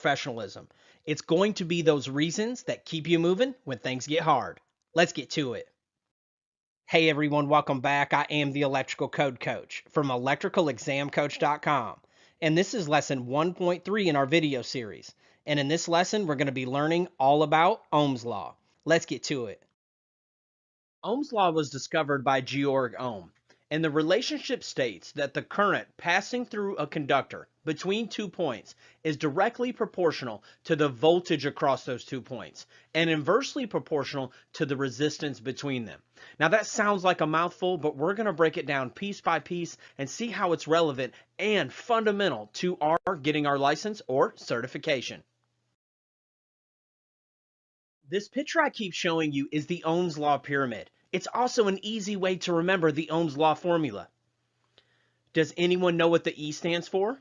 professionalism. It's going to be those reasons that keep you moving when things get hard. Let's get to it. Hey everyone, welcome back. I am the Electrical Code Coach from electricalexamcoach.com. And this is lesson 1.3 in our video series. And in this lesson, we're going to be learning all about Ohm's Law. Let's get to it. Ohm's Law was discovered by Georg Ohm, and the relationship states that the current passing through a conductor between 2 points is directly proportional to the voltage across those 2 points and inversely proportional to the resistance between them. Now that sounds like a mouthful, but we're going to break it down piece by piece and see how it's relevant and fundamental to our getting our license or certification. This picture I keep showing you is the Ohm's Law pyramid. It's also an easy way to remember the Ohm's Law formula. Does anyone know what the E stands for?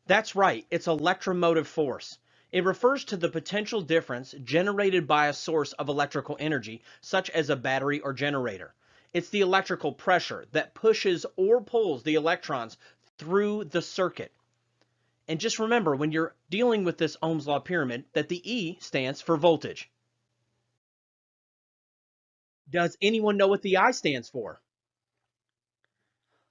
That's right, it's electromotive force. It refers to the potential difference generated by a source of electrical energy, such as a battery or generator. It's the electrical pressure that pushes or pulls the electrons through the circuit. And just remember, when you're dealing with this Ohm's Law pyramid, that the E stands for voltage. Does anyone know what the I stands for?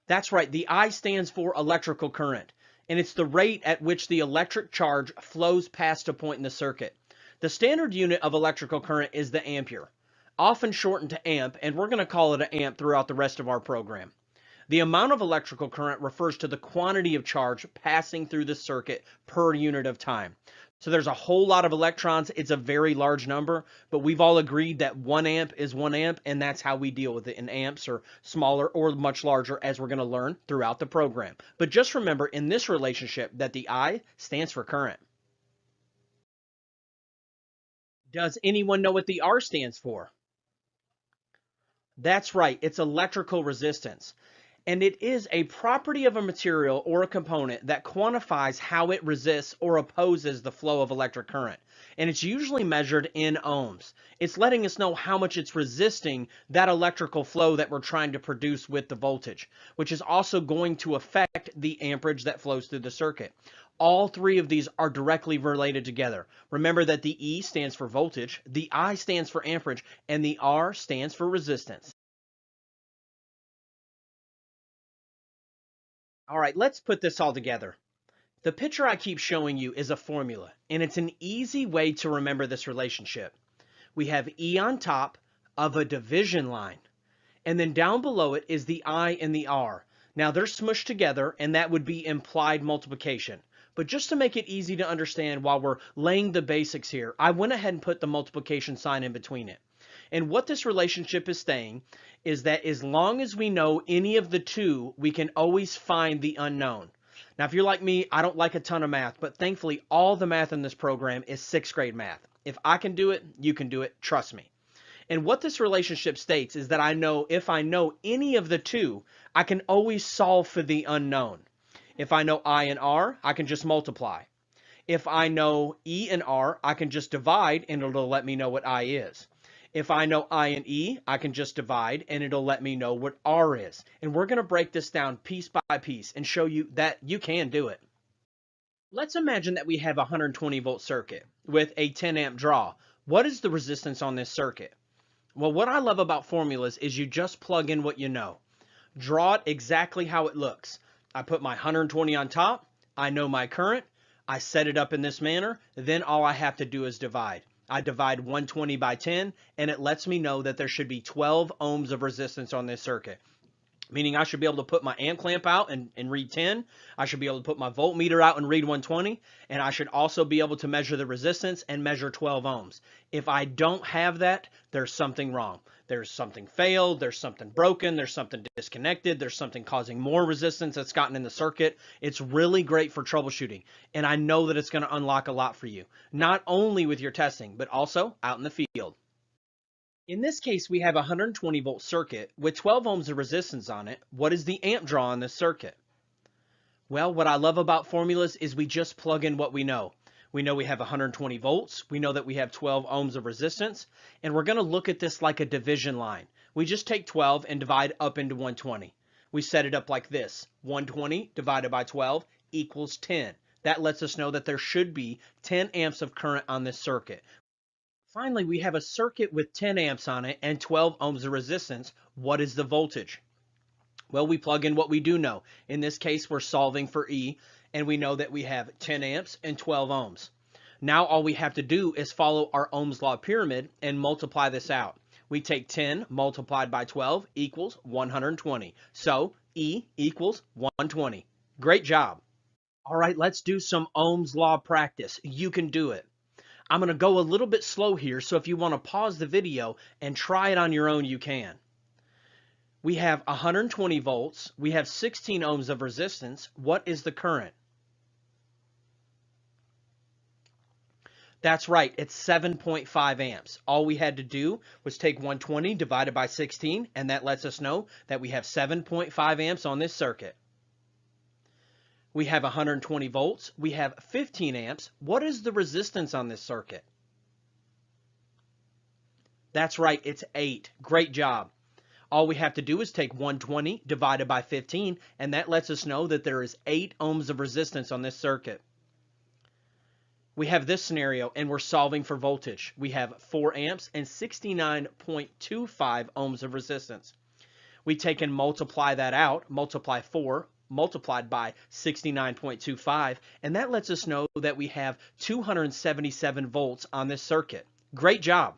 That's right, the I stands for electrical current, and it's the rate at which the electric charge flows past a point in the circuit. The standard unit of electrical current is the ampere, often shortened to amp, and we're going to call it an amp throughout the rest of our program. The amount of electrical current refers to the quantity of charge passing through the circuit per unit of time. So there's a whole lot of electrons. It's a very large number, but we've all agreed that 1 amp is 1 amp, and that's how we deal with it in amps or smaller or much larger, as we're going to learn throughout the program. But just remember in this relationship that the I stands for current. Does anyone know what the R stands for? That's right, it's electrical resistance. And it is a property of a material or a component that quantifies how it resists or opposes the flow of electric current. And it's usually measured in ohms. It's letting us know how much it's resisting that electrical flow that we're trying to produce with the voltage, which is also going to affect the amperage that flows through the circuit. All three of these are directly related together. Remember that the E stands for voltage, the I stands for amperage, and the R stands for resistance. All right, let's put this all together. The picture I keep showing you is a formula, and it's an easy way to remember this relationship. We have E on top of a division line, and then down below it is the I and the R. Now they're smushed together, and that would be implied multiplication. But just to make it easy to understand while we're laying the basics here, I went ahead and put the multiplication sign in between it. And what this relationship is saying is that as long as we know any of the two, we can always find the unknown. Now, if you're like me, I don't like a ton of math, but thankfully all the math in this program is 6th grade math. If I can do it, you can do it. Trust me. And what this relationship states is that I know if I know any of the two, I can always solve for the unknown. If I know I and R, I can just multiply. If I know E and R, I can just divide and it'll let me know what I is. If I know I and E, I can just divide and it'll let me know what R is. And we're going to break this down piece by piece and show you that you can do it. Let's imagine that we have a 120 volt circuit with a 10 amp draw. What is the resistance on this circuit? Well, what I love about formulas is you just plug in what you know. Draw it exactly how it looks. I put my 120 on top. I know my current. I set it up in this manner. Then all I have to do is divide. I divide 120 by 10, and it lets me know that there should be 12 ohms of resistance on this circuit. Meaning I should be able to put my amp clamp out and read 10. I should be able to put my voltmeter out and read 120. And I should also be able to measure the resistance and measure 12 ohms. If I don't have that, there's something wrong. There's something failed, there's something broken, there's something disconnected, there's something causing more resistance that's gotten in the circuit. It's really great for troubleshooting. And I know that it's going to unlock a lot for you. Not only with your testing, but also out in the field. In this case, we have a 120 volt circuit with 12 ohms of resistance on it. What is the amp draw on this circuit? Well, what I love about formulas is we just plug in what we know. We know we have 120 volts. We know that we have 12 ohms of resistance. And we're going to look at this like a division line. We just take 12 and divide up into 120. We set it up like this. 120 divided by 12 equals 10. That lets us know that there should be 10 amps of current on this circuit. Finally, we have a circuit with 10 amps on it and 12 ohms of resistance. What is the voltage? Well, we plug in what we do know. In this case, we're solving for E, and we know that we have 10 amps and 12 ohms. Now all we have to do is follow our Ohm's law pyramid and multiply this out. We take 10 multiplied by 12 equals 120. So E equals 120. Great job. All right, let's do some Ohm's law practice. You can do it. I'm going to go a little bit slow here, so if you want to pause the video and try it on your own, you can. We have 120 volts. We have 16 ohms of resistance. What is the current? That's right, it's 7.5 amps. All we had to do was take 120 divided by 16, and that lets us know that we have 7.5 amps on this circuit. We have 120 volts. We have 15 amps. What is the resistance on this circuit? That's right, it's 8. Great job. All we have to do is take 120 divided by 15, and that lets us know that there is 8 ohms of resistance on this circuit. We have this scenario, and we're solving for voltage. We have 4 amps and 69.25 ohms of resistance. We take and multiply that out, multiply 4 multiplied by 69.25, and that lets us know that we have 277 volts on this circuit. Great job.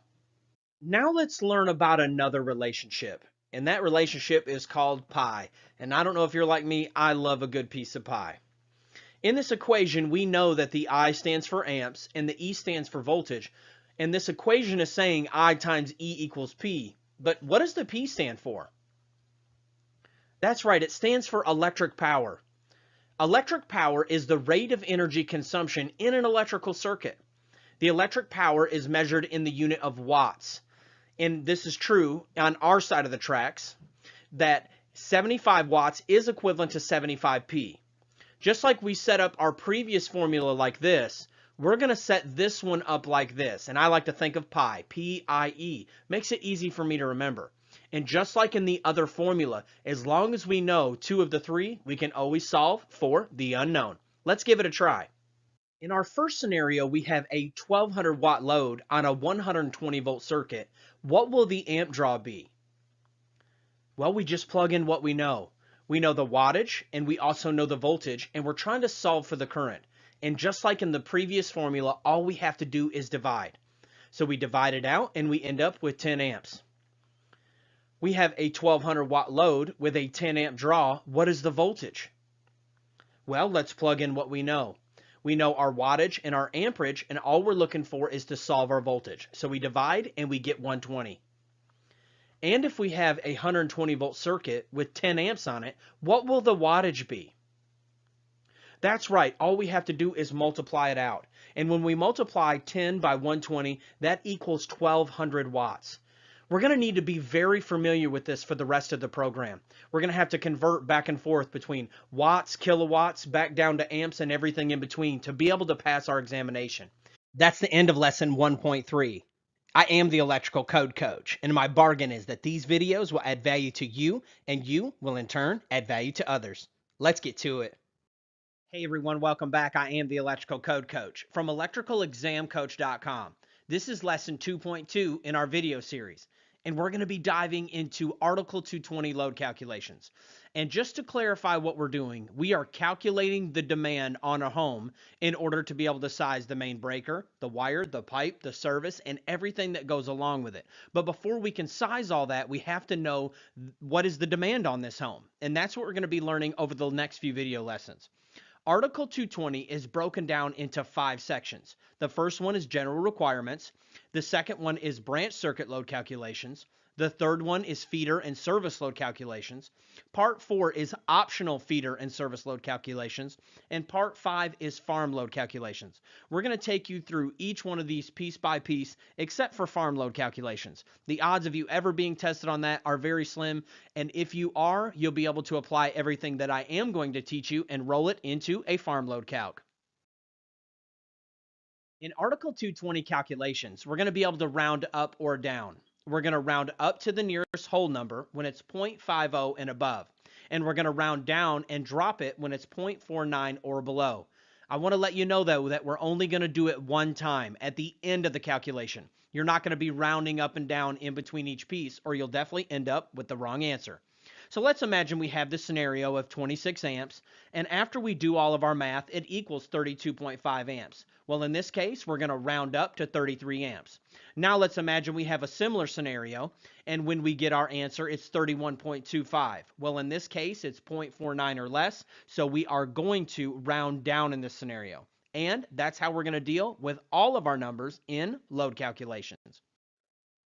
Now let's learn about another relationship, and that relationship is called pi. And I don't know if you're like me, I love a good piece of pie. In this equation, we know that the I stands for amps and the E stands for voltage. And this equation is saying I times E equals P. But what does the P stand for? That's right, it stands for electric power. Electric power is the rate of energy consumption in an electrical circuit. The electric power is measured in the unit of watts. And this is true on our side of the tracks, that 75 watts is equivalent to 75 P. Just like we set up our previous formula like this, we're going to set this one up like this. And I like to think of pi, P-I-E. Makes it easy for me to remember. And just like in the other formula, as long as we know 2 of the 3, we can always solve for the unknown. Let's give it a try. In our first scenario, we have a 1200 watt load on a 120 volt circuit. What will the amp draw be? Well, we just plug in what we know. We know the wattage, and we also know the voltage, and we're trying to solve for the current. And just like in the previous formula, all we have to do is divide. So we divide it out, and we end up with 10 amps. We have a 1200 watt load with a 10 amp draw. What is the voltage? Well, let's plug in what we know. We know our wattage and our amperage, and all we're looking for is to solve our voltage. So we divide, and we get 120. And if we have a 120 volt circuit with 10 amps on it, what will the wattage be? That's right, all we have to do is multiply it out. And when we multiply 10 by 120, that equals 1200 watts. We're going to need to be very familiar with this for the rest of the program. We're going to have to convert back and forth between watts, kilowatts, back down to amps, and everything in between to be able to pass our examination. That's the end of lesson 1.3. I am the electrical code coach, and my bargain is that these videos will add value to you, and you will in turn add value to others. Let's get to it. Hey everyone, welcome back. I am the electrical code coach from electricalexamcoach.com. This is lesson 2.2 in our video series, and we're going to be diving into Article 220 load calculations. And just to clarify what we're doing, we are calculating the demand on a home in order to be able to size the main breaker, the wire, the pipe, the service, and everything that goes along with it. But before we can size all that, we have to know what is the demand on this home. And that's what we're going to be learning over the next few video lessons. Article 220 is broken down into 5 sections. The first one is general requirements. The second one is branch circuit load calculations. The third one is feeder and service load calculations. Part 4 is optional feeder and service load calculations. And Part 5 is farm load calculations. We're going to take you through each one of these piece by piece, except for farm load calculations. The odds of you ever being tested on that are very slim. And if you are, you'll be able to apply everything that I am going to teach you and roll it into a farm load calc. In Article 220 calculations, we're going to be able to round up or down. We're going to round up to the nearest whole number when it's 0.50 and above. And we're going to round down and drop it when it's 0.49 or below. I want to let you know, though, that we're only going to do it one time at the end of the calculation. You're not going to be rounding up and down in between each piece, or you'll definitely end up with the wrong answer. So let's imagine we have this scenario of 26 amps, and after we do all of our math, it equals 32.5 amps. Well, in this case, we're going to round up to 33 amps. Now let's imagine we have a similar scenario, and when we get our answer, it's 31.25. Well, in this case, it's 0.49 or less, so we are going to round down in this scenario. And that's how we're going to deal with all of our numbers in load calculations.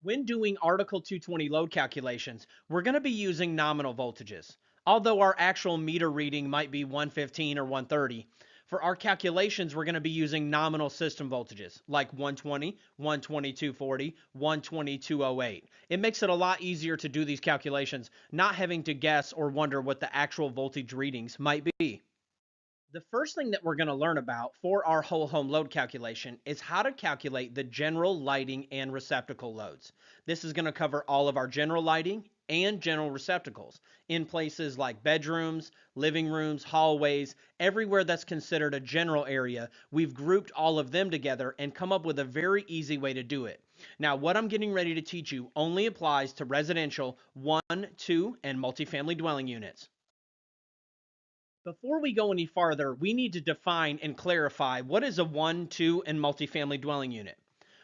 When doing Article 220 load calculations, we're going to be using nominal voltages. Although our actual meter reading might be 115 or 130, for our calculations, we're going to be using nominal system voltages like 120, 122.40, 122.08. It makes it a lot easier to do these calculations, not having to guess or wonder what the actual voltage readings might be. The first thing that we're going to learn about for our whole home load calculation is how to calculate the general lighting and receptacle loads. This is going to cover all of our general lighting and general receptacles in places like bedrooms, living rooms, hallways, everywhere that's considered a general area. We've grouped all of them together and come up with a very easy way to do it. Now, what I'm getting ready to teach you only applies to residential 1, 2, and multifamily dwelling units. Before we go any farther, we need to define and clarify what is a 1, 2, and multifamily dwelling unit.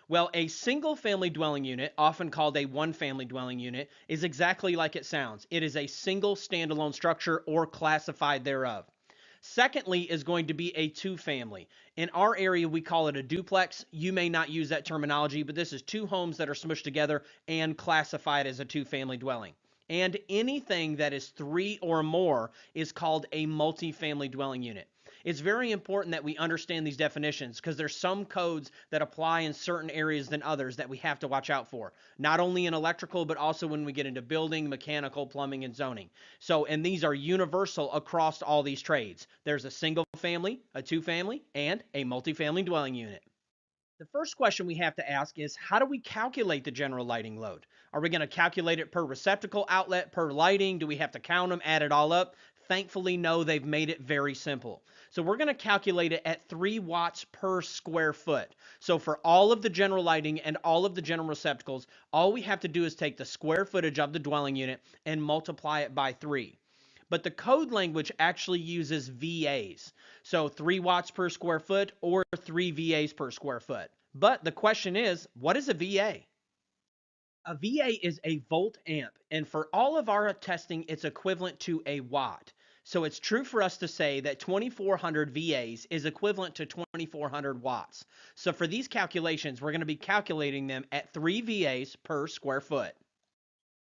Well, a single family dwelling unit, often called a one family dwelling unit, is exactly like it sounds. It is a single standalone structure or classified thereof. Secondly is going to be a two family. In our area, we call it a duplex. You may not use that terminology, but this is two homes that are smushed together and classified as a two family dwelling. And anything that is 3 or more is called a multifamily dwelling unit. It's very important that we understand these definitions because there's some codes that apply in certain areas than others that we have to watch out for. Not only in electrical, but also when we get into building, mechanical, plumbing, and zoning. And these are universal across all these trades. There's a single family, a two family, and a multifamily dwelling unit. The first question we have to ask is, how do we calculate the general lighting load? Are we going to calculate it per receptacle outlet, per lighting? Do we have to count them, add it all up? Thankfully, no, they've made it very simple. So we're going to calculate it at 3 watts per square foot. So for all of the general lighting and all of the general receptacles, all we have to do is take the square footage of the dwelling unit and multiply it by 3. But the code language actually uses VAs. So 3 watts per square foot or 3 VAs per square foot. But the question is, what is a VA? A VA is a volt amp, and for all of our testing, it's equivalent to a watt. So it's true for us to say that 2400 VAs is equivalent to 2400 watts. So for these calculations, we're going to be calculating them at 3 VAs per square foot.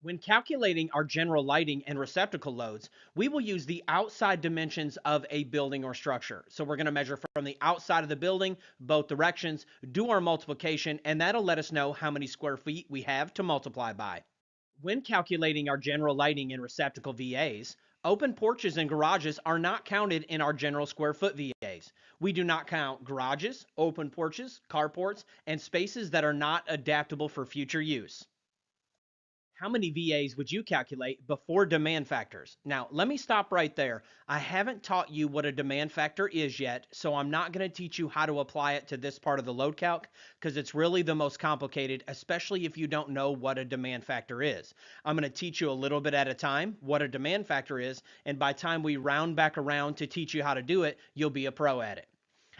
When calculating our general lighting and receptacle loads, we will use the outside dimensions of a building or structure. So we're going to measure from the outside of the building, both directions, do our multiplication, and that'll let us know how many square feet we have to multiply by. When calculating our general lighting and receptacle VAs, open porches and garages are not counted in our general square foot VAs. We do not count garages, open porches, carports, and spaces that are not adaptable for future use. How many VAs would you calculate before demand factors? Now, let me stop right there. I haven't taught you what a demand factor is yet, so I'm not going to teach you how to apply it to this part of the load calc because it's really the most complicated, especially if you don't know what a demand factor is. I'm going to teach you a little bit at a time what a demand factor is, and by the time we round back around to teach you how to do it, you'll be a pro at it.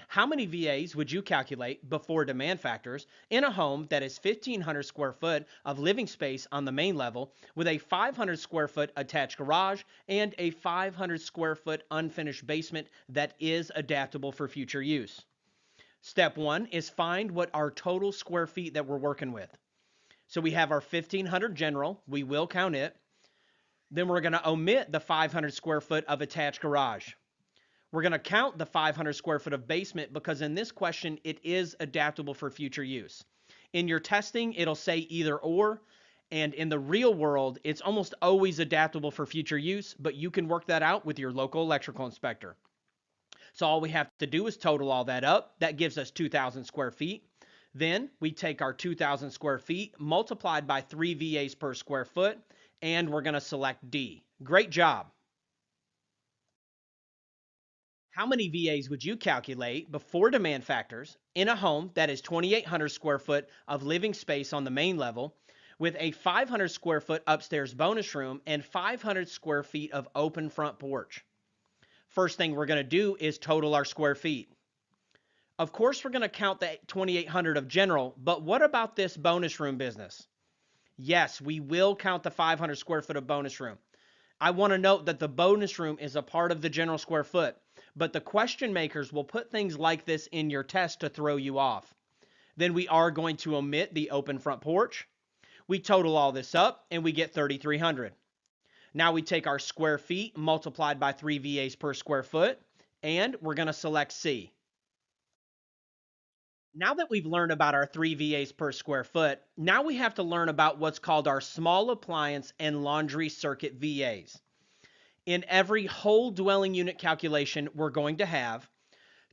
How many VAs would you calculate before demand factors in a home that is 1,500 square foot of living space on the main level with a 500 square foot attached garage and a 500 square foot unfinished basement that is adaptable for future use? Step 1 is find what our total square feet that we're working with. So we have our 1,500 general. We will count it. Then we're going to omit the 500 square foot of attached garage. We're going to count the 500 square foot of basement because in this question, it is adaptable for future use. In your testing, it'll say either or, and in the real world, it's almost always adaptable for future use, but you can work that out with your local electrical inspector. So all we have to do is total all that up. That gives us 2,000 square feet. Then we take our 2,000 square feet multiplied by 3 VAs per square foot, and we're going to select D. Great job. How many VAs would you calculate before demand factors in a home that is 2,800 square foot of living space on the main level with a 500 square foot upstairs bonus room and 500 square feet of open front porch? First thing we're going to do is total our square feet. Of course, we're going to count the 2,800 of general, but what about this bonus room business? Yes, we will count the 500 square foot of bonus room. I want to note that the bonus room is a part of the general square foot, but the question makers will put things like this in your test to throw you off. Then we are going to omit the open front porch. We total all this up and we get 3,300. Now we take our square feet multiplied by 3 VAs per square foot, and we're going to select C. Now that we've learned about our 3 VAs per square foot, now we have to learn about what's called our small appliance and laundry circuit VAs. In every whole dwelling unit calculation, we're going to have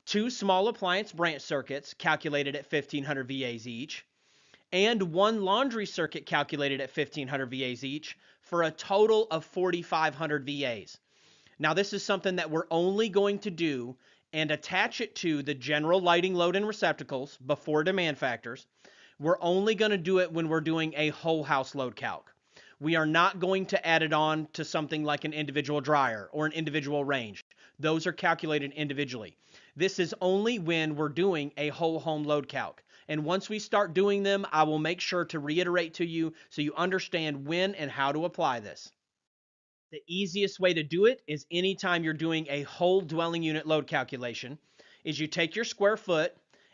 2 small appliance branch circuits calculated at 1,500 VAs each, and 1 laundry circuit calculated at 1,500 VAs each for a total of 4,500 VAs. Now this is something that we're only going to do and attach it to the general lighting load and receptacles before demand factors. We're only going to do it when we're doing a whole house load calc. We are not going to add it on to something like an individual dryer or an individual range. Those are calculated individually. This is only when we're doing a whole home load calc. And once we start doing them, I will make sure to reiterate to you so you understand when and how to apply this. The easiest way to do it is anytime you're doing a whole dwelling unit load calculation is you take your square foot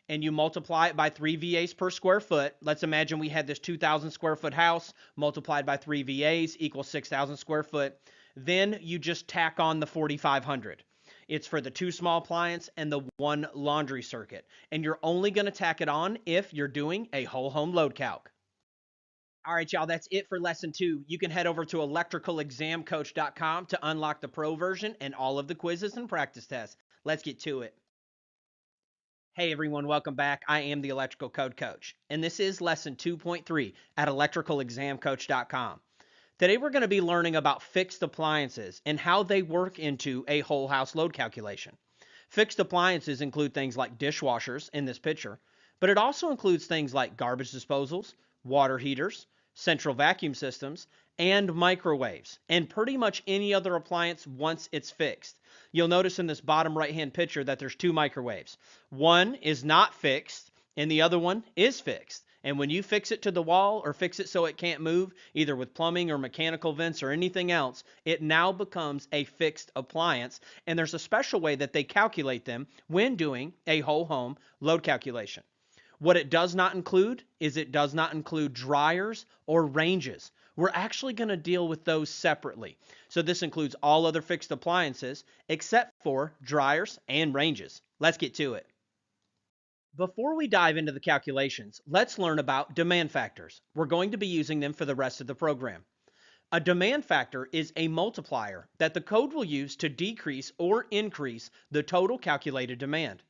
and you multiply it by 3 VAs per square foot. Let's imagine we had this 2,000 square foot house multiplied by 3 VAs equals 6,000 square foot. Then you just tack on the 4,500. It's for the 2 small appliance and the 1 laundry circuit. And you're only going to tack it on if you're doing a whole home load calc. All right, y'all, that's it for lesson 2. You can head over to electricalexamcoach.com to unlock the pro version and all of the quizzes and practice tests. Let's get to it. Hey everyone, welcome back. I am the Electrical Code Coach, and this is lesson 2.3 at electricalexamcoach.com. Today we're going to be learning about fixed appliances and how they work into a whole house load calculation. Fixed appliances include things like dishwashers in this picture, but it also includes things like garbage disposals, water heaters, central vacuum systems, and microwaves, and pretty much any other appliance once it's fixed. You'll notice in this bottom right-hand picture that there's 2 microwaves. One is not fixed, and the other one is fixed. And when you fix it to the wall or fix it so it can't move, either with plumbing or mechanical vents or anything else, it now becomes a fixed appliance, and there's a special way that they calculate them when doing a whole home load calculation. What it does not include is it does not include dryers or ranges. We're actually going to deal with those separately. So this includes all other fixed appliances except for dryers and ranges. Let's get to it. Before we dive into the calculations, let's learn about demand factors. We're going to be using them for the rest of the program. A demand factor is a multiplier that the code will use to decrease or increase the total calculated demand.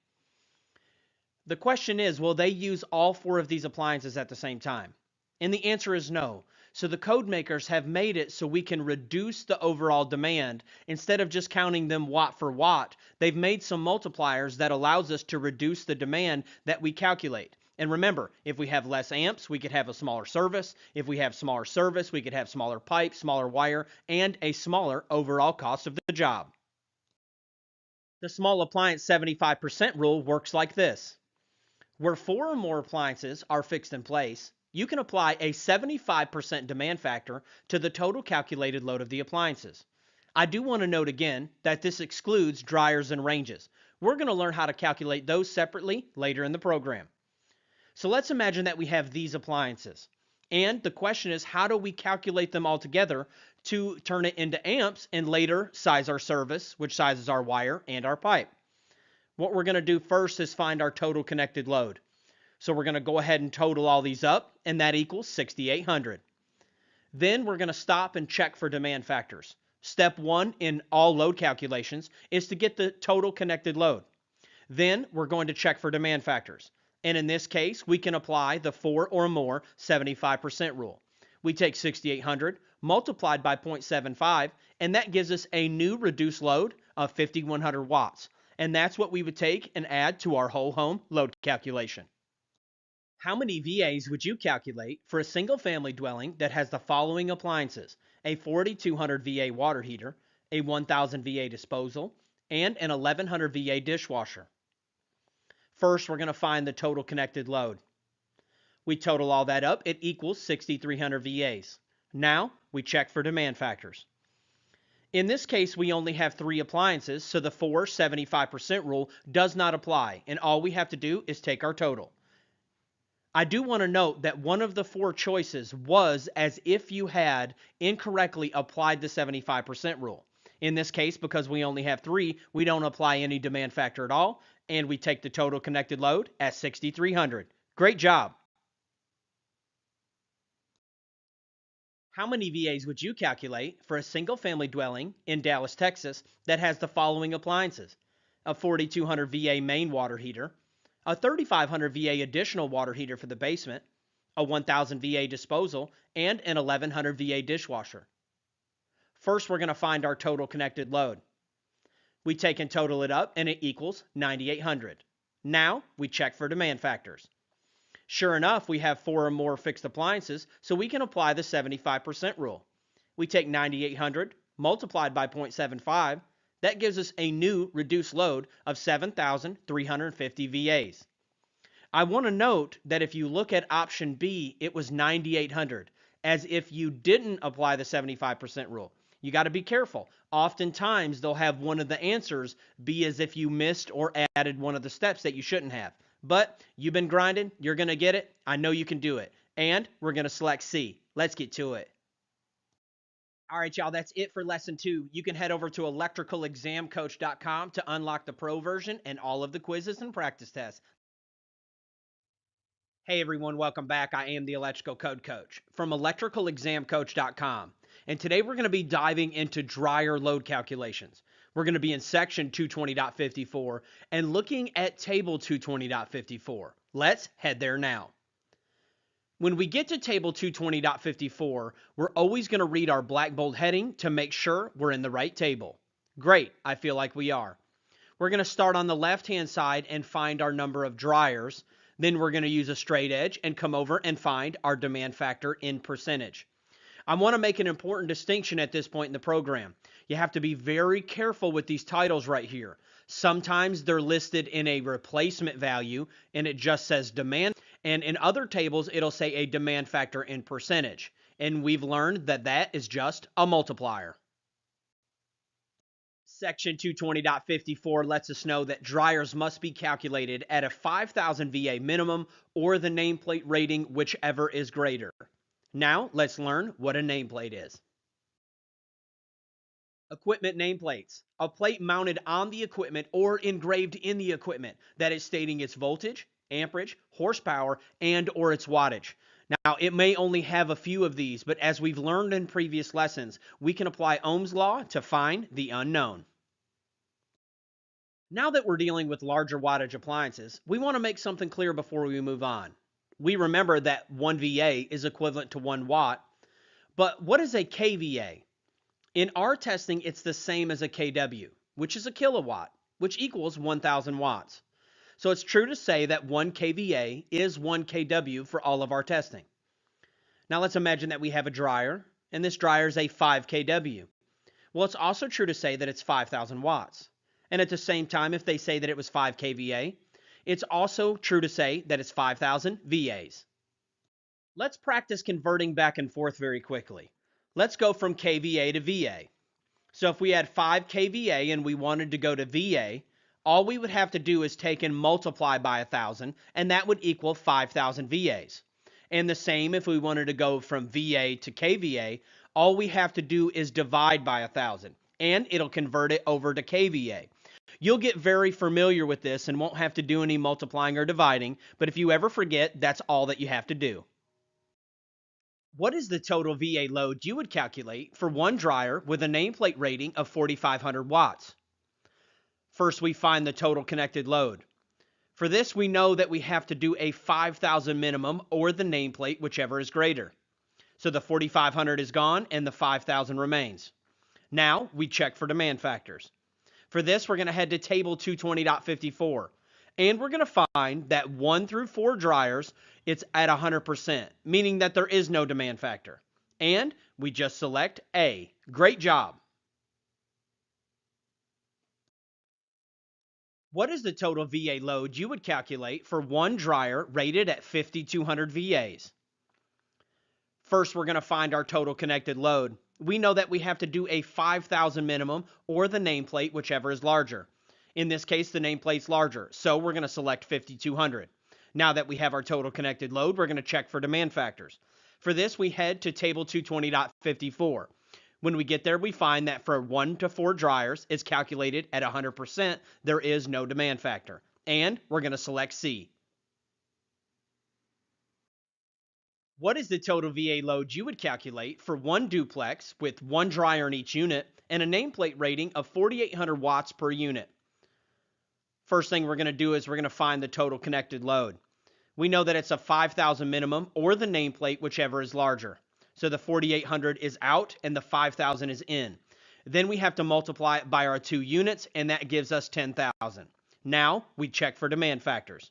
The question is, will they use all 4 of these appliances at the same time? And the answer is no. So the code makers have made it so we can reduce the overall demand. Instead of just counting them watt for watt, they've made some multipliers that allows us to reduce the demand that we calculate. And remember, if we have less amps, we could have a smaller service. If we have smaller service, we could have smaller pipe, smaller wire, and a smaller overall cost of the job. The small appliance 75% rule works like this. Where 4 or more appliances are fixed in place, you can apply a 75% demand factor to the total calculated load of the appliances. I do want to note again that this excludes dryers and ranges. We're going to learn how to calculate those separately later in the program. So let's imagine that we have these appliances. And the question is, how do we calculate them all together to turn it into amps and later size our service, which sizes our wire and our pipe? What we're going to do first is find our total connected load. So we're going to go ahead and total all these up, and that equals 6,800. Then we're going to stop and check for demand factors. Step 1 in all load calculations is to get the total connected load. Then we're going to check for demand factors. And in this case, we can apply the 4 or more 75% rule. We take 6,800 multiplied by 0.75, and that gives us a new reduced load of 5,100 watts. And that's what we would take and add to our whole home load calculation. How many VAs would you calculate for a single family dwelling that has the following appliances: a 4200 VA water heater, a 1000 VA disposal, and an 1100 VA dishwasher? First, we're going to find the total connected load. We total all that up, it equals 6300 VAs. Now, we check for demand factors. In this case, we only have 3 appliances, so the 75% rule does not apply, and all we have to do is take our total. I do want to note that one of the 4 choices was as if you had incorrectly applied the 75% rule. In this case, because we only have 3, we don't apply any demand factor at all, and we take the total connected load at 6,300. Great job. How many VAs would you calculate for a single family dwelling in Dallas, Texas that has the following appliances: a 4200 VA main water heater, a 3500 VA additional water heater for the basement, a 1000 VA disposal, and an 1100 VA dishwasher? First, we're going to find our total connected load. We take and total it up, and it equals 9,800. Now, we check for demand factors. Sure enough, we have 4 or more fixed appliances, so we can apply the 75% rule. We take 9,800 multiplied by 0.75. That gives us a new reduced load of 7,350 VAs. I want to note that if you look at option B, it was 9,800, as if you didn't apply the 75% rule. You got to be careful. Oftentimes, they'll have one of the answers be as if you missed or added one of the steps that you shouldn't have. But you've been grinding. You're going to get it. I know you can do it. And we're going to select C. Let's get to it. All right, y'all, that's it for lesson 2. You can head over to electricalexamcoach.com to unlock the pro version and all of the quizzes and practice tests. Hey everyone, welcome back. I am the Electrical Code Coach from electricalexamcoach.com. And today we're going to be diving into dryer load calculations. We're going to be in section 220.54 and looking at table 220.54. Let's head there now. When we get to table 220.54, we're always going to read our black bold heading to make sure we're in the right table. Great, I feel like we are. We're going to start on the left-hand side and find our number of dryers. Then we're going to use a straight edge and come over and find our demand factor in percentage. I want to make an important distinction at this point in the program. You have to be very careful with these titles right here. Sometimes they're listed in a replacement value and it just says demand. And in other tables, it'll say a demand factor in percentage. And we've learned that that is just a multiplier. Section 220.54 lets us know that dryers must be calculated at a 5,000 VA minimum or the nameplate rating, whichever is greater. Now, let's learn what a nameplate is. Equipment nameplates. A plate mounted on the equipment or engraved in the equipment that is stating its voltage, amperage, horsepower, and or its wattage. Now, it may only have a few of these, but as we've learned in previous lessons, we can apply Ohm's law to find the unknown. Now that we're dealing with larger wattage appliances, we want to make something clear before we move on. We remember that 1 VA is equivalent to 1 watt, but what is a kVA? In our testing, it's the same as a kW, which is a kilowatt, which equals 1,000 watts. So it's true to say that 1 kVA is 1 kW for all of our testing. Now let's imagine that we have a dryer, and this dryer is a 5 kW. Well, it's also true to say that it's 5,000 watts. And at the same time, if they say that it was 5 kVA, it's also true to say that it's 5,000 VAs. Let's practice converting back and forth very quickly. Let's go from kVA to VA. So if we had 5 kVA and we wanted to go to VA, all we would have to do is take and multiply by 1,000, and that would equal 5,000 VAs. And the same if we wanted to go from VA to kVA, all we have to do is divide by 1,000, and it'll convert it over to kVA. You'll get very familiar with this and won't have to do any multiplying or dividing, but if you ever forget, that's all that you have to do. What is the total VA load you would calculate for one dryer with a nameplate rating of 4,500 watts? First, we find the total connected load. For this, we know that we have to do a 5,000 minimum or the nameplate, whichever is greater. So the 4,500 is gone and the 5,000 remains. Now, we check for demand factors. For this, we're going to head to table 220.54. And we're going to find that 1 through 4 dryers, it's at 100%, meaning that there is no demand factor. And we just select A. Great job. What is the total VA load you would calculate for one dryer rated at 5,200 VAs? First, we're going to find our total connected load. We know that we have to do a 5,000 minimum or the nameplate, whichever is larger. In this case, the nameplate's larger, so we're going to select 5,200. Now that we have our total connected load, we're going to check for demand factors. For this, we head to table 220.54. When we get there, we find that for 1 to 4 dryers, it's calculated at 100%. There is no demand factor. And we're going to select C. What is the total VA load you would calculate for one duplex with one dryer in each unit and a nameplate rating of 4,800 watts per unit? First thing we're going to do is we're going to find the total connected load. We know that it's a 5,000 minimum or the nameplate, whichever is larger. So the 4,800 is out and the 5,000 is in. Then we have to multiply it by our 2 units, and that gives us 10,000. Now we check for demand factors.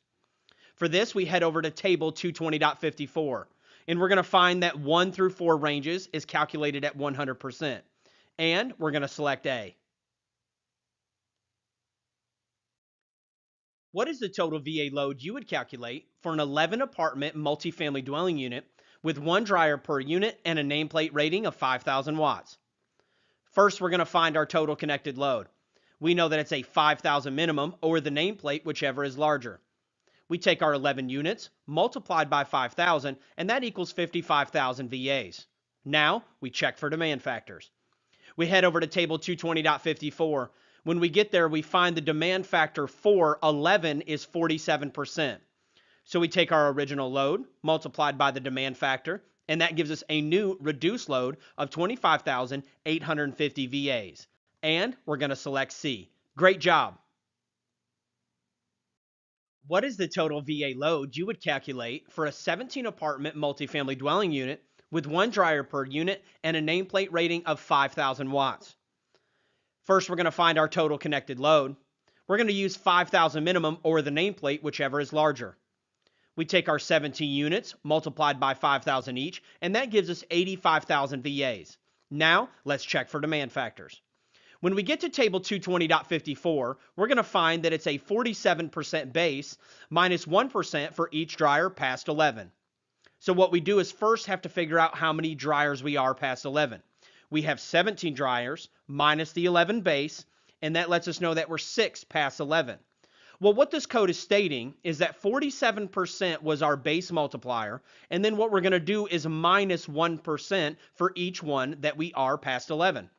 For this, we head over to table 220.54. And we're going to find that 1 through 4 ranges is calculated at 100%. And we're going to select A. What is the total VA load you would calculate for an 11 apartment multifamily dwelling unit with one dryer per unit and a nameplate rating of 5,000 watts? First, we're going to find our total connected load. We know that it's a 5,000 minimum or the nameplate, whichever is larger. We take our 11 units, multiplied by 5,000, and that equals 55,000 VAs. Now, we check for demand factors. We head over to table 220.54. When we get there, we find the demand factor for 11 is 47%. So we take our original load, multiplied by the demand factor, and that gives us a new reduced load of 25,850 VAs. And we're going to select C. Great job. What is the total VA load you would calculate for a 17 apartment multifamily dwelling unit with one dryer per unit and a nameplate rating of 5,000 watts? First, we're going to find our total connected load. We're going to use 5,000 minimum or the nameplate, whichever is larger. We take our 17 units, multiplied by 5,000 each, and that gives us 85,000 VAs. Now, let's check for demand factors. When we get to table 220.54, we're going to find that it's a 47% base minus 1% for each dryer past 11. So what we do is first have to figure out how many dryers we are past 11. We have 17 dryers minus the 11 base, and that lets us know that we're 6 past 11. Well, what this code is stating is that 47% was our base multiplier, and then what we're going to do is minus 1% for each one that we are past 11.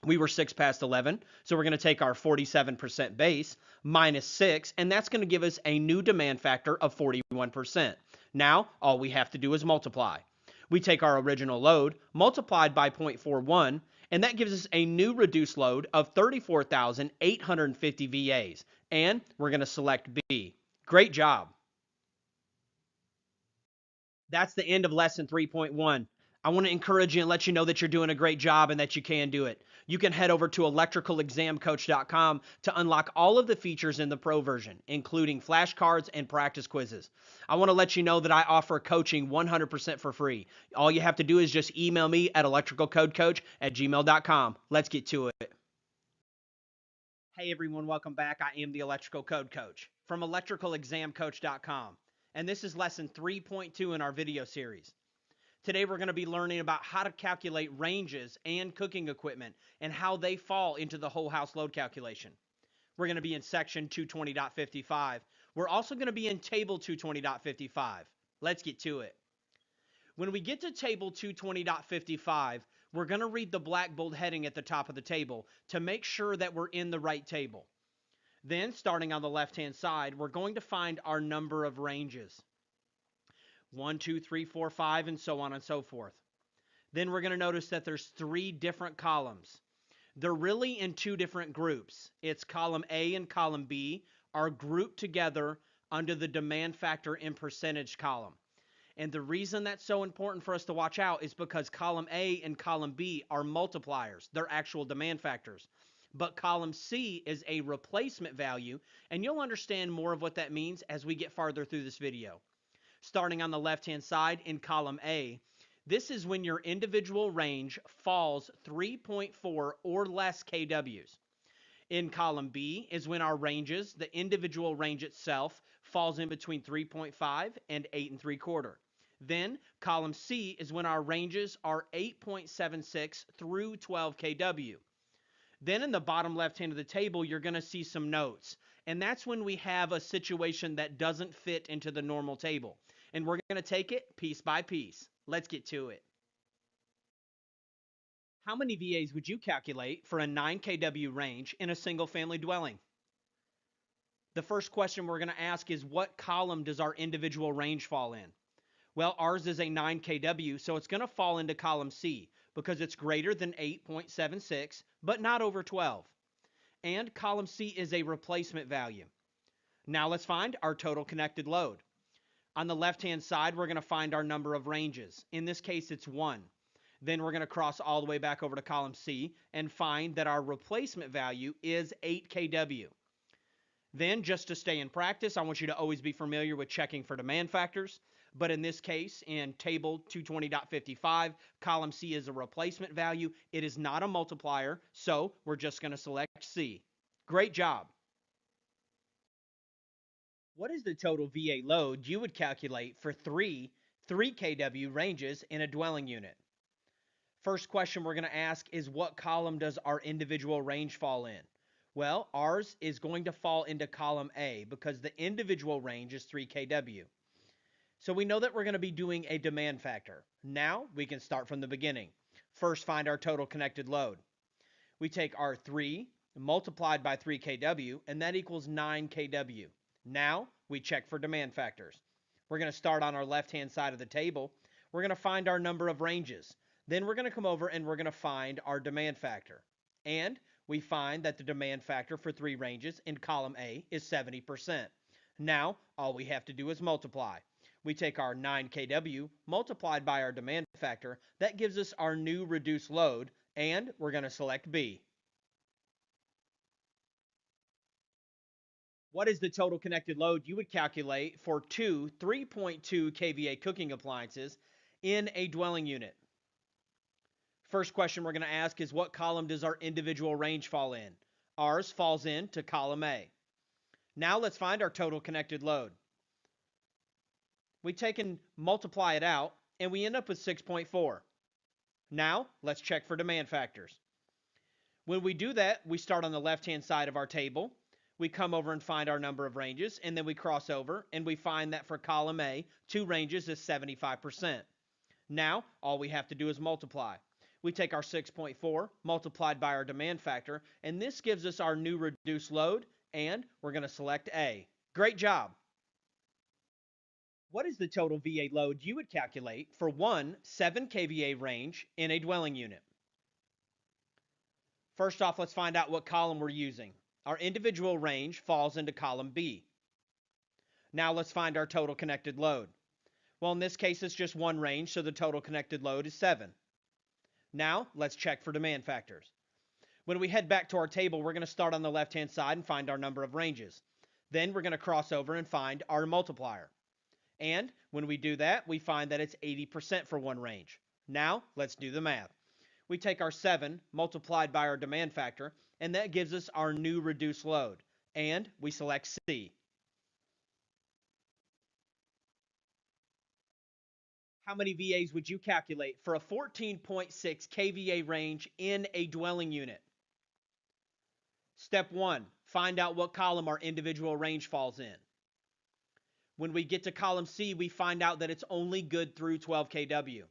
We were 6 past 11, so we're going to take our 47% base minus 6, and that's going to give us a new demand factor of 41%. Now, all we have to do is multiply. We take our original load, multiplied by 0.41, and that gives us a new reduced load of 34,850 VAs. And we're going to select B. Great job. That's the end of lesson 3.1. I want to encourage you and let you know that you're doing a great job and that you can do it. You can head over to electricalexamcoach.com to unlock all of the features in the pro version, including flashcards and practice quizzes. I want to let you know that I offer coaching 100% for free. All you have to do is just email me at electricalcodecoach@gmail.com. Let's get to it. Hey everyone, welcome back. I am the Electrical Code Coach from electricalexamcoach.com, and this is lesson 3.2 in our video series. Today we're going to be learning about how to calculate ranges and cooking equipment and how they fall into the whole house load calculation. We're going to be in section 220.55. We're also going to be in table 220.55. Let's get to it. When we get to table 220.55, we're going to read the black bold heading at the top of the table to make sure that we're in the right table. Then, starting on the left-hand side, we're going to find our number of ranges. 1, 2, 3, 4, 5, and so on and so forth. Then we're going to notice that there's 3 different columns. They're really in 2 different groups. It's column A and column B are grouped together under the demand factor in percentage column. And the reason that's so important for us to watch out is because column A and column B are multipliers. They're actual demand factors. but column C is a replacement value, and you'll understand more of what that means as we get farther through this video. Starting on the left-hand side in column A, this is when your individual range falls 3.4 or less kWs. In column B is when our ranges, the individual range itself, falls in between 3.5 and 8 3/4. Then column C is when our ranges are 8.76 through 12 kW. Then in the bottom left hand of the table, you're going to see some notes. And that's when we have a situation that doesn't fit into the normal table. And we're going to take it piece by piece. Let's get to it. How many VAs would you calculate for a 9 kW range in a single family dwelling? The first question we're going to ask is, what column does our individual range fall in? Well, ours is a 9 kW, so it's going to fall into column C because it's greater than 8.76, but not over 12. And column C is a replacement value. Now let's find our total connected load. On the left-hand side, we're going to find our number of ranges. In this case, it's 1. Then we're going to cross all the way back over to column C and find that our replacement value is 8 kW. Then, just to stay in practice, I want you to always be familiar with checking for demand factors. But in this case, in table 220.55, column C is a replacement value. It is not a multiplier, so we're just going to select C. Great job. What is the total VA load you would calculate for three 3 kW ranges in a dwelling unit? First question we're going to ask is, what column does our individual range fall in? Well, ours is going to fall into column A because the individual range is 3 kW. So we know that we're going to be doing a demand factor. Now we can start from the beginning. First, find our total connected load. We take our 3 multiplied by 3 kW, and that equals 9 kW. Now we check for demand factors. We're going to start on our left-hand side of the table. We're going to find our number of ranges. Then we're going to come over and we're going to find our demand factor. And we find that the demand factor for 3 ranges in column A is 70%. Now, all we have to do is multiply. We take our 9 kW multiplied by our demand factor. That gives us our new reduced load, and we're going to select B. What is the total connected load you would calculate for 2 3.2 kVA cooking appliances in a dwelling unit? First question we're going to ask is, what column does our individual range fall in? Ours falls into column A. Now let's find our total connected load. We take and multiply it out, and we end up with 6.4. Now let's check for demand factors. When we do that, we start on the left-hand side of our table. We come over and find our number of ranges, and then we cross over, and we find that for column A, 2 ranges is 75%. Now, all we have to do is multiply. We take our 6.4 multiplied by our demand factor, and this gives us our new reduced load, and we're going to select A. Great job. What is the total VA load you would calculate for one 7 kVA range in a dwelling unit? First off, let's find out what column we're using. Our individual range falls into column B. Now let's find our total connected load. Well, in this case, it's just one range, so the total connected load is 7. Now let's check for demand factors. When we head back to our table, we're going to start on the left-hand side and find our number of ranges. Then we're going to cross over and find our multiplier. And when we do that, we find that it's 80% for one range. Now let's do the math. We take our 7 multiplied by our demand factor, and that gives us our new reduced load. And we select C. How many VAs would you calculate for a 14.6 kVA range in a dwelling unit? Step 1, find out what column our individual range falls in. When we get to column C, we find out that it's only good through 12 kW.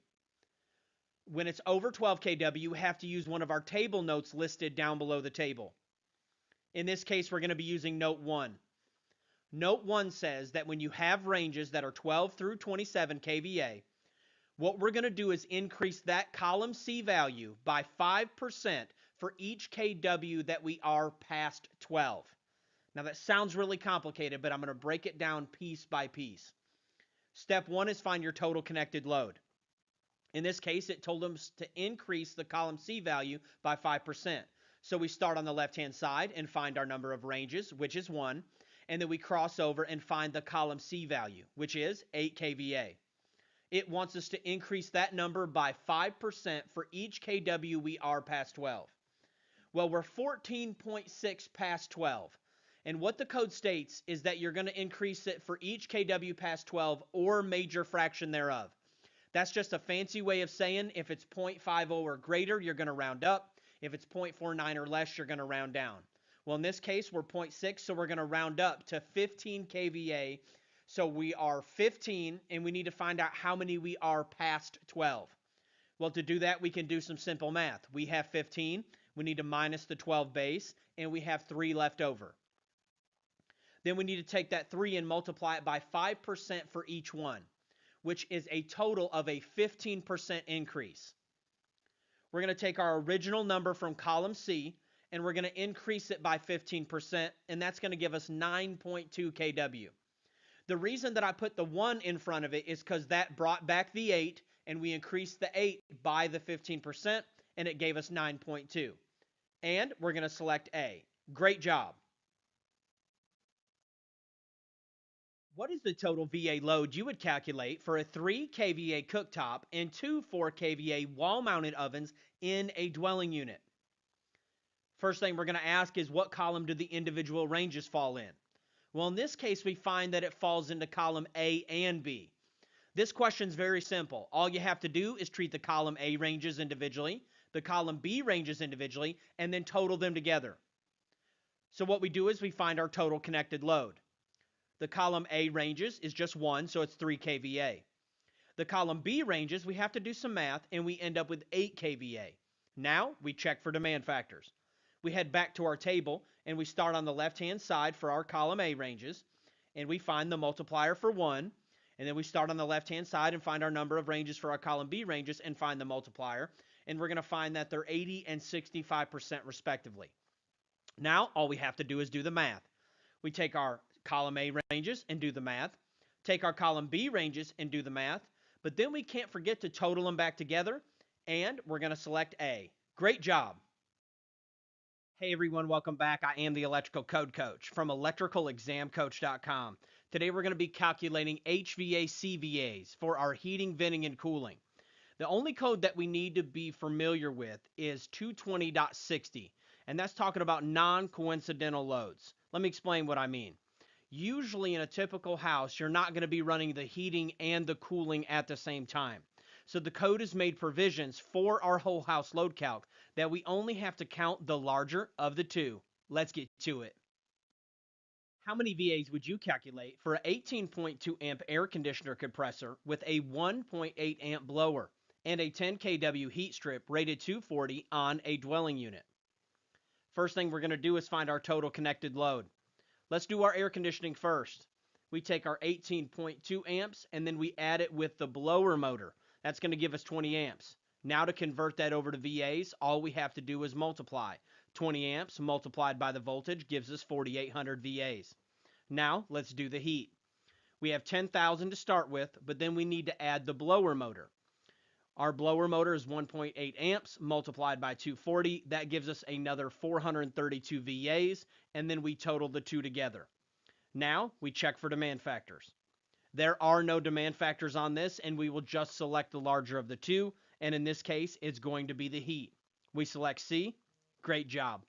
When it's over 12 kW, you have to use one of our table notes listed down below the table. In this case, we're going to be using note 1. Note 1 says that when you have ranges that are 12 through 27 kVA, what we're going to do is increase that column C value by 5% for each kW that we are past 12. Now that sounds really complicated, but I'm going to break it down piece by piece. Step 1 is find your total connected load. In this case, it told us to increase the column C value by 5%. So we start on the left-hand side and find our number of ranges, which is 1, and then we cross over and find the column C value, which is 8 kVA. It wants us to increase that number by 5% for each kW we are past 12. Well, we're 14.6 past 12. And what the code states is that you're going to increase it for each kW past 12 or major fraction thereof. That's just a fancy way of saying if it's 0.50 or greater, you're going to round up. If it's 0.49 or less, you're going to round down. Well, in this case, we're 0.6, so we're going to round up to 15 kVA. So we are 15, and we need to find out how many we are past 12. Well, to do that, we can do some simple math. We have 15. We need to minus the 12 base, and we have 3 left over. Then we need to take that 3 and multiply it by 5% for each one, which is a total of a 15% increase. We're going to take our original number from column C, and we're going to increase it by 15%, and that's going to give us 9.2 kW. The reason that I put the 1 in front of it is because that brought back the 8, and we increased the 8 by the 15%, and it gave us 9.2. And we're going to select A. Great job. What is the total VA load you would calculate for a 3 kVA cooktop and 2 4 kVA wall-mounted ovens in a dwelling unit? First thing we're going to ask is what column do the individual ranges fall in? Well, in this case, we find that it falls into column A and B. This question is very simple. All you have to do is treat the column A ranges individually, the column B ranges individually, and then total them together. So what we do is we find our total connected load. The column A ranges is just 1, so it's 3 kVA. The column B ranges, we have to do some math, and we end up with 8 kVA. Now, we check for demand factors. We head back to our table, and we start on the left-hand side for our column A ranges, and we find the multiplier for 1, and then we start on the left-hand side and find our number of ranges for our column B ranges and find the multiplier, and we're going to find that they're 80 and 65% respectively. Now, all we have to do is do the math. We take our column A ranges and do the math, take our column B ranges and do the math, but then we can't forget to total them back together, and we're going to select A. Great job. Hey everyone, welcome back. I am the Electrical Code Coach from electricalexamcoach.com. Today we're going to be calculating HVAC/VAs for our heating, venting, and cooling. The only code that we need to be familiar with is 220.60, and that's talking about non-coincidental loads. Let me explain what I mean. Usually in a typical house, you're not going to be running the heating and the cooling at the same time. So the code has made provisions for our whole house load calc that we only have to count the larger of the two. Let's get to it. How many VAs would you calculate for an 18.2 amp air conditioner compressor with a 1.8 amp blower and a 10 kW heat strip rated 240 on a dwelling unit? First thing we're going to do is find our total connected load. Let's do our air conditioning first. We take our 18.2 amps and then we add it with the blower motor. That's going to give us 20 amps. Now to convert that over to VAs, all we have to do is multiply. 20 amps multiplied by the voltage gives us 4,800 VAs. Now let's do the heat. We have 10,000 to start with, but then we need to add the blower motor. Our blower motor is 1.8 amps multiplied by 240. That gives us another 432 VAs, and then we total the two together. Now we check for demand factors. There are no demand factors on this, and we will just select the larger of the two, and in this case, it's going to be the heat. We select C. Great job.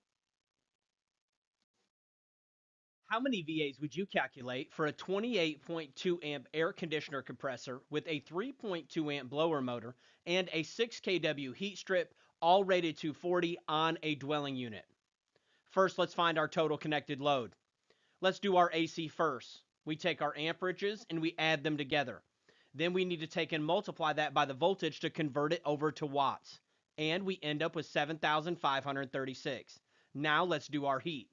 How many VAs would you calculate for a 28.2 amp air conditioner compressor with a 3.2 amp blower motor and a 6 kW heat strip, all rated 240 on a dwelling unit? First, let's find our total connected load. Let's do our AC first. We take our amperages and we add them together. Then we need to take and multiply that by the voltage to convert it over to watts. And we end up with 7,536. Now let's do our heat.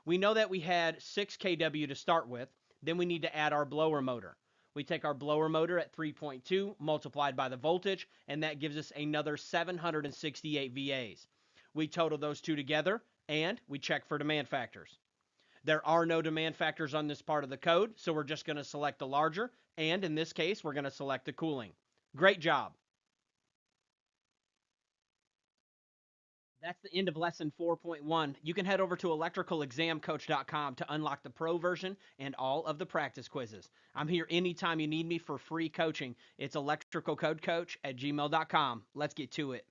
We know that we had 6 kW to start with. Then we need to add our blower motor. We take our blower motor at 3.2 multiplied by the voltage, and that gives us another 768 VAs. We total those two together, and we check for demand factors. There are no demand factors on this part of the code, so we're just going to select the larger, and in this case, we're going to select the cooling. Great job. That's the end of lesson 4.1. You can head over to electricalexamcoach.com to unlock the pro version and all of the practice quizzes. I'm here anytime you need me for free coaching. It's electricalcodecoach@gmail.com. Let's get to it.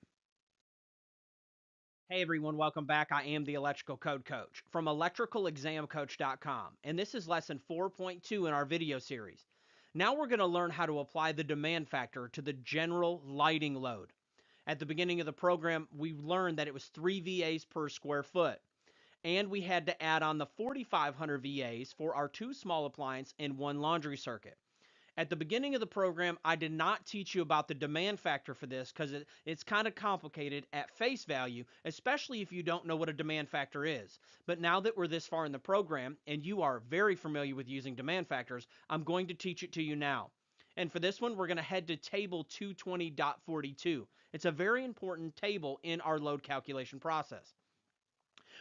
Hey everyone, welcome back. I am the Electrical Code Coach from electricalexamcoach.com, and this is lesson 4.2 in our video series. Now we're going to learn how to apply the demand factor to the general lighting load. At the beginning of the program, we learned that it was 3 VAs per square foot, and we had to add on the 4,500 VAs for our 2 small appliance and 1 laundry circuit. At the beginning of the program, I did not teach you about the demand factor for this because it's kind of complicated at face value, especially if you don't know what a demand factor is. But now that we're this far in the program and you are very familiar with using demand factors, I'm going to teach it to you now. And for this one, we're going to head to table 220.42. It's a very important table in our load calculation process.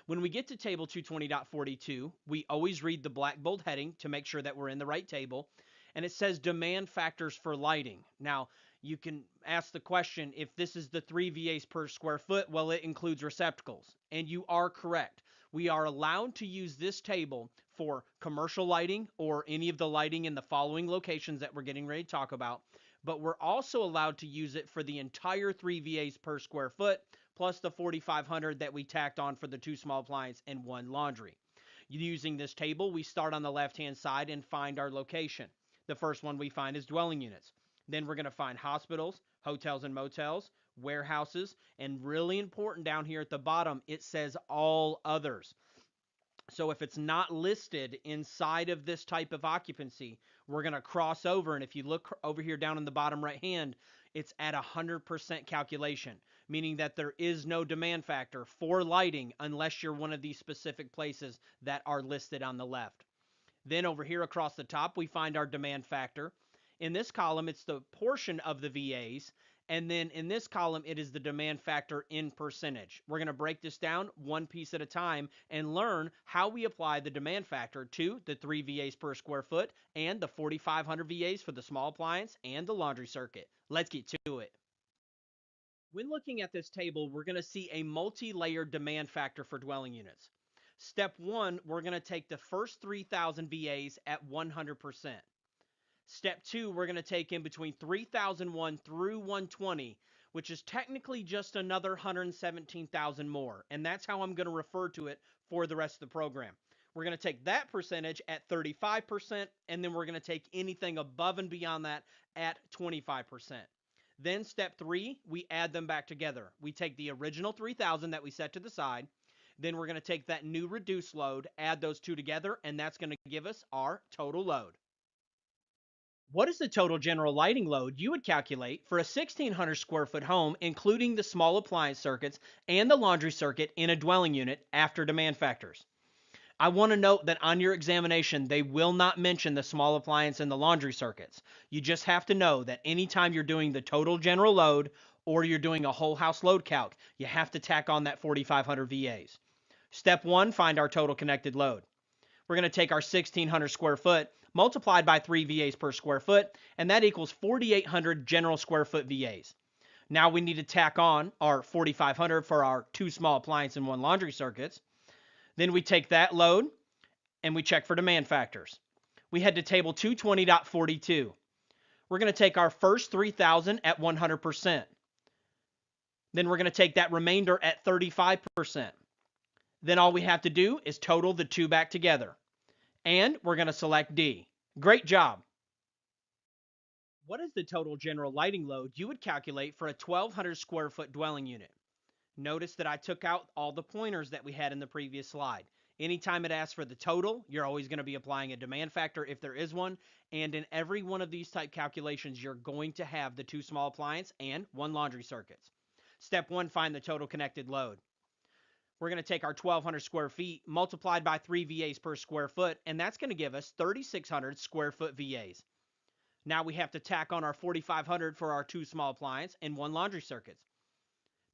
When we get to table 220.42, we always read the black bold heading to make sure that we're in the right table. And it says demand factors for lighting. Now, you can ask the question, if this is the 3 VAs per square foot, well, it includes receptacles. And you are correct. We are allowed to use this table for commercial lighting or any of the lighting in the following locations that we're getting ready to talk about. But we're also allowed to use it for the entire 3 VAs per square foot, plus the 4,500 that we tacked on for the 2 small appliance and 1 laundry. Using this table, we start on the left-hand side and find our location. The first one we find is dwelling units. Then we're going to find hospitals, hotels and motels, warehouses, and really important down here at the bottom, it says all others. So if it's not listed inside of this type of occupancy, we're going to cross over. And if you look over here down in the bottom right hand, it's at 100% calculation, meaning that there is no demand factor for lighting unless you're one of these specific places that are listed on the left. Then over here across the top, we find our demand factor. In this column, it's the portion of the VAs. And then in this column, it is the demand factor in percentage. We're going to break this down one piece at a time and learn how we apply the demand factor to the 3 VAs per square foot and the 4,500 VAs for the small appliance and the laundry circuit. Let's get to it. When looking at this table, we're going to see a multi-layered demand factor for dwelling units. Step 1, we're going to take the first 3,000 VAs at 100%. Step 2, we're going to take in between 3,001 through 120, which is technically just another 117,000 more. And that's how I'm going to refer to it for the rest of the program. We're going to take that percentage at 35%, and then we're going to take anything above and beyond that at 25%. Then step 3, we add them back together. We take the original 3,000 that we set to the side. Then we're going to take that new reduced load, add those two together, and that's going to give us our total load. What is the total general lighting load you would calculate for a 1,600 square foot home, including the small appliance circuits and the laundry circuit in a dwelling unit after demand factors? I want to note that on your examination, they will not mention the small appliance and the laundry circuits. You just have to know that anytime you're doing the total general load or you're doing a whole house load calc, you have to tack on that 4,500 VAs. Step 1, find our total connected load. We're going to take our 1,600 square foot multiplied by 3 VAs per square foot, and that equals 4,800 general square foot VAs. Now we need to tack on our 4,500 for our 2 small appliance and 1 laundry circuits. Then we take that load and we check for demand factors. We head to table 220.42. We're going to take our first 3,000 at 100%. Then we're going to take that remainder at 35%. Then all we have to do is total the two back together. And we're going to select D. Great job. What is the total general lighting load you would calculate for a 1,200 square foot dwelling unit? Notice that I took out all the pointers that we had in the previous slide. Anytime it asks for the total, you're always going to be applying a demand factor if there is one. And in every one of these type calculations, you're going to have the 2 small appliance and 1 laundry circuits. Step 1, find the total connected load. We're going to take our 1,200 square feet multiplied by 3 VAs per square foot, and that's going to give us 3,600 square foot VAs. Now we have to tack on our 4,500 for our 2 small appliance and 1 laundry circuits.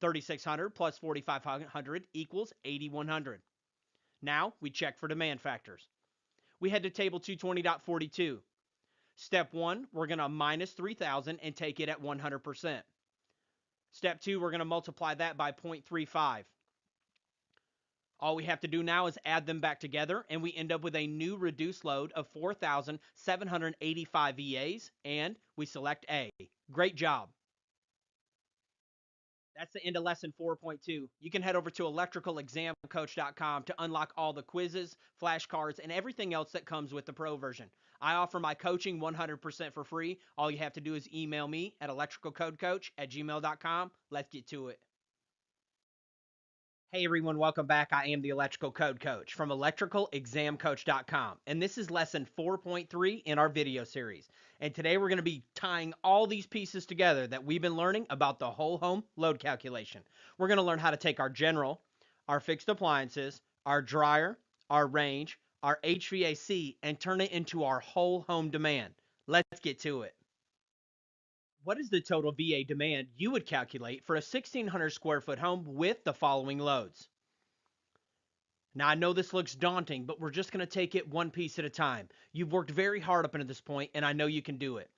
3,600 plus 4,500 equals 8,100. Now we check for demand factors. We head to table 220.42. Step 1, we're going to minus 3,000 and take it at 100%. Step 2, we're going to multiply that by 0.35. All we have to do now is add them back together, and we end up with a new reduced load of 4,785 VAs, and we select A. Great job. That's the end of lesson 4.2. You can head over to electricalexamcoach.com to unlock all the quizzes, flashcards, and everything else that comes with the pro version. I offer my coaching 100% for free. All you have to do is email me at electricalcodecoach@gmail.com. Let's get to it. Hey everyone, welcome back. I am the Electrical Code Coach from electricalexamcoach.com, and this is lesson 4.3 in our video series. And today we're going to be tying all these pieces together that we've been learning about the whole home load calculation. We're going to learn how to take our general, our fixed appliances, our dryer, our range, our HVAC, and turn it into our whole home demand. Let's get to it. What is the total VA demand you would calculate for a 1,600 square foot home with the following loads? Now, I know this looks daunting, but we're just going to take it one piece at a time. You've worked very hard up until this point, and I know you can do it.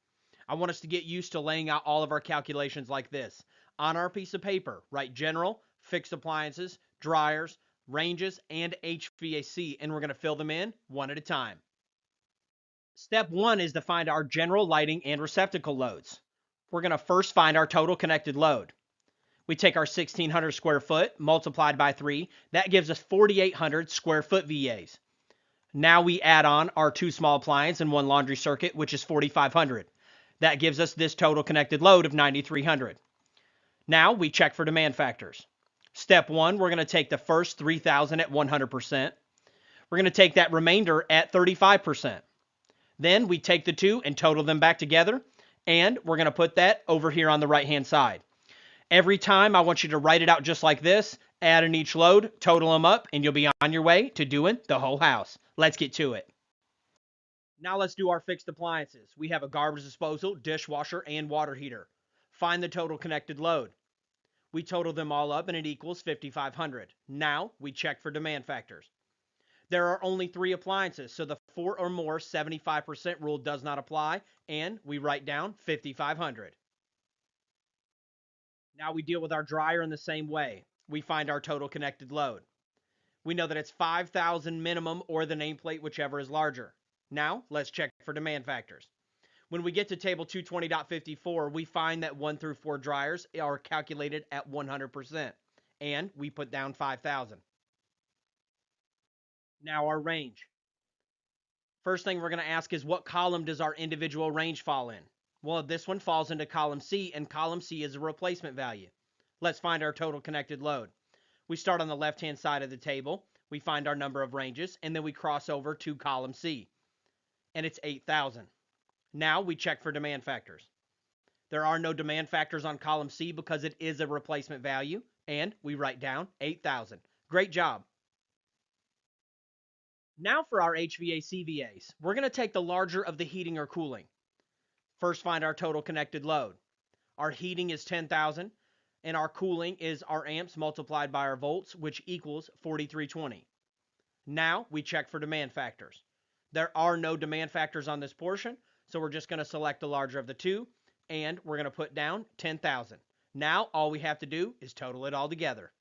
I want us to get used to laying out all of our calculations like this. On our piece of paper, write general, fixed appliances, dryers, ranges, and HVAC, and we're going to fill them in one at a time. Step one is to find our general lighting and receptacle loads. We're going to first find our total connected load. We take our 1,600 square foot multiplied by 3. That gives us 4,800 square foot VAs. Now we add on our 2 small appliance and 1 laundry circuit, which is 4,500. That gives us this total connected load of 9,300. Now we check for demand factors. Step 1, we're going to take the first 3,000 at 100%. We're going to take that remainder at 35%. Then we take the 2 and total them back together. And we're going to put that over here on the right-hand side. Every time I want you to write it out just like this, add in each load, total them up, and you'll be on your way to doing the whole house. Let's get to it. Now let's do our fixed appliances. We have a garbage disposal, dishwasher, and water heater. Find the total connected load. We total them all up and it equals 5,500. Now we check for demand factors. There are only 3 appliances, so the 4 or more 75% rule does not apply, and we write down 5,500. Now we deal with our dryer in the same way. We find our total connected load. We know that it's 5,000 minimum or the nameplate, whichever is larger. Now let's check for demand factors. When we get to table 220.54, we find that 1 through 4 dryers are calculated at 100%, and we put down 5,000. Now our range. First thing we're going to ask is what column does our individual range fall in? Well, this one falls into column C, and column C is a replacement value. Let's find our total connected load. We start on the left-hand side of the table. We find our number of ranges, and then we cross over to column C, and it's 8,000. Now we check for demand factors. There are no demand factors on column C because it is a replacement value, and we write down 8,000. Great job. Now for our HVAC VAs, we're going to take the larger of the heating or cooling. First, find our total connected load. Our heating is 10,000, and our cooling is our amps multiplied by our volts, which equals 4,320. Now we check for demand factors. There are no demand factors on this portion, so we're just going to select the larger of the 2, and we're going to put down 10,000. Now all we have to do is total it all together.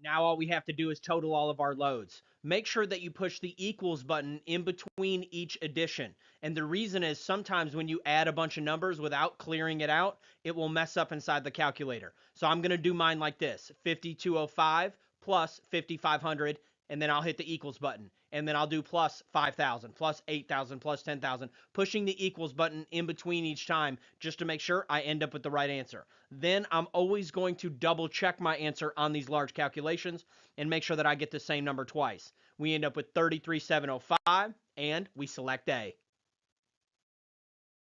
Now all we have to do is total all of our loads. Make sure that you push the equals button in between each addition. And the reason is sometimes when you add a bunch of numbers without clearing it out, it will mess up inside the calculator. So I'm going to do mine like this, 5,205 plus 5,500, and then I'll hit the equals button. And then I'll do plus 5,000, plus 8,000, plus 10,000, pushing the equals button in between each time just to make sure I end up with the right answer. Then I'm always going to double check my answer on these large calculations and make sure that I get the same number twice. We end up with 33,705 and we select A.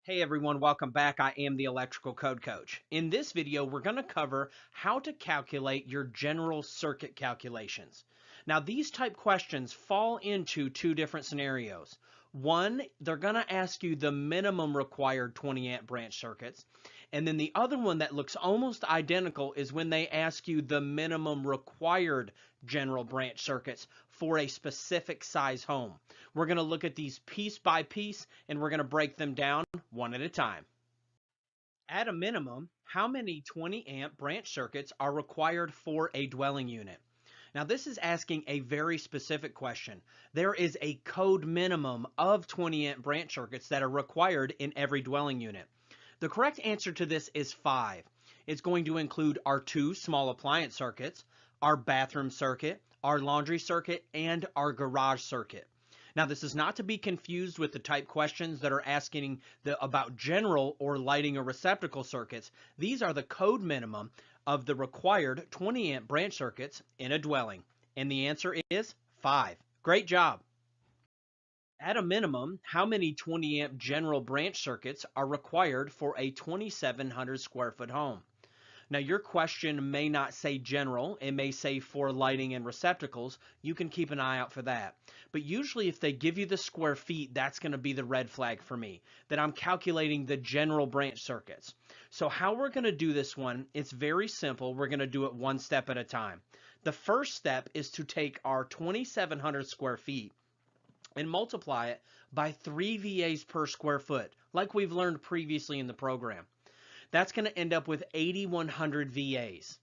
Hey everyone, welcome back. I am the Electrical Code Coach. In this video, we're going to cover how to calculate your general circuit calculations. Now, these type questions fall into 2 different scenarios. One, they're going to ask you the minimum required 20 amp branch circuits. And then the other one that looks almost identical is when they ask you the minimum required general branch circuits for a specific size home. We're going to look at these piece by piece and we're going to break them down one at a time. At a minimum, how many 20 amp branch circuits are required for a dwelling unit? Now this is asking a very specific question. There is a code minimum of 20 amp branch circuits that are required in every dwelling unit. The correct answer to this is 5. It's going to include our 2 small appliance circuits, our bathroom circuit, our laundry circuit, and our garage circuit. Now this is not to be confused with the type questions that are asking about general or lighting or receptacle circuits. These are the code minimum of the required 20 amp branch circuits in a dwelling. And the answer is 5. Great job. At a minimum, how many 20 amp general branch circuits are required for a 2,700 square foot home? Now your question may not say general, it may say for lighting and receptacles. You can keep an eye out for that. But usually if they give you the square feet, that's going to be the red flag for me, that I'm calculating the general branch circuits. So how we're going to do this one, it's very simple. We're going to do it one step at a time. The first step is to take our 2,700 square feet and multiply it by 3 VAs per square foot, like we've learned previously in the program. That's going to end up with 8,100 VAs.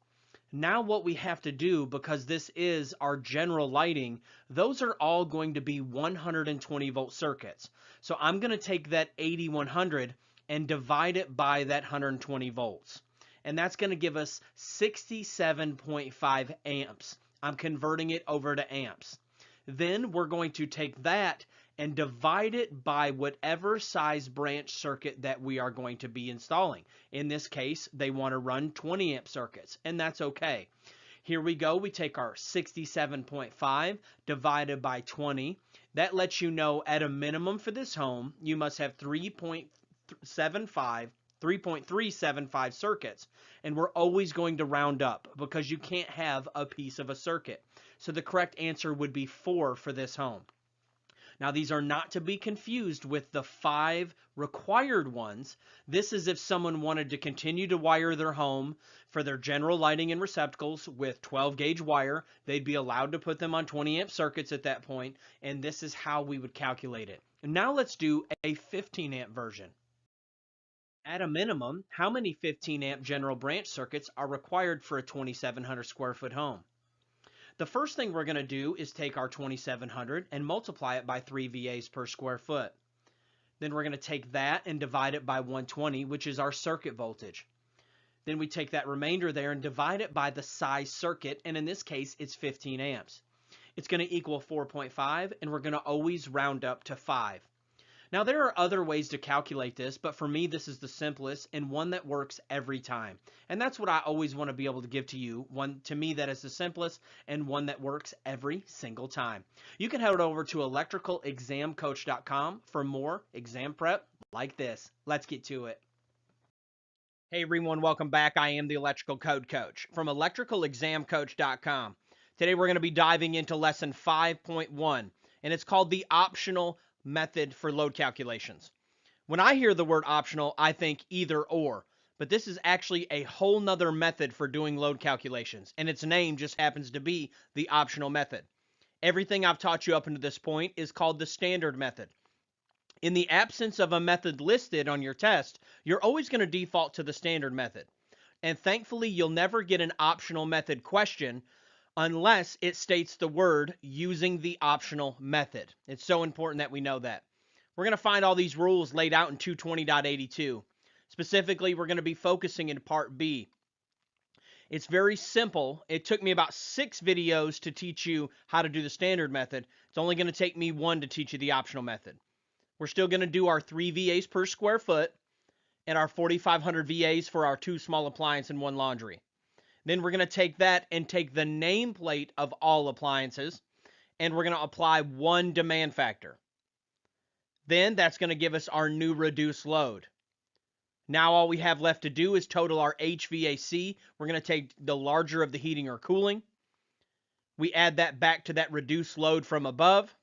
Now what we have to do, because this is our general lighting, those are all going to be 120 volt circuits. So I'm going to take that 8,100 and divide it by that 120 volts. And that's going to give us 67.5 amps. I'm converting it over to amps. Then we're going to take that and divide it by whatever size branch circuit that we are going to be installing. In this case, they want to run 20 amp circuits, and that's okay. Here we go. We take our 67.5 divided by 20. That lets you know at a minimum for this home, you must have 3.375 circuits. And we're always going to round up because you can't have a piece of a circuit. So the correct answer would be 4 for this home. Now these are not to be confused with the 5 required ones. This is if someone wanted to continue to wire their home for their general lighting and receptacles with 12 gauge wire. They'd be allowed to put them on 20 amp circuits at that point, and this is how we would calculate it. Now let's do a 15 amp version. At a minimum, how many 15 amp general branch circuits are required for a 2,700 square foot home? The first thing we're going to do is take our 2,700 and multiply it by 3 VAs per square foot. Then we're going to take that and divide it by 120, which is our circuit voltage. Then we take that remainder there and divide it by the size circuit, and in this case, it's 15 amps. It's going to equal 4.5, and we're going to always round up to 5. Now there are other ways to calculate this, but for me this is the simplest and one that works every time. And that's what I always want to be able to give to you, one to me that is the simplest and one that works every single time. You can head over to electricalexamcoach.com for more exam prep like this. Let's get to it. Hey everyone, welcome back. I am the Electrical Code Coach from electricalexamcoach.com. Today we're going to be diving into lesson 5.1, and it's called the optional method for load calculations. When I hear the word optional, I think either or, but this is actually a whole nother method for doing load calculations, and its name just happens to be the optional method. Everything I've taught you up until this point is called the standard method. In the absence of a method listed on your test, you're always going to default to the standard method. And thankfully, you'll never get an optional method question unless it states the word using the optional method. It's so important that we know that. We're going to find all these rules laid out in 220.82. Specifically, we're going to be focusing in part B. It's very simple. It took me about 6 videos to teach you how to do the standard method. It's only going to take me 1 to teach you the optional method. We're still going to do our 3 VAs per square foot and our 4,500 VAs for our 2 small appliance and 1 laundry. Then we're going to take that and take the nameplate of all appliances, and we're going to apply 1 demand factor. Then that's going to give us our new reduced load. Now all we have left to do is total our HVAC. We're going to take the larger of the heating or cooling. We add that back to that reduced load from above,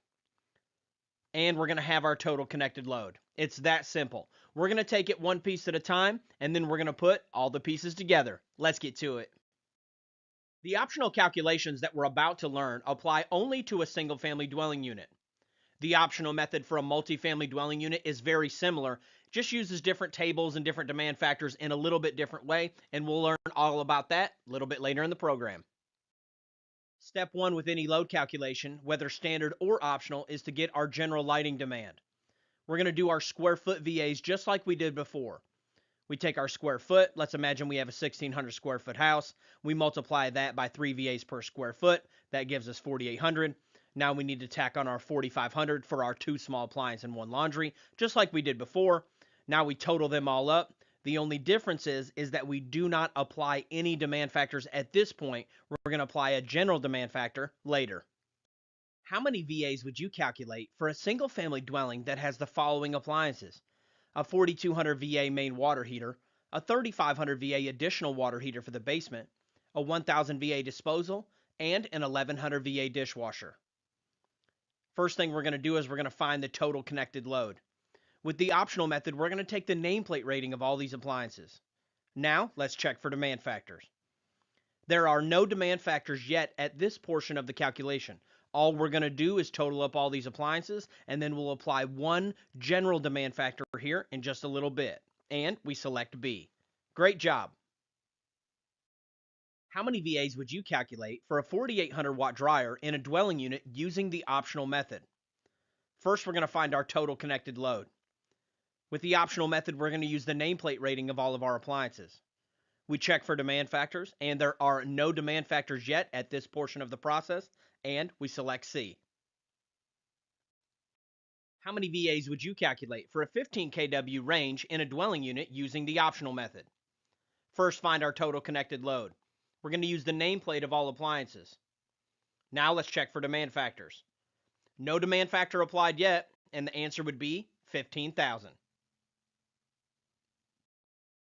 and we're going to have our total connected load. It's that simple. We're going to take it 1 piece at a time, and then we're going to put all the pieces together. Let's get to it. The optional calculations that we're about to learn apply only to a single-family dwelling unit. The optional method for a multifamily dwelling unit is very similar, just uses different tables and different demand factors in a little bit different way, and we'll learn all about that a little bit later in the program. Step one with any load calculation, whether standard or optional, is to get our general lighting demand. We're going to do our square foot VAs just like we did before. We take our square foot. Let's imagine we have a 1,600 square foot house. We multiply that by 3 VAs per square foot. That gives us 4,800. Now we need to tack on our 4,500 for our 2 small appliance and 1 laundry, just like we did before. Now we total them all up. The only difference is that we do not apply any demand factors at this point. We're going to apply a general demand factor later. How many VAs would you calculate for a single family dwelling that has the following appliances? A 4,200 VA main water heater, a 3,500 VA additional water heater for the basement, a 1,000 VA disposal, and an 1,100 VA dishwasher. First thing we're going to do is we're going to find the total connected load. With the optional method, we're going to take the nameplate rating of all these appliances. Now, let's check for demand factors. There are no demand factors yet at this portion of the calculation. All we're going to do is total up all these appliances, and then we'll apply one general demand factor here in just a little bit. And we select B. Great job. How many VAs would you calculate for a 4,800 watt dryer in a dwelling unit using the optional method? First, we're going to find our total connected load. With the optional method, we're going to use the nameplate rating of all of our appliances. We check for demand factors, and there are no demand factors yet at this portion of the process, and we select C. How many VAs would you calculate for a 15 kW range in a dwelling unit using the optional method? First, find our total connected load. We're going to use the nameplate of all appliances. Now let's check for demand factors. No demand factor applied yet, and the answer would be 15,000.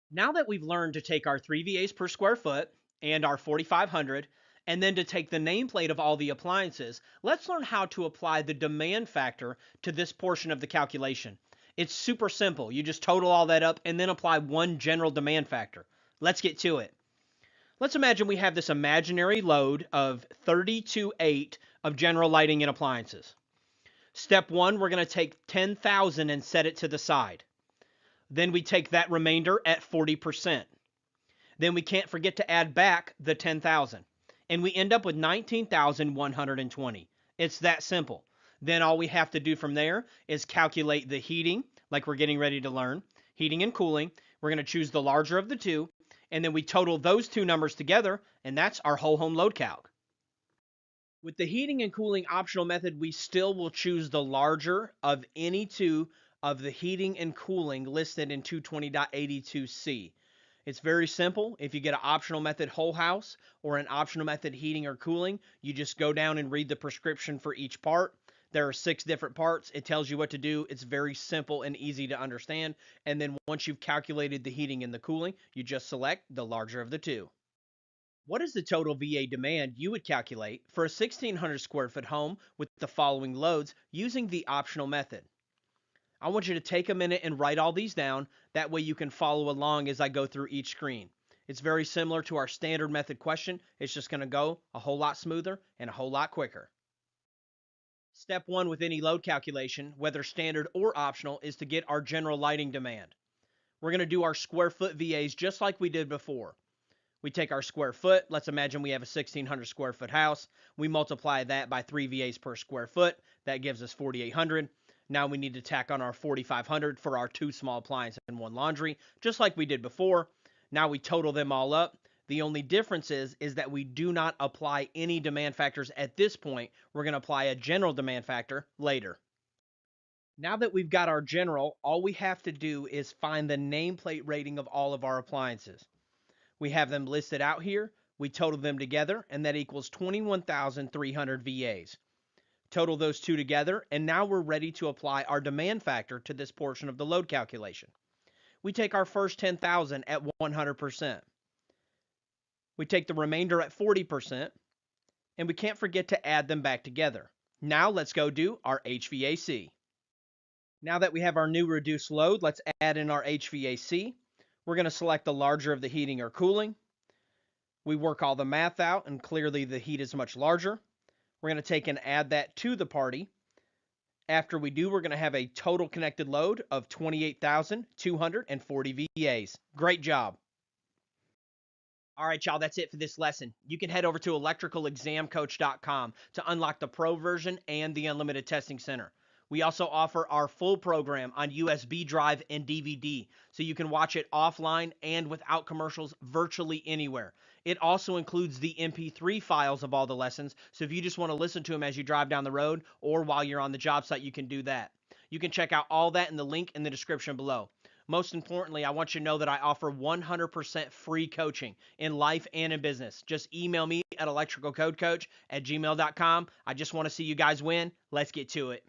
Now that we've learned to take our 3 VAs per square foot and our 4,500, and then to take the nameplate of all the appliances, let's learn how to apply the demand factor to this portion of the calculation. It's super simple. You just total all that up and then apply one general demand factor. Let's get to it. Let's imagine we have this imaginary load of 32.8 of general lighting and appliances. Step one, we're going to take 10,000 and set it to the side. Then we take that remainder at 40%. Then we can't forget to add back the 10,000. And we end up with 19,120. It's that simple. Then all we have to do from there is calculate the heating, like we're getting ready to learn, heating and cooling. We're going to choose the larger of the two, and then we total those two numbers together, and that's our whole home load calc. With the heating and cooling optional method, we still will choose the larger of any two of the heating and cooling listed in 220.82c. It's very simple. If you get an optional method whole house or an optional method heating or cooling, you just go down and read the prescription for each part. There are 6 different parts. It tells you what to do. It's very simple and easy to understand. And then once you've calculated the heating and the cooling, you just select the larger of the two. What is the total VA demand you would calculate for a 1,600 square foot home with the following loads using the optional method? I want you to take a minute and write all these down. That way you can follow along as I go through each screen. It's very similar to our standard method question. It's just going to go a whole lot smoother and a whole lot quicker. Step one with any load calculation, whether standard or optional, is to get our general lighting demand. We're going to do our square foot VAs just like we did before. We take our square foot. Let's imagine we have a 1,600 square foot house. We multiply that by 3 VAs per square foot. That gives us 4,800. Now we need to tack on our 4,500 for our 2 small appliances and 1 laundry, just like we did before. Now we total them all up. The only difference is that we do not apply any demand factors at this point. We're going to apply a general demand factor later. Now that we've got our general, all we have to do is find the nameplate rating of all of our appliances. We have them listed out here. We total them together, and that equals 21,300 VAs. Total those two together, and now we're ready to apply our demand factor to this portion of the load calculation. We take our first 10,000 at 100%. We take the remainder at 40%, and we can't forget to add them back together. Now let's go do our HVAC. Now that we have our new reduced load, let's add in our HVAC. We're going to select the larger of the heating or cooling. We work all the math out, and clearly the heat is much larger. We're going to take and add that to the party. After we do, we're going to have a total connected load of 28,240 VAs. Great job. All right, y'all, that's it for this lesson. You can head over to electricalexamcoach.com to unlock the pro version and the unlimited testing center. We also offer our full program on USB drive and DVD, so you can watch it offline and without commercials virtually anywhere. It also includes the MP3 files of all the lessons, so if you just want to listen to them as you drive down the road or while you're on the job site, you can do that. You can check out all that in the link in the description below. Most importantly, I want you to know that I offer 100% free coaching in life and in business. Just email me at electricalcodecoach@gmail.com. I just want to see you guys win. Let's get to it.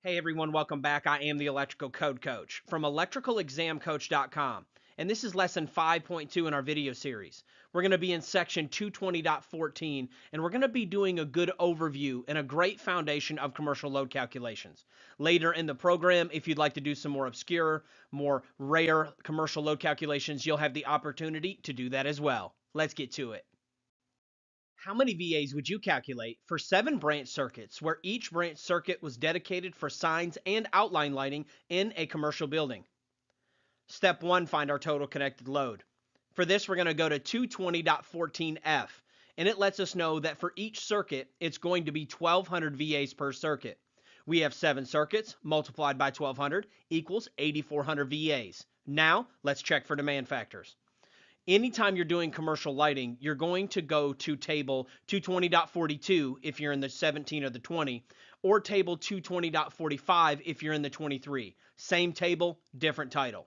Hey everyone, welcome back. I am the Electrical Code Coach from electricalexamcoach.com. And this is lesson 5.2 in our video series. We're going to be in section 220.14, and we're going to be doing a good overview and a great foundation of commercial load calculations. Later in the program, if you'd like to do some more obscure, more rare commercial load calculations, you'll have the opportunity to do that as well. Let's get to it. How many VAs would you calculate for 7 branch circuits where each branch circuit was dedicated for signs and outline lighting in a commercial building? Step 1, find our total connected load. For this, we're going to go to 220.14F, and it lets us know that for each circuit, it's going to be 1,200 VAs per circuit. We have 7 circuits multiplied by 1,200 equals 8,400 VAs. Now, let's check for demand factors. Anytime you're doing commercial lighting, you're going to go to table 220.42 if you're in the 17 or the 20, or table 220.45 if you're in the 23. Same table, different title.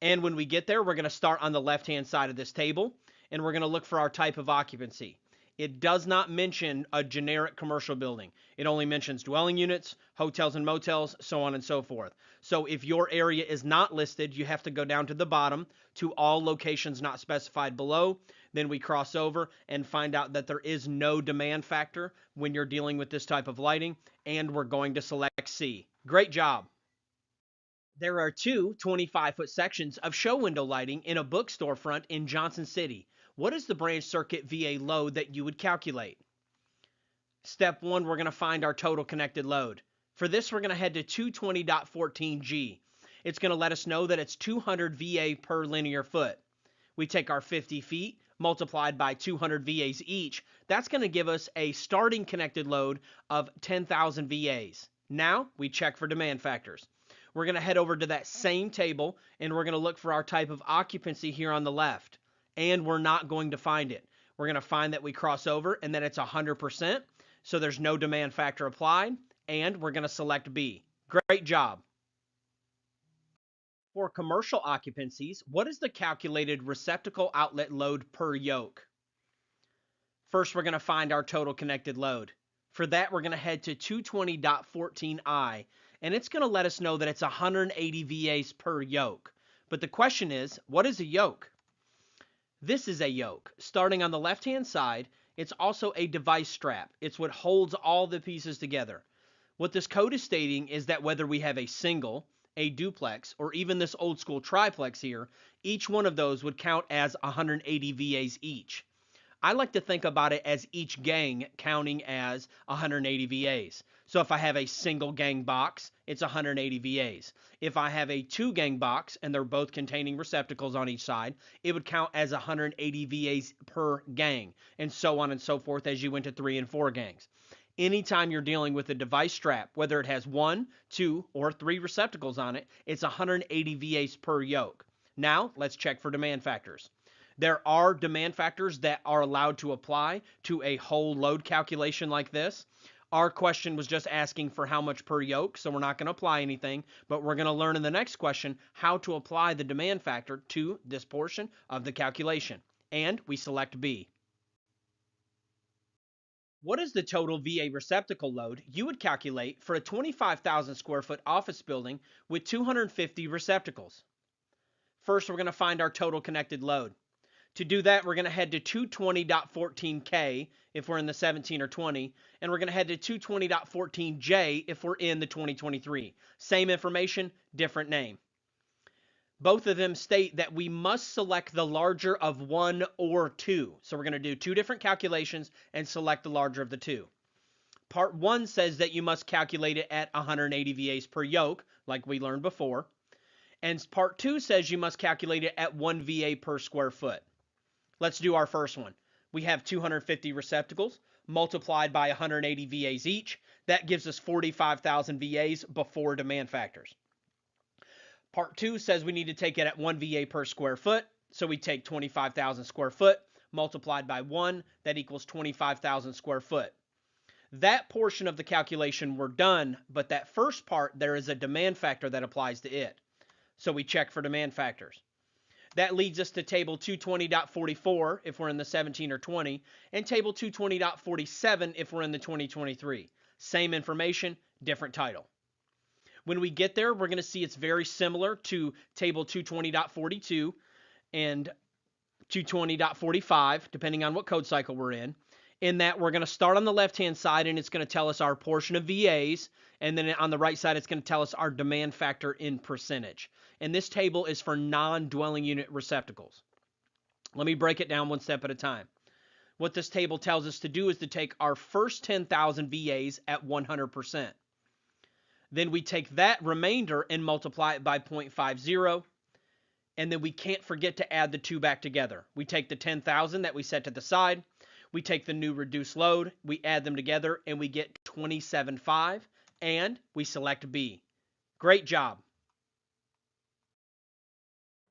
And when we get there, we're going to start on the left-hand side of this table, and we're going to look for our type of occupancy. It does not mention a generic commercial building. It only mentions dwelling units, hotels and motels, so on and so forth. So if your area is not listed, you have to go down to the bottom to all locations not specified below. Then we cross over and find out that there is no demand factor when you're dealing with this type of lighting, and we're going to select C. Great job. There are 2 25-foot sections of show window lighting in a bookstore front in Johnson City. What is the branch circuit VA load that you would calculate? Step 1, we're going to find our total connected load. For this, we're going to head to 220.14G. It's going to let us know that it's 200 VA per linear foot. We take our 50 feet multiplied by 200 VAs each. That's going to give us a starting connected load of 10,000 VAs. Now, we check for demand factors. We're going to head over to that same table, and we're going to look for our type of occupancy here on the left. And we're not going to find it. We're going to find that we cross over and that it's 100%, so there's no demand factor applied, and we're going to select B. Great job. For commercial occupancies, what is the calculated receptacle outlet load per yoke? First, we're going to find our total connected load. For that, we're going to head to 220.14I, and it's going to let us know that it's 180 VAs per yoke. But the question is, what is a yoke? This is a yoke. Starting on the left-hand side, it's also a device strap. It's what holds all the pieces together. What this code is stating is that whether we have a single, a duplex, or even this old school triplex here, each one of those would count as 180 VAs each. I like to think about it as each gang counting as 180 VAs. So if I have a single gang box, it's 180 VAs. If I have a 2-gang box and they're both containing receptacles on each side, it would count as 180 VAs per gang, and so on and so forth as you went to 3 and 4 gangs. Anytime you're dealing with a device strap, whether it has 1, 2, or 3 receptacles on it, it's 180 VAs per yoke. Now, let's check for demand factors. There are demand factors that are allowed to apply to a whole load calculation like this. Our question was just asking for how much per yoke, so we're not going to apply anything, but we're going to learn in the next question how to apply the demand factor to this portion of the calculation. And we select B. What is the total VA receptacle load you would calculate for a 25,000 square foot office building with 250 receptacles? First, we're going to find our total connected load. To do that, we're going to head to 220.14K if we're in the 17 or 20, and we're going to head to 220.14J if we're in the 2023. Same information, different name. Both of them state that we must select the larger of 1 or 2. So we're going to do 2 different calculations and select the larger of the 2. Part 1 says that you must calculate it at 180 VAs per yoke, like we learned before. And Part 2 says you must calculate it at 1 VA per square foot. Let's do our first one. We have 250 receptacles multiplied by 180 VAs each. That gives us 45,000 VAs before demand factors. Part 2 says we need to take it at 1 VA per square foot. So we take 25,000 square foot multiplied by 1. That equals 25,000 square foot. That portion of the calculation we're done, but that first part, there is a demand factor that applies to it. So we check for demand factors. That leads us to table 220.44 if we're in the 17 or 20, and table 220.47 if we're in the 2023. Same information, different title. When we get there, we're going to see it's very similar to table 220.42 and 220.45, depending on what code cycle we're in that we're going to start on the left-hand side, and it's going to tell us our portion of VAs, and then on the right side, it's going to tell us our demand factor in percentage. And this table is for non-dwelling unit receptacles. Let me break it down one step at a time. What this table tells us to do is to take our first 10,000 VAs at 100%. Then we take that remainder and multiply it by 0.50, and then we can't forget to add the two back together. We take the 10,000 that we set to the side, we take the new reduced load, we add them together, and we get 27.5, and we select B. Great job.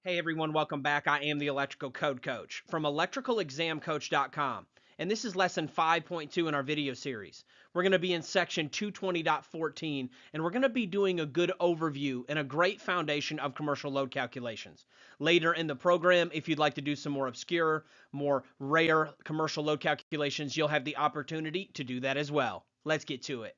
Hey everyone, welcome back. I am the Electrical Code Coach from electricalexamcoach.com, and this is lesson 5.2 in our video series. We're going to be in section 220.14, and we're going to be doing a good overview and a great foundation of commercial load calculations. Later in the program, if you'd like to do some more obscure, more rare commercial load calculations, you'll have the opportunity to do that as well. Let's get to it.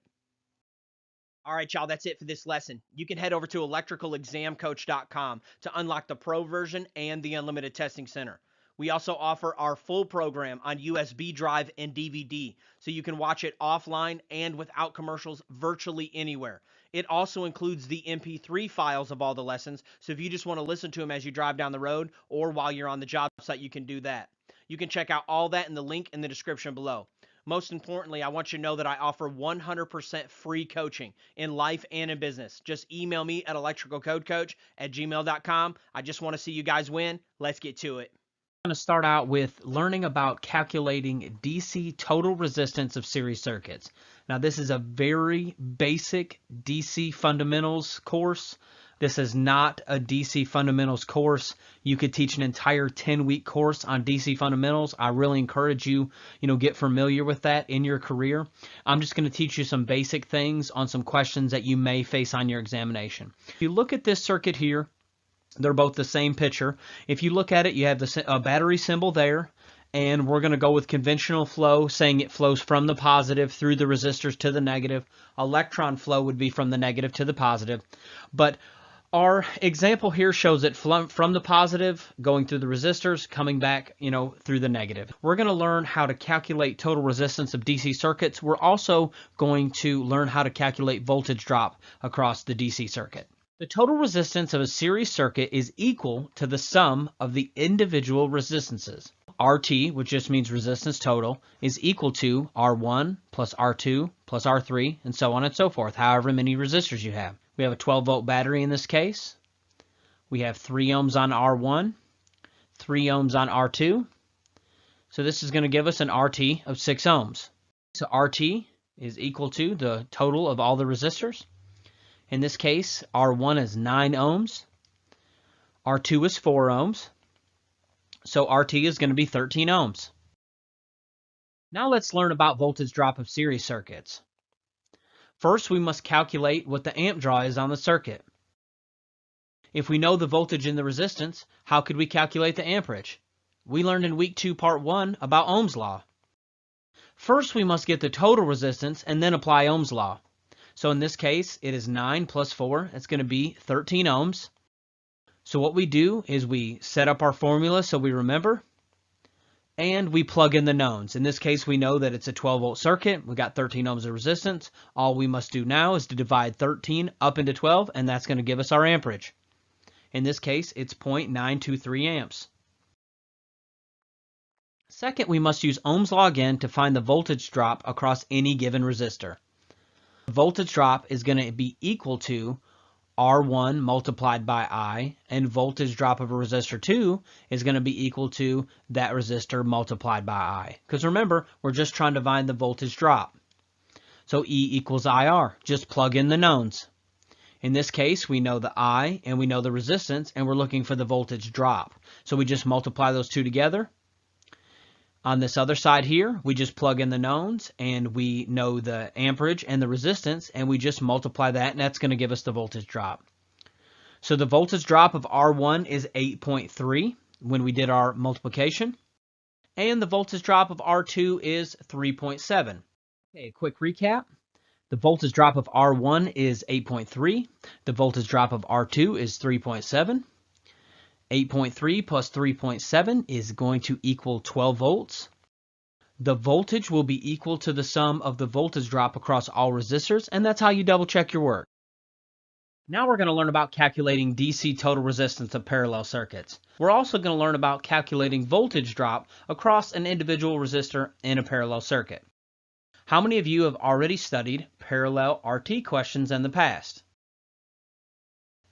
All right, y'all, that's it for this lesson. You can head over to electricalexamcoach.com to unlock the Pro version and the Unlimited Testing Center. We also offer our full program on USB drive and DVD, so you can watch it offline and without commercials virtually anywhere. It also includes the MP3 files of all the lessons, so if you just want to listen to them as you drive down the road or while you're on the job site, you can do that. You can check out all that in the link in the description below. Most importantly, I want you to know that I offer 100% free coaching in life and in business. Just email me at electricalcodecoach@gmail.com. I just want to see you guys win. Let's get to it. I'm going to start out with learning about calculating DC total resistance of series circuits. Now, this is a very basic DC fundamentals course. This is not a DC fundamentals course. You could teach an entire 10-week course on DC fundamentals. I really encourage you, get familiar with that in your career. I'm just going to teach you some basic things on some questions that you may face on your examination. If you look at this circuit here, they're both the same picture. If you look at it, you have the battery symbol there, and we're going to go with conventional flow, saying it flows from the positive through the resistors to the negative. Electron flow would be from the negative to the positive. But our example here shows it from the positive, going through the resistors, coming back, through the negative. We're going to learn how to calculate total resistance of DC circuits. We're also going to learn how to calculate voltage drop across the DC circuit. The total resistance of a series circuit is equal to the sum of the individual resistances. RT, which just means resistance total, is equal to R1 plus R2 plus R3, and so on and so forth, however many resistors you have. We have a 12-volt battery in this case. We have 3 ohms on R1, 3 ohms on R2. So this is going to give us an RT of 6 ohms. So RT is equal to the total of all the resistors. In this case, R1 is 9 ohms, R2 is 4 ohms, so RT is going to be 13 ohms. Now let's learn about voltage drop of series circuits. First, we must calculate what the amp draw is on the circuit. If we know the voltage and the resistance, how could we calculate the amperage? We learned in week 2, part 1 about Ohm's law. First, we must get the total resistance and then apply Ohm's law. So in this case, it is 9 plus 4. It's going to be 13 ohms. So what we do is we set up our formula so we remember, and we plug in the knowns. In this case, we know that it's a 12-volt circuit. We got 13 ohms of resistance. All we must do now is to divide 13 up into 12, and that's going to give us our amperage. In this case, it's 0.923 amps. Second, we must use Ohm's law again to find the voltage drop across any given resistor. Voltage drop is going to be equal to R1 multiplied by I, and voltage drop of a resistor 2 is going to be equal to that resistor multiplied by I. Because remember, we're just trying to find the voltage drop. So E equals IR. Just plug in the knowns. In this case, we know the I and we know the resistance, and we're looking for the voltage drop. So we just multiply those two together. On this other side here, we just plug in the knowns, and we know the amperage and the resistance, and we just multiply that, and that's going to give us the voltage drop. So the voltage drop of R1 is 8.3 when we did our multiplication, and the voltage drop of R2 is 3.7. Okay, a quick recap. The voltage drop of R1 is 8.3. The voltage drop of R2 is 3.7. 8.3 plus 3.7 is going to equal 12 volts. The voltage will be equal to the sum of the voltage drop across all resistors, and that's how you double check your work. Now we're going to learn about calculating DC total resistance of parallel circuits. We're also going to learn about calculating voltage drop across an individual resistor in a parallel circuit. How many of you have already studied parallel RT questions in the past?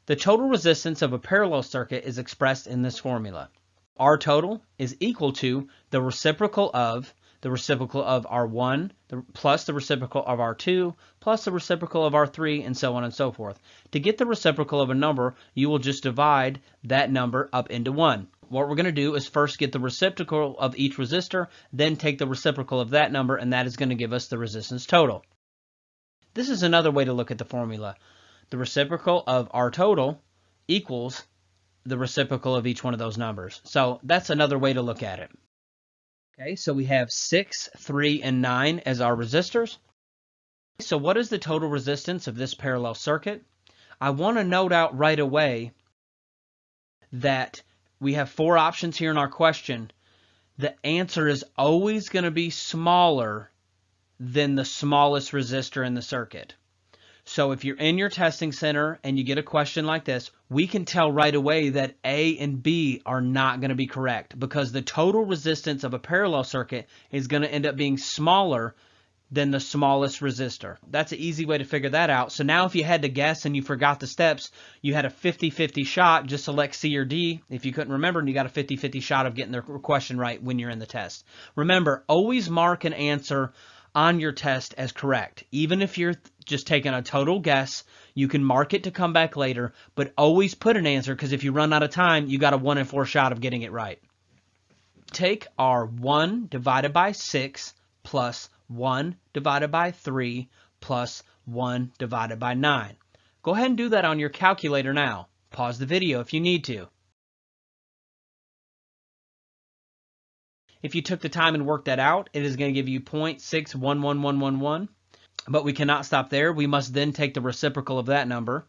The total resistance of a parallel circuit is expressed in this formula. R total is equal to the reciprocal of R1 plus the reciprocal of R2 plus the reciprocal of R3, and so on and so forth. To get the reciprocal of a number, you will just divide that number up into 1. What we're going to do is first get the reciprocal of each resistor, then take the reciprocal of that number, and that is going to give us the resistance total. This is another way to look at the formula. The reciprocal of R total equals the reciprocal of each one of those numbers. So that's another way to look at it. Okay, so we have 6, 3, and 9 as our resistors. So what is the total resistance of this parallel circuit? I want to note out right away that we have 4 options here in our question. The answer is always going to be smaller than the smallest resistor in the circuit. So if you're in your testing center and you get a question like this, we can tell right away that A and B are not going to be correct, because the total resistance of a parallel circuit is going to end up being smaller than the smallest resistor. That's an easy way to figure that out. So now if you had to guess and you forgot the steps, you had a 50-50 shot. Just select C or D if you couldn't remember, and you got a 50-50 shot of getting the question right when you're in the test. Remember, always mark an answer on your test as correct. Even if you're just taking a total guess, you can mark it to come back later, but always put an answer, because if you run out of time, you got a 1 in 4 shot of getting it right. Take our 1 divided by 6 plus 1 divided by 3 plus 1 divided by 9. Go ahead and do that on your calculator now. Pause the video if you need to. If you took the time and worked that out, it is going to give you 0.611111. But we cannot stop there. We must then take the reciprocal of that number.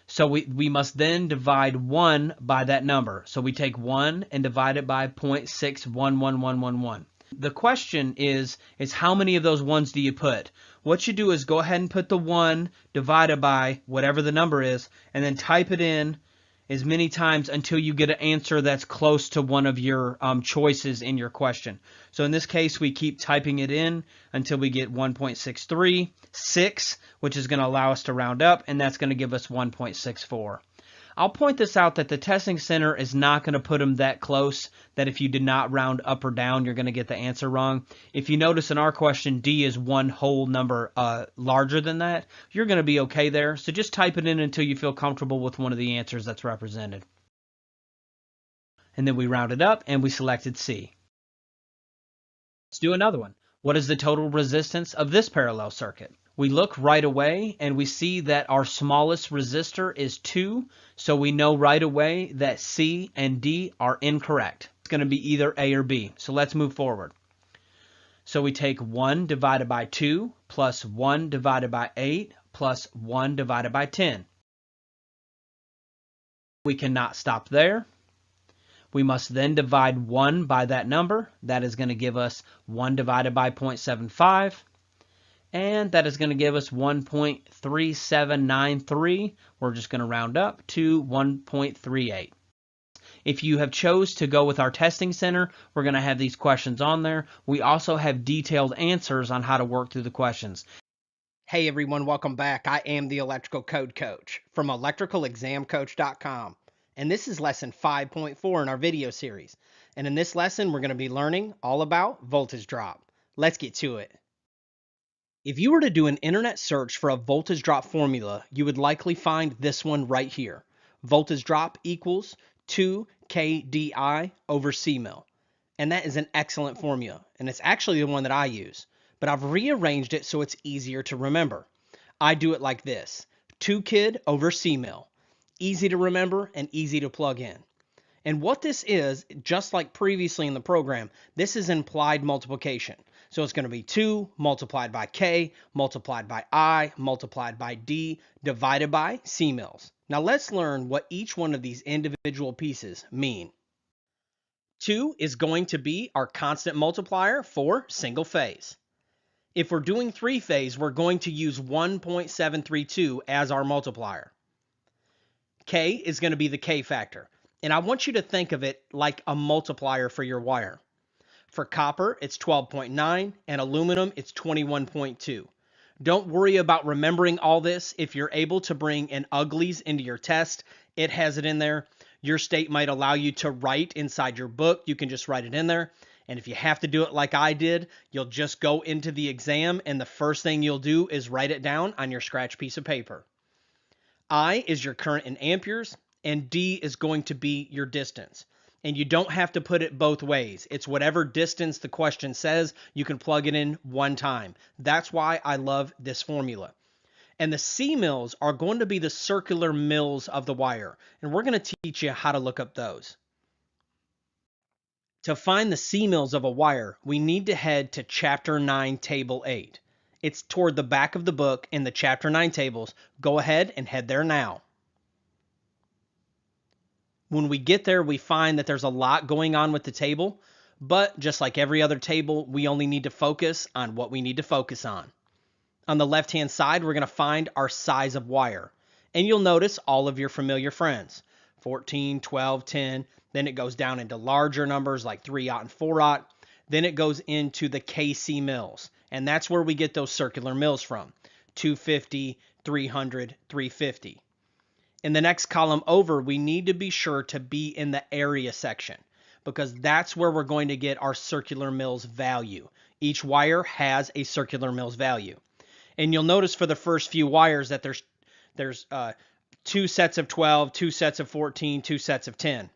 So we must then divide 1 by that number. So we take 1 and divide it by 0.611111. The question is how many of those ones do you put? What you do is go ahead and put the 1 divided by whatever the number is, and then type it in as many times until you get an answer that's close to one of your choices in your question. So in this case, we keep typing it in until we get 1.636, which is going to allow us to round up, and that's going to give us 1.64. I'll point this out that the testing center is not going to put them that close that if you did not round up or down, you're going to get the answer wrong. If you notice in our question, D is one whole number larger than that, you're going to be okay there. So just type it in until you feel comfortable with one of the answers that's represented. And then we rounded up and we selected C. Let's do another one. What is the total resistance of this parallel circuit? We look right away and we see that our smallest resistor is 2, so we know right away that C and D are incorrect. It's going to be either A or B. So let's move forward. So we take 1 divided by 2 plus 1 divided by 8 plus 1 divided by 10. We cannot stop there. We must then divide 1 by that number. That is going to give us 1 divided by 0.75. And that is going to give us 1.3793. We're just going to round up to 1.38. If you have chose to go with our testing center, we're going to have these questions on there. We also have detailed answers on how to work through the questions. Hey everyone, welcome back. I am the Electrical Code Coach from electricalexamcoach.com. And this is lesson 5.4 in our video series. And in this lesson, we're going to be learning all about voltage drop. Let's get to it. If you were to do an internet search for a voltage drop formula, you would likely find this one right here. Voltage drop equals 2 kDi over C mil. And that is an excellent formula. And it's actually the one that I use. But I've rearranged it so it's easier to remember. I do it like this: 2 kid over C mil. Easy to remember and easy to plug in. And what this is, just like previously in the program, this is implied multiplication. So it's going to be 2 multiplied by K, multiplied by I, multiplied by D, divided by C mils. Now let's learn what each one of these individual pieces mean. 2 is going to be our constant multiplier for single phase. If we're doing three-phase, we're going to use 1.732 as our multiplier. K is going to be the K factor. And I want you to think of it like a multiplier for your wire. For copper, it's 12.9, and aluminum, it's 21.2. Don't worry about remembering all this. If you're able to bring an uglies into your test, it has it in there. Your state might allow you to write inside your book. You can just write it in there. And if you have to do it like I did, you'll just go into the exam and the first thing you'll do is write it down on your scratch piece of paper. I is your current in amperes, and D is going to be your distance. And you don't have to put it both ways. It's whatever distance the question says, you can plug it in one time. That's why I love this formula. And the C mils are going to be the circular mils of the wire. And we're going to teach you how to look up those. To find the C mils of a wire, we need to head to Chapter 9, Table 8. It's toward the back of the book in the Chapter 9 tables. Go ahead and head there now. When we get there, we find that there's a lot going on with the table, but just like every other table, we only need to focus on what we need to focus on. On the left-hand side, we're going to find our size of wire. And you'll notice all of your familiar friends: 14, 12, 10. Then it goes down into larger numbers like 3/0 and 4/0. Then it goes into the KC mils. And that's where we get those circular mils from: 250, 300, 350. In the next column over, we need to be sure to be in the area section, because that's where we're going to get our circular mils value. Each wire has a circular mils value. And you'll notice for the first few wires that there's 2 sets of 12, 2 sets of 14, 2 sets of 10.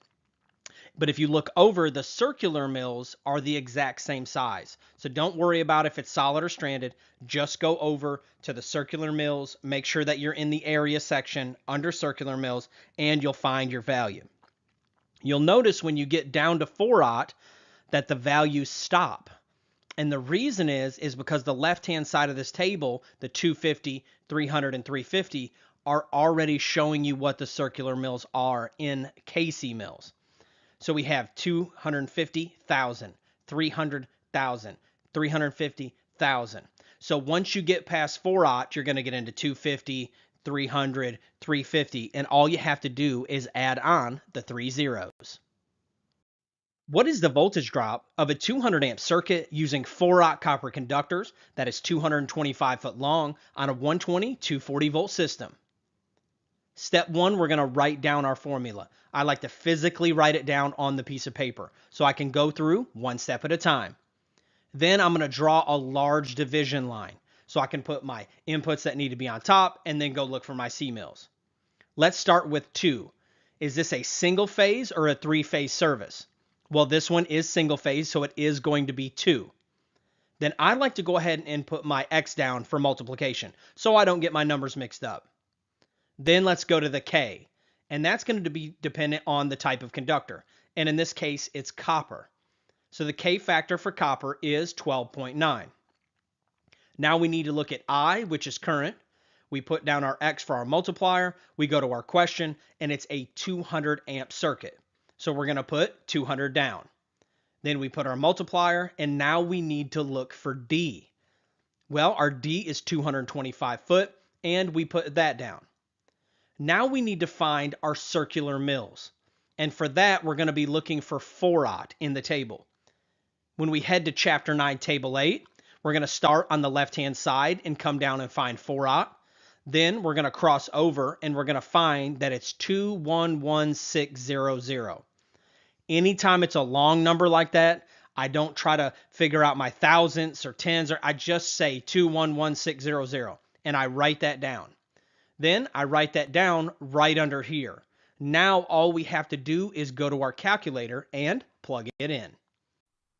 But if you look over, the circular mils are the exact same size. So don't worry about if it's solid or stranded. Just go over to the circular mils, make sure that you're in the area section under circular mils, and you'll find your value. You'll notice when you get down to 4/0 that the values stop. And the reason is because the left-hand side of this table, the 250, 300, and 350, are already showing you what the circular mils are in KC mils. So we have 250,000, 300,000, 350,000. So once you get past 4/0, you're going to get into 250, 300, 350, and all you have to do is add on the 3 zeros. What is the voltage drop of a 200 amp circuit using 4/0 copper conductors that is 225 foot long on a 120, 240 volt system? Step 1, we're going to write down our formula. I like to physically write it down on the piece of paper so I can go through one step at a time. Then I'm going to draw a large division line so I can put my inputs that need to be on top and then go look for my C mils. Let's start with 2. Is this a single phase or a 3-phase service? Well, this one is single phase, so it is going to be 2. Then I like to go ahead and put my X down for multiplication so I don't get my numbers mixed up. Then let's go to the K, and that's going to be dependent on the type of conductor. And in this case, it's copper. So the K factor for copper is 12.9. Now we need to look at I, which is current. We put down our X for our multiplier. We go to our question, and it's a 200 amp circuit. So we're going to put 200 down. Then we put our multiplier, and now we need to look for D. Well, our D is 225 foot, and we put that down. Now we need to find our circular mils. And for that, we're going to be looking for 4/0 in the table. When we head to Chapter 9, Table 8, We're going to start on the left-hand side and come down and find 4/0. Then we're going to cross over and we're going to find that it's 211600. Anytime it's a long number like that, I don't try to figure out my thousandths or tens, or I just say 211600 and I write that down. Then I write that down right under here. Now all we have to do is go to our calculator and plug it in.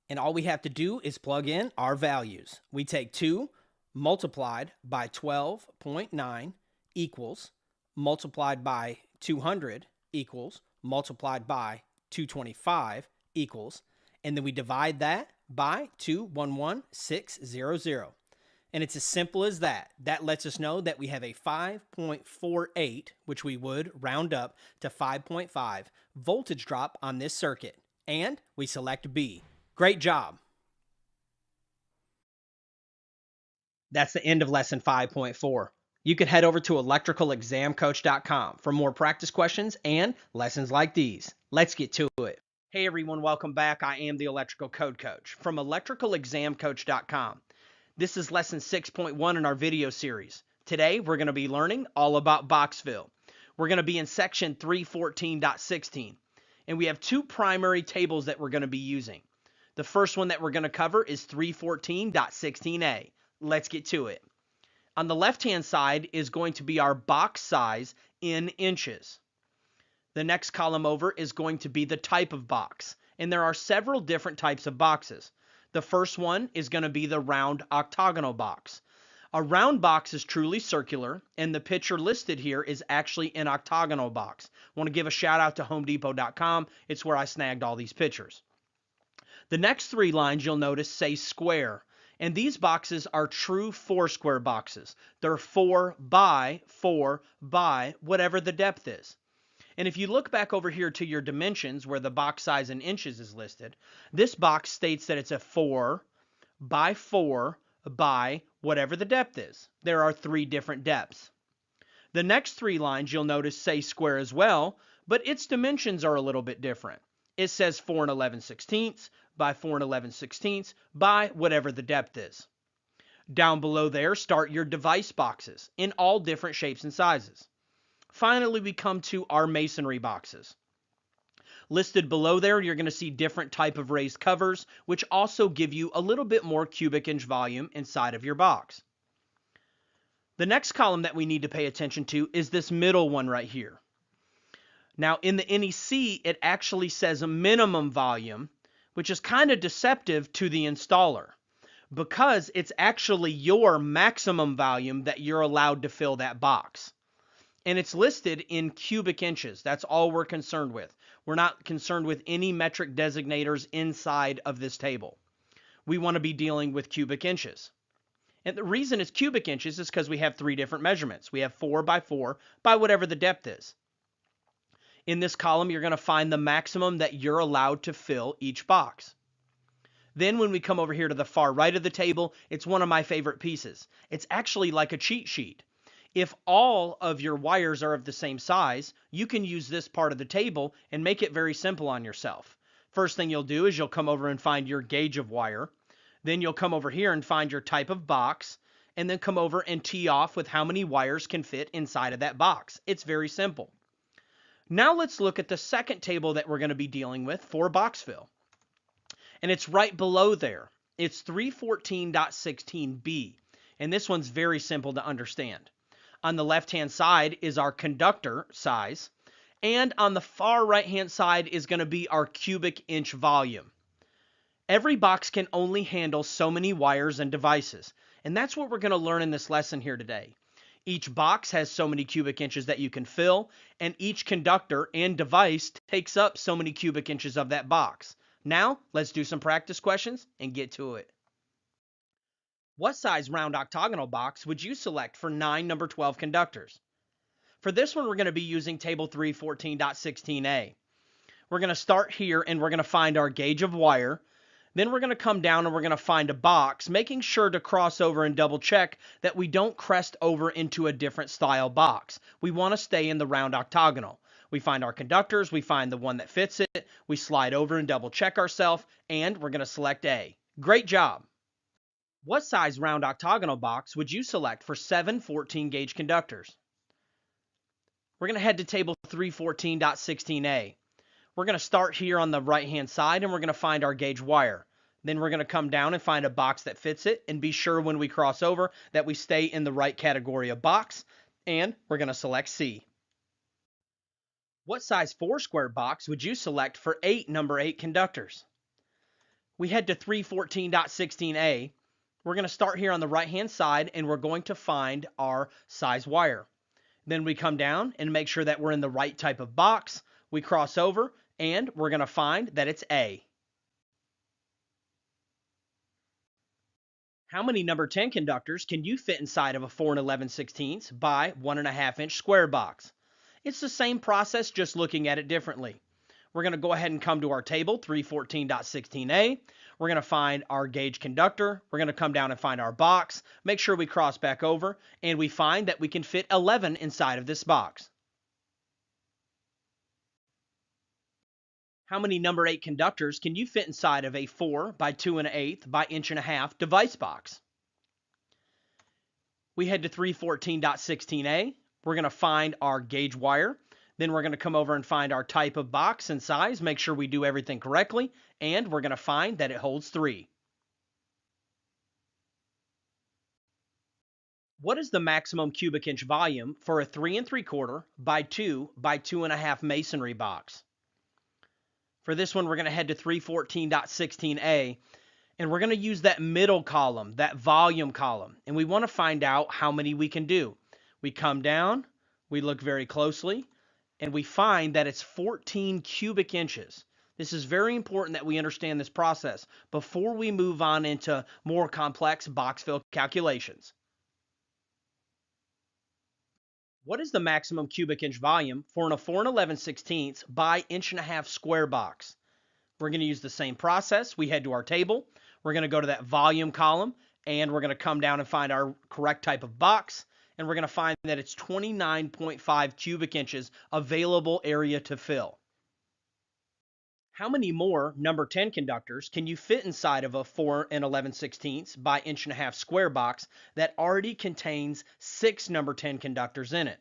And all we have to do is plug in our values. We take 2 multiplied by 12.9 equals multiplied by 200 equals multiplied by 225 equals, and then we divide that by 211600. And it's as simple as that. That lets us know that we have a 5.48, which we would round up to 5.5 voltage drop on this circuit. And we select B. Great job. That's the end of lesson 5.4. You can head over to electricalexamcoach.com for more practice questions and lessons like these. Let's get to it. Hey everyone, welcome back. I am the Electrical Code Coach from electricalexamcoach.com. This is lesson 6.1 in our video series. Today we're going to be learning all about box fill. We're going to be in section 314.16, and we have two primary tables that we're going to be using. The first one that we're going to cover is 314.16a. Let's get to it. On the left-hand side is going to be our box size in inches. The next column over is going to be the type of box, and there are several different types of boxes. The first one is going to be the round octagonal box. A round box is truly circular, and the picture listed here is actually an octagonal box. I want to give a shout out to homedepot.com. It's where I snagged all these pictures. The next three lines you'll notice say square, and these boxes are true 4-square boxes. They're 4 by whatever the depth is. And if you look back over here to your dimensions where the box size in inches is listed, this box states that it's a 4 by whatever the depth is. There are 3 different depths. The next 3 lines you'll notice say square as well, but its dimensions are a little bit different. It says 4 11/16 by 4 11/16 by whatever the depth is. Down below there start your device boxes in all different shapes and sizes. Finally, we come to our masonry boxes. Listed below there, you're going to see different type of raised covers, which also give you a little bit more cubic inch volume inside of your box. The next column that we need to pay attention to is this middle one right here. Now, in the NEC, it actually says a minimum volume, which is kind of deceptive to the installer because it's actually your maximum volume that you're allowed to fill that box. And it's listed in cubic inches. That's all we're concerned with. We're not concerned with any metric designators inside of this table. We want to be dealing with cubic inches. And the reason it's cubic inches is because we have 3 different measurements. We have 4 by whatever the depth is. In this column, you're going to find the maximum that you're allowed to fill each box. Then when we come over here to the far right of the table, it's one of my favorite pieces. It's actually like a cheat sheet. If all of your wires are of the same size, you can use this part of the table and make it very simple on yourself. First thing you'll do is you'll come over and find your gauge of wire. Then you'll come over here and find your type of box, and then come over and tee off with how many wires can fit inside of that box. It's very simple. Now let's look at the second table that we're going to be dealing with for box fill. And it's right below there. It's 314.16b, and this one's very simple to understand. On the left-hand side is our conductor size, and on the far right-hand side is going to be our cubic inch volume. Every box can only handle so many wires and devices, and that's what we're going to learn in this lesson here today. Each box has so many cubic inches that you can fill, and each conductor and device takes up so many cubic inches of that box. Now, let's do some practice questions and get to it. What size round octagonal box would you select for 9 number 12 conductors? For this one, we're going to be using table 314.16a. We're going to start here and we're going to find our gauge of wire. Then we're going to come down and we're going to find a box, making sure to cross over and double check that we don't crest over into a different style box. We want to stay in the round octagonal. We find our conductors, we find the one that fits it, we slide over and double check ourselves, and we're going to select A. Great job. What size round octagonal box would you select for 7 14-gauge conductors? We're going to head to table 314.16a. We're going to start here on the right-hand side, and we're going to find our gauge wire. Then we're going to come down and find a box that fits it, and be sure when we cross over that we stay in the right category of box, and we're going to select C. What size 4-square box would you select for 8 number 8 conductors? We head to 314.16a. We're going to start here on the right-hand side, and we're going to find our size wire. Then we come down and make sure that we're in the right type of box. We cross over, and we're going to find that it's A. How many number 10 conductors can you fit inside of a 4 11/16 by 1.5-inch square box? It's the same process, just looking at it differently. We're going to go ahead and come to our table, 314.16a. We're going to find our gauge conductor. We're going to come down and find our box. Make sure we cross back over, and we find that we can fit 11 inside of this box. How many number 8 conductors can you fit inside of a 4 by 2 1/8 by 1.5 inch device box? We head to 314.16a. We're going to find our gauge wire. Then we're going to come over and find our type of box and size. Make sure we do everything correctly. And we're going to find that it holds 3. What is the maximum cubic inch volume for a 3 3/4 by 2 by 2.5 masonry box? For this one, we're going to head to 314.16a. And we're going to use that middle column, that volume column. And we want to find out how many we can do. We come down, we look very closely, and we find that it's 14 cubic inches. This is very important that we understand this process before we move on into more complex box fill calculations. What is the maximum cubic inch volume for a 4 11/16 by 1.5 inch square box? We're going to use the same process. We head to our table. We're going to go to that volume column, and we're going to come down and find our correct type of box. And we're going to find that it's 29.5 cubic inches available area to fill. How many more number 10 conductors can you fit inside of a 4 11/16 by 1.5 inch square box that already contains 6 number 10 conductors in it?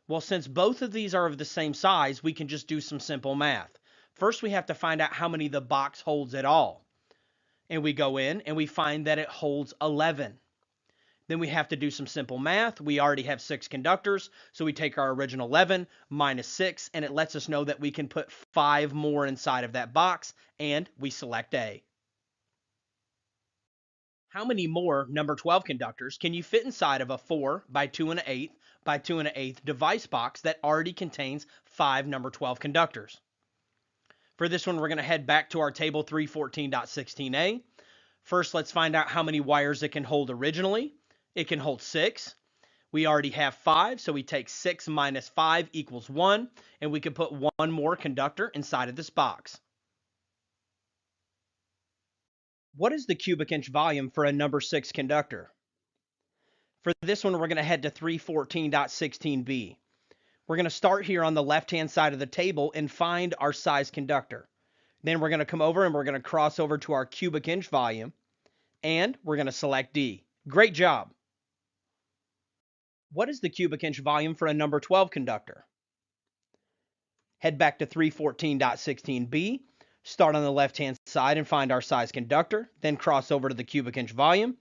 Well, since both of these are of the same size, we can just do some simple math. First, we have to find out how many the box holds at all. And we go in and we find that it holds 11. Then we have to do some simple math. We already have 6 conductors, so we take our original 11 minus 6, and it lets us know that we can put 5 more inside of that box, and we select A. How many more number 12 conductors can you fit inside of a 4 by 2 1/8 by 2 1/8 device box that already contains 5 number 12 conductors? For this one, we're going to head back to our table 314.16a. First, let's find out how many wires it can hold originally. It can hold 6. We already have 5, so we take 6 minus 5 equals 1, and we can put 1 more conductor inside of this box. What is the cubic inch volume for a number 6 conductor? For this one, we're going to head to 314.16b. We're going to start here on the left-hand side of the table and find our size conductor. Then we're going to come over and we're going to cross over to our cubic inch volume, and we're going to select D. Great job. What is the cubic inch volume for a number 12 conductor? Head back to 314.16b, start on the left-hand side and find our size conductor, then cross over to the cubic inch volume,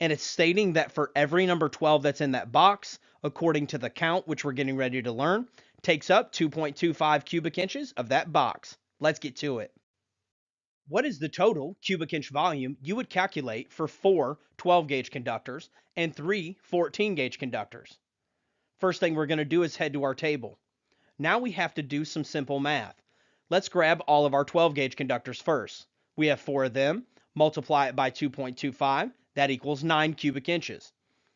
and it's stating that for every number 12 that's in that box, according to the count, which we're getting ready to learn, takes up 2.25 cubic inches of that box. Let's get to it. What is the total cubic inch volume you would calculate for 4 12-gauge conductors and 3 14-gauge conductors? First thing we're going to do is head to our table. Now we have to do some simple math. Let's grab all of our 12-gauge conductors first. We have 4 of them. Multiply it by 2.25. That equals 9 cubic inches.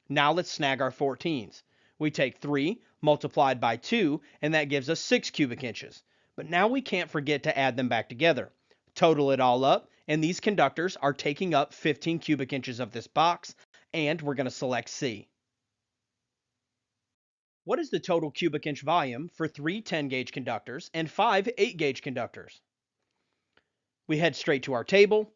Now let's snag our 14s. We take 3 multiplied by 2, and that gives us 6 cubic inches. But now we can't forget to add them back together. Total it all up, and these conductors are taking up 15 cubic inches of this box, and we're going to select C. What is the total cubic inch volume for 3 10-gauge conductors and 5 8-gauge conductors? We head straight to our table.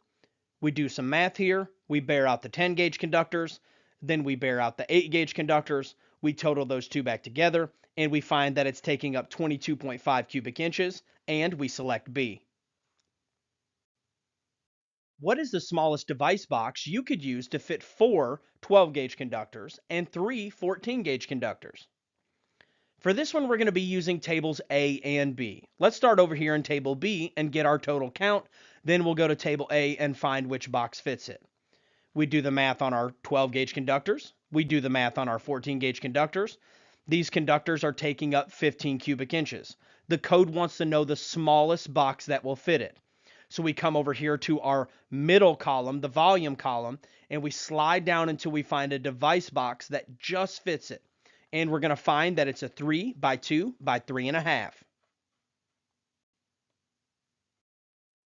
We do some math here. We bear out the 10 gauge conductors, then we bear out the 8 gauge conductors. We total those two back together, and we find that it's taking up 22.5 cubic inches, and we select B. What is the smallest device box you could use to fit 4 12 gauge conductors and 3 14 gauge conductors? For this one, we're going to be using tables A and B. Let's start over here in table B and get our total count. Then we'll go to table A and find which box fits it. We do the math on our 12 gauge conductors. We do the math on our 14 gauge conductors. These conductors are taking up 15 cubic inches. The code wants to know the smallest box that will fit it. So we come over here to our middle column, the volume column, and we slide down until we find a device box that just fits it. And we're going to find that it's a 3 by 2 by 3.5.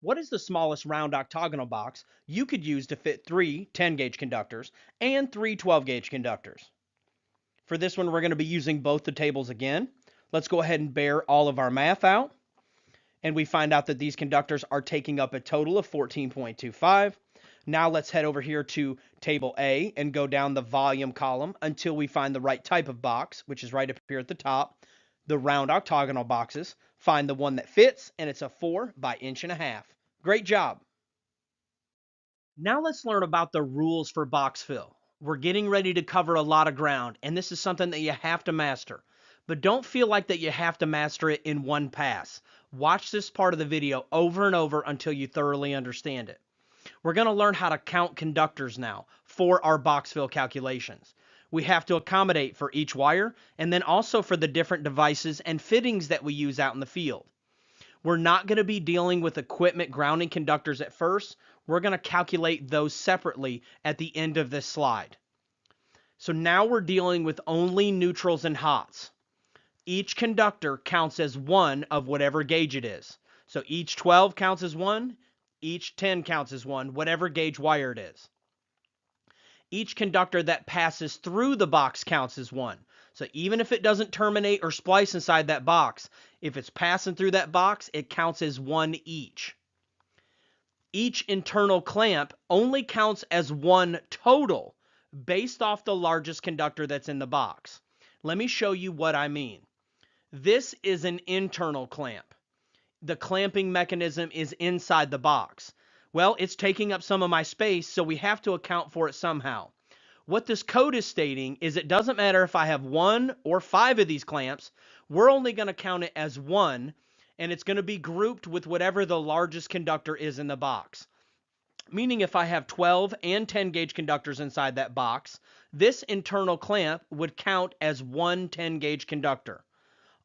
What is the smallest round octagonal box you could use to fit 3 10 gauge conductors and 3 12 gauge conductors? For this one, we're going to be using both the tables again. Let's go ahead and bear all of our math out. And we find out that these conductors are taking up a total of 14.25. Now let's head over here to table A and go down the volume column until we find the right type of box, which is right up here at the top, the round octagonal boxes. Find the one that fits, and it's a 4 by 1.5 inches. Great job. Now let's learn about the rules for box fill. We're getting ready to cover a lot of ground, and this is something that you have to master. But don't feel like that you have to master it in one pass. Watch this part of the video over and over until you thoroughly understand it. We're going to learn how to count conductors now for our box fill calculations. We have to accommodate for each wire and then also for the different devices and fittings that we use out in the field. We're not going to be dealing with equipment grounding conductors at first. We're going to calculate those separately at the end of this slide. So now we're dealing with only neutrals and hots. Each conductor counts as one of whatever gauge it is. So each 12 counts as one, each 10 counts as one, whatever gauge wire it is. Each conductor that passes through the box counts as one. So even if it doesn't terminate or splice inside that box, if it's passing through that box, it counts as one each. Each internal clamp only counts as one total based off the largest conductor that's in the box. Let me show you what I mean. This is an internal clamp. The clamping mechanism is inside the box. Well, it's taking up some of my space, so we have to account for it somehow. What this code is stating is it doesn't matter if I have 1 or 5 of these clamps, we're only going to count it as one, and it's going to be grouped with whatever the largest conductor is in the box. Meaning if I have 12 and 10 gauge conductors inside that box, this internal clamp would count as one 10 gauge conductor.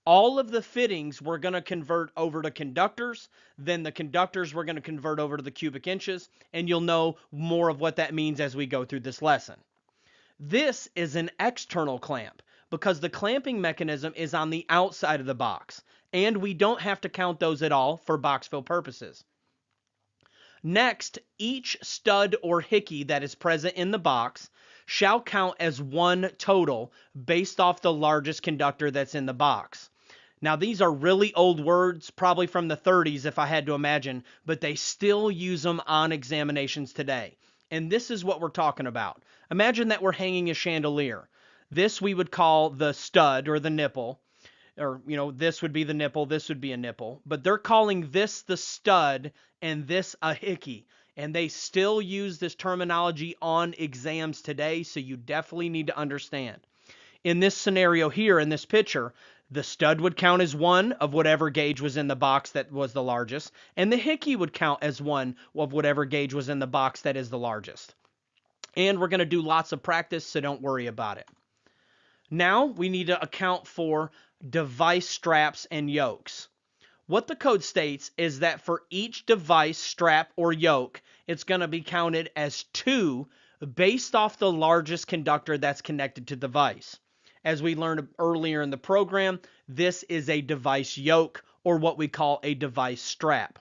All of the fittings we're going to convert over to conductors, then the conductors we're going to convert over to the cubic inches, and you'll know more of what that means as we go through this lesson. This is an external clamp because the clamping mechanism is on the outside of the box, and we don't have to count those at all for box fill purposes. Next, each stud or hickey that is present in the box shall count as one total based off the largest conductor that's in the box. Now, these are really old words, probably from the 30s if I had to imagine, but they still use them on examinations today. And this is what we're talking about. Imagine that we're hanging a chandelier. This we would call the stud or the nipple. Or, this would be the nipple, this would be a nipple. But they're calling this the stud and this a hickey. And they still use this terminology on exams today, so you definitely need to understand. In this scenario here, in this picture, the stud would count as one of whatever gauge was in the box that was the largest, and the hickey would count as one of whatever gauge was in the box that is the largest. And we're going to do lots of practice, so don't worry about it. Now we need to account for device straps and yokes. What the code states is that for each device strap or yoke, it's going to be counted as 2 based off the largest conductor that's connected to the device. As we learned earlier in the program, this is a device yoke or what we call a device strap.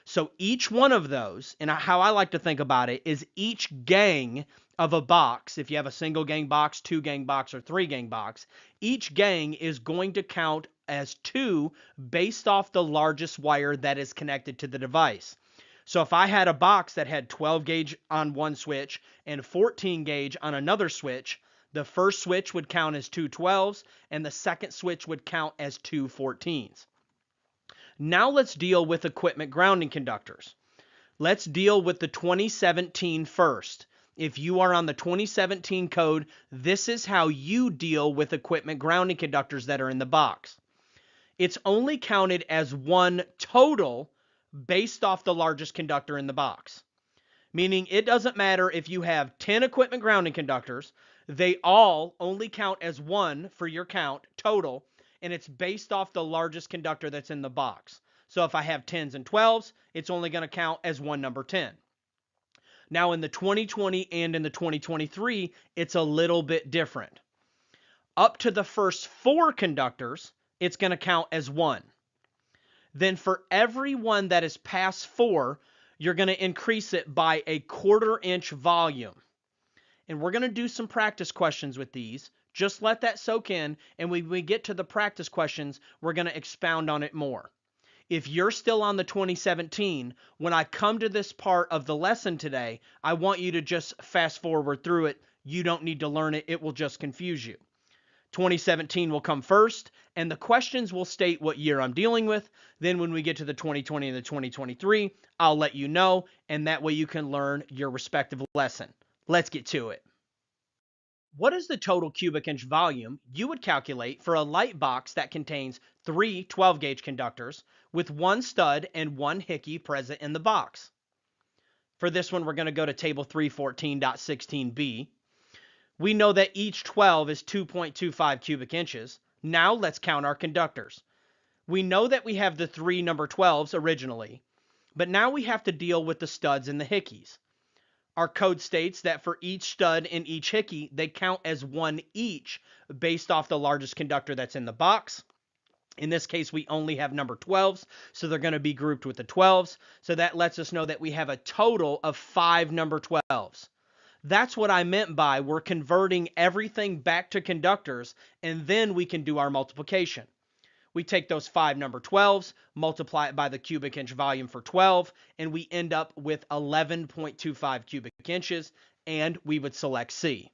So each one of those, and how I like to think about it, is each gang of a box. If you have a single gang box, 2 gang box, or 3 gang box, each gang is going to count as 2 based off the largest wire that is connected to the device. So if I had a box that had 12 gauge on one switch and 14 gauge on another switch, the first switch would count as two 12s and the second switch would count as two 14s. Now let's deal with equipment grounding conductors. Let's deal with the 2017 first. If you are on the 2017 code, this is how you deal with equipment grounding conductors that are in the box. It's only counted as one total based off the largest conductor in the box. Meaning it doesn't matter if you have 10 equipment grounding conductors, they all only count as one for your count total, and it's based off the largest conductor that's in the box. So if I have 10s and 12s, it's only going to count as one number 10. Now in the 2020 and in the 2023, it's a little bit different. Up to the first 4 conductors, it's going to count as one. Then for every one that is past 4, you're going to increase it by a 1/4 inch volume. And we're going to do some practice questions with these. Just let that soak in, and when we get to the practice questions, we're going to expound on it more. If you're still on the 2017, when I come to this part of the lesson today, I want you to just fast forward through it. You don't need to learn it. It will just confuse you. 2017 will come first, and the questions will state what year I'm dealing with. Then when we get to the 2020 and the 2023, I'll let you know, and that way you can learn your respective lesson. Let's get to it. What is the total cubic inch volume you would calculate for a light box that contains 3 12-gauge conductors with one stud and one hickey present in the box? For this one, we're going to go to table 314.16b. We know that each 12 is 2.25 cubic inches. Now let's count our conductors. We know that we have the 3 number 12s originally, but now we have to deal with the studs and the hickeys. Our code states that for each stud and each hickey, they count as one each based off the largest conductor that's in the box. In this case, we only have number 12s, so they're going to be grouped with the 12s. So that lets us know that we have a total of 5 number 12s. That's what I meant by we're converting everything back to conductors, and then we can do our multiplication. We take those 5 number 12s, multiply it by the cubic inch volume for 12, and we end up with 11.25 cubic inches, and we would select C.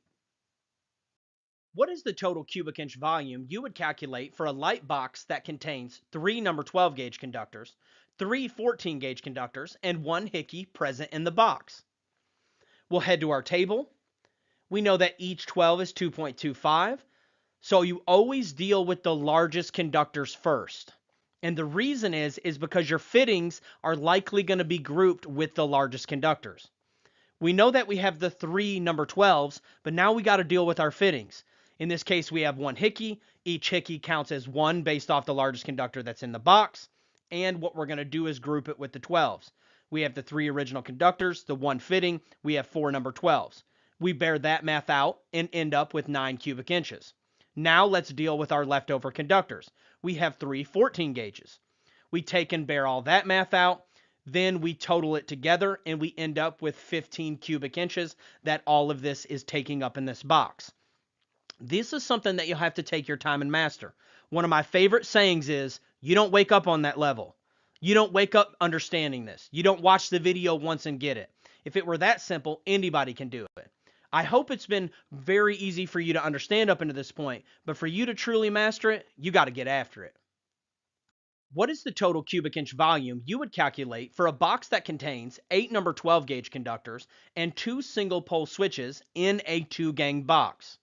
What is the total cubic inch volume you would calculate for a light box that contains 3 number 12 gauge conductors, 3 14 gauge conductors, and 1 hickey present in the box? We'll head to our table. We know that each 12 is 2.25. So you always deal with the largest conductors first. And the reason is because your fittings are likely going to be grouped with the largest conductors. We know that we have the 3 number 12s, but now we got to deal with our fittings. In this case, we have 1 hickey. Each hickey counts as 1 based off the largest conductor that's in the box. And what we're going to do is group it with the 12s. We have the 3 original conductors, the 1 fitting. We have 4 number 12s. We bear that math out and end up with 9 cubic inches. Now let's deal with our leftover conductors. We have 3 14 gauges. We take and bear all that math out. Then we total it together and we end up with 15 cubic inches that all of this is taking up in this box. This is something that you'll have to take your time and master. One of my favorite sayings is, you don't wake up on that level. You don't wake up understanding this. You don't watch the video once and get it. If it were that simple, anybody can do it. I hope it's been very easy for you to understand up until this point, but for you to truly master it, you got to get after it. What is the total cubic inch volume you would calculate for a box that contains 8 number 12 gauge conductors and 2 single pole switches in a 2-gang box?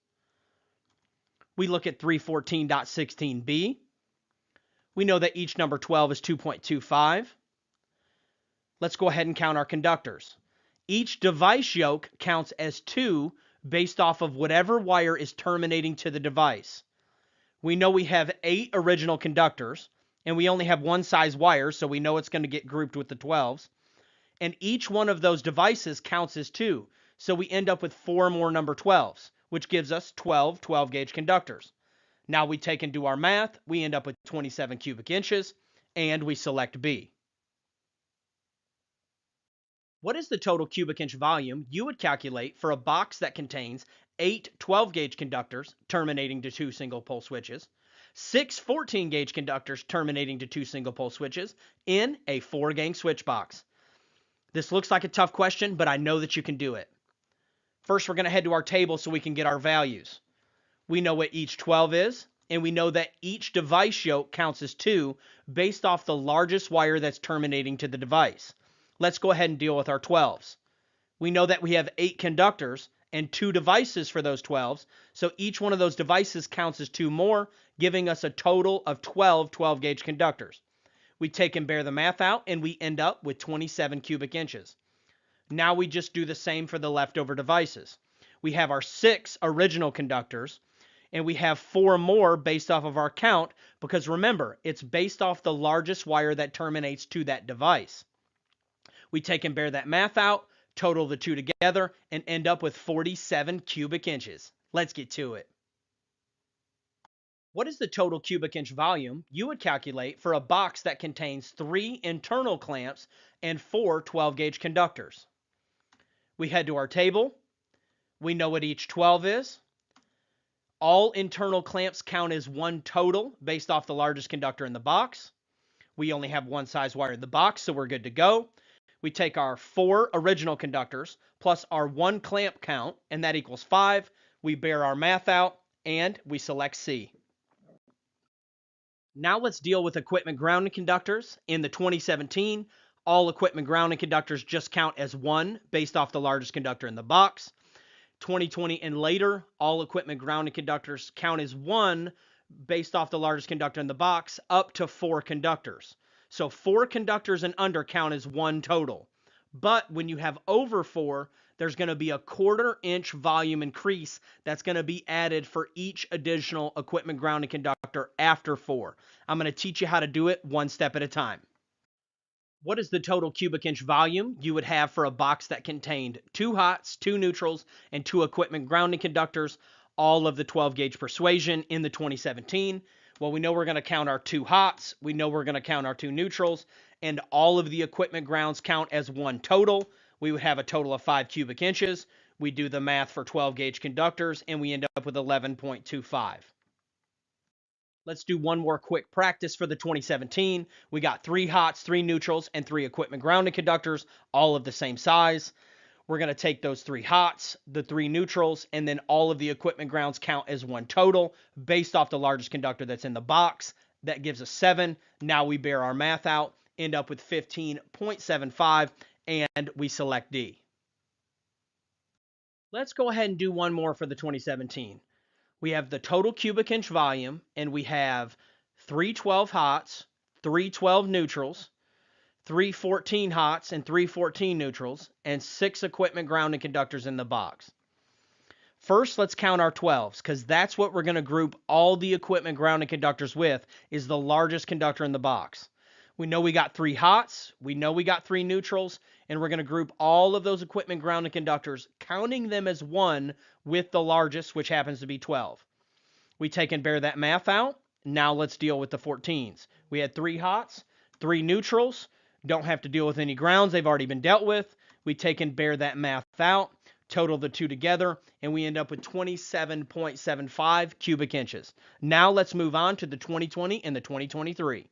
We look at 314.16b. We know that each number 12 is 2.25. Let's go ahead and count our conductors. Each device yoke counts as 2 based off of whatever wire is terminating to the device. We know we have 8 original conductors, and we only have one size wire, so we know it's going to get grouped with the 12s. And each one of those devices counts as 2, so we end up with 4 more number 12s, which gives us 12 12-gauge conductors. Now we take and do our math, we end up with 27 cubic inches, and we select B. What is the total cubic inch volume you would calculate for a box that contains 8 12-gauge conductors terminating to 2 single pole switches, 6 14-gauge conductors terminating to 2 single pole switches in a 4-gang switch box? This looks like a tough question, but I know that you can do it. First, we're going to head to our table so we can get our values. We know what each 12 is, and we know that each device yoke counts as 2 based off the largest wire that's terminating to the device. Let's go ahead and deal with our 12s. We know that we have 8 conductors and 2 devices for those 12s, so each one of those devices counts as 2 more, giving us a total of 12 12-gauge conductors. We take and bear the math out, and we end up with 27 cubic inches. Now we just do the same for the leftover devices. We have our 6 original conductors, and we have 4 more based off of our count, because remember, it's based off the largest wire that terminates to that device. We take and bear that math out, total the 2 together, and end up with 47 cubic inches. Let's get to it. What is the total cubic inch volume you would calculate for a box that contains 3 internal clamps and 4 12-gauge conductors? We head to our table. We know what each 12 is. All internal clamps count as 1 total based off the largest conductor in the box. We only have 1 size wire in the box, so we're good to go. We take our 4 original conductors plus our 1 clamp count, and that equals 5. We bear our math out, and we select C. Now let's deal with equipment grounding conductors. In the 2017, all equipment grounding conductors just count as 1 based off the largest conductor in the box. 2020 and later, all equipment grounding conductors count as 1 based off the largest conductor in the box, up to 4 conductors. So 4 conductors and under count as 1 total. But when you have over 4, there's going to be a 1/4 inch volume increase that's going to be added for each additional equipment grounding conductor after 4. I'm going to teach you how to do it one step at a time. What is the total cubic inch volume you would have for a box that contained 2 hots, 2 neutrals, and 2 equipment grounding conductors, all of the 12-gauge persuasion in the 2017? Well, we know we're going to count our 2 hots, we know we're going to count our 2 neutrals, and all of the equipment grounds count as 1 total. We would have a total of 5 cubic inches. We do the math for 12-gauge conductors, and we end up with 11.25. Let's do one more quick practice for the 2017. We got 3 hots, 3 neutrals, and 3 equipment grounding conductors, all of the same size. We're going to take those 3 hots, the 3 neutrals, and then all of the equipment grounds count as 1 total based off the largest conductor that's in the box. That gives us 7. Now we bear our math out, end up with 15.75, and we select D. Let's go ahead and do one more for the 2017. We have the total cubic inch volume, and we have 3 12 hots, 3 12 neutrals, 3 14 hots, and 3 14 neutrals, and 6 equipment grounding conductors in the box. First, let's count our 12s, because that's what we're going to group all the equipment grounding conductors with, is the largest conductor in the box. We know we got 3 hots, we know we got 3 neutrals, and we're going to group all of those equipment grounding conductors, counting them as 1 with the largest, which happens to be 12. We take and bear that math out. Now let's deal with the 14s. We had 3 hots, 3 neutrals, don't have to deal with any grounds, they've already been dealt with. We take and bear that math out, total the 2 together, and we end up with 27.75 cubic inches. Now let's move on to the 2020 and the 2023.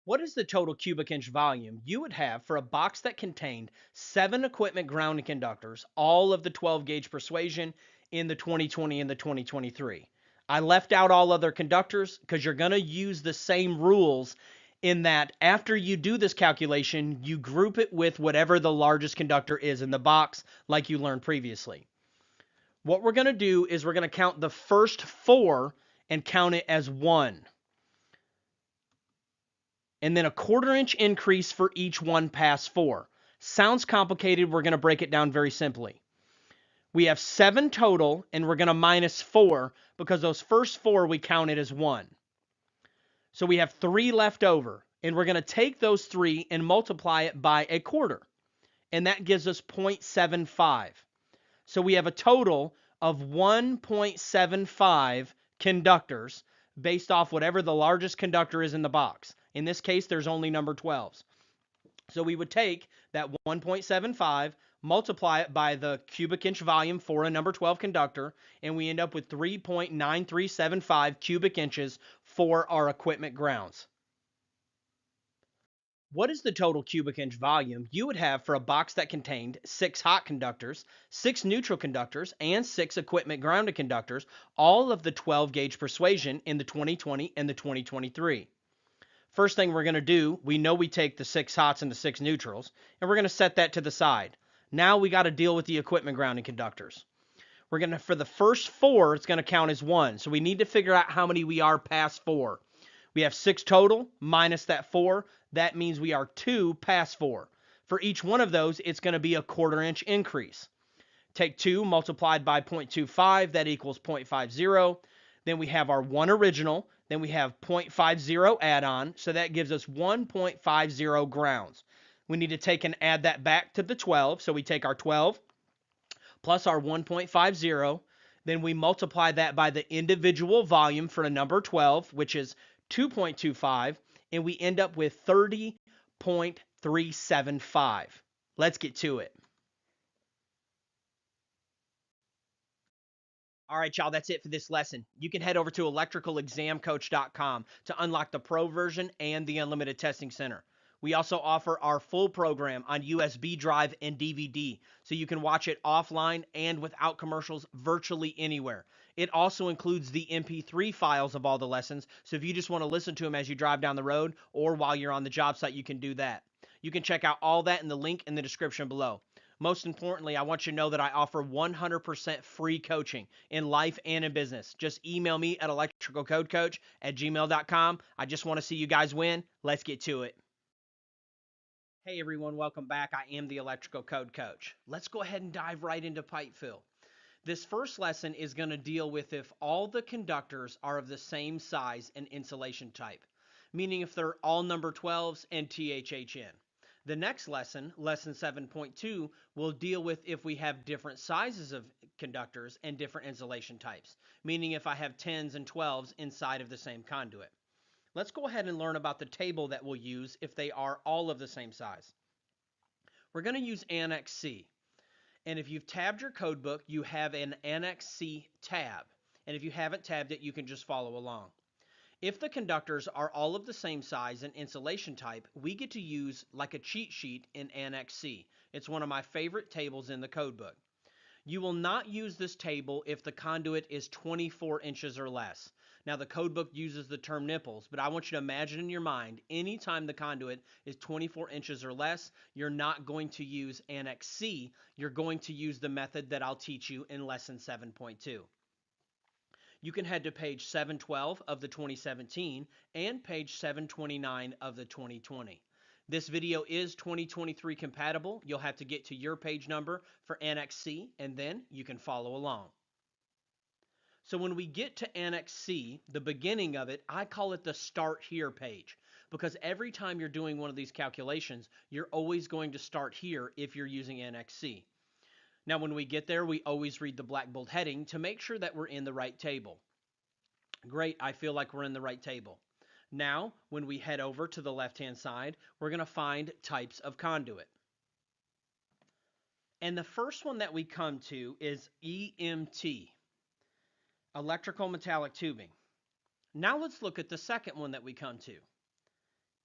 What is the total cubic inch volume you would have for a box that contained 7 equipment grounding conductors, all of the 12-gauge persuasion in the 2020 and the 2023? I left out all other conductors because you're going to use the same rules in that after you do this calculation, you group it with whatever the largest conductor is in the box, like you learned previously. What we're going to do is we're going to count the first 4 and count it as 1. And then a 1/4 inch increase for each one past 4. Sounds complicated. We're going to break it down very simply. We have 7 total, and we're going to minus 4 because those first 4 we counted as 1. So we have 3 left over, and we're going to take those 3 and multiply it by a 1/4, and that gives us 0.75. So we have a total of 1.75 conductors based off whatever the largest conductor is in the box. In this case, there's only number 12s. So we would take that 1.75, multiply it by the cubic inch volume for a number 12 conductor, and we end up with 3.9375 cubic inches for our equipment grounds. What is the total cubic inch volume you would have for a box that contained 6 hot conductors, 6 neutral conductors, and 6 equipment grounded conductors, all of the 12 gauge persuasion in the 2020 and the 2023? First thing we're going to do, we know we take the 6 hots and the 6 neutrals, and we're going to set that to the side. Now we got to deal with the equipment grounding conductors. We're going to, for the first 4, it's going to count as 1. So we need to figure out how many we are past 4. We have 6 total minus that 4. That means we are 2 past 4. For each one of those, it's going to be a 1/4 inch increase. Take 2 multiplied by 0.25, that equals 0.50. Then we have our 1 original. Then we have 0.50 add-on, so that gives us 1.50 grounds. We need to take and add that back to the 12, so we take our 12 plus our 1.50, then we multiply that by the individual volume for a number 12, which is 2.25, and we end up with 30.375. Let's get to it. All right, y'all, that's it for this lesson. You can head over to electricalexamcoach.com to unlock the pro version and the unlimited testing center. We also offer our full program on USB drive and DVD, so you can watch it offline and without commercials virtually anywhere. It also includes the MP3 files of all the lessons, so if you just want to listen to them as you drive down the road or while you're on the job site, you can do that. You can check out all that in the link in the description below. Most importantly, I want you to know that I offer 100% free coaching in life and in business. Just email me at electricalcodecoach@gmail.com. I just want to see you guys win. Let's get to it. Hey everyone, welcome back. I am the Electrical Code Coach. Let's go ahead and dive right into pipe fill. This first lesson is going to deal with if all the conductors are of the same size and insulation type, meaning if they're all number 12s and THHN. The next lesson, lesson 7.2, will deal with if we have different sizes of conductors and different insulation types, meaning if I have 10s and 12s inside of the same conduit. Let's go ahead and learn about the table that we'll use if they are all of the same size. We're going to use Annex C. And if you've tabbed your code book, you have an Annex C tab. And if you haven't tabbed it, you can just follow along. If the conductors are all of the same size and insulation type, we get to use like a cheat sheet in Annex C. It's one of my favorite tables in the code book. You will not use this table if the conduit is 24 inches or less. Now, the code book uses the term nipples, but I want you to imagine in your mind, anytime the conduit is 24 inches or less, you're not going to use Annex C. You're going to use the method that I'll teach you in lesson 7.2. You can head to page 712 of the 2017 and page 729 of the 2020. This video is 2023 compatible. You'll have to get to your page number for Annex C, and then you can follow along. So when we get to Annex C, the beginning of it, I call it the Start Here page, because every time you're doing one of these calculations, you're always going to start here if you're using Annex C. Now, when we get there, we always read the black bold heading to make sure that we're in the right table. Great, I feel like we're in the right table. Now, when we head over to the left-hand side, we're going to find types of conduit. And the first one that we come to is EMT, electrical metallic tubing. Now let's look at the second one that we come to.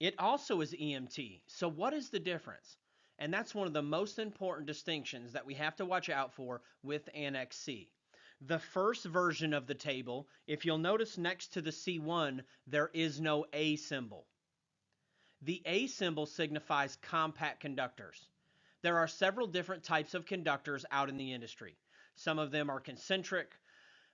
It also is EMT. So what is the difference? And that's one of the most important distinctions that we have to watch out for with Annex C. The first version of the table, if you'll notice next to the C1, there is no A symbol. The A symbol signifies compact conductors. There are several different types of conductors out in the industry. Some of them are concentric,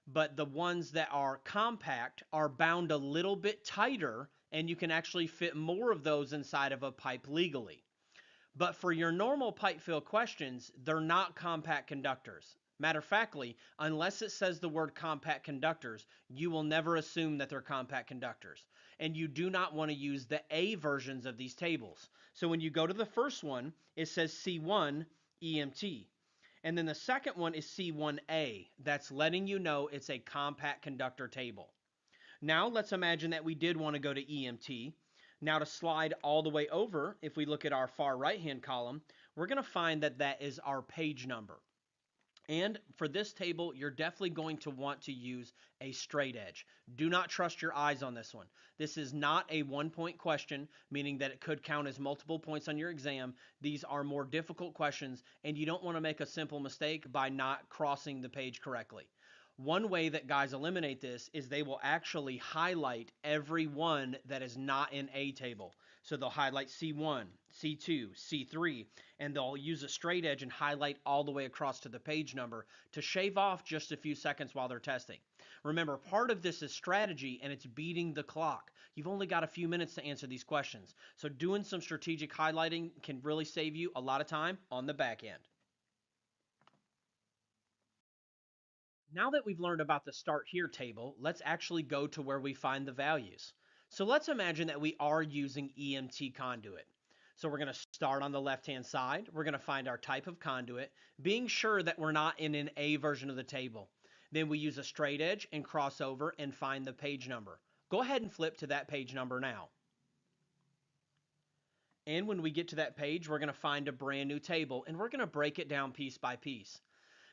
but the ones that are compact are bound a little bit tighter, and you can actually fit more of those inside of a pipe legally. But for your normal pipe fill questions, they're not compact conductors. Matter of factly, unless it says the word compact conductors, you will never assume that they're compact conductors. And you do not want to use the A versions of these tables. So when you go to the first one, it says C1 EMT. And then the second one is C1A. That's letting you know it's a compact conductor table. Now let's imagine that we did want to go to EMT. Now to slide all the way over, if we look at our far right-hand column, we're going to find that that is our page number. And for this table, you're definitely going to want to use a straight edge. Do not trust your eyes on this one. This is not a 1-point question, meaning that it could count as multiple points on your exam. These are more difficult questions, and you don't want to make a simple mistake by not crossing the page correctly. One way that guys eliminate this is they will actually highlight every one that is not in a table. So they'll highlight C1, C2, C3, and they'll use a straight edge and highlight all the way across to the page number to shave off just a few seconds while they're testing. Remember, part of this is strategy, and it's beating the clock. You've only got a few minutes to answer these questions. So doing some strategic highlighting can really save you a lot of time on the back end. Now that we've learned about the start here table, let's actually go to where we find the values. So let's imagine that we are using EMT conduit. So we're going to start on the left-hand side. We're going to find our type of conduit, being sure that we're not in an A version of the table. Then we use a straight edge and cross over and find the page number. Go ahead and flip to that page number now. And when we get to that page, we're going to find a brand new table, and we're going to break it down piece by piece.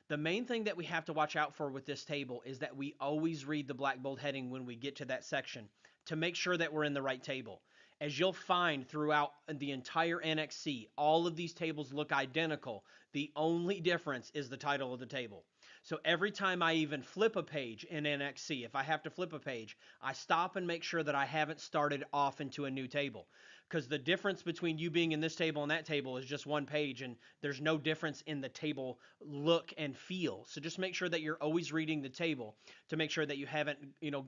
The main thing that we have to watch out for with this table is that we always read the black bold heading when we get to that section to make sure that we're in the right table. As you'll find throughout the entire NXC, all of these tables look identical. The only difference is the title of the table. So every time I even flip a page in NXC, if I have to flip a page, I stop and make sure that I haven't started off into a new table. Because the difference between you being in this table and that table is just one page, and there's no difference in the table look and feel. So just make sure that you're always reading the table to make sure that you haven't,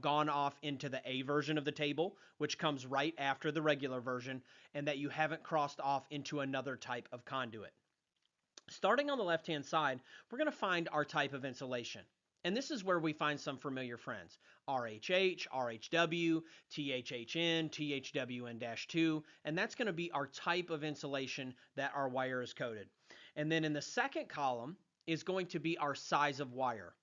gone off into the A version of the table, which comes right after the regular version, and that you haven't crossed off into another type of conduit. Starting on the left-hand side, we're going to find our type of insulation. And this is where we find some familiar friends. RHH, RHW, THHN, THWN-2, and that's going to be our type of insulation that our wire is coated. And then in the second column is going to be our size of wire.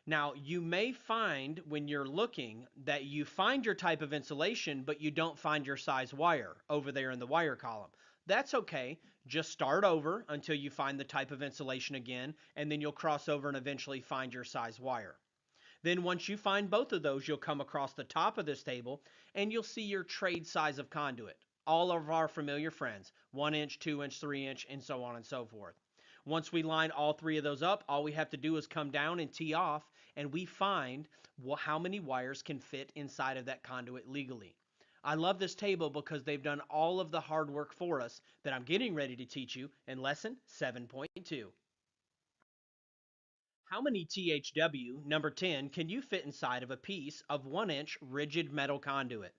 Now, you may find when you're looking that you find your type of insulation, but you don't find your size wire over there in the wire column. That's okay. Just start over until you find the type of insulation again, and then you'll cross over and eventually find your size wire. Then once you find both of those, you'll come across the top of this table, and you'll see your trade size of conduit. All of our familiar friends, 1 inch, 2 inch, 3 inch, and so on and so forth. Once we line all three of those up, all we have to do is come down and tee off, and we find how many wires can fit inside of that conduit legally. I love this table because they've done all of the hard work for us that I'm getting ready to teach you in lesson 7.2. How many THW, number 10, can you fit inside of a piece of 1 inch rigid metal conduit?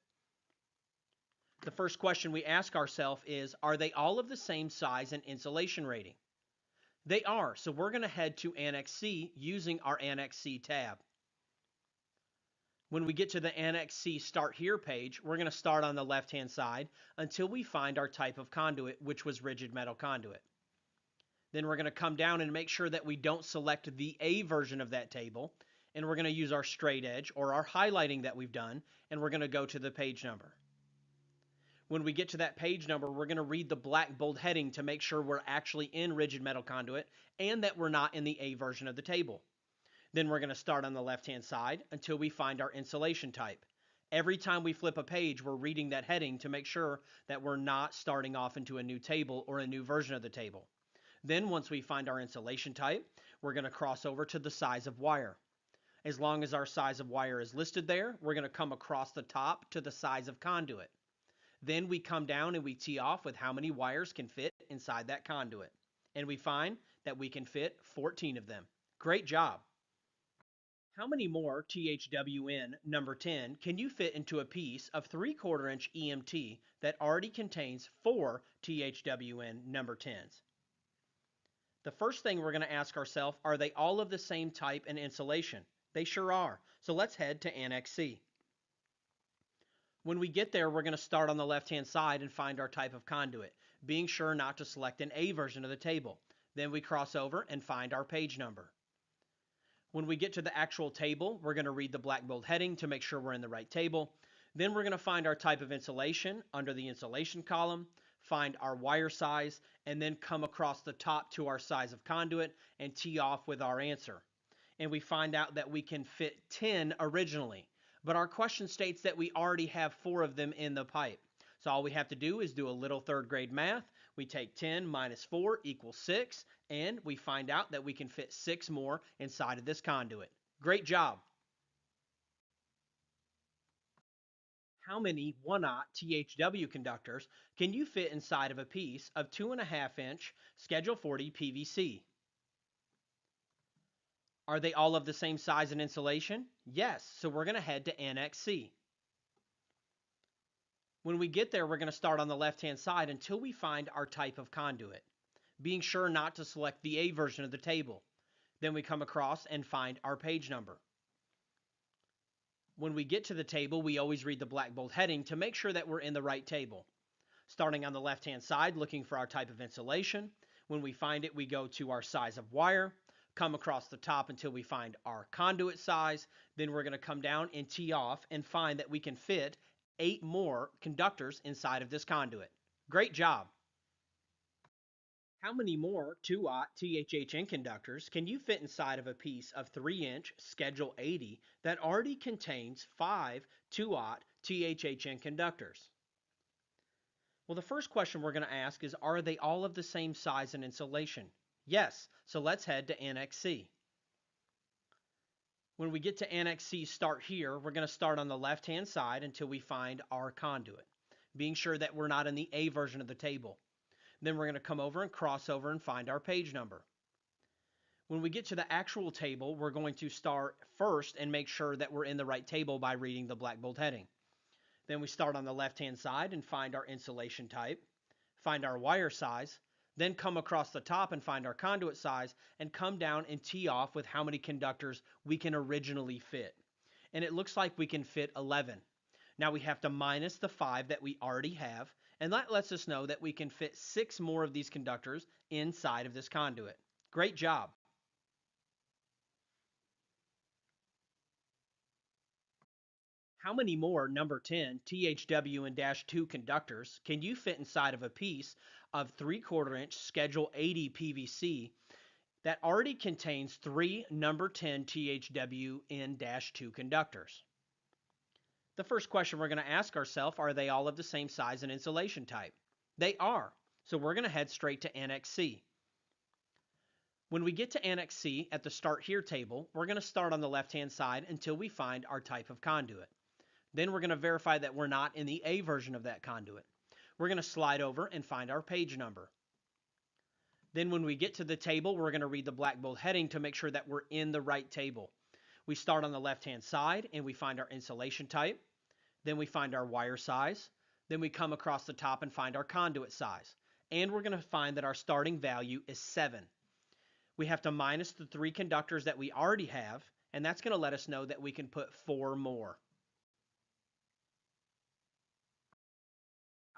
The first question we ask ourselves is, are they all of the same size and insulation rating? They are, so we're going to head to Annex C using our Annex C tab. When we get to the Annex C Start Here page, we're going to start on the left-hand side until we find our type of conduit, which was rigid metal conduit. Then we're going to come down and make sure that we don't select the A version of that table, and we're going to use our straight edge or our highlighting that we've done, and we're going to go to the page number. When we get to that page number, we're going to read the black bold heading to make sure we're actually in rigid metal conduit and that we're not in the A version of the table. Then we're going to start on the left-hand side until we find our insulation type. Every time we flip a page, we're reading that heading to make sure that we're not starting off into a new table or a new version of the table. Then once we find our insulation type, we're going to cross over to the size of wire. As long as our size of wire is listed there, we're going to come across the top to the size of conduit. Then we come down and we tee off with how many wires can fit inside that conduit. And we find that we can fit 14 of them. Great job. How many more THWN number 10 can you fit into a piece of 3/4 inch EMT that already contains 4 THWN number 10s? The first thing we're going to ask ourselves, are they all of the same type and insulation? They sure are. So let's head to Annex C. When we get there, we're going to start on the left-hand side and find our type of conduit, being sure not to select an A version of the table. Then we cross over and find our page number. When we get to the actual table, we're going to read the black bold heading to make sure we're in the right table. Then we're going to find our type of insulation under the insulation column, find our wire size, and then come across the top to our size of conduit and tee off with our answer. And we find out that we can fit 10 originally, but our question states that we already have 4 of them in the pipe. So all we have to do is do a little third grade math. We take 10 minus 4 equals 6, and we find out that we can fit 6 more inside of this conduit. Great job. How many 1/0 THW conductors can you fit inside of a piece of 2.5 inch Schedule 40 PVC? Are they all of the same size and insulation? Yes, so we're going to head to Annex C. When we get there, we're going to start on the left-hand side until we find our type of conduit, being sure not to select the A version of the table. Then we come across and find our page number. When we get to the table, we always read the black bold heading to make sure that we're in the right table. Starting on the left-hand side, looking for our type of insulation. When we find it, we go to our size of wire, come across the top until we find our conduit size. Then we're going to come down and tee off and find that we can fit 8 more conductors inside of this conduit. Great job. How many more 2/0 THHN conductors can you fit inside of a piece of 3 inch Schedule 80 that already contains 5 2/0 THHN conductors? Well, the first question we're going to ask is, are they all of the same size and insulation? Yes, so let's head to Annex C. When we get to Annex C, start here, we're going to start on the left-hand side until we find our conduit, being sure that we're not in the A version of the table. Then we're going to come over and cross over and find our page number. When we get to the actual table, we're going to start first and make sure that we're in the right table by reading the black bold heading. Then we start on the left-hand side and find our insulation type, find our wire size, then come across the top and find our conduit size, and come down and tee off with how many conductors we can originally fit. And it looks like we can fit 11. Now we have to minus the 5 that we already have, and that lets us know that we can fit 6 more of these conductors inside of this conduit. Great job. How many more number 10 THW and -2 conductors can you fit inside of a piece of 3/4 inch Schedule 80 PVC that already contains 3 number 10 THW and -2 conductors? The first question we're going to ask ourselves, are they all of the same size and insulation type? They are. So we're going to head straight to Annex C. When we get to Annex C at the Start Here table, we're going to start on the left-hand side until we find our type of conduit. Then we're going to verify that we're not in the A version of that conduit. We're going to slide over and find our page number. Then when we get to the table, we're going to read the black bold heading to make sure that we're in the right table. We start on the left-hand side and we find our insulation type. Then we find our wire size. Then we come across the top and find our conduit size. And we're going to find that our starting value is 7. We have to minus the 3 conductors that we already have, and that's going to let us know that we can put 4 more.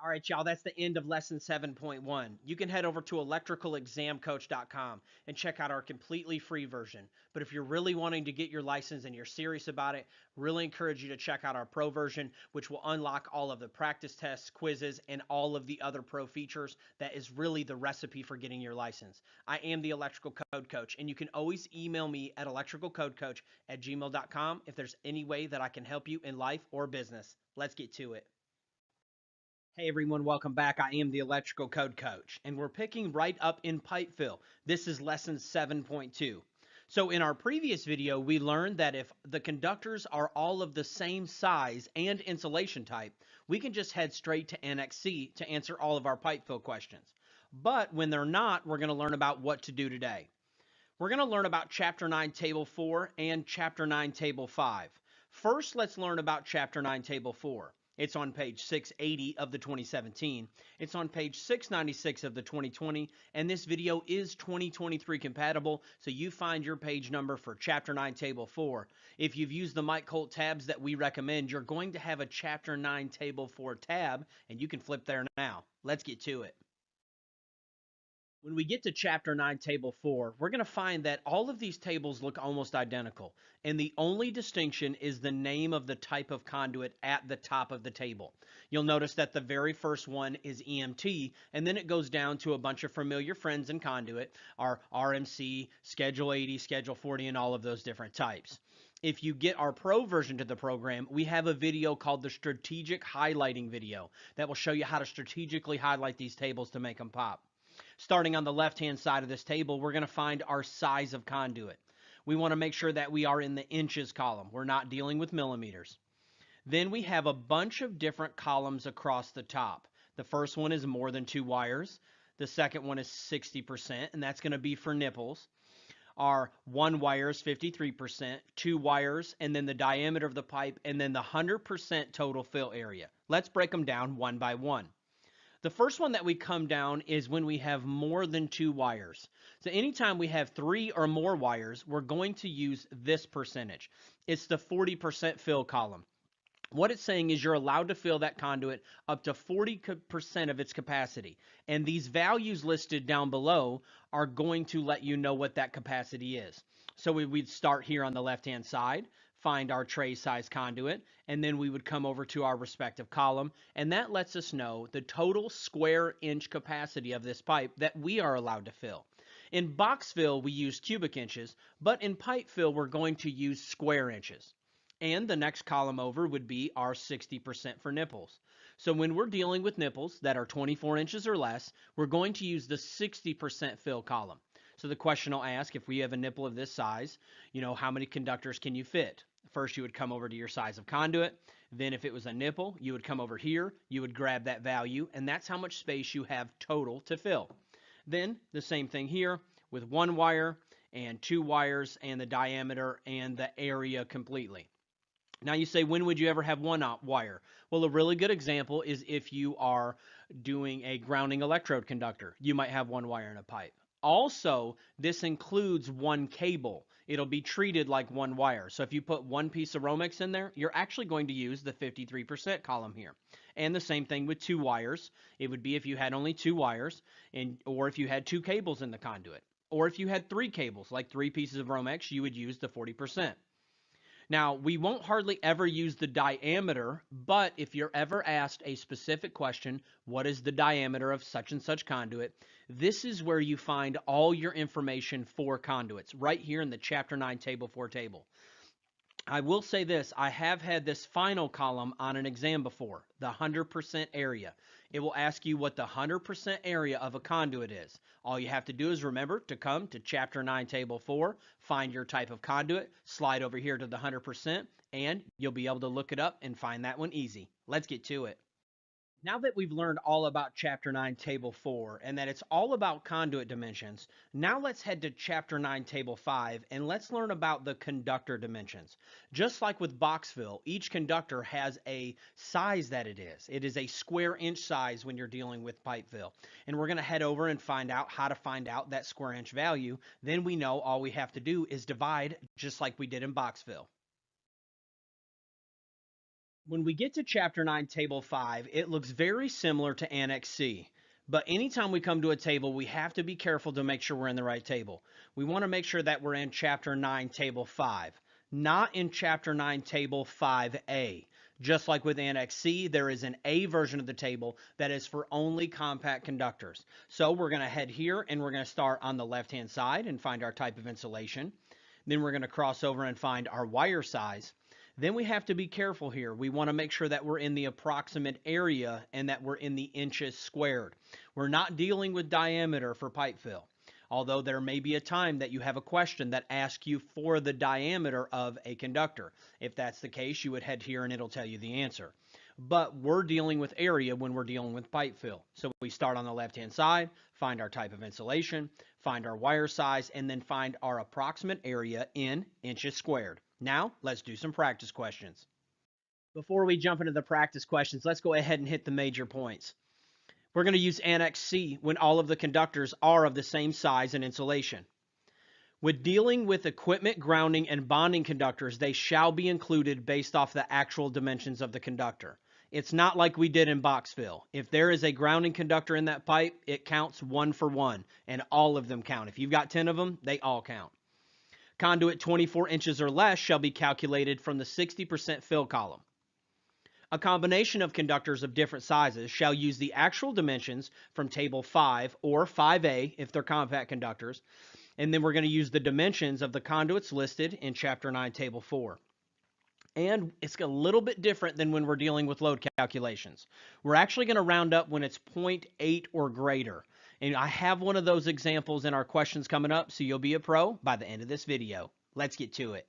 All right, y'all, that's the end of lesson 7.1. You can head over to electricalexamcoach.com and check out our completely free version. But if you're really wanting to get your license and you're serious about it, really encourage you to check out our pro version, which will unlock all of the practice tests, quizzes, and all of the other pro features. That is really the recipe for getting your license. I am the Electrical Code Coach, and you can always email me at electricalcodecoach@gmail.com if there's any way that I can help you in life or business. Let's get to it. Hey everyone, welcome back. I am the Electrical Code Coach, and we're picking right up in pipe fill. This is lesson 7.2. So in our previous video, we learned that if the conductors are all of the same size and insulation type, we can just head straight to Annex C to answer all of our pipe fill questions. But when they're not, we're going to learn about what to do today. We're going to learn about Chapter 9, Table 4 and Chapter 9, Table 5. First, let's learn about Chapter 9, Table 4. It's on page 680 of the 2017. It's on page 696 of the 2020, and this video is 2023 compatible, so you find your page number for Chapter 9, Table 4. If you've used the Mike Colt tabs that we recommend, you're going to have a Chapter 9, Table 4 tab, and you can flip there now. Let's get to it. When we get to Chapter 9, Table 4, we're going to find that all of these tables look almost identical, and the only distinction is the name of the type of conduit at the top of the table. You'll notice that the very first one is EMT, and then it goes down to a bunch of familiar friends in conduit, our RMC, Schedule 80, Schedule 40, and all of those different types. If you get our pro version to the program, we have a video called the Strategic Highlighting video that will show you how to strategically highlight these tables to make them pop. Starting on the left-hand side of this table, we're going to find our size of conduit. We want to make sure that we are in the inches column. We're not dealing with millimeters. Then we have a bunch of different columns across the top. The first one is more than 2 wires. The second one is 60%, and that's going to be for nipples. Our 1 wire is 53%, 2 wires, and then the diameter of the pipe, and then the 100% total fill area. Let's break them down one by one. The first one that we come down is when we have more than 2 wires. So anytime we have 3 or more wires, we're going to use this percentage. It's the 40% fill column. What it's saying is you're allowed to fill that conduit up to 40% of its capacity. And these values listed down below are going to let you know what that capacity is. So we'd start here on the left-hand side, find our tray size conduit, and then we would come over to our respective column, and that lets us know the total square inch capacity of this pipe that we are allowed to fill. In box fill, we use cubic inches, but in pipe fill, we're going to use square inches. And the next column over would be our 60% for nipples. So when we're dealing with nipples that are 24 inches or less, we're going to use the 60% fill column. So the question will ask, if we have a nipple of this size, how many conductors can you fit? First, you would come over to your size of conduit. Then if it was a nipple, you would come over here, you would grab that value, and that's how much space you have total to fill. Then the same thing here with 1 wire and 2 wires and the diameter and the area completely. Now you say, when would you ever have 1 wire? Well, a really good example is if you are doing a grounding electrode conductor. You might have 1 wire in a pipe. Also, this includes 1 cable. It'll be treated like 1 wire. So if you put 1 piece of Romex in there, you're actually going to use the 53% column here. And the same thing with 2 wires. It would be if you had only 2 wires, or if you had 2 cables in the conduit. Or if you had 3 cables, like 3 pieces of Romex, you would use the 40%. Now, we won't hardly ever use the diameter, but if you're ever asked a specific question, what is the diameter of such and such conduit, this is where you find all your information for conduits, right here in the Chapter 9 Table 4 table. I will say this, I have had this final column on an exam before, the 100% area. It will ask you what the 100% area of a conduit is. All you have to do is remember to come to Chapter 9 Table 4, find your type of conduit, slide over here to the 100%, and you'll be able to look it up and find that one easy. Let's get to it. Now that we've learned all about Chapter 9 Table 4 and that it's all about conduit dimensions, now let's head to Chapter 9 Table 5 and let's learn about the conductor dimensions. Just like with box fill, each conductor has a size that it is. It is a square inch size when you're dealing with pipe fill. And we're going to head over and find out how to find out that square inch value. Then we know all we have to do is divide just like we did in box fill. When we get to Chapter 9, Table 5, it looks very similar to Annex C. But anytime we come to a table, we have to be careful to make sure we're in the right table. We want to make sure that we're in Chapter 9, Table 5, not in Chapter 9, Table 5A. Just like with Annex C, there is an A version of the table that is for only compact conductors. So we're going to head here and we're going to start on the left-hand side and find our type of insulation. Then we're going to cross over and find our wire size. Then we have to be careful here. We want to make sure that we're in the approximate area and that we're in the inches squared. We're not dealing with diameter for pipe fill, although there may be a time that you have a question that asks you for the diameter of a conductor. If that's the case, you would head here and it'll tell you the answer. But we're dealing with area when we're dealing with pipe fill. So we start on the left-hand side, find our type of insulation, find our wire size, and then find our approximate area in inches squared. Now, let's do some practice questions. Before we jump into the practice questions, let's go ahead and hit the major points. We're going to use Annex C when all of the conductors are of the same size and insulation. With dealing with equipment, grounding, and bonding conductors, they shall be included based off the actual dimensions of the conductor. It's not like we did in box fill. If there is a grounding conductor in that pipe, it counts 1 for 1, and all of them count. If you've got 10 of them, they all count. Conduit 24 inches or less shall be calculated from the 60% fill column. A combination of conductors of different sizes shall use the actual dimensions from Table 5 or 5A if they're compact conductors, and then we're going to use the dimensions of the conduits listed in Chapter 9, Table 4. And it's a little bit different than when we're dealing with load calculations. We're actually going to round up when it's 0.8 or greater. And I have one of those examples in our questions coming up, so you'll be a pro by the end of this video. Let's get to it.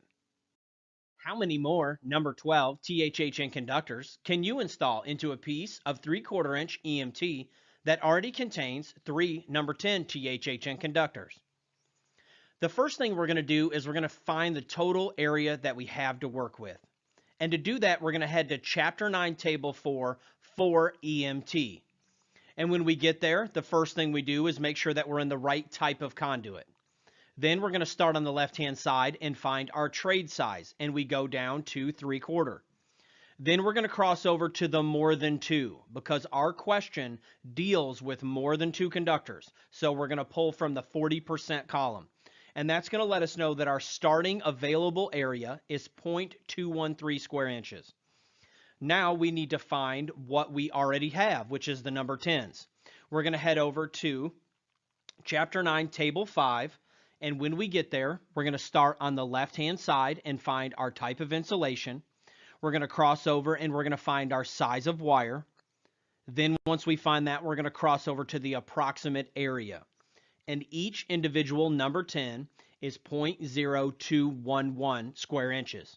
How many more number 12 THHN conductors can you install into a piece of 3/4 inch EMT that already contains 3 number 10 THHN conductors? The first thing we're going to do is we're going to find the total area that we have to work with. And to do that, we're going to head to Chapter 9, Table 4 for EMT. And when we get there, the first thing we do is make sure that we're in the right type of conduit. Then we're going to start on the left-hand side and find our trade size, and we go down to 3/4. Then we're going to cross over to the more than 2 because our question deals with more than 2 conductors. So we're going to pull from the 40% column. And that's going to let us know that our starting available area is 0.213 square inches. Now we need to find what we already have, which is the number 10s. We're going to head over to Chapter 9, Table 5, and when we get there, we're going to start on the left-hand side and find our type of insulation. We're going to cross over and we're going to find our size of wire. Then once we find that, we're going to cross over to the approximate area. And each individual number 10 is 0.0211 square inches.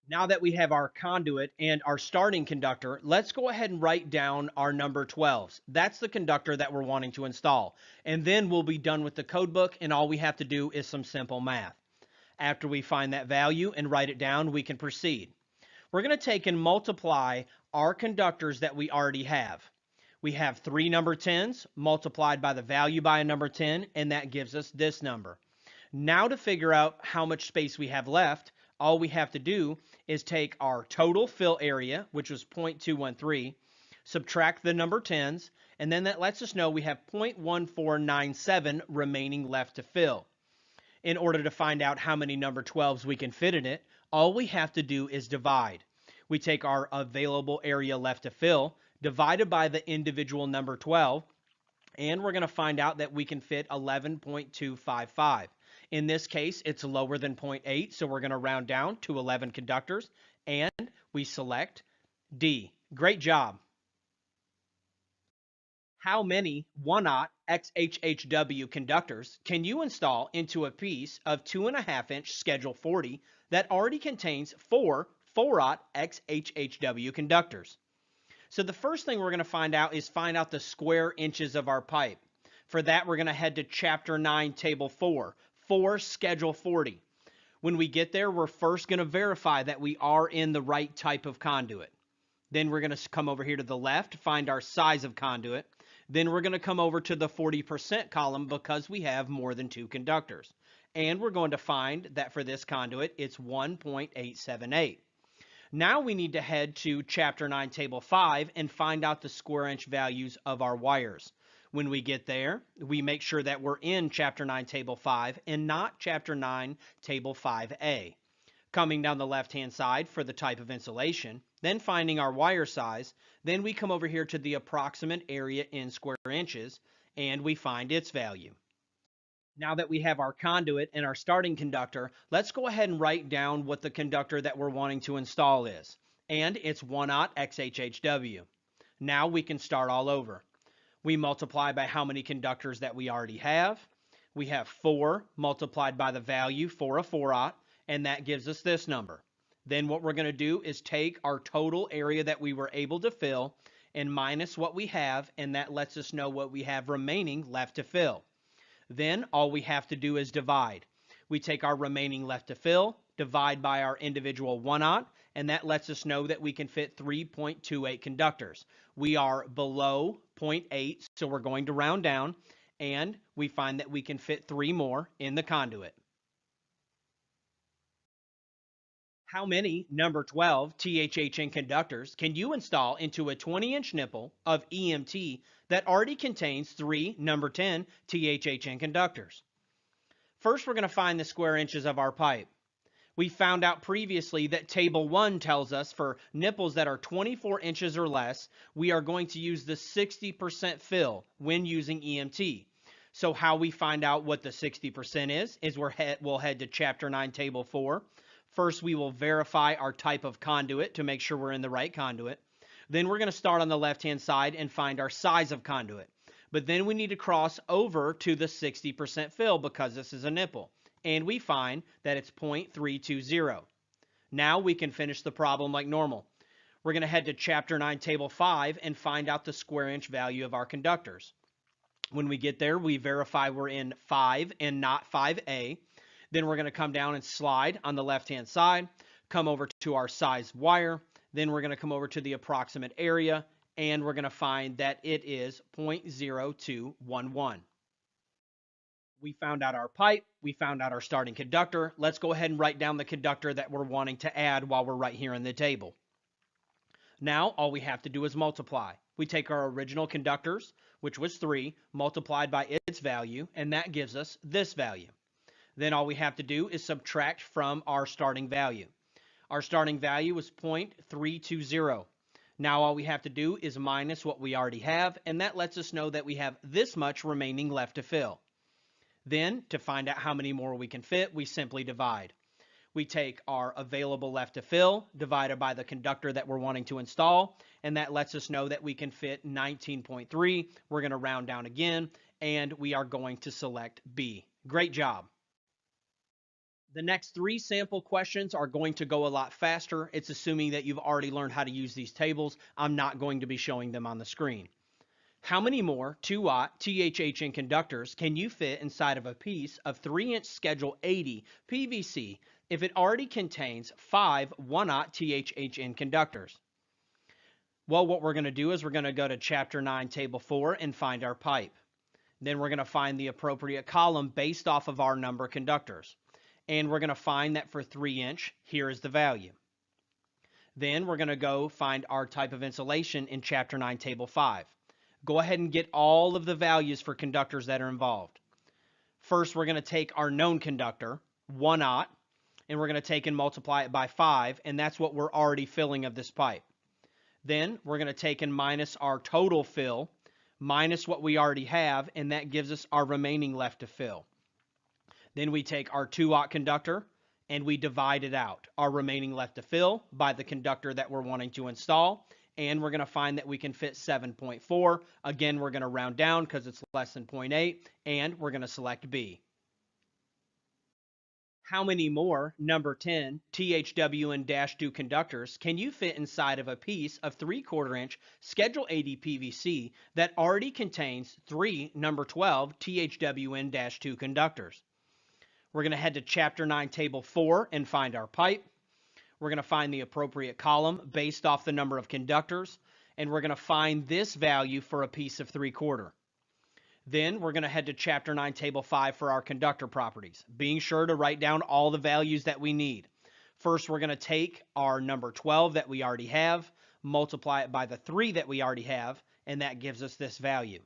Now that we have our conduit and our starting conductor, let's go ahead and write down our number 12s. That's the conductor that we're wanting to install. And then we'll be done with the code book, and all we have to do is some simple math. After we find that value and write it down, we can proceed. We're going to take and multiply our conductors that we already have. We have 3 number 10s multiplied by the value by a number 10, and that gives us this number. Now to figure out how much space we have left, all we have to do is take our total fill area, which was 0.213, subtract the number 10s, and then that lets us know we have 0.1497 remaining left to fill. In order to find out how many number 12s we can fit in it, all we have to do is divide. We take our available area left to fill, divided by the individual number 12, and we're going to find out that we can fit 11.255. In this case, it's lower than 0.8, so we're going to round down to 11 conductors, and we select D. Great job. How many 1/0 XHHW conductors can you install into a piece of 2.5 inch Schedule 40 that already contains 4 4/0 XHHW conductors? So the first thing we're going to find out is find out the square inches of our pipe. For that, we're going to head to Chapter 9, Table 4, for Schedule 40. When we get there, we're first going to verify that we are in the right type of conduit. Then we're going to come over here to the left, find our size of conduit. Then we're going to come over to the 40% column because we have more than 2 conductors. And we're going to find that for this conduit, it's 1.878. Now we need to head to Chapter 9, Table 5 and find out the square inch values of our wires. When we get there, we make sure that we're in Chapter 9, Table 5 and not Chapter 9, Table 5A. Coming down the left-hand side for the type of insulation, then finding our wire size, then we come over here to the approximate area in square inches, and we find its value. Now that we have our conduit and our starting conductor, let's go ahead and write down what the conductor that we're wanting to install is. And it's 1/0 XHHW. Now we can start all over. We multiply by how many conductors that we already have. We have 4 multiplied by the value for a 4/0, and that gives us this number. Then what we're going to do is take our total area that we were able to fill and minus what we have, and that lets us know what we have remaining left to fill. Then all we have to do is divide. We take our remaining left to fill, divide by our individual 1/0, and that lets us know that we can fit 3.28 conductors. We are below 0.8, so we're going to round down, and we find that we can fit 3 more in the conduit. How many number 12 THHN conductors can you install into a 20-inch nipple of EMT that already contains 3 number 10 THHN conductors? First, we're going to find the square inches of our pipe. We found out previously that table 1 tells us for nipples that are 24 inches or less, we are going to use the 60% fill when using EMT. So how we find out what the 60% is we'll head to Chapter 9, Table 4. First, we will verify our type of conduit to make sure we're in the right conduit. Then we're going to start on the left-hand side and find our size of conduit. But then we need to cross over to the 60% fill because this is a nipple. And we find that it's 0.320. Now we can finish the problem like normal. We're going to head to Chapter 9, Table 5 and find out the square inch value of our conductors. When we get there, we verify we're in 5 and not 5A. Then we're going to come down and slide on the left-hand side, come over to our size wire. Then we're going to come over to the approximate area, and we're going to find that it is 0.0211. We found out our pipe, we found out our starting conductor. Let's go ahead and write down the conductor that we're wanting to add while we're right here in the table. Now, all we have to do is multiply. We take our original conductors, which was 3, multiplied by its value, and that gives us this value. Then all we have to do is subtract from our starting value. Our starting value was 0.320. Now all we have to do is minus what we already have, and that lets us know that we have this much remaining left to fill. Then, to find out how many more we can fit, we simply divide. We take our available left to fill, divided by the conductor that we're wanting to install, and that lets us know that we can fit 19.3. We're going to round down again, and we are going to select B. Great job. The next 3 sample questions are going to go a lot faster. It's assuming that you've already learned how to use these tables. I'm not going to be showing them on the screen. How many more 2-aught THHN conductors can you fit inside of a piece of 3-inch Schedule 80 PVC if it already contains 5 1-aught THHN conductors? Well, what we're going to do is we're going to go to Chapter 9, Table 4 and find our pipe. Then we're going to find the appropriate column based off of our number of conductors. And we're going to find that for 3-inch, here is the value. Then we're going to go find our type of insulation in Chapter 9, Table 5. Go ahead and get all of the values for conductors that are involved. First, we're going to take our known conductor, 1-aught, and we're going to take and multiply it by 5, and that's what we're already filling of this pipe. Then we're going to take and minus our total fill, minus what we already have, and that gives us our remaining left to fill. Then we take our 2-aught conductor, and we divide it out, our remaining left to fill, by the conductor that we're wanting to install, and we're going to find that we can fit 7.4. Again, we're going to round down because it's less than 0.8, and we're going to select B. How many more number 10 THWN-2 conductors can you fit inside of a piece of 3/4-inch Schedule 80 PVC that already contains 3 number 12 THWN-2 conductors? We're going to head to Chapter 9, Table 4 and find our pipe. We're going to find the appropriate column based off the number of conductors, and we're going to find this value for a piece of 3/4. Then we're going to head to Chapter 9, Table 5 for our conductor properties, being sure to write down all the values that we need. First, we're going to take our number 12 that we already have, multiply it by the 3 that we already have, and that gives us this value.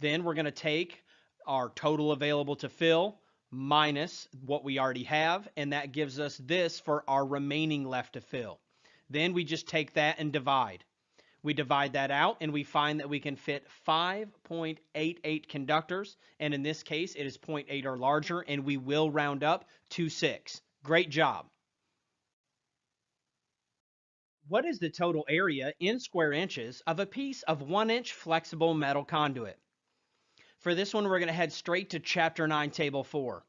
Then we're going to take our total available to fill minus what we already have, and that gives us this for our remaining left to fill. Then we just take that and divide. We divide that out, and we find that we can fit 5.88 conductors, and in this case, it is 0.8 or larger, and we will round up to 6. Great job. What is the total area in square inches of a piece of 1-inch flexible metal conduit? For this one, we're going to head straight to Chapter 9, Table 4.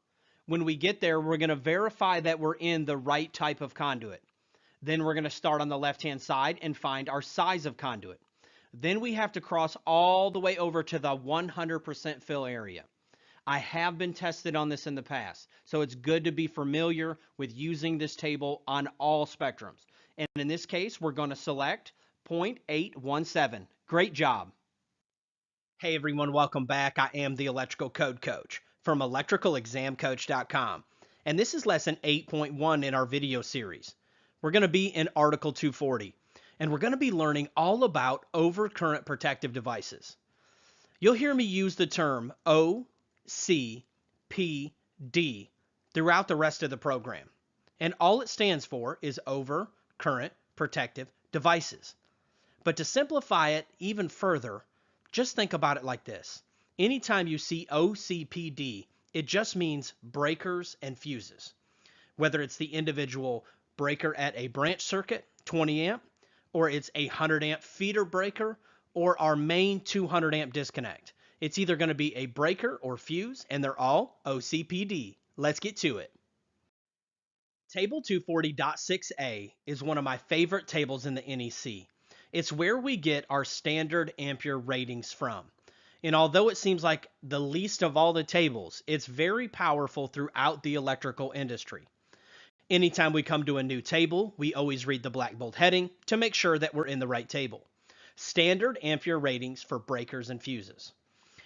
When we get there, we're going to verify that we're in the right type of conduit. Then we're going to start on the left-hand side and find our size of conduit. Then we have to cross all the way over to the 100% fill area. I have been tested on this in the past, so it's good to be familiar with using this table on all spectrums. And in this case, we're going to select 0.817. Great job. Hey everyone, welcome back. I am the Electrical Code Coach from electricalexamcoach.com, and this is lesson 8.1 in our video series. We're going to be in Article 240, and we're going to be learning all about overcurrent protective devices. You'll hear me use the term OCPD throughout the rest of the program, and all it stands for is overcurrent protective devices. But to simplify it even further, just think about it like this. Anytime you see OCPD, it just means breakers and fuses. Whether it's the individual breaker at a branch circuit, 20 amp, or it's a 100 amp feeder breaker, or our main 200 amp disconnect. It's either going to be a breaker or fuse, and they're all OCPD. Let's get to it. Table 240.6a is one of my favorite tables in the NEC. It's where we get our standard ampere ratings from. And although it seems like the least of all the tables, it's very powerful throughout the electrical industry. Anytime we come to a new table, we always read the black bold heading to make sure that we're in the right table. Standard ampere ratings for breakers and fuses.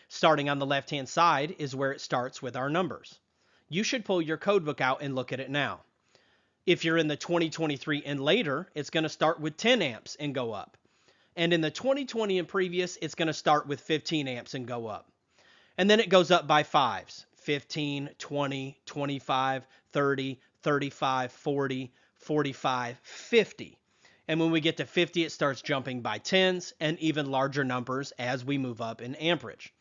Starting on the left-hand side is where it starts with our numbers. You should pull your codebook out and look at it now. If you're in the 2023 and later, it's going to start with 10 amps and go up. And in the 2020 and previous, it's going to start with 15 amps and go up. And then it goes up by fives, 15, 20, 25, 30, 35, 40, 45, 50. And when we get to 50, it starts jumping by tens and even larger numbers as we move up in amperage.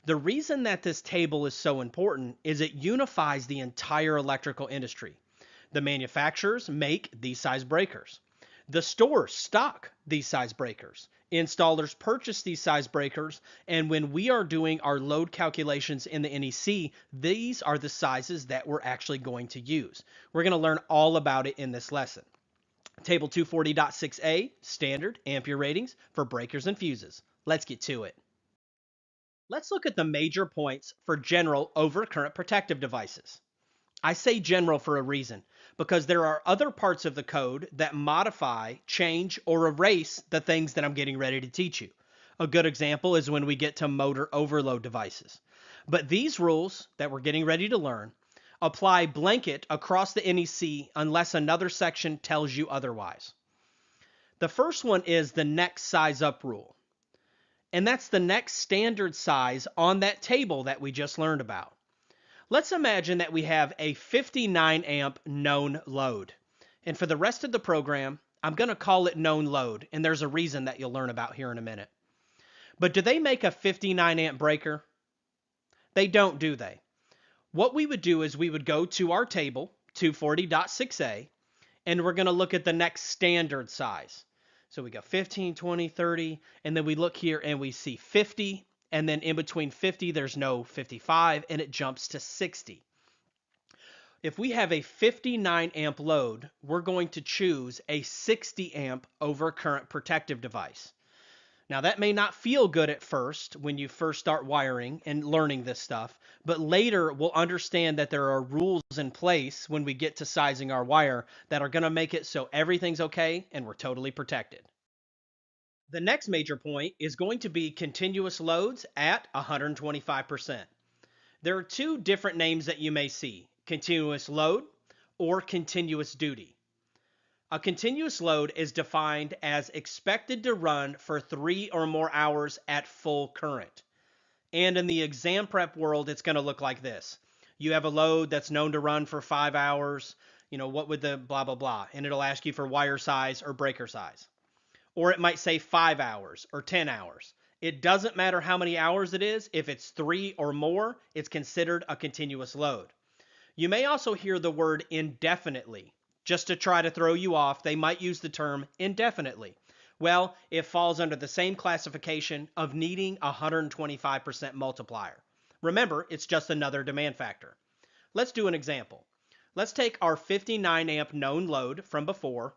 The reason that this table is so important is it unifies the entire electrical industry. The manufacturers make these size breakers. The stores stock these size breakers. Installers purchase these size breakers, and when we are doing our load calculations in the NEC, these are the sizes that we're actually going to use. We're going to learn all about it in this lesson. Table 240.6a, standard ampere ratings for breakers and fuses. Let's get to it. Let's look at the major points for general overcurrent protective devices. I say general for a reason, because there are other parts of the code that modify, change, or erase the things that I'm getting ready to teach you. A good example is when we get to motor overload devices. But these rules that we're getting ready to learn apply blanket across the NEC unless another section tells you otherwise. The first one is the next size up rule. And that's the next standard size on that table that we just learned about. Let's imagine that we have a 59 amp known load. And for the rest of the program, I'm going to call it known load. And there's a reason that you'll learn about here in a minute. But do they make a 59 amp breaker? They don't, do they? What we would do is we would go to our table, 240.6a, and we're going to look at the next standard size. So we go 15, 20, 30, and then we look here and we see 50. And then in between 50, there's no 55, and it jumps to 60. If we have a 59 amp load, we're going to choose a 60 amp overcurrent protective device. Now that may not feel good at first when you first start wiring and learning this stuff, but later we'll understand that there are rules in place when we get to sizing our wire that are going to make it so everything's okay and we're totally protected. The next major point is going to be continuous loads at 125%. There are two different names that you may see, continuous load or continuous duty. A continuous load is defined as expected to run for 3 or more hours at full current. And in the exam prep world, it's going to look like this. You have a load that's known to run for 5 hours, what would the blah, blah, blah, and it'll ask you for wire size or breaker size. Or it might say 5 hours or 10 hours. It doesn't matter how many hours it is. If it's 3 or more, it's considered a continuous load. You may also hear the word indefinitely. Just to try to throw you off, they might use the term indefinitely. Well, it falls under the same classification of needing a 125% multiplier. Remember, it's just another demand factor. Let's do an example. Let's take our 59 amp known load from before,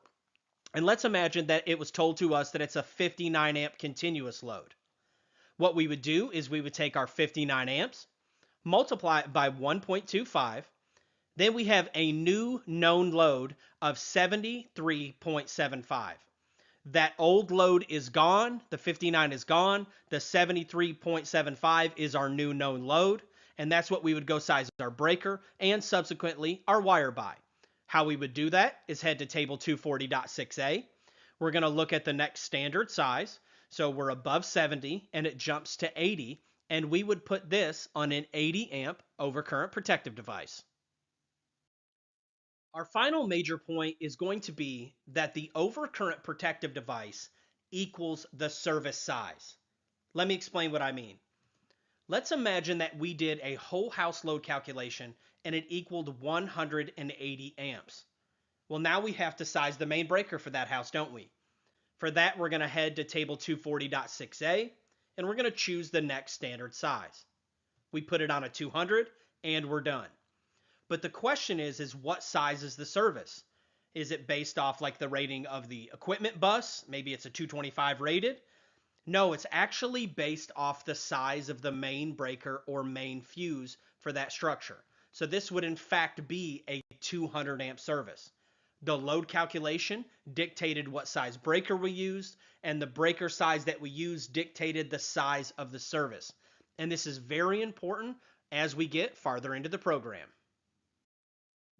and let's imagine that it was told to us that it's a 59 amp continuous load. What we would do is we would take our 59 amps, multiply it by 1.25, then we have a new known load of 73.75. That old load is gone, the 59 is gone, the 73.75 is our new known load, and that's what we would go size our breaker and subsequently our wire by. How we would do that is head to table 240.6a. We're going to look at the next standard size. So we're above 70 and it jumps to 80, and we would put this on an 80 amp overcurrent protective device. Our final major point is going to be that the overcurrent protective device equals the service size. Let me explain what I mean. Let's imagine that we did a whole house load calculation and it equaled 180 amps. Well, now we have to size the main breaker for that house, don't we? For that, we're going to head to table 240.6a and we're going to choose the next standard size. We put it on a 200 and we're done. But the question is what size is the service? Is it based off like the rating of the equipment bus? Maybe it's a 225 rated. No, it's actually based off the size of the main breaker or main fuse for that structure. So this would in fact be a 200 amp service. The load calculation dictated what size breaker we used, and the breaker size that we used dictated the size of the service. And this is very important as we get farther into the program.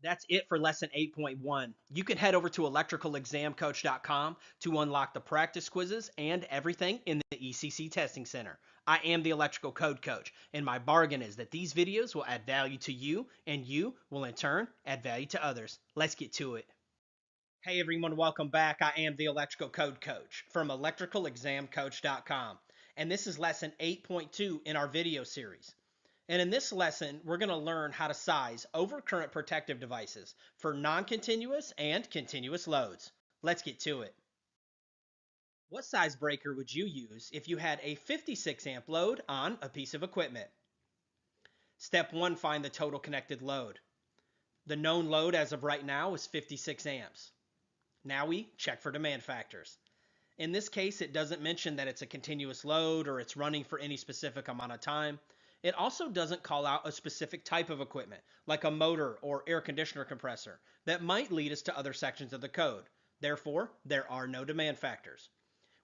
That's it for lesson 8.1. You can head over to electricalexamcoach.com to unlock the practice quizzes and everything in the ECC Testing Center. I am the Electrical Code Coach, and my bargain is that these videos will add value to you, and you will in turn add value to others. Let's get to it. Hey everyone, welcome back. I am the Electrical Code Coach from electricalexamcoach.com, and this is lesson 8.2 in our video series. And in this lesson, we're going to learn how to size overcurrent protective devices for non-continuous and continuous loads. Let's get to it. What size breaker would you use if you had a 56 amp load on a piece of equipment? Step 1, find the total connected load. The known load as of right now is 56 amps. Now we check for demand factors. In this case, it doesn't mention that it's a continuous load or it's running for any specific amount of time. It also doesn't call out a specific type of equipment, like a motor or air conditioner compressor, that might lead us to other sections of the code. Therefore, there are no demand factors.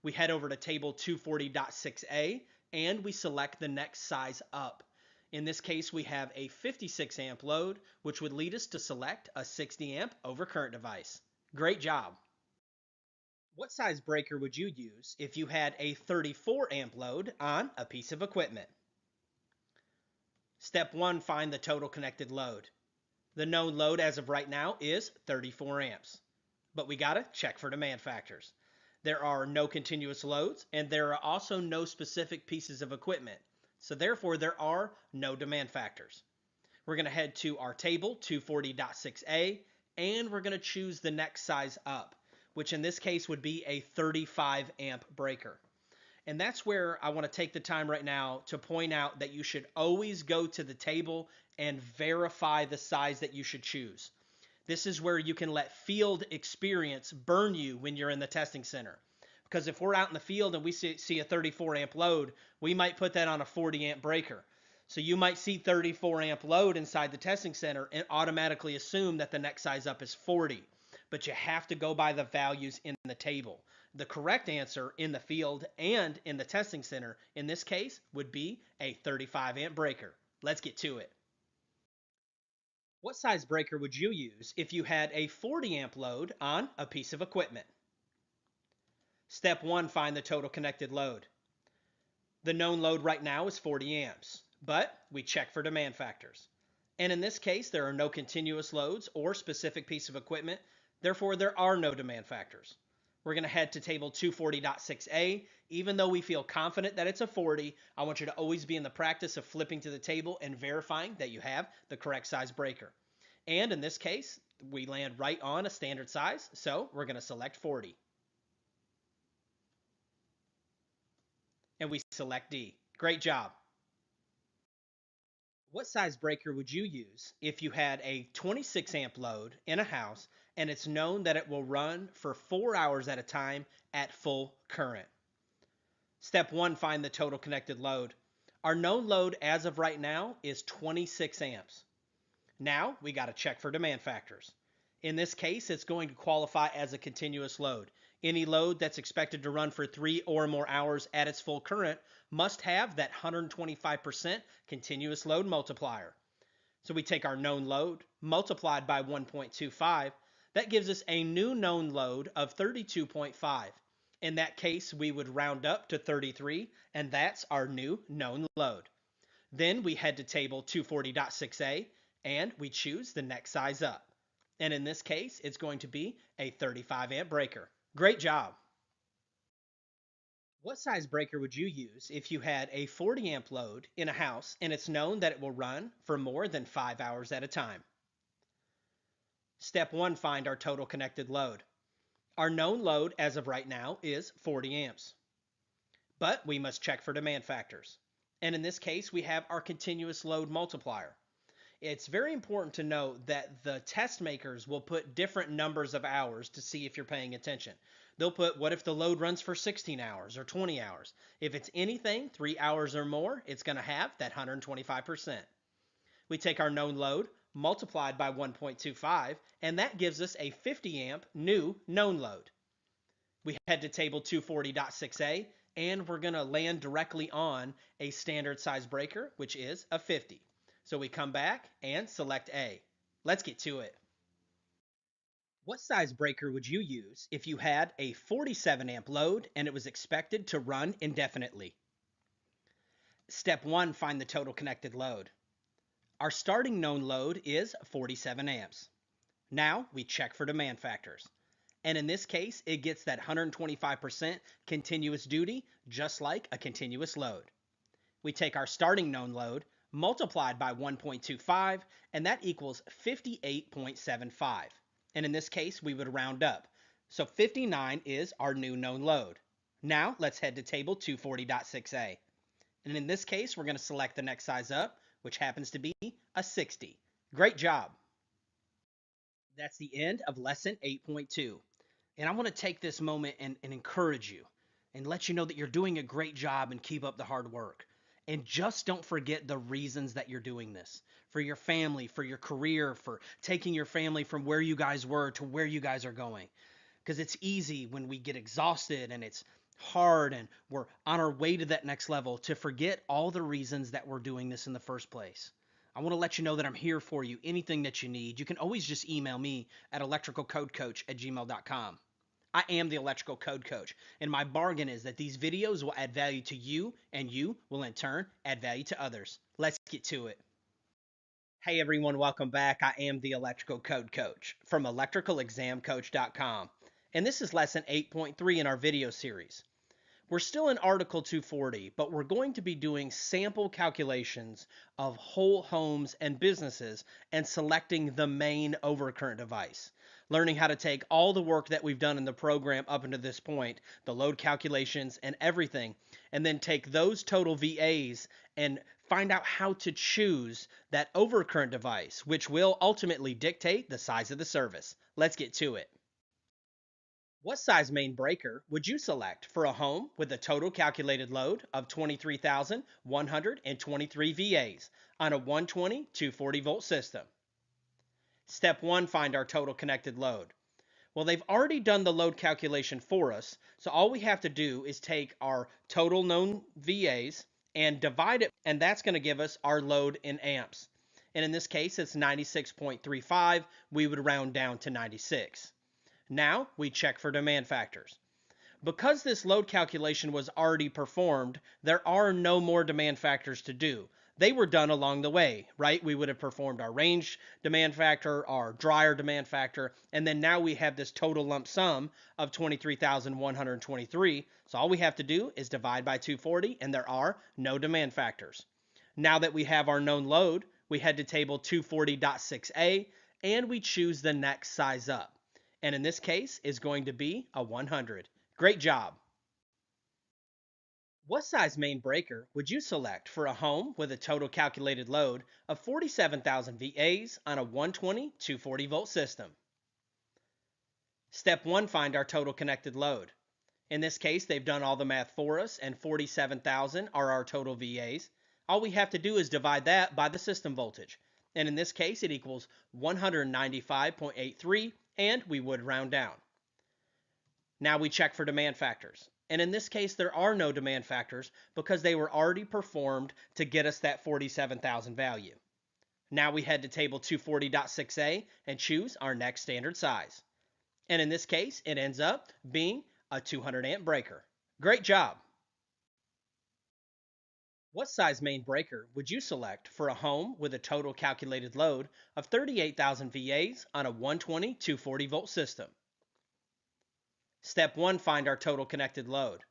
We head over to table 240.6a and we select the next size up. In this case, we have a 56 amp load, which would lead us to select a 60 amp overcurrent device. Great job. What size breaker would you use if you had a 34 amp load on a piece of equipment? Step 1, find the total connected load. The known load as of right now is 34 amps. But we gotta check for demand factors. There are no continuous loads, and there are also no specific pieces of equipment. So therefore, there are no demand factors. We're gonna head to our table, 240.6a, and we're gonna choose the next size up, which in this case would be a 35 amp breaker. And that's where I want to take the time right now to point out that you should always go to the table and verify the size that you should choose. This is where you can let field experience burn you when you're in the testing center. Because if we're out in the field and we see a 34 amp load, we might put that on a 40 amp breaker. So you might see 34 amp load inside the testing center and automatically assume that the next size up is 40. But you have to go by the values in the table. The correct answer in the field and in the testing center in this case would be a 35 amp breaker. Let's get to it. What size breaker would you use if you had a 40 amp load on a piece of equipment? Step 1, find the total connected load. The known load right now is 40 amps, but we check for demand factors. And in this case, there are no continuous loads or specific piece of equipment. Therefore, there are no demand factors. We're going to head to table 240.6a. Even though we feel confident that it's a 40, I want you to always be in the practice of flipping to the table and verifying that you have the correct size breaker. And in this case, we land right on a standard size, so we're going to select 40. And we select D. Great job. What size breaker would you use if you had a 26 amp load in a house and it's known that it will run for 4 hours at a time at full current? Step 1, find the total connected load. Our known load as of right now is 26 amps. Now we got to check for demand factors. In this case, it's going to qualify as a continuous load. Any load that's expected to run for 3 or more hours at its full current must have that 125% continuous load multiplier. So we take our known load multiplied by 1.25. That gives us a new known load of 32.5. In that case, we would round up to 33, and that's our new known load. Then we head to table 240.6a, and we choose the next size up. And in this case, it's going to be a 35 amp breaker. Great job. What size breaker would you use if you had a 40 amp load in a house and it's known that it will run for more than 5 hours at a time? Step 1, find our total connected load. Our known load as of right now is 40 amps. But we must check for demand factors. And in this case, we have our continuous load multiplier. It's very important to note that the test makers will put different numbers of hours to see if you're paying attention. They'll put, what if the load runs for 16 hours or 20 hours? If it's anything 3 hours or more, it's going to have that 125%. We take our known load multiplied by 1.25, and that gives us a 50 amp new known load. We head to table 240.6a, and we're going to land directly on a standard size breaker, which is a 50. So we come back and select A. Let's get to it. What size breaker would you use if you had a 47 amp load and it was expected to run indefinitely? Step 1, find the total connected load. Our starting known load is 47 amps. Now we check for demand factors. And in this case, it gets that 125% continuous duty, just like a continuous load. We take our starting known load multiplied by 1.25, and that equals 58.75. And in this case, we would round up. So 59 is our new known load. Now let's head to table 240.6a. And in this case, we're going to select the next size up, which happens to be a 60. Great job. That's the end of lesson 8.2. And I want to take this moment and encourage you and let you know that you're doing a great job and keep up the hard work. And just don't forget the reasons that you're doing this. For your family, for your career, for taking your family from where you guys were to where you guys are going. Because it's easy when we get exhausted and it's hard and we're on our way to that next level to forget all the reasons that we're doing this in the first place. I want to let you know that I'm here for you. Anything that you need, you can always just email me at electricalcodecoach@gmail.com. I am the Electrical Code Coach, and my bargain is that these videos will add value to you, and you will in turn add value to others. Let's get to it. Hey everyone, welcome back. I am the Electrical Code Coach from electricalexamcoach.com, and this is lesson 8.3 in our video series. We're still in Article 240, but we're going to be doing sample calculations of whole homes and businesses and selecting the main overcurrent device. Learning how to take all the work that we've done in the program up until this point, the load calculations and everything, and then take those total VAs and find out how to choose that overcurrent device, which will ultimately dictate the size of the service. Let's get to it. What size main breaker would you select for a home with a total calculated load of 23,123 VAs on a 120 240 volt system? Step 1, find our total connected load. Well, they've already done the load calculation for us, so all we have to do is take our total known VAs and divide it, and that's going to give us our load in amps. And in this case, it's 96.35. We would round down to 96. Now we check for demand factors. Because this load calculation was already performed, there are no more demand factors to do. They were done along the way, right? We would have performed our range demand factor, our dryer demand factor, and then now we have this total lump sum of 23,123. So all we have to do is divide by 240, and there are no demand factors. Now that we have our known load, we head to table 240.6a, and we choose the next size up. And in this case is going to be a 100. Great job. What size main breaker would you select for a home with a total calculated load of 47,000 VAs on a 120 240 volt system? Step 1, find our total connected load. In this case, they've done all the math for us, and 47,000 are our total VAs. All we have to do is divide that by the system voltage. And in this case, it equals 195.83, and we would round down. Now we check for demand factors. And in this case, there are no demand factors because they were already performed to get us that 47,000 value. Now we head to table 240.6a and choose our next standard size. And in this case, it ends up being a 200 amp breaker. Great job! What size main breaker would you select for a home with a total calculated load of 38,000 VAs on a 120 240 volt system? Step 1, find our total connected load.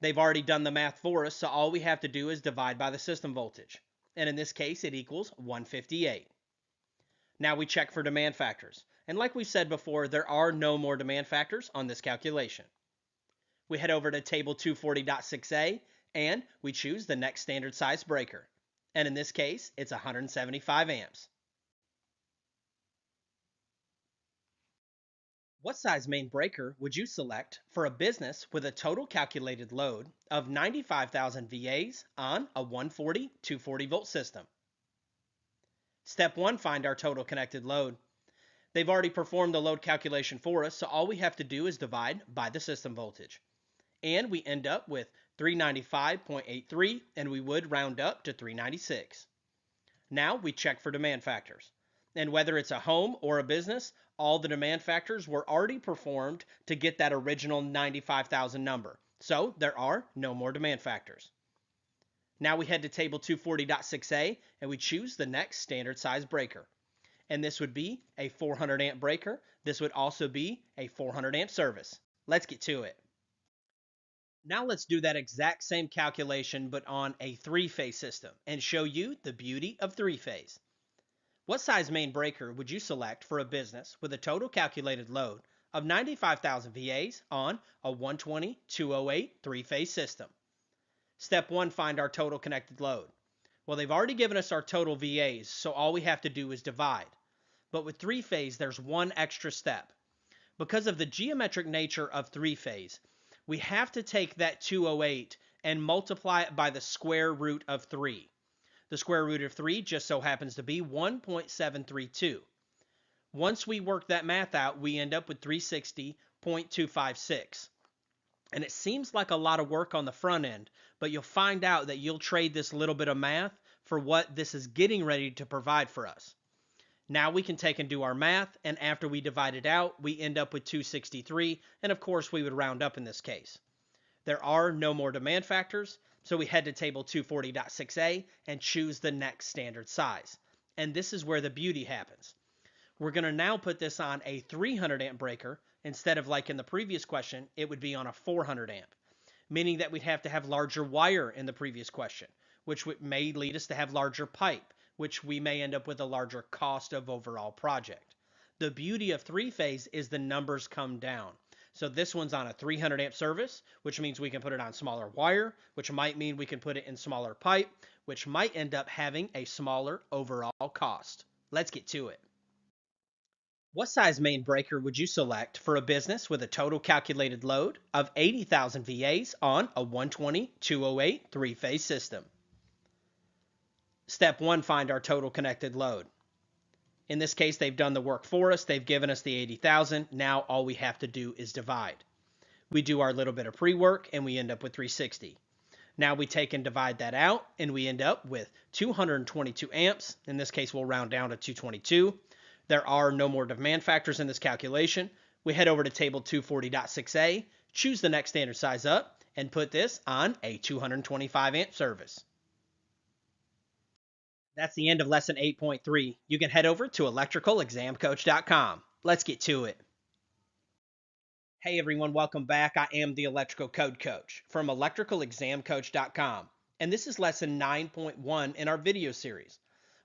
They've already done the math for us, so all we have to do is divide by the system voltage. And in this case, it equals 158. Now we check for demand factors. And like we said before, there are no more demand factors on this calculation. We head over to table 240.6a and we choose the next standard size breaker. And in this case, it's 175 amps. What size main breaker would you select for a business with a total calculated load of 95,000 VAs on a 140 240 volt system? Step 1, find our total connected load. They've already performed the load calculation for us, so all we have to do is divide by the system voltage. And we end up with 395.83, and we would round up to 396. Now we check for demand factors. And whether it's a home or a business, all the demand factors were already performed to get that original 95,000 number. So there are no more demand factors. Now we head to table 240.6a and we choose the next standard size breaker. And this would be a 400 amp breaker. This would also be a 400 amp service. Let's get to it. Now let's do that exact same calculation but on a three-phase system and show you the beauty of three-phase. What size main breaker would you select for a business with a total calculated load of 95,000 VAs on a 120 208 three-phase system? Step 1, find our total connected load. Well, they've already given us our total VAs, so all we have to do is divide. But with three-phase, there's one extra step. Because of the geometric nature of three-phase, we have to take that 208 and multiply it by the square root of 3. The square root of 3 just so happens to be 1.732. Once we work that math out, we end up with 360.256. And it seems like a lot of work on the front end, but you'll find out that you'll trade this little bit of math for what this is getting ready to provide for us. Now we can take and do our math, and after we divide it out, we end up with 263, and of course we would round up in this case. There are no more demand factors, so we head to table 240.6a and choose the next standard size. And this is where the beauty happens. We're going to now put this on a 300 amp breaker instead of, like in the previous question, it would be on a 400 amp, meaning that we'd have to have larger wire in the previous question, which may lead us to have larger pipe, which we may end up with a larger cost of overall project. The beauty of three-phase is the numbers come down. So this one's on a 300 amp service, which means we can put it on smaller wire, which might mean we can put it in smaller pipe, which might end up having a smaller overall cost. Let's get to it. What size main breaker would you select for a business with a total calculated load of 80,000 VAs on a 120 208 three-phase system? Step 1, find our total connected load. In this case, they've done the work for us. They've given us the 80,000. Now all we have to do is divide. We do our little bit of pre-work and we end up with 360. Now we take and divide that out and we end up with 222 amps. In this case, we'll round down to 222. There are no more demand factors in this calculation. We head over to table 240.6a, choose the next standard size up, and put this on a 225 amp service. That's the end of lesson 8.3. You can head over to electricalexamcoach.com. Let's get to it. Hey everyone, welcome back. I am the Electrical Code Coach from electricalexamcoach.com. And this is lesson 9.1 in our video series.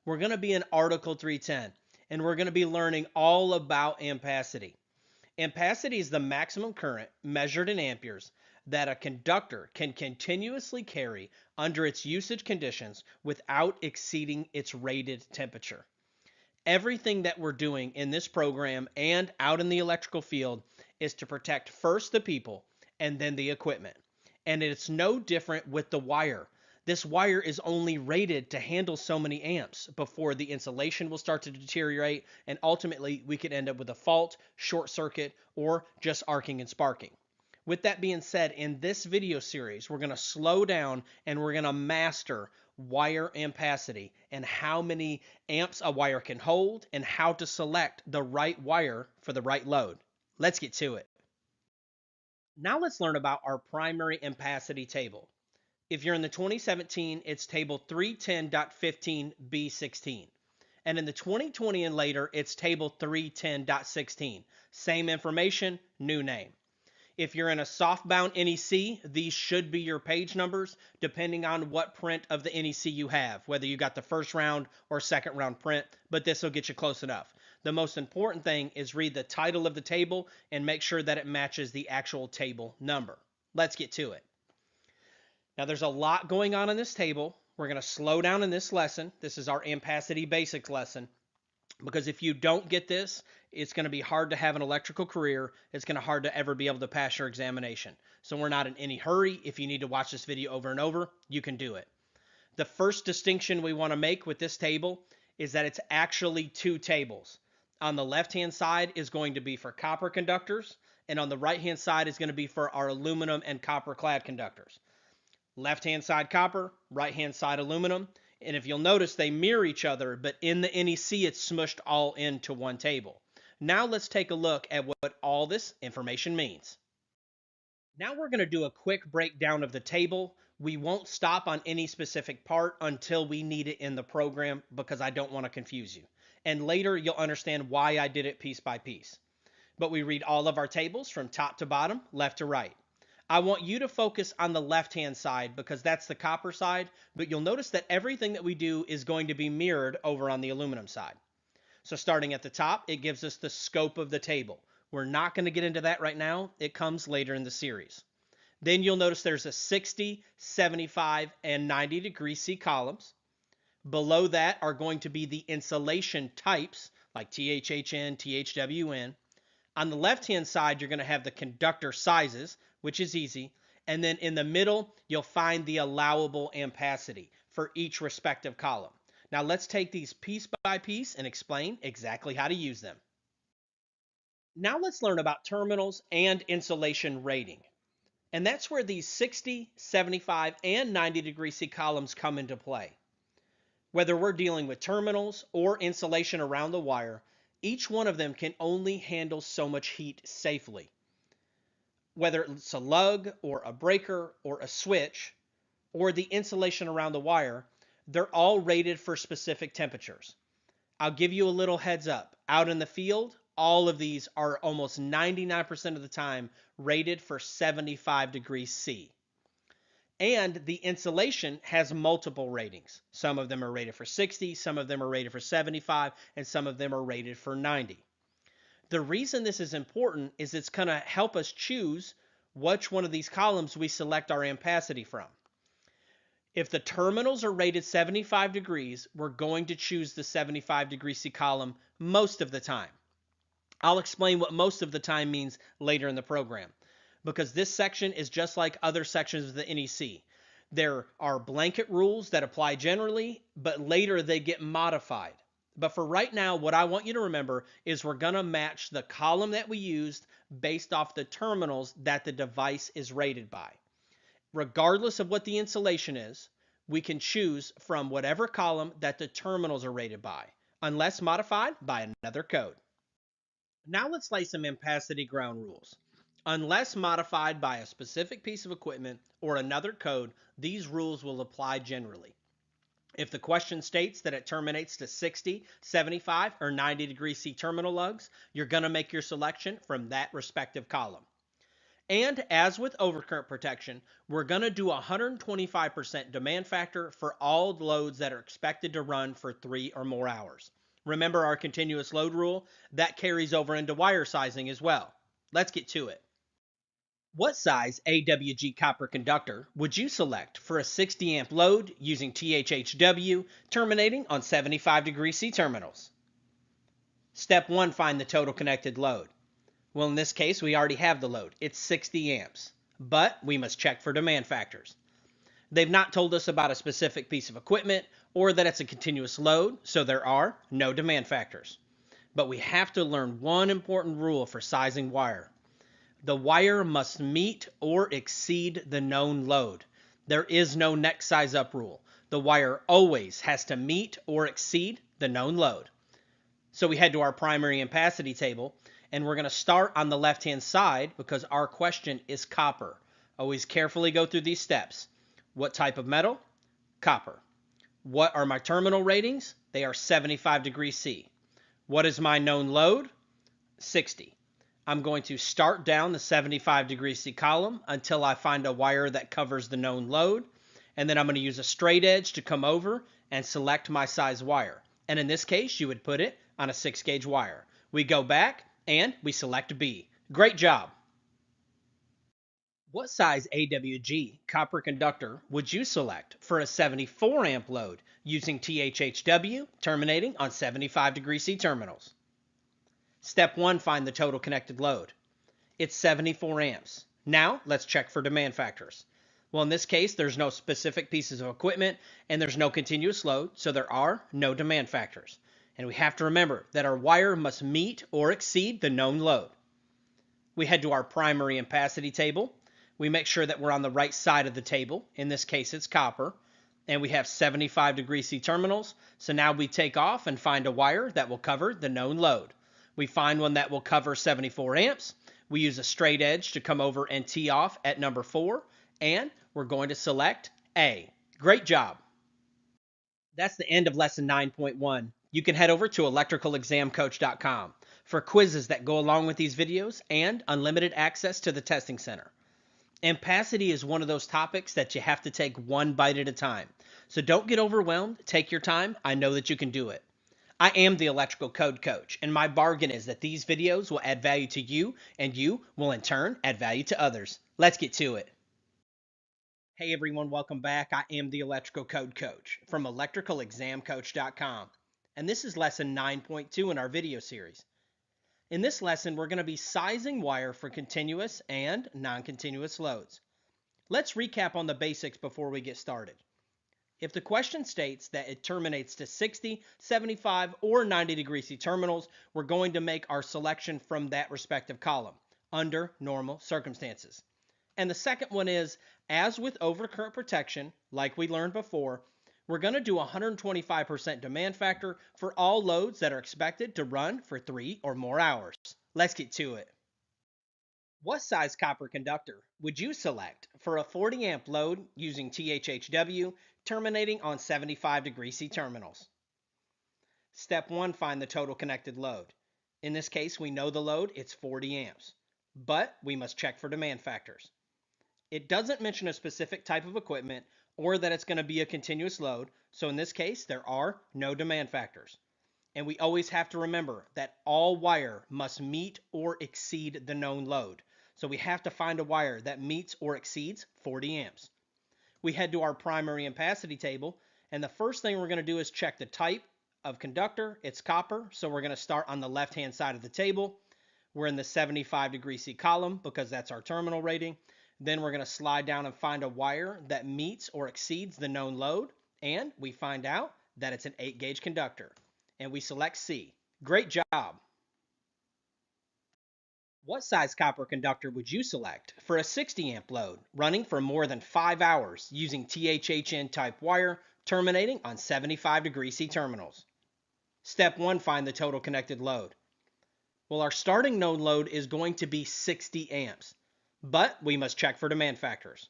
We're going to be in Article 310, and we're going to be learning all about ampacity. Ampacity is the maximum current measured in amperes that a conductor can continuously carry under its usage conditions without exceeding its rated temperature. Everything that we're doing in this program and out in the electrical field is to protect first the people and then the equipment. And it's no different with the wire. This wire is only rated to handle so many amps before the insulation will start to deteriorate, and ultimately we could end up with a fault, short circuit, or just arcing and sparking. With that being said, in this video series, we're going to slow down and we're going to master wire ampacity and how many amps a wire can hold and how to select the right wire for the right load. Let's get to it. Now let's learn about our primary ampacity table. If you're in the 2017, it's table 310.15B16. And in the 2020 and later, it's table 310.16. Same information, new name. If you're in a softbound NEC, these should be your page numbers depending on what print of the NEC you have, whether you got the first round or second round print, but this will get you close enough. The most important thing is read the title of the table and make sure that it matches the actual table number. Let's get to it. Now there's a lot going on in this table. We're going to slow down in this lesson. This is our ampacity basics lesson. Because if you don't get this, it's going to be hard to have an electrical career. It's going to be hard to ever be able to pass your examination. So we're not in any hurry. If you need to watch this video over and over, you can do it. The first distinction we want to make with this table is that it's actually two tables. On the left-hand side is going to be for copper conductors, and on the right-hand side is going to be for our aluminum and copper-clad conductors. Left-hand side copper, right-hand side aluminum. And if you'll notice, they mirror each other, but in the NEC, it's smushed all into one table. Now let's take a look at what all this information means. Now we're going to do a quick breakdown of the table. We won't stop on any specific part until we need it in the program because I don't want to confuse you. And later you'll understand why I did it piece by piece. But we read all of our tables from top to bottom, left to right. I want you to focus on the left-hand side because that's the copper side, but you'll notice that everything that we do is going to be mirrored over on the aluminum side. So starting at the top, it gives us the scope of the table. We're not going to get into that right now. It comes later in the series. Then you'll notice there's a 60, 75, and 90 degree C columns. Below that are going to be the insulation types like THHN, THWN. On the left-hand side, you're going to have the conductor sizes, which is easy. And then in the middle, you'll find the allowable ampacity for each respective column. Now let's take these piece by piece and explain exactly how to use them. Now let's learn about terminals and insulation rating. And that's where these 60, 75, and 90 degree C columns come into play. Whether we're dealing with terminals or insulation around the wire, each one of them can only handle so much heat safely. Whether it's a lug or a breaker or a switch or the insulation around the wire, they're all rated for specific temperatures. I'll give you a little heads up. Out in the field, all of these are almost 99% of the time rated for 75 degrees C. And the insulation has multiple ratings. Some of them are rated for 60, some of them are rated for 75, and some of them are rated for 90. The reason this is important is it's going to help us choose which one of these columns we select our ampacity from. If the terminals are rated 75 degrees, we're going to choose the 75 degree C column most of the time. I'll explain what most of the time means later in the program, because this section is just like other sections of the NEC. There are blanket rules that apply generally, but later they get modified. But for right now, what I want you to remember is we're going to match the column that we used based off the terminals that the device is rated by. Regardless of what the insulation is, we can choose from whatever column that the terminals are rated by, unless modified by another code. Now let's lay some ampacity ground rules. Unless modified by a specific piece of equipment or another code, these rules will apply generally. If the question states that it terminates to 60, 75, or 90 degree C terminal lugs, you're going to make your selection from that respective column. And as with overcurrent protection, we're going to do 125% demand factor for all loads that are expected to run for 3 or more hours. Remember our continuous load rule? That carries over into wire sizing as well. Let's get to it. What size AWG copper conductor would you select for a 60 amp load using THHW terminating on 75 degree C terminals? Step 1, find the total connected load. Well, in this case, we already have the load. It's 60 amps, but we must check for demand factors. They've not told us about a specific piece of equipment or that it's a continuous load, so there are no demand factors. But we have to learn one important rule for sizing wire. The wire must meet or exceed the known load. There is no next size up rule. The wire always has to meet or exceed the known load. So we head to our primary ampacity table, and we're going to start on the left-hand side because our question is copper. Always carefully go through these steps. What type of metal? Copper. What are my terminal ratings? They are 75 degrees C. What is my known load? 60. I'm going to start down the 75 degrees C column until I find a wire that covers the known load, and then I'm going to use a straight edge to come over and select my size wire. And in this case, you would put it on a 6-gauge wire. We go back and we select B. Great job. What size AWG copper conductor would you select for a 74 amp load using THHW terminating on 75 degrees C terminals? Step 1, find the total connected load. It's 74 amps. Now let's check for demand factors. Well, in this case, there's no specific pieces of equipment and there's no continuous load, so there are no demand factors. And we have to remember that our wire must meet or exceed the known load. We head to our primary ampacity table. We make sure that we're on the right side of the table. In this case, it's copper. And we have 75 degrees C terminals. So now we take off and find a wire that will cover the known load. We find one that will cover 74 amps. We use a straight edge to come over and tee off at number 4. And we're going to select A. Great job. That's the end of lesson 9.1. You can head over to electricalexamcoach.com for quizzes that go along with these videos and unlimited access to the testing center. Ampacity is one of those topics that you have to take one bite at a time. So don't get overwhelmed. Take your time. I know that you can do it. I am the electrical code coach, and my bargain is that these videos will add value to you, and you will in turn add value to others. Let's get to it. Hey everyone, welcome back. I am the electrical code coach from electricalexamcoach.com, and this is lesson 9.2 in our video series. In this lesson, we're going to be sizing wire for continuous and non-continuous loads. Let's recap on the basics before we get started. If the question states that it terminates to 60, 75, or 90 degree C terminals, we're going to make our selection from that respective column under normal circumstances. And the second one is, as with overcurrent protection, like we learned before, we're going to do 125% demand factor for all loads that are expected to run for 3 or more hours. Let's get to it. What size copper conductor would you select for a 40 amp load using THHW terminating on 75 degree C terminals? Step 1, find the total connected load. In this case, we know the load, it's 40 amps, but we must check for demand factors. It doesn't mention a specific type of equipment or that it's going to be a continuous load, so in this case, there are no demand factors. And we always have to remember that all wire must meet or exceed the known load. So we have to find a wire that meets or exceeds 40 amps. We head to our primary ampacity table, and the first thing we're going to do is check the type of conductor. It's copper, so we're going to start on the left-hand side of the table. We're in the 75 degree C column because that's our terminal rating. Then we're going to slide down and find a wire that meets or exceeds the known load, and we find out that it's an 8-gauge conductor. And we select C. Great job. What size copper conductor would you select for a 60 amp load running for more than 5 hours using THHN type wire terminating on 75 degree C terminals? Step 1, find the total connected load. Well, our starting known load is going to be 60 amps, but we must check for demand factors.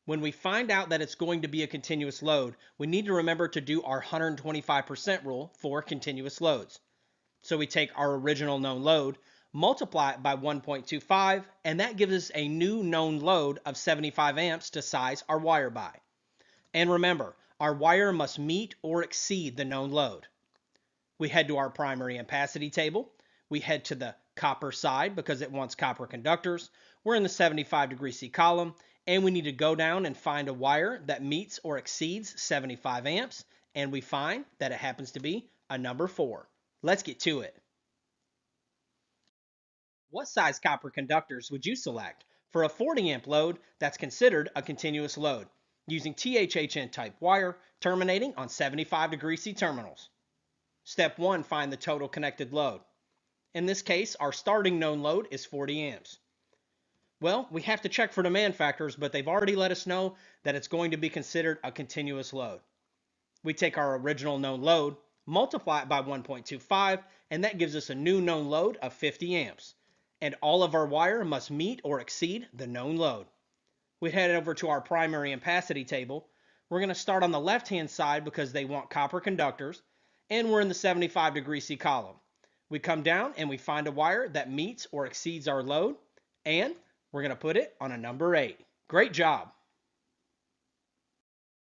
When we find out that it's going to be a continuous load, we need to remember to do our 125% rule for continuous loads. So we take our original known load, multiply it by 1.25, and that gives us a new known load of 75 amps to size our wire by. And remember, our wire must meet or exceed the known load. We head to our primary ampacity table. We head to the copper side because it wants copper conductors. We're in the 75 degree C column, and we need to go down and find a wire that meets or exceeds 75 amps, and we find that it happens to be a number 4. Let's get to it. What size copper conductors would you select for a 40 amp load that's considered a continuous load using THHN type wire terminating on 75 degree C terminals? Step 1, find the total connected load. In this case, our starting known load is 40 amps. Well, we have to check for demand factors, but they've already let us know that it's going to be considered a continuous load. We take our original known load, multiply it by 1.25, and that gives us a new known load of 50 amps. And all of our wire must meet or exceed the known load. We head over to our primary ampacity table. We're going to start on the left-hand side because they want copper conductors, and we're in the 75° C column. We come down and we find a wire that meets or exceeds our load, and we're going to put it on a number 8. Great job!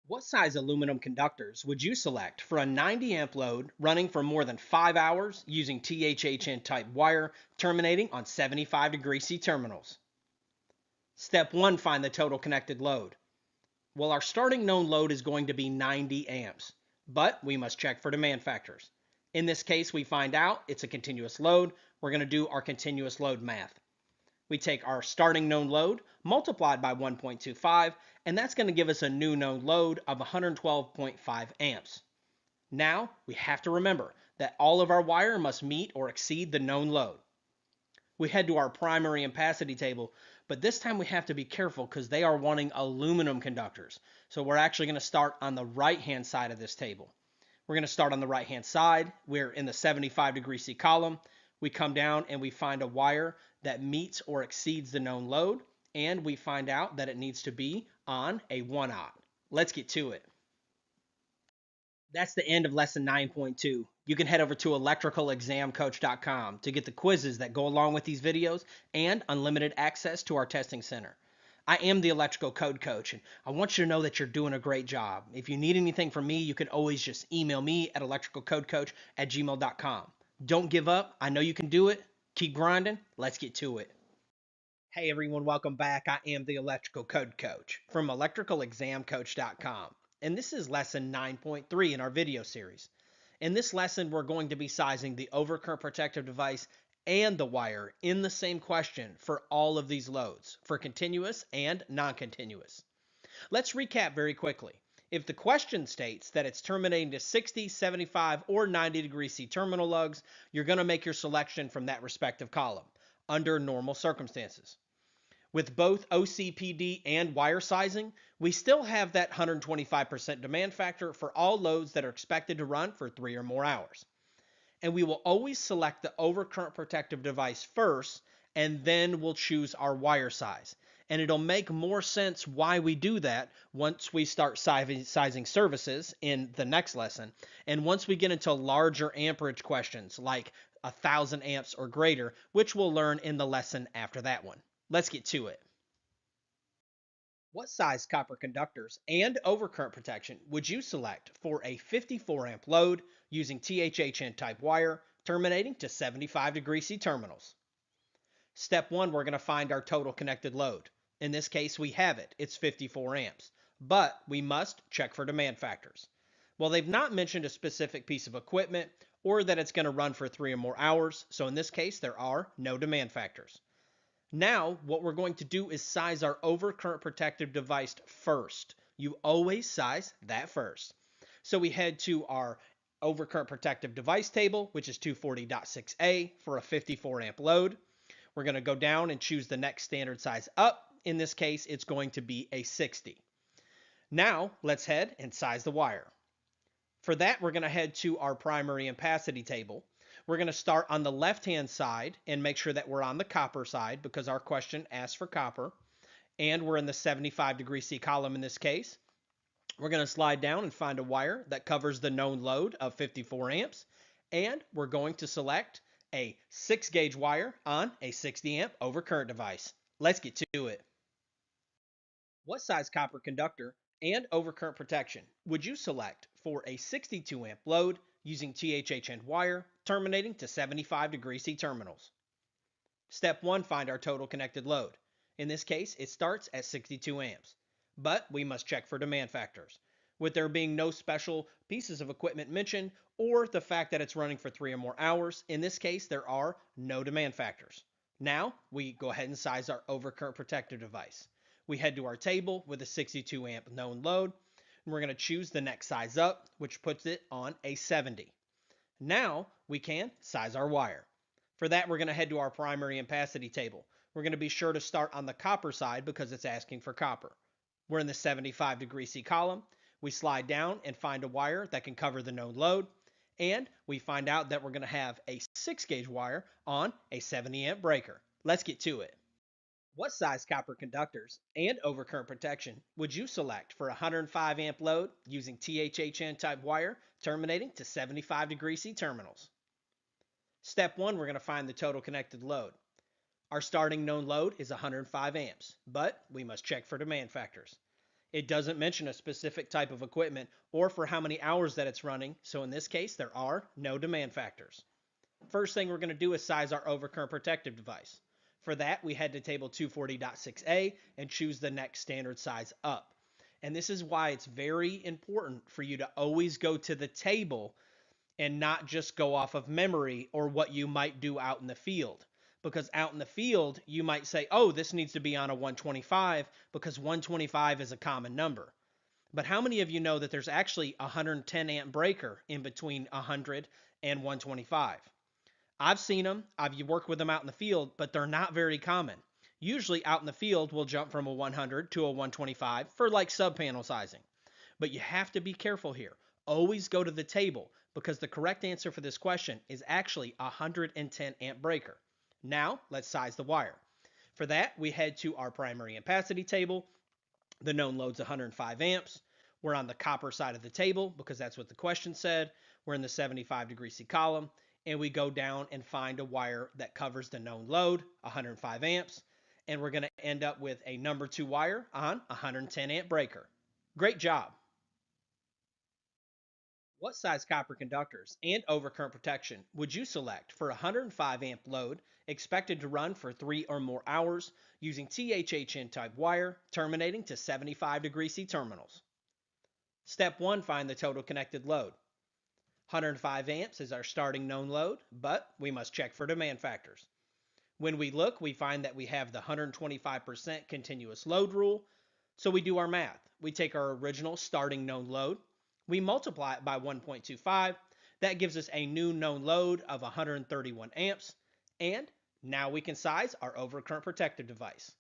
What size aluminum conductors would you select for a 90 amp load running for more than 5 hours using THHN type wire terminating on 75° C terminals? Step 1, find the total connected load. Well, our starting known load is going to be 90 amps, but we must check for demand factors. In this case, we find out it's a continuous load. We're going to do our continuous load math. We take our starting known load multiplied by 1.25, and that's going to give us a new known load of 112.5 amps. Now, we have to remember that all of our wire must meet or exceed the known load. We head to our primary ampacity table, but this time we have to be careful because they are wanting aluminum conductors. So we're actually going to start on the right-hand side of this table. We're going to start on the right-hand side. We're in the 75° C column. We come down and we find a wire that meets or exceeds the known load, and we find out that it needs to be on a 1/0. Let's get to it. That's the end of lesson 9.2. You can head over to electricalexamcoach.com to get the quizzes that go along with these videos and unlimited access to our testing center. I am the electrical code coach, and I want you to know that you're doing a great job. If you need anything from me, you can always just email me at electricalcodecoach@gmail.com. Don't give up. I know you can do it. Keep grinding. Let's get to it. Hey everyone, welcome back. I am the electrical code coach from electricalexamcoach.com. And this is lesson 9.3 in our video series. In this lesson, we're going to be sizing the overcurrent protective device and the wire in the same question for all of these loads, for continuous and non-continuous. Let's recap very quickly. If the question states that it's terminating to 60, 75, or 90° C terminal lugs, you're going to make your selection from that respective column under normal circumstances. With both OCPD and wire sizing, we still have that 125% demand factor for all loads that are expected to run for 3 or more hours. And we will always select the overcurrent protective device first, and then we'll choose our wire size. And it'll make more sense why we do that once we start sizing services in the next lesson. And once we get into larger amperage questions like 1,000 amps or greater, which we'll learn in the lesson after that one. Let's get to it. What size copper conductors and overcurrent protection would you select for a 54 amp load using THHN type wire terminating to 75° C terminals? Step 1, we're going to find our total connected load. In this case, we have it. It's 54 amps. But we must check for demand factors. Well, they've not mentioned a specific piece of equipment or that it's going to run for 3 or more hours. So in this case, there are no demand factors. Now, what we're going to do is size our overcurrent protective device first. You always size that first. So we head to our overcurrent protective device table, which is 240.6a for a 54 amp load. We're going to go down and choose the next standard size up. In this case, it's going to be a 60. Now, let's head and size the wire. For that, we're going to head to our primary ampacity table. We're going to start on the left-hand side and make sure that we're on the copper side because our question asks for copper. And we're in the 75° C column in this case. We're going to slide down and find a wire that covers the known load of 54 amps. And we're going to select a 6-gauge wire on a 60 amp overcurrent device. Let's get to it. What size copper conductor and overcurrent protection would you select for a 62 amp load using THHN wire terminating to 75° C terminals? Step 1, find our total connected load. In this case, it starts at 62 amps, but we must check for demand factors. With there being no special pieces of equipment mentioned or the fact that it's running for 3 or more hours, in this case, there are no demand factors. Now, we go ahead and size our overcurrent protective device. We head to our table with a 62 amp known load, and we're going to choose the next size up, which puts it on a 70. Now we can size our wire. For that, we're going to head to our primary ampacity table. We're going to be sure to start on the copper side because it's asking for copper. We're in the 75° C column. We slide down and find a wire that can cover the known load, and we find out that we're going to have a 6-gauge wire on a 70 amp breaker. Let's get to it. What size copper conductors and overcurrent protection would you select for a 105 amp load using THHN type wire terminating to 75 degree C terminals? Step 1, we're going to find the total connected load. Our starting known load is 105 amps, but we must check for demand factors. It doesn't mention a specific type of equipment or for how many hours that it's running, so in this case there are no demand factors. First thing we're going to do is size our overcurrent protective device. For that, we head to table 240.6a and choose the next standard size up. And this is why it's very important for you to always go to the table and not just go off of memory or what you might do out in the field. Because out in the field, you might say, oh, this needs to be on a 125 because 125 is a common number. But how many of you know that there's actually a 110 amp breaker in between 100 and 125? I've seen them, I've worked with them out in the field, but they're not very common. Usually out in the field, we'll jump from a 100 to a 125 for like sub-panel sizing. But you have to be careful here. Always go to the table because the correct answer for this question is actually a 110 amp breaker. Now, let's size the wire. For that, we head to our primary ampacity table. The known load's 105 amps. We're on the copper side of the table because that's what the question said. We're in the 75 degree C column. And we go down and find a wire that covers the known load, 105 amps, and we're going to end up with a number 2 wire on a 110 amp breaker. Great job. What size copper conductors and overcurrent protection would you select for a 105 amp load expected to run for 3 or more hours using THHN type wire terminating to 75 degree C terminals? Step 1, find the total connected load. 105 amps is our starting known load, but we must check for demand factors. When we look, we find that we have the 125% continuous load rule, so we do our math. We take our original starting known load, we multiply it by 1.25, that gives us a new known load of 131 amps, and now we can size our overcurrent protective device.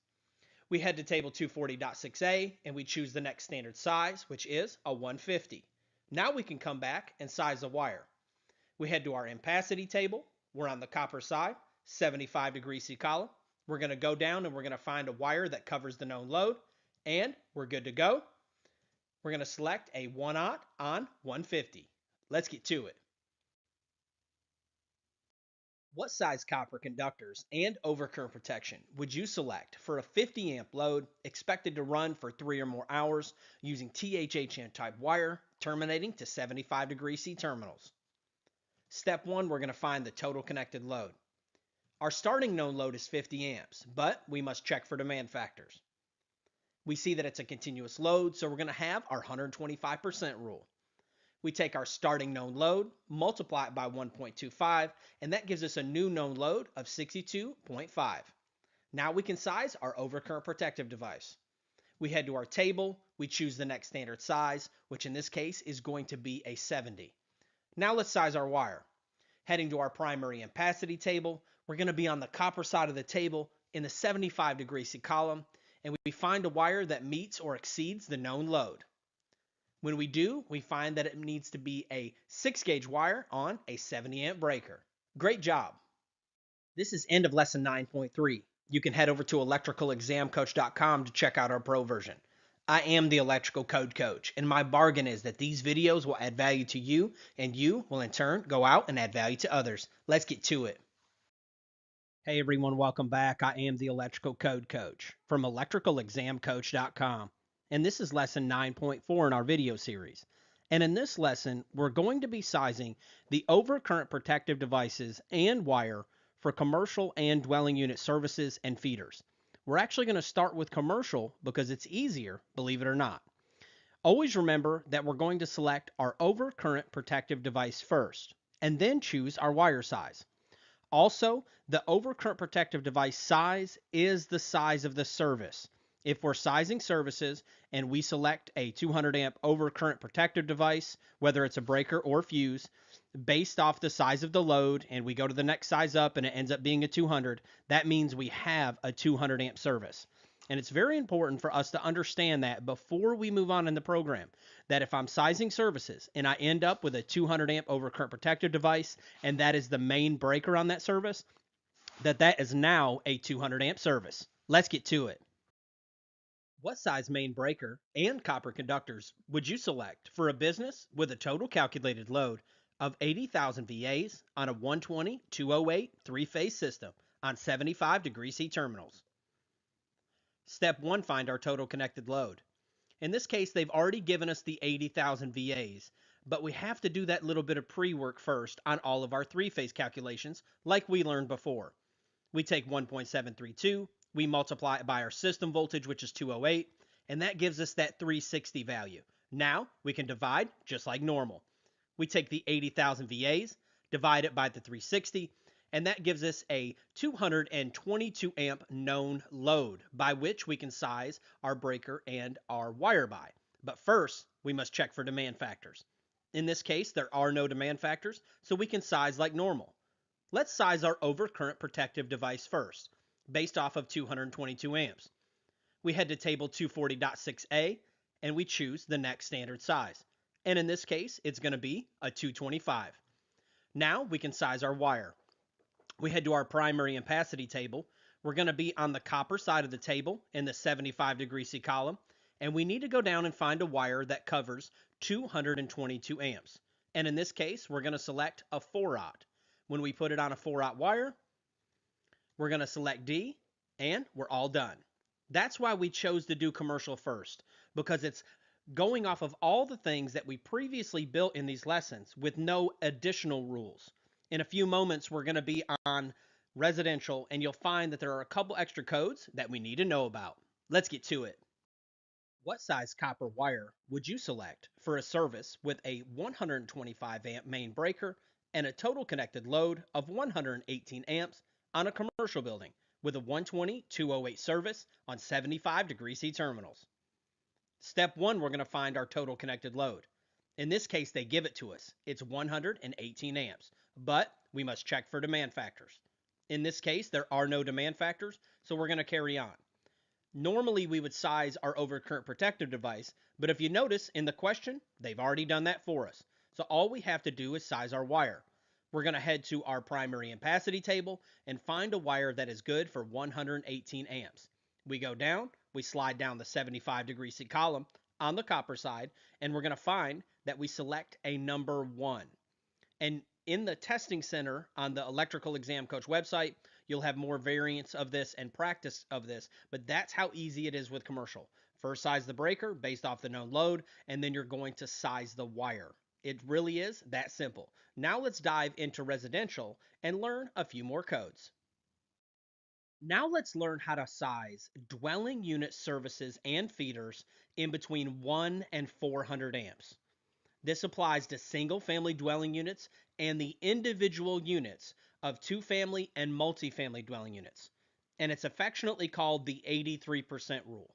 We head to table 240.6a and we choose the next standard size, which is a 150. Now we can come back and size the wire. We head to our ampacity table. We're on the copper side, 75 degree C column. We're going to go down and we're going to find a wire that covers the known load, and we're good to go. We're going to select a 1/0 on 150. Let's get to it. What size copper conductors and overcurrent protection would you select for a 50 amp load expected to run for 3 or more hours using THHN type wire terminating to 75 degree C terminals? Step 1, we're going to find the total connected load. Our starting known load is 50 amps, but we must check for demand factors. We see that it's a continuous load, so we're going to have our 125% rule. We take our starting known load, multiply it by 1.25, and that gives us a new known load of 62.5. Now we can size our overcurrent protective device. We head to our table, we choose the next standard size, which in this case is going to be a 70. Now let's size our wire. Heading to our primary ampacity table, we're going to be on the copper side of the table in the 75 degree C column, and we find a wire that meets or exceeds the known load. When we do, we find that it needs to be a 6-gauge wire on a 70 amp breaker. Great job. This is end of lesson 9.3. You can head over to electricalexamcoach.com to check out our pro version. I am the electrical code coach, and my bargain is that these videos will add value to you, and you will in turn go out and add value to others. Let's get to it. Hey everyone, welcome back. I am the electrical code coach from electricalexamcoach.com. And this is lesson 9.4 in our video series. And in this lesson, we're going to be sizing the overcurrent protective devices and wire for commercial and dwelling unit services and feeders. We're actually going to start with commercial because it's easier, believe it or not. Always remember that we're going to select our overcurrent protective device first, and then choose our wire size. Also, the overcurrent protective device size is the size of the service. If we're sizing services and we select a 200 amp overcurrent protective device, whether it's a breaker or fuse, based off the size of the load, and we go to the next size up and it ends up being a 200, that means we have a 200 amp service. And it's very important for us to understand that before we move on in the program, that if I'm sizing services and I end up with a 200 amp overcurrent protective device, and that is the main breaker on that service, that is now a 200 amp service. Let's get to it. What size main breaker and copper conductors would you select for a business with a total calculated load of 80,000 VAs on a 120/208 three-phase system on 75 degree C terminals? Step 1, find our total connected load. In this case, they've already given us the 80,000 VAs, but we have to do that little bit of pre-work first on all of our three-phase calculations like we learned before. We take 1.732, we multiply it by our system voltage, which is 208, and that gives us that 360 value. Now we can divide just like normal. We take the 80,000 VAs, divide it by the 360, and that gives us a 222 amp known load by which we can size our breaker and our wire by. But first, we must check for demand factors. In this case, there are no demand factors, so we can size like normal. Let's size our overcurrent protective device first, based off of 222 amps. We head to table 240.6a and we choose the next standard size. And in this case, it's going to be a 225. Now we can size our wire. We head to our primary ampacity table. We're going to be on the copper side of the table in the 75 degree C column, and we need to go down and find a wire that covers 222 amps. And in this case, we're going to select a 4/0. When we put it on a 4/0 wire, we're going to select D, and we're all done. That's why we chose to do commercial first, because it's going off of all the things that we previously built in these lessons with no additional rules. In a few moments, we're going to be on residential, and you'll find that there are a couple extra codes that we need to know about. Let's get to it. What size copper wire would you select for a service with a 125 amp main breaker and a total connected load of 118 amps on a commercial building with a 120/208 service on 75 degree C terminals? Step 1, we're going to find our total connected load. In this case, they give it to us. It's 118 amps, but we must check for demand factors. In this case, there are no demand factors, so we're going to carry on. Normally, we would size our overcurrent protective device, but if you notice in the question, they've already done that for us. So all we have to do is size our wire. We're going to head to our primary ampacity table and find a wire that is good for 118 amps. We go down, we slide down the 75 degree C column on the copper side, and we're going to find that we select a number 1. And in the testing center on the Electrical Exam Coach website, you'll have more variants of this and practice of this, but that's how easy it is with commercial. First size the breaker based off the known load, and then you're going to size the wire. It really is that simple. Now let's dive into residential and learn a few more codes. Now let's learn how to size dwelling unit services and feeders in between 1 and 400 amps. This applies to single-family dwelling units and the individual units of two-family and multifamily dwelling units. And it's affectionately called the 83% rule.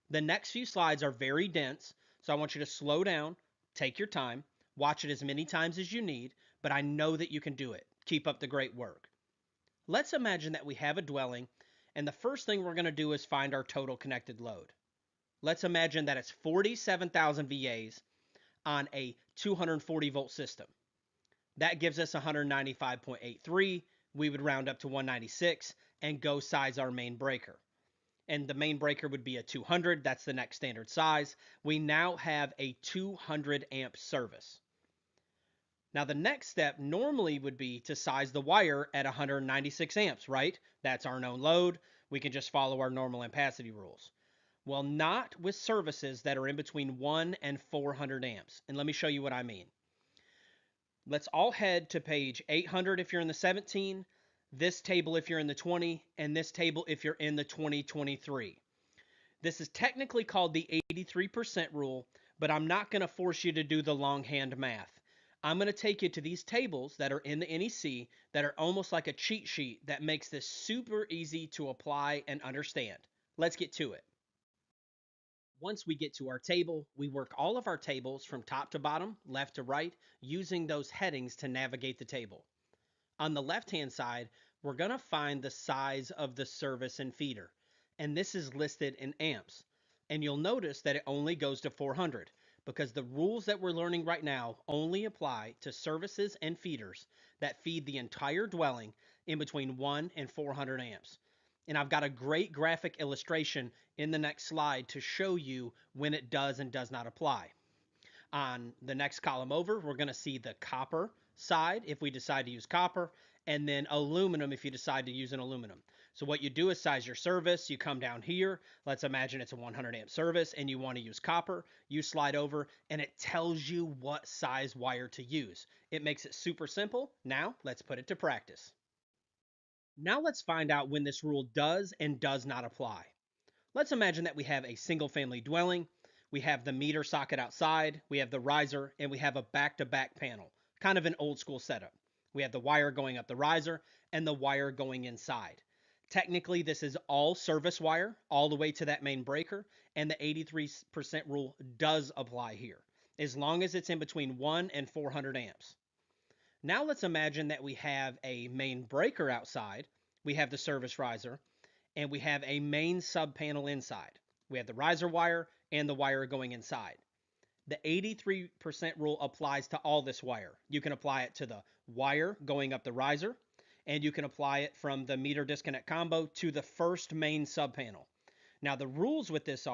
The next few slides are very dense, so I want you to slow down, take your time, watch it as many times as you need, but I know that you can do it. Keep up the great work. Let's imagine that we have a dwelling, and the first thing we're going to do is find our total connected load. Let's imagine that it's 47,000 VAs on a 240 volt system. That gives us 195.83. We would round up to 196 and go size our main breaker. And the main breaker would be a 200. That's the next standard size. We now have a 200 amp service. Now the next step normally would be to size the wire at 196 amps, right? That's our known load. We can just follow our normal ampacity rules. Well, not with services that are in between 1 and 400 amps. And let me show you what I mean. Let's all head to page 800 if you're in the 17, this table if you're in the 20, and this table if you're in the 2023. This is technically called the 83% rule, but I'm not going to force you to do the longhand math. I'm going to take you to these tables that are in the NEC that are almost like a cheat sheet that makes this super easy to apply and understand. Let's get to it. Once we get to our table, we work all of our tables from top to bottom, left to right, using those headings to navigate the table. On the left-hand side, we're going to find the size of the service and feeder. and this is listed in amps. And you'll notice that it only goes to 400 because the rules that we're learning right now only apply to services and feeders that feed the entire dwelling in between 1 and 400 amps. And I've got a great graphic illustration in the next slide to show you when it does and does not apply. On the next column over, we're going to see the copper side if we decide to use copper, and then aluminum if you decide to use an aluminum. So what you do is size your service. You come down here. Let's imagine it's a 100 amp service and you want to use copper. You slide over and it tells you what size wire to use. It makes it super simple. Now let's put it to practice. Now let's find out when this rule does and does not apply. Let's imagine that we have a single family dwelling. We have the meter socket outside, we have the riser, and we have a back-to-back panel, kind of an old school setup. We have the wire going up the riser and the wire going inside. Technically, this is all service wire all the way to that main breaker, and the 83% rule does apply here, as long as it's in between 1 and 400 amps. Now let's imagine that we have a main breaker outside, we have the service riser, and we have a main sub panel inside. We have the riser wire and the wire going inside. The 83% rule applies to all this wire. You can apply it to the wire going up the riser, and you can apply it from the meter disconnect combo to the first main sub panel. Now the rules with this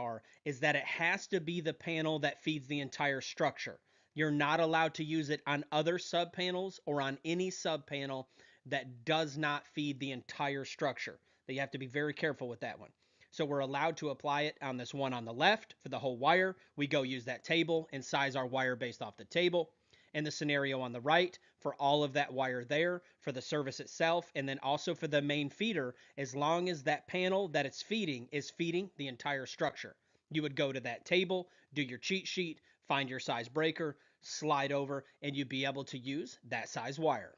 is that it has to be the panel that feeds the entire structure. You're not allowed to use it on other sub panels or on any sub panel that does not feed the entire structure. You have to be very careful with that one. So we're allowed to apply it on this one on the left for the whole wire. We go use that table and size our wire based off the table. And the scenario on the right for all of that wire there for the service itself, and then also for the main feeder, as long as that panel that it's feeding is feeding the entire structure. You would go to that table, do your cheat sheet, find your size breaker, slide over, and you'd be able to use that size wire.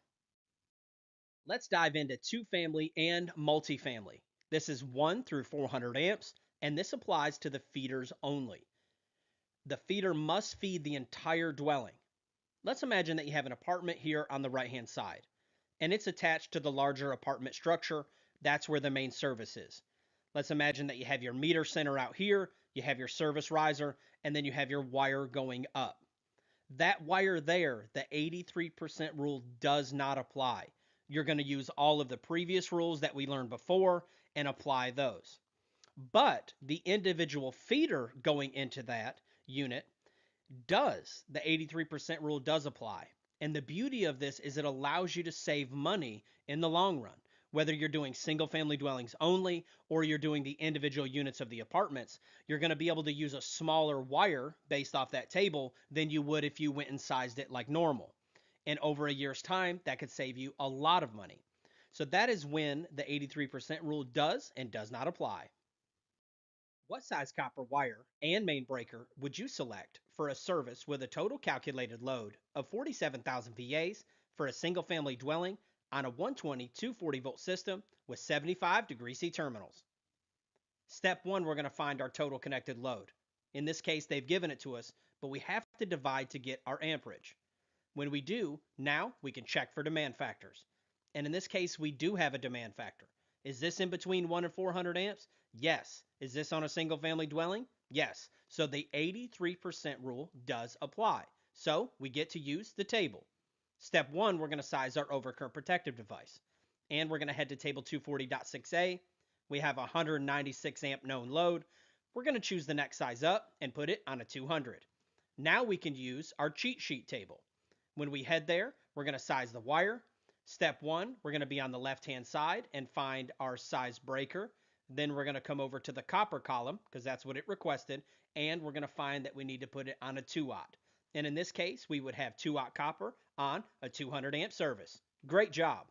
Let's dive into two-family and multifamily. This is 1 through 400 amps, and this applies to the feeders only. The feeder must feed the entire dwelling. Let's imagine that you have an apartment here on the right-hand side, and it's attached to the larger apartment structure. That's where the main service is. Let's imagine that you have your meter center out here, you have your service riser, and then you have your wire going up. That wire there, the 83% rule does not apply. You're going to use all of the previous rules that we learned before and apply those. But the individual feeder going into that unit does. The 83% rule does apply. And the beauty of this is it allows you to save money in the long run. Whether you're doing single family dwellings only or you're doing the individual units of the apartments, you're going to be able to use a smaller wire based off that table than you would if you went and sized it like normal. And over a year's time, that could save you a lot of money. So that is when the 83% rule does and does not apply. What size copper wire and main breaker would you select for a service with a total calculated load of 47,000 VAs for a single family dwelling on a 120 240 volt system with 75 degree C terminals? Step 1, we're going to find our total connected load. In this case, they've given it to us, but we have to divide to get our amperage. When we do, now we can check for demand factors. And in this case, we do have a demand factor. Is this in between 1 and 400 amps? Yes. Is this on a single family dwelling? Yes. So the 83% rule does apply. So we get to use the table. Step 1, we're going to size our overcurrent protective device. And we're going to head to table 240.6a. We have a 196 amp known load. We're going to choose the next size up and put it on a 200. Now we can use our cheat sheet table. When we head there, we're going to size the wire. Step 1, we're going to be on the left-hand side and find our size breaker. Then we're going to come over to the copper column because that's what it requested. And we're going to find that we need to put it on a 2-aught. And in this case, we would have 2-aught copper on a 200 amp service. Great job.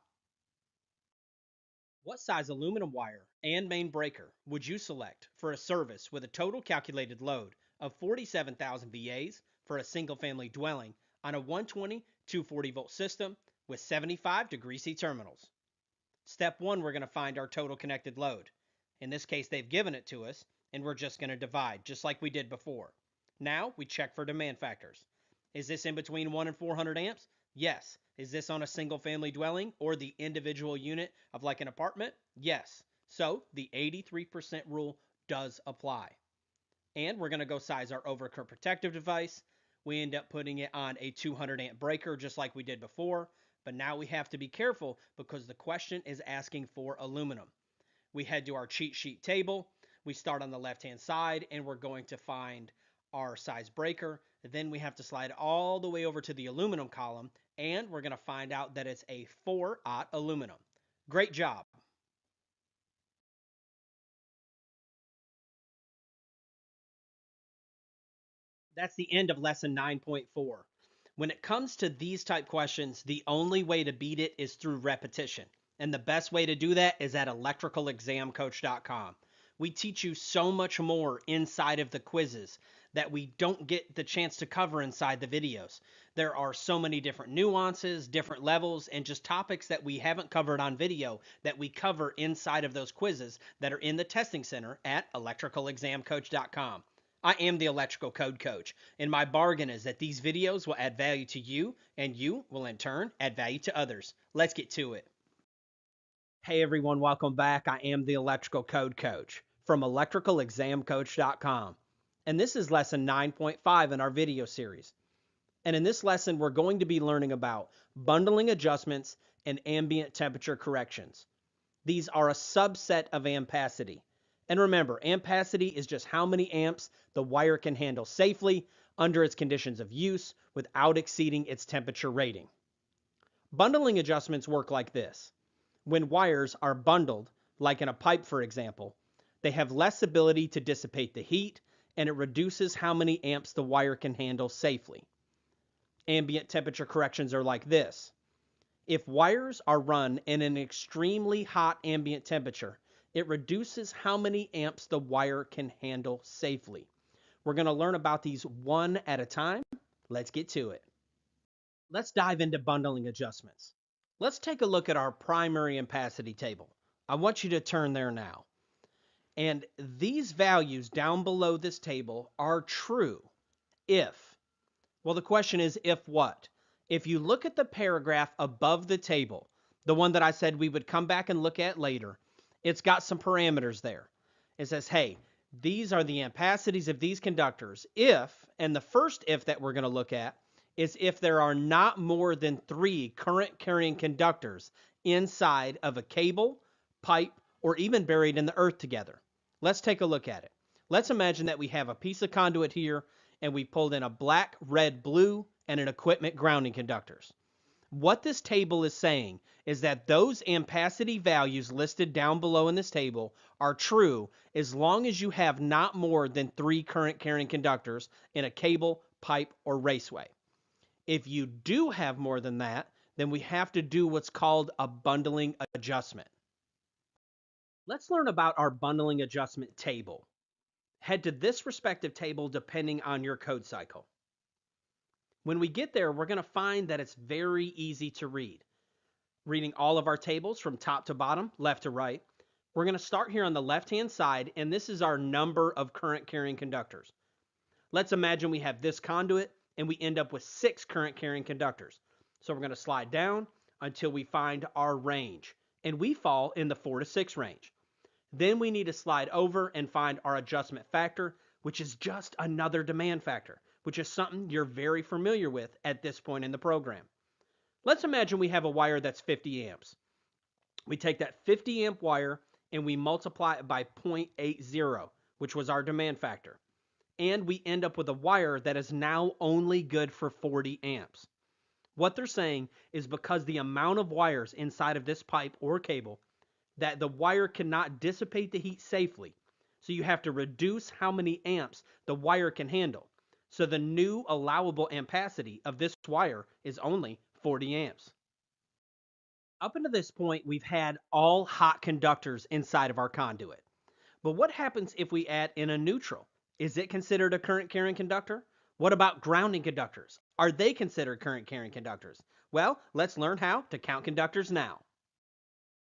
What size aluminum wire and main breaker would you select for a service with a total calculated load of 47,000 VAs for a single family dwelling on a 120 240 volt system with 75 degree C terminals? Step 1, we're going to find our total connected load. In this case, they've given it to us, and we're just going to divide, just like we did before. Now, we check for demand factors. Is this in between 1 and 400 amps? Yes. Is this on a single family dwelling or the individual unit of like an apartment? Yes. So the 83% rule does apply. And we're going to go size our overcurrent protective device. We end up putting it on a 200 amp breaker just like we did before. But now we have to be careful because the question is asking for aluminum. We head to our cheat sheet table. We start on the left-hand side and we're going to find our size breaker. Then we have to slide all the way over to the aluminum column and we're going to find out that it's a 4-aught aluminum. Great job. That's the end of lesson 9.4. When it comes to these type questions, the only way to beat it is through repetition. And the best way to do that is at electricalexamcoach.com. We teach you so much more inside of the quizzes that we don't get the chance to cover inside the videos. There are so many different nuances, different levels, and just topics that we haven't covered on video that we cover inside of those quizzes that are in the testing center at electricalexamcoach.com. I am the Electrical Code Coach, and my bargain is that these videos will add value to you, and you will in turn add value to others. Let's get to it. Hey everyone, welcome back. I am the Electrical Code Coach from electricalexamcoach.com, and this is lesson 9.5 in our video series. And in this lesson, we're going to be learning about bundling adjustments and ambient temperature corrections. These are a subset of ampacity. And remember, ampacity is just how many amps the wire can handle safely under its conditions of use without exceeding its temperature rating. Bundling adjustments work like this. When wires are bundled, like in a pipe for example, they have less ability to dissipate the heat and it reduces how many amps the wire can handle safely. Ambient temperature corrections are like this. If wires are run in an extremely hot ambient temperature, it reduces how many amps the wire can handle safely. We're going to learn about these one at a time. Let's get to it. Let's dive into bundling adjustments. Let's take a look at our primary ampacity table. I want you to turn there now. And these values down below this table are true if, well, the question is if what? If you look at the paragraph above the table, the one that I said we would come back and look at later, it's got some parameters there. It says, hey, these are the ampacities of these conductors if, and the first if that we're going to look at is if there are not more than 3 current carrying conductors inside of a cable, pipe, or even buried in the earth together. Let's take a look at it. Let's imagine that we have a piece of conduit here and we pulled in a black, red, blue, and an equipment grounding conductors. What this table is saying is that those ampacity values listed down below in this table are true as long as you have not more than 3 current carrying conductors in a cable, pipe, or raceway. If you do have more than that, then we have to do what's called a bundling adjustment. Let's learn about our bundling adjustment table. Head to this respective table depending on your code cycle. When we get there, we're going to find that it's very easy to read. Reading all of our tables from top to bottom, left to right, we're going to start here on the left-hand side, and this is our number of current carrying conductors. Let's imagine we have this conduit, and we end up with 6 current carrying conductors. So we're going to slide down until we find our range, and we fall in the 4 to 6 range. Then we need to slide over and find our adjustment factor, which is just another demand factor, which is something you're very familiar with at this point in the program. Let's imagine we have a wire that's 50 amps. We take that 50 amp wire and we multiply it by 0.80, which was our demand factor. And we end up with a wire that is now only good for 40 amps. What they're saying is because the amount of wires inside of this pipe or cable that the wire cannot dissipate the heat safely. So you have to reduce how many amps the wire can handle. So the new allowable ampacity of this wire is only 40 amps. Up until this point, we've had all hot conductors inside of our conduit. But what happens if we add in a neutral? Is it considered a current carrying conductor? What about grounding conductors? Are they considered current carrying conductors? Well, let's learn how to count conductors now.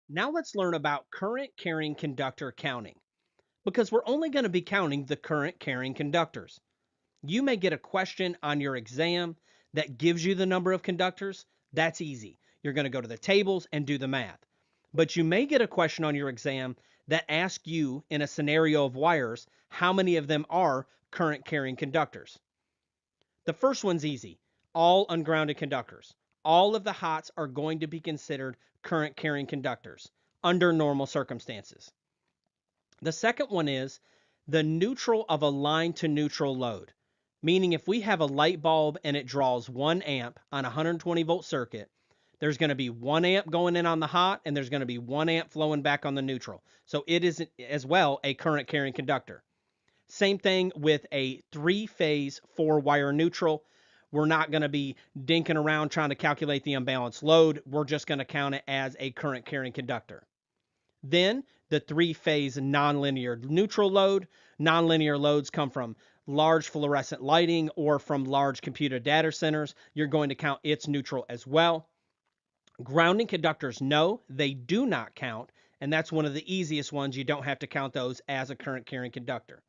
Now let's learn about current carrying conductor counting, because we're only going to be counting the current carrying conductors. You may get a question on your exam that gives you the number of conductors. That's easy. You're going to go to the tables and do the math. But you may get a question on your exam that ask you in a scenario of wires, how many of them are current carrying conductors. The first one's easy, all ungrounded conductors. All of the hots are going to be considered current carrying conductors under normal circumstances. The second one is the neutral of a line to neutral load, meaning if we have a light bulb and it draws 1 amp on a 120 volt circuit, there's going to be 1 amp going in on the hot and there's going to be 1 amp flowing back on the neutral. So it is as well a current carrying conductor. Same thing with a 3-phase 4-wire neutral. We're not going to be dinking around trying to calculate the unbalanced load. We're just going to count it as a current carrying conductor. Then the 3-phase nonlinear neutral load. Nonlinear loads come from large fluorescent lighting or from large computer data centers. You're going to count its neutral as well. Grounding conductors, no, they do not count, and that's one of the easiest ones. You don't have to count those as a current carrying conductor.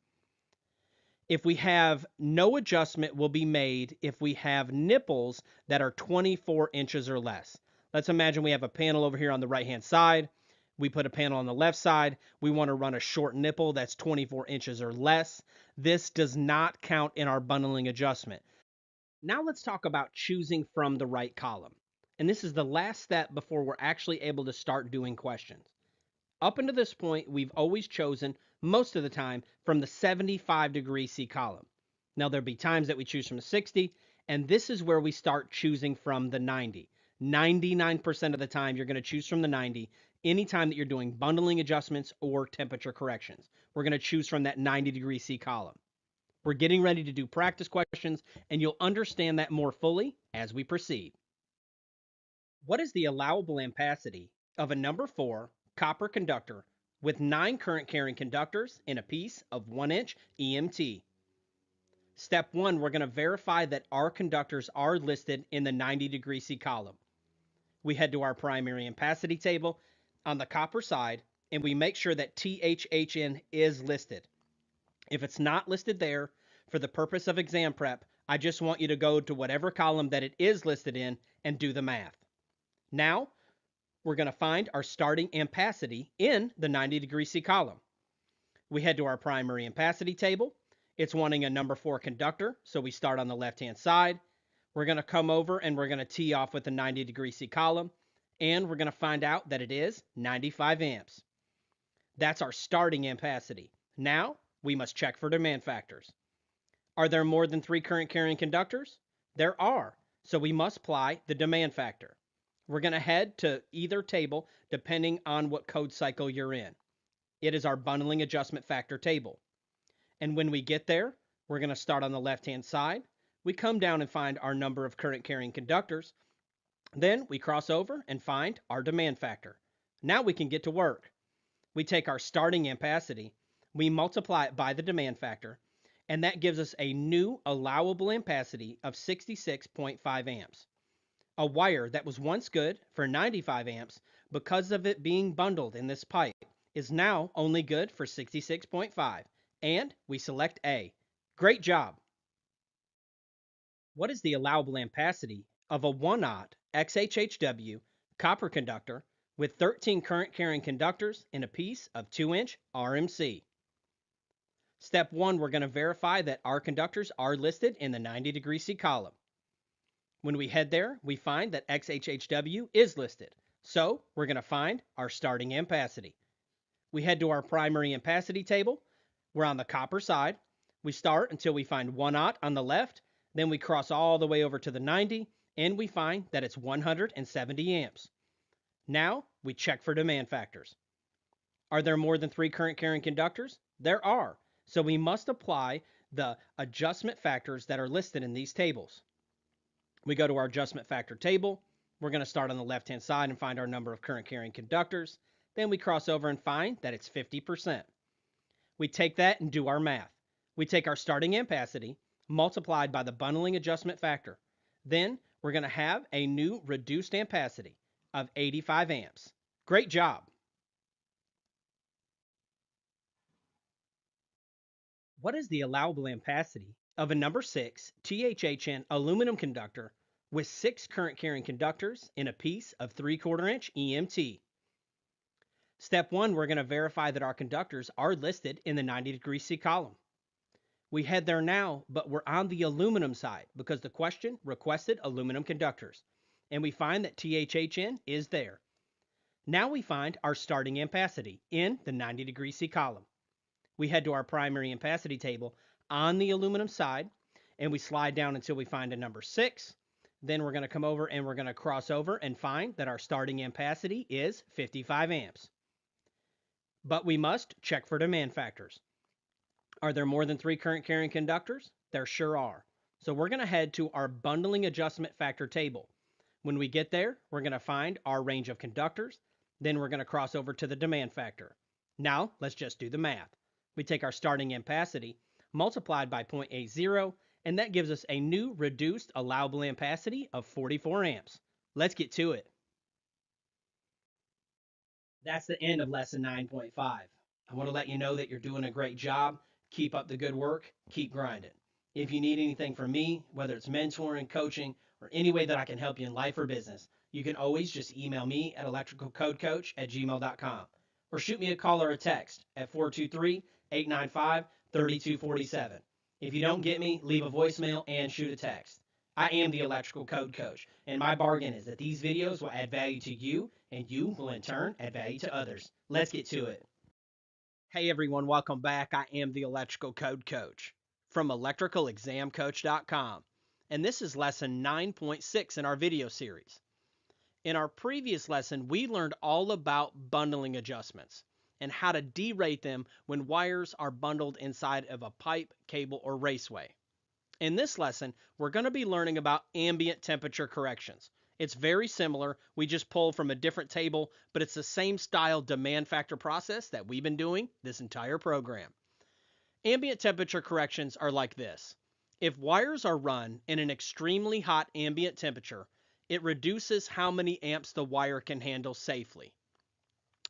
If we have no adjustment will be made if we have nipples that are 24 inches or less. Let's imagine we have a panel over here on the right-hand side. We put a panel on the left side. We want to run a short nipple that's 24 inches or less. This does not count in our bundling adjustment. Now let's talk about choosing from the right column. And this is the last step before we're actually able to start doing questions. Up until this point, we've always chosen, most of the time, from the 75-degree C column. Now, there'll be times that we choose from the 60, and this is where we start choosing from the 90. 99% of the time, you're going to choose from the 90 anytime that you're doing bundling adjustments or temperature corrections. We're going to choose from that 90-degree C column. We're getting ready to do practice questions, and you'll understand that more fully as we proceed. What is the allowable ampacity of a number 4 copper conductor with 9 current carrying conductors in a piece of 1-inch EMT? Step 1, we're going to verify that our conductors are listed in the 90-degree C column. We head to our primary ampacity table on the copper side, and we make sure that THHN is listed. If it's not listed there, for the purpose of exam prep, I just want you to go to whatever column that it is listed in and do the math. Now, we're going to find our starting ampacity in the 90-degree C column. We head to our primary ampacity table. It's wanting a number 4 conductor, so we start on the left-hand side. We're going to come over and we're going to tee off with the 90-degree C column, and we're going to find out that it is 95 amps. That's our starting ampacity. Now, we must check for demand factors. Are there more than 3 current carrying conductors? There are, so we must apply the demand factor. We're going to head to either table depending on what code cycle you're in. It is our bundling adjustment factor table. And when we get there, we're going to start on the left-hand side. We come down and find our number of current carrying conductors. Then we cross over and find our demand factor. Now we can get to work. We take our starting ampacity, we multiply it by the demand factor, and that gives us a new allowable ampacity of 66.5 amps. A wire that was once good for 95 amps, because of it being bundled in this pipe, is now only good for 66.5, and we select A. Great job! What is the allowable ampacity of a 1-aught XHHW copper conductor with 13 current carrying conductors in a piece of 2-inch RMC? Step 1, we're going to verify that our conductors are listed in the 90-degree C column. When we head there, we find that XHHW is listed. So we're going to find our starting ampacity. We head to our primary ampacity table. We're on the copper side. We start until we find 1-aught on the left. Then we cross all the way over to the 90, and we find that it's 170 amps. Now we check for demand factors. Are there more than 3 current carrying conductors? There are. So we must apply the adjustment factors that are listed in these tables. We go to our adjustment factor table. We're going to start on the left-hand side and find our number of current carrying conductors. Then we cross over and find that it's 50%. We take that and do our math. We take our starting ampacity multiplied by the bundling adjustment factor. Then we're going to have a new reduced ampacity of 85 amps. Great job! What is the allowable ampacity of a number 6 THHN aluminum conductor with 6 current carrying conductors in a piece of 3/4 inch EMT? Step 1, we're going to verify that our conductors are listed in the 90-degree C column. We head there now, but we're on the aluminum side because the question requested aluminum conductors. And we find that THHN is there. Now we find our starting ampacity in the 90-degree C column. We head to our primary ampacity table on the aluminum side, and we slide down until we find a number 6. Then we're going to come over and we're going to cross over and find that our starting ampacity is 55 amps. But we must check for demand factors. Are there more than 3 current carrying conductors? There sure are. So we're going to head to our bundling adjustment factor table. When we get there, we're going to find our range of conductors. Then we're going to cross over to the demand factor. Now, let's just do the math. We take our starting ampacity multiplied by 0.80, and that gives us a new reduced allowable ampacity of 44 amps. Let's get to it. That's the end of lesson 9.5. I want to let you know that you're doing a great job. Keep up the good work. Keep grinding. If you need anything from me, whether it's mentoring, coaching, or any way that I can help you in life or business, you can always just email me at electricalcodecoach@gmail.com or shoot me a call or a text at 423-895-3247. If you don't get me, leave a voicemail and shoot a text. I am the Electrical Code Coach, and my bargain is that these videos will add value to you, and you will in turn add value to others. Let's get to it. Hey everyone, welcome back. I am the Electrical Code Coach from electricalexamcoach.com, and this is lesson 9.6 in our video series. In our previous lesson, we learned all about bundling adjustments and how to derate them when wires are bundled inside of a pipe, cable, or raceway. In this lesson, we're going to be learning about ambient temperature corrections. It's very similar. We just pull from a different table, but it's the same style demand factor process that we've been doing this entire program. Ambient temperature corrections are like this. If wires are run in an extremely hot ambient temperature, it reduces how many amps the wire can handle safely.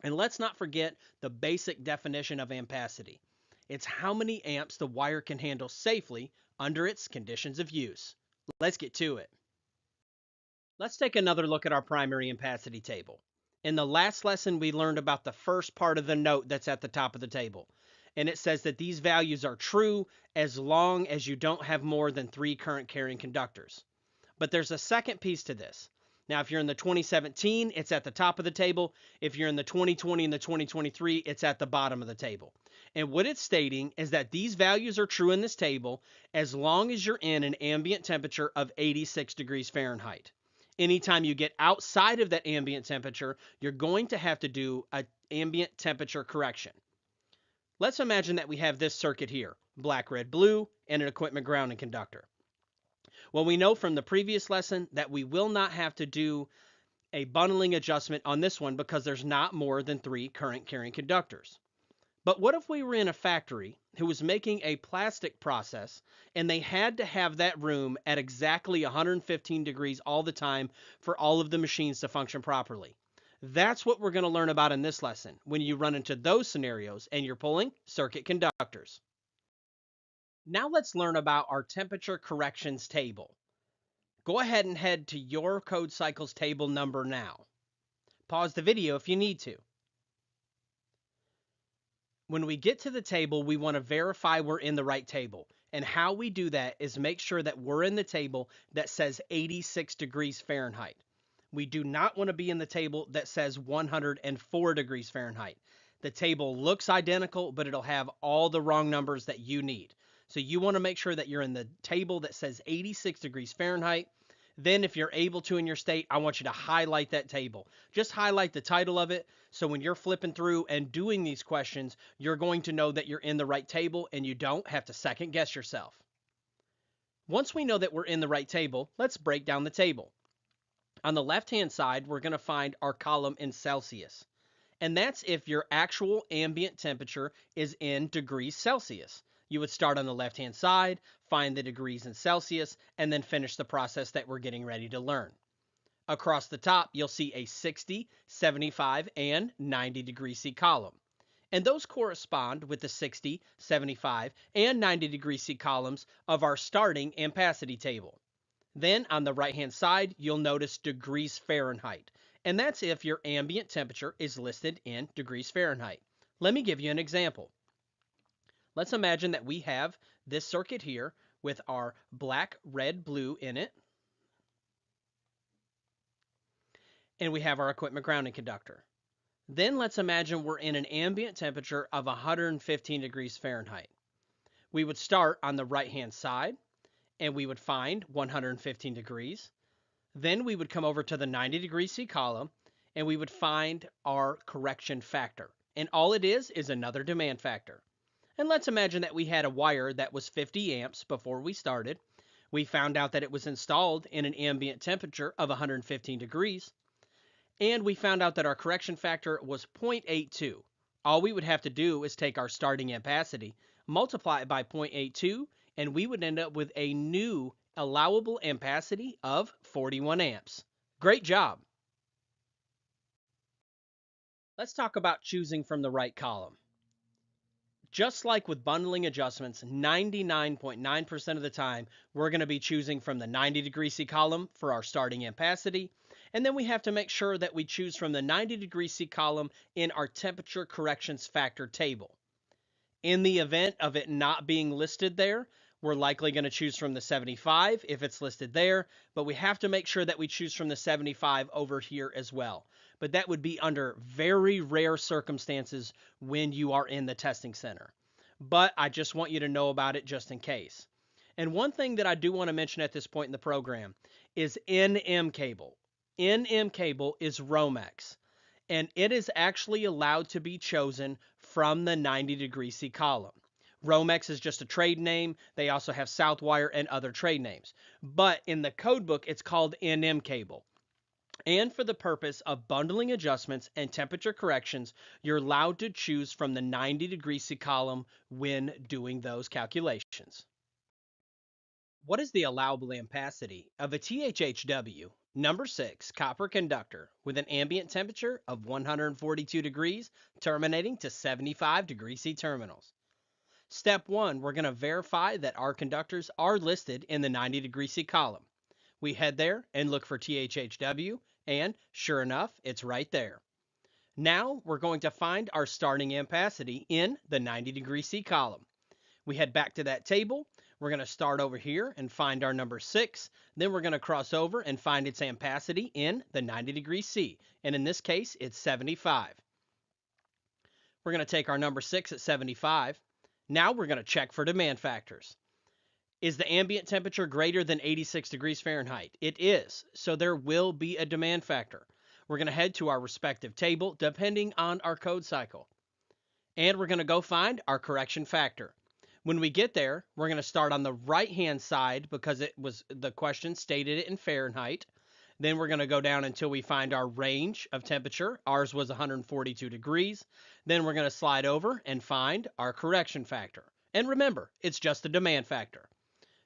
And let's not forget the basic definition of ampacity. It's how many amps the wire can handle safely under its conditions of use. Let's get to it. Let's take another look at our primary ampacity table. In the last lesson, we learned about the first part of the note that's at the top of the table. And it says that these values are true as long as you don't have more than 3 current carrying conductors. But there's a second piece to this. Now, if you're in the 2017, it's at the top of the table. If you're in the 2020 and the 2023, it's at the bottom of the table. And what it's stating is that these values are true in this table as long as you're in an ambient temperature of 86 degrees Fahrenheit. Anytime you get outside of that ambient temperature, you're going to have to do an ambient temperature correction. Let's imagine that we have this circuit here, black, red, blue, and an equipment grounding conductor. Well, we know from the previous lesson that we will not have to do a bundling adjustment on this one because there's not more than 3 current carrying conductors. But what if we were in a factory who was making a plastic process and they had to have that room at exactly 115 degrees all the time for all of the machines to function properly? That's what we're going to learn about in this lesson when you run into those scenarios and you're pulling circuit conductors. Now let's learn about our temperature corrections table. Go ahead and head to your code cycles table number now. Pause the video if you need to. When we get to the table, we want to verify we're in the right table. And how we do that is make sure that we're in the table that says 86 degrees Fahrenheit. We do not want to be in the table that says 104 degrees Fahrenheit. The table looks identical, but it'll have all the wrong numbers that you need. So you want to make sure that you're in the table that says 86 degrees Fahrenheit. Then if you're able to in your state, I want you to highlight that table. Just highlight the title of it. So when you're flipping through and doing these questions, you're going to know that you're in the right table and you don't have to second guess yourself. Once we know that we're in the right table, let's break down the table. On the left-hand side, we're going to find our column in Celsius. And that's if your actual ambient temperature is in degrees Celsius. You would start on the left-hand side, find the degrees in Celsius, and then finish the process that we're getting ready to learn. Across the top, you'll see a 60, 75, and 90 degree C column. And those correspond with the 60, 75, and 90 degree C columns of our starting ampacity table. Then on the right-hand side, you'll notice degrees Fahrenheit. and that's if your ambient temperature is listed in degrees Fahrenheit. Let me give you an example. Let's imagine that we have this circuit here with our black, red, blue in it, and we have our equipment grounding conductor. Then let's imagine we're in an ambient temperature of 115 degrees Fahrenheit. We would start on the right-hand side, and we would find 115 degrees. Then we would come over to the 90 degree C column, and we would find our correction factor. And all it is another demand factor. And let's imagine that we had a wire that was 50 amps before we started. We found out that it was installed in an ambient temperature of 115 degrees. And we found out that our correction factor was 0.82. All we would have to do is take our starting ampacity, multiply it by 0.82, and we would end up with a new allowable ampacity of 41 amps. Great job! Let's talk about choosing from the right column. Just like with bundling adjustments, 99.9% of the time, we're going to be choosing from the 90 degree C column for our starting ampacity. And then we have to make sure that we choose from the 90 degree C column in our temperature corrections factor table. In the event of it not being listed there, we're likely going to choose from the 75 if it's listed there, but we have to make sure that we choose from the 75 over here as well. But that would be under very rare circumstances when you are in the testing center. But I just want you to know about it just in case. And one thing that I do want to mention at this point in the program is NM cable. NM cable is Romex, and it is actually allowed to be chosen from the 90 degree C column. Romex is just a trade name. They also have Southwire and other trade names. But in the code book, it's called NM cable. And for the purpose of bundling adjustments and temperature corrections, you're allowed to choose from the 90 degree C column when doing those calculations. What is the allowable ampacity of a THHW number 6 copper conductor with an ambient temperature of 142 degrees terminating to 75 degree C terminals? Step 1, we're going to verify that our conductors are listed in the 90 degree C column. We head there and look for THHW, and sure enough, it's right there. Now we're going to find our starting ampacity in the 90 degree C column. We head back to that table. We're going to start over here and find our number 6. Then we're going to cross over and find its ampacity in the 90 degree C. And in this case, it's 75. We're going to take our number 6 at 75. Now we're going to check for demand factors. Is the ambient temperature greater than 86 degrees Fahrenheit? It is, so there will be a demand factor. We're going to head to our respective table depending on our code cycle. And we're going to go find our correction factor. When we get there, we're going to start on the right-hand side because the question stated it in Fahrenheit. Then we're going to go down until we find our range of temperature. Ours was 142 degrees. Then we're going to slide over and find our correction factor. And remember, it's just a demand factor.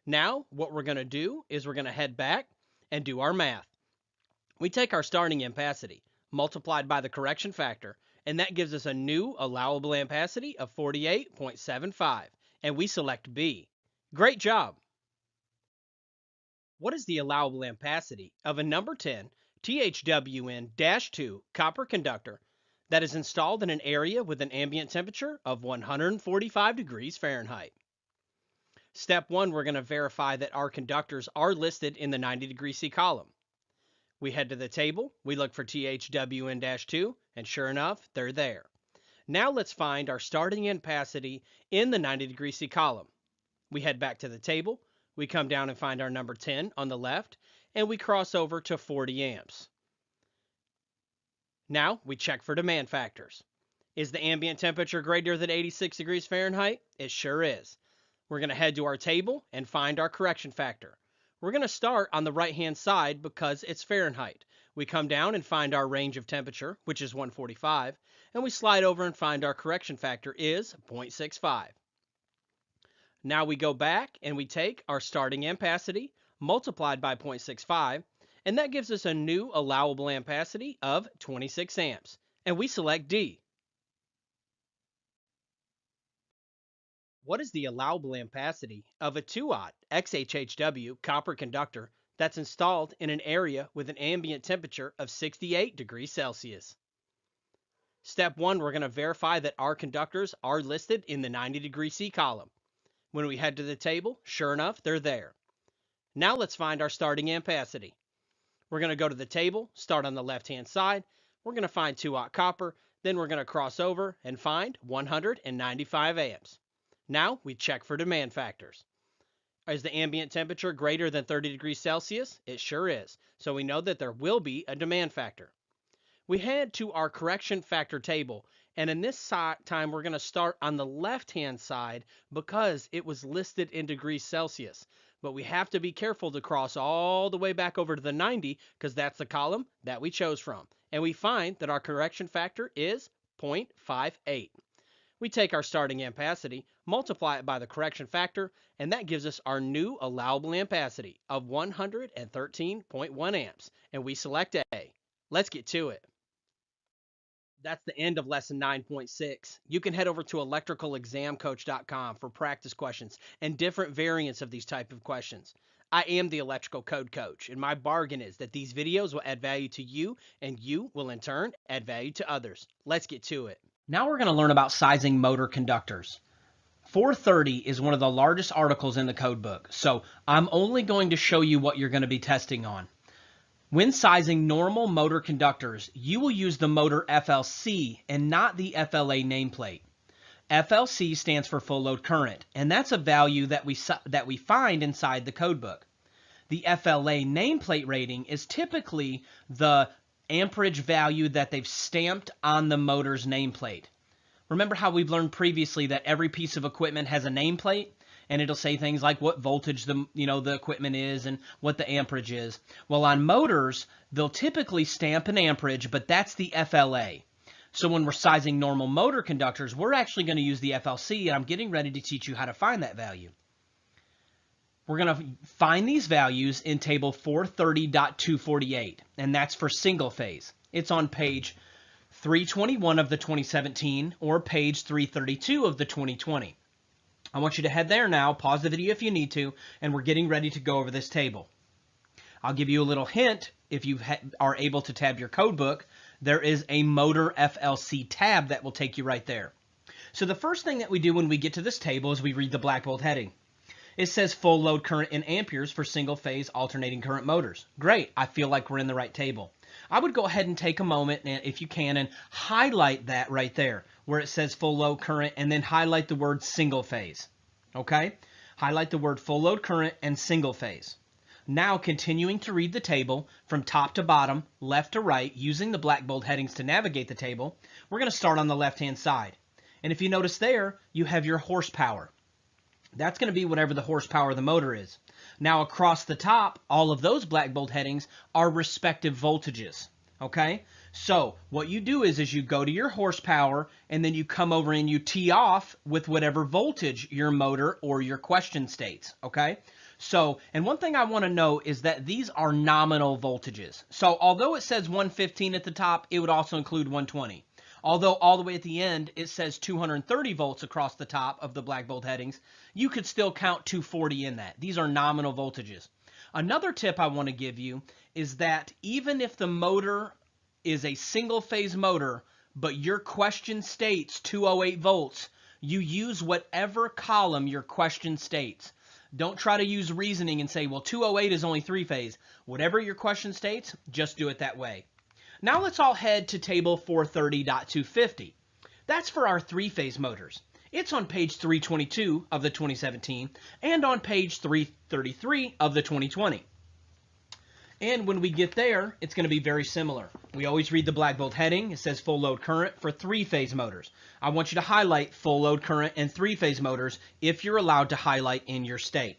Now, what we're going to do is we're going to head back and do our math. We take our starting ampacity multiplied by the correction factor, and that gives us a new allowable ampacity of 48.75, and we select B. Great job! What is the allowable ampacity of a number 10 THWN-2 copper conductor that is installed in an area with an ambient temperature of 145 degrees Fahrenheit? Step 1, we're going to verify that our conductors are listed in the 90 degree C column. We head to the table, we look for THWN-2, and sure enough, they're there. Now let's find our starting ampacity in the 90 degree C column. We head back to the table, we come down and find our number 10 on the left, and we cross over to 40 amps. Now we check for demand factors. Is the ambient temperature greater than 86 degrees Fahrenheit? It sure is. We're going to head to our table and find our correction factor. We're going to start on the right-hand side because it's Fahrenheit. We come down and find our range of temperature, which is 145, and we slide over and find our correction factor is 0.65. Now we go back and we take our starting ampacity multiplied by 0.65, and that gives us a new allowable ampacity of 26 amps, and we select D. What is the allowable ampacity of a 2-aught XHHW copper conductor that's installed in an area with an ambient temperature of 68 degrees Celsius. Step 1, we're going to verify that our conductors are listed in the 90-degree C column. When we head to the table, sure enough, they're there. Now let's find our starting ampacity. We're going to go to the table, start on the left-hand side. We're going to find 2-aught copper. Then we're going to cross over and find 195 amps. Now we check for demand factors. Is the ambient temperature greater than 30 degrees Celsius? It sure is. So we know that there will be a demand factor. We head to our correction factor table, and in this time we're going to start on the left-hand side because it was listed in degrees Celsius. But we have to be careful to cross all the way back over to the 90 because that's the column that we chose from. And we find that our correction factor is 0.58. We take our starting ampacity, multiply it by the correction factor, and that gives us our new allowable ampacity of 113.1 amps, and we select A. Let's get to it. That's the end of lesson 9.6. You can head over to electricalexamcoach.com for practice questions and different variants of these type of questions. I am the electrical code coach, and my bargain is that these videos will add value to you, and you will in turn add value to others. Let's get to it. Now we're going to learn about sizing motor conductors. 430 is one of the largest articles in the code book, so I'm only going to show you what you're going to be testing on. When sizing normal motor conductors, you will use the motor FLC and not the FLA nameplate. FLC stands for full load current, and that's a value that we find inside the code book. The FLA nameplate rating is typically the amperage value that they've stamped on the motor's nameplate. Remember how we've learned previously that every piece of equipment has a nameplate, and it'll say things like what voltage the equipment is and what the amperage is. Well, on motors, they'll typically stamp an amperage, but that's the FLA. So when we're sizing normal motor conductors, we're actually going to use the FLC, and I'm getting ready to teach you how to find that value. We're going to find these values in table 430.248, and that's for single phase. It's on page 321 of the 2017 or page 332 of the 2020. I want you to head there now, pause the video if you need to, and we're getting ready to go over this table. I'll give you a little hint. If you are able to tab your code book, there is a motor FLC tab that will take you right there. So the first thing that we do when we get to this table is we read the black bold heading. It says full load current in amperes for single phase alternating current motors. Great, I feel like we're in the right table. I would go ahead and take a moment, and if you can, and highlight that right there where it says full load current, and then highlight the word single phase. Okay? Highlight the word full load current and single phase. Now continuing to read the table from top to bottom, left to right, using the black bold headings to navigate the table, we're going to start on the left-hand side. And if you notice there, you have your horsepower. That's going to be whatever the horsepower of the motor is. Now across the top, all of those black bold headings are respective voltages. Okay? So what you do is you go to your horsepower, and then you come over and you tee off with whatever voltage your motor or your question states. Okay? So, and one thing I want to know is that these are nominal voltages. So although it says 115 at the top, it would also include 120. Although all the way at the end, it says 230 volts across the top of the black bold headings, you could still count 240 in that. These are nominal voltages. Another tip I want to give you is that even if the motor is a single phase motor, but your question states 208 volts, you use whatever column your question states. Don't try to use reasoning and say, well, 208 is only three phase. Whatever your question states, just do it that way. Now let's all head to table 430.250. That's for our three-phase motors. It's on page 322 of the 2017 and on page 333 of the 2020. And when we get there, it's going to be very similar. We always read the black bold heading. It says full load current for three-phase motors. I want you to highlight full load current and three-phase motors if you're allowed to highlight in your state.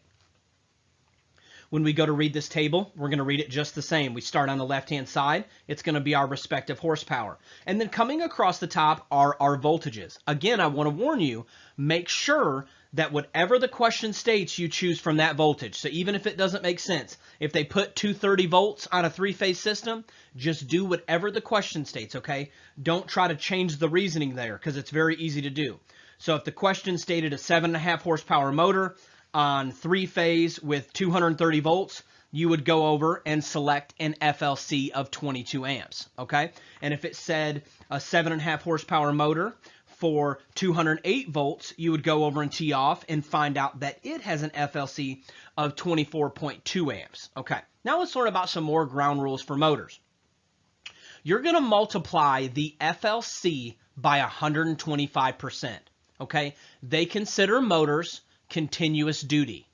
When we go to read this table, we're going to read it just the same. We start on the left-hand side. It's going to be our respective horsepower. And then coming across the top are our voltages. Again, I want to warn you, make sure that whatever the question states, you choose from that voltage. So even if it doesn't make sense, if they put 230 volts on a three-phase system, just do whatever the question states, okay? Don't try to change the reasoning there because it's very easy to do. So if the question stated a 7.5 horsepower motor on three-phase with 230 volts, you would go over and select an FLC of 22 amps, okay? And if it said a 7.5 horsepower motor for 208 volts, you would go over and tee off and find out that it has an FLC of 24.2 amps, okay? Now let's learn about some more ground rules for motors. You're going to multiply the FLC by 125%, okay? They consider motors continuous duty.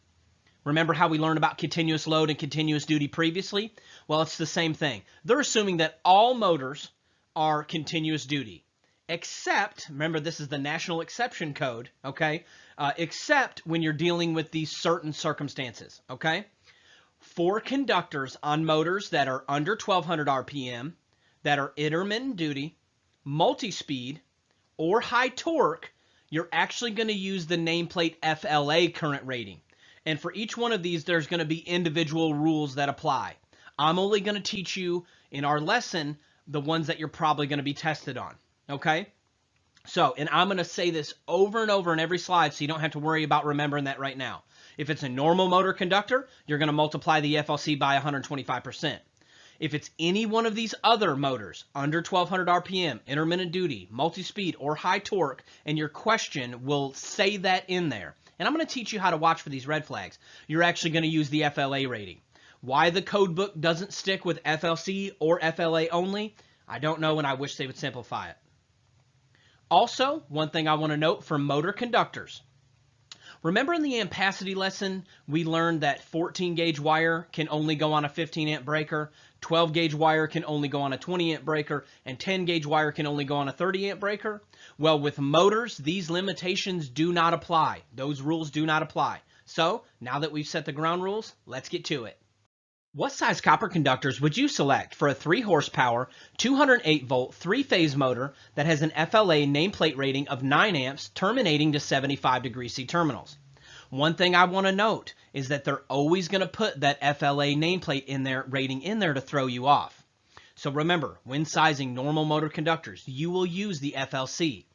Remember how we learned about continuous load and continuous duty previously? Well, it's the same thing. They're assuming that all motors are continuous duty, except, remember this is the national exception code, okay? Except when you're dealing with these certain circumstances, okay? For conductors on motors that are under 1200 RPM, that are intermittent duty, multi-speed, or high torque, you're actually going to use the nameplate FLA current rating. And for each one of these, there's going to be individual rules that apply. I'm only going to teach you in our lesson the ones that you're probably going to be tested on, okay? So, and I'm going to say this over and over in every slide so you don't have to worry about remembering that right now. If it's a normal motor conductor, you're going to multiply the FLC by 125%. If it's any one of these other motors, under 1200 RPM, intermittent duty, multi-speed, or high torque, and your question will say that in there. And I'm going to teach you how to watch for these red flags. You're actually going to use the FLA rating. Why the code book doesn't stick with FLC or FLA only, I don't know, and I wish they would simplify it. Also, one thing I want to note for motor conductors. Remember in the ampacity lesson, we learned that 14 gauge wire can only go on a 15 amp breaker, 12 gauge wire can only go on a 20 amp breaker, and 10 gauge wire can only go on a 30 amp breaker? Well, with motors, these limitations do not apply. Those rules do not apply. So, now that we've set the ground rules, let's get to it. What size copper conductors would you select for a 3 horsepower, 208 volt, 3-phase motor that has an FLA nameplate rating of 9 amps terminating to 75 degree C terminals? One thing I want to note is that they're always going to put that FLA nameplate in there, rating in there to throw you off. So remember, when sizing normal motor conductors, you will use the FLC.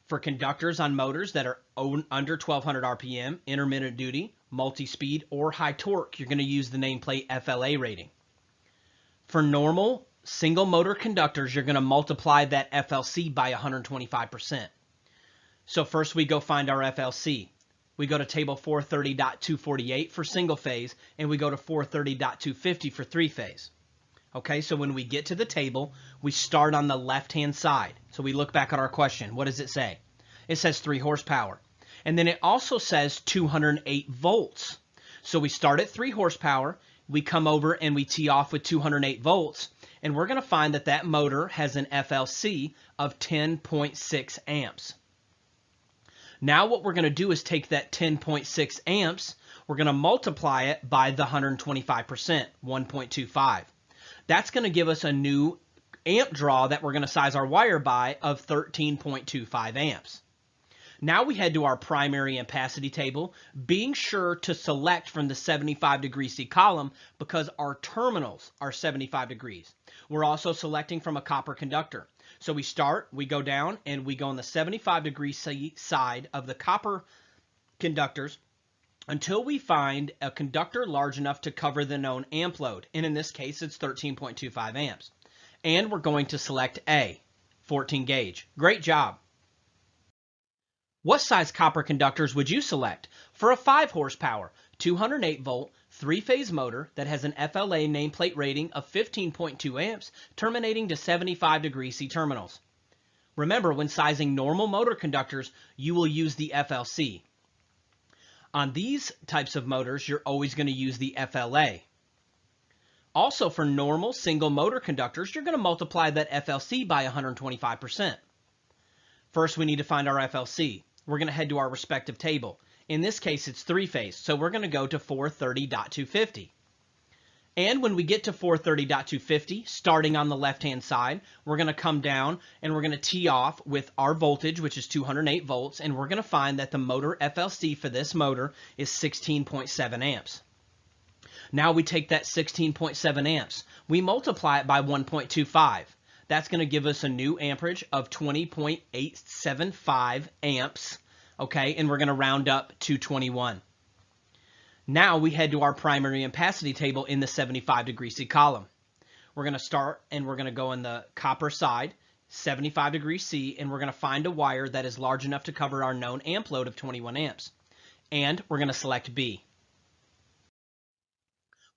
For conductors on motors that are under 1200 RPM, intermittent duty, multi-speed, or high torque, you're going to use the nameplate FLA rating. For normal single motor conductors, you're going to multiply that FLC by 125%. So first we go find our FLC. We go to table 430.248 for single phase, and we go to 430.250 for 3-phase. Okay, so when we get to the table, we start on the left-hand side. So we look back at our question. What does it say? It says 3 horsepower. And then it also says 208 volts. So we start at 3 horsepower, we come over and we tee off with 208 volts, and we're going to find that that motor has an FLC of 10.6 amps. Now what we're going to do is take that 10.6 amps, we're going to multiply it by the 125%, 1.25. That's going to give us a new amp draw that we're going to size our wire by of 13.25 amps. Now we head to our primary ampacity table, being sure to select from the 75 degree C column because our terminals are 75 degrees. We're also selecting from a copper conductor. So we start, we go down, and we go on the 75 degree C side of the copper conductors until we find a conductor large enough to cover the known amp load. And in this case, it's 13.25 amps. And we're going to select A, 14 gauge. Great job. What size copper conductors would you select for a 5 horsepower, 208 volt, 3-phase motor that has an FLA nameplate rating of 15.2 amps terminating to 75 degree C terminals? Remember, when sizing normal motor conductors, you will use the FLC. On these types of motors, you're always going to use the FLA. Also, for normal single motor conductors, you're going to multiply that FLC by 125%. First, we need to find our FLC. We're going to head to our respective table. In this case, it's 3-phase, so we're going to go to 430.250. And when we get to 430.250, starting on the left-hand side, we're going to come down and we're going to tee off with our voltage, which is 208 volts, and we're going to find that the motor FLC for this motor is 16.7 amps. Now we take that 16.7 amps, we multiply it by 1.25. That's going to give us a new amperage of 20.875 amps, okay, and we're going to round up to 21. Now we head to our primary ampacity table in the 75° C column. We're going to start and we're going to go in the copper side, 75° C, and we're going to find a wire that is large enough to cover our known amp load of 21 amps. And we're going to select B.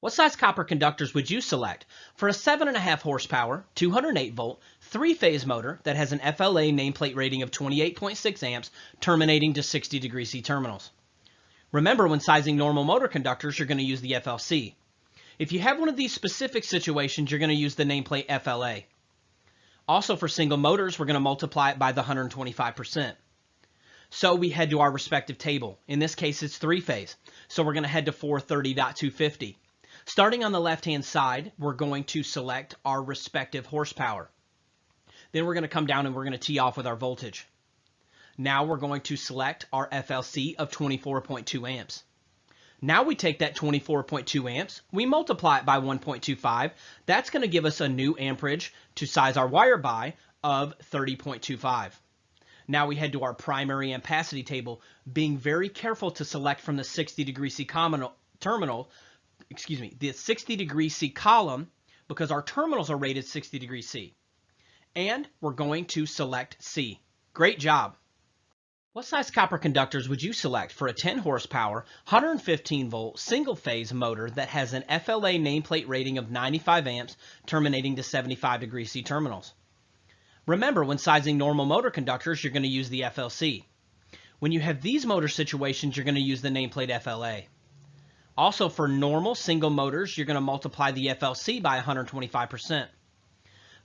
What size copper conductors would you select for a 7.5 horsepower, 208 volt, 3-phase motor that has an FLA nameplate rating of 28.6 amps terminating to 60° C terminals? Remember, when sizing normal motor conductors, you're going to use the FLC. If you have one of these specific situations, you're going to use the nameplate FLA. Also, for single motors, we're going to multiply it by the 125%. So we head to our respective table. In this case, it's 3-phase. So we're going to head to 430.250. Starting on the left-hand side, we're going to select our respective horsepower. Then we're going to come down and we're going to tee off with our voltage. Now we're going to select our FLC of 24.2 amps. Now we take that 24.2 amps, we multiply it by 1.25. That's going to give us a new amperage to size our wire by of 30.25. Now we head to our primary ampacity table, being very careful to select from the 60° C the 60° C column, because our terminals are rated 60° C. And we're going to select C. Great job. What size copper conductors would you select for a 10 horsepower, 115 volt, single phase motor that has an FLA nameplate rating of 95 amps terminating to 75° C terminals? Remember, when sizing normal motor conductors, you're going to use the FLC. When you have these motor situations, you're going to use the nameplate FLA. Also, for normal single motors, you're going to multiply the FLC by 125%.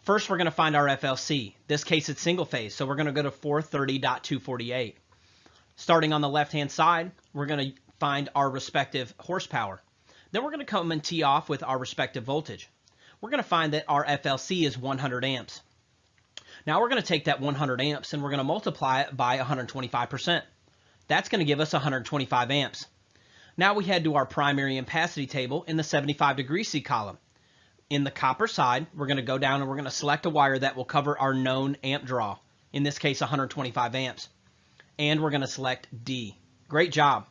First, we're going to find our FLC. This case, it's single phase, so we're going to go to 430.248. Starting on the left-hand side, we're going to find our respective horsepower. Then we're going to come and tee off with our respective voltage. We're going to find that our FLC is 100 amps. Now we're going to take that 100 amps and we're going to multiply it by 125%. That's going to give us 125 amps. Now we head to our primary ampacity table in the 75° C column. In the copper side, we're going to go down and we're going to select a wire that will cover our known amp draw, in this case 125 amps. And we're going to select D. Great job.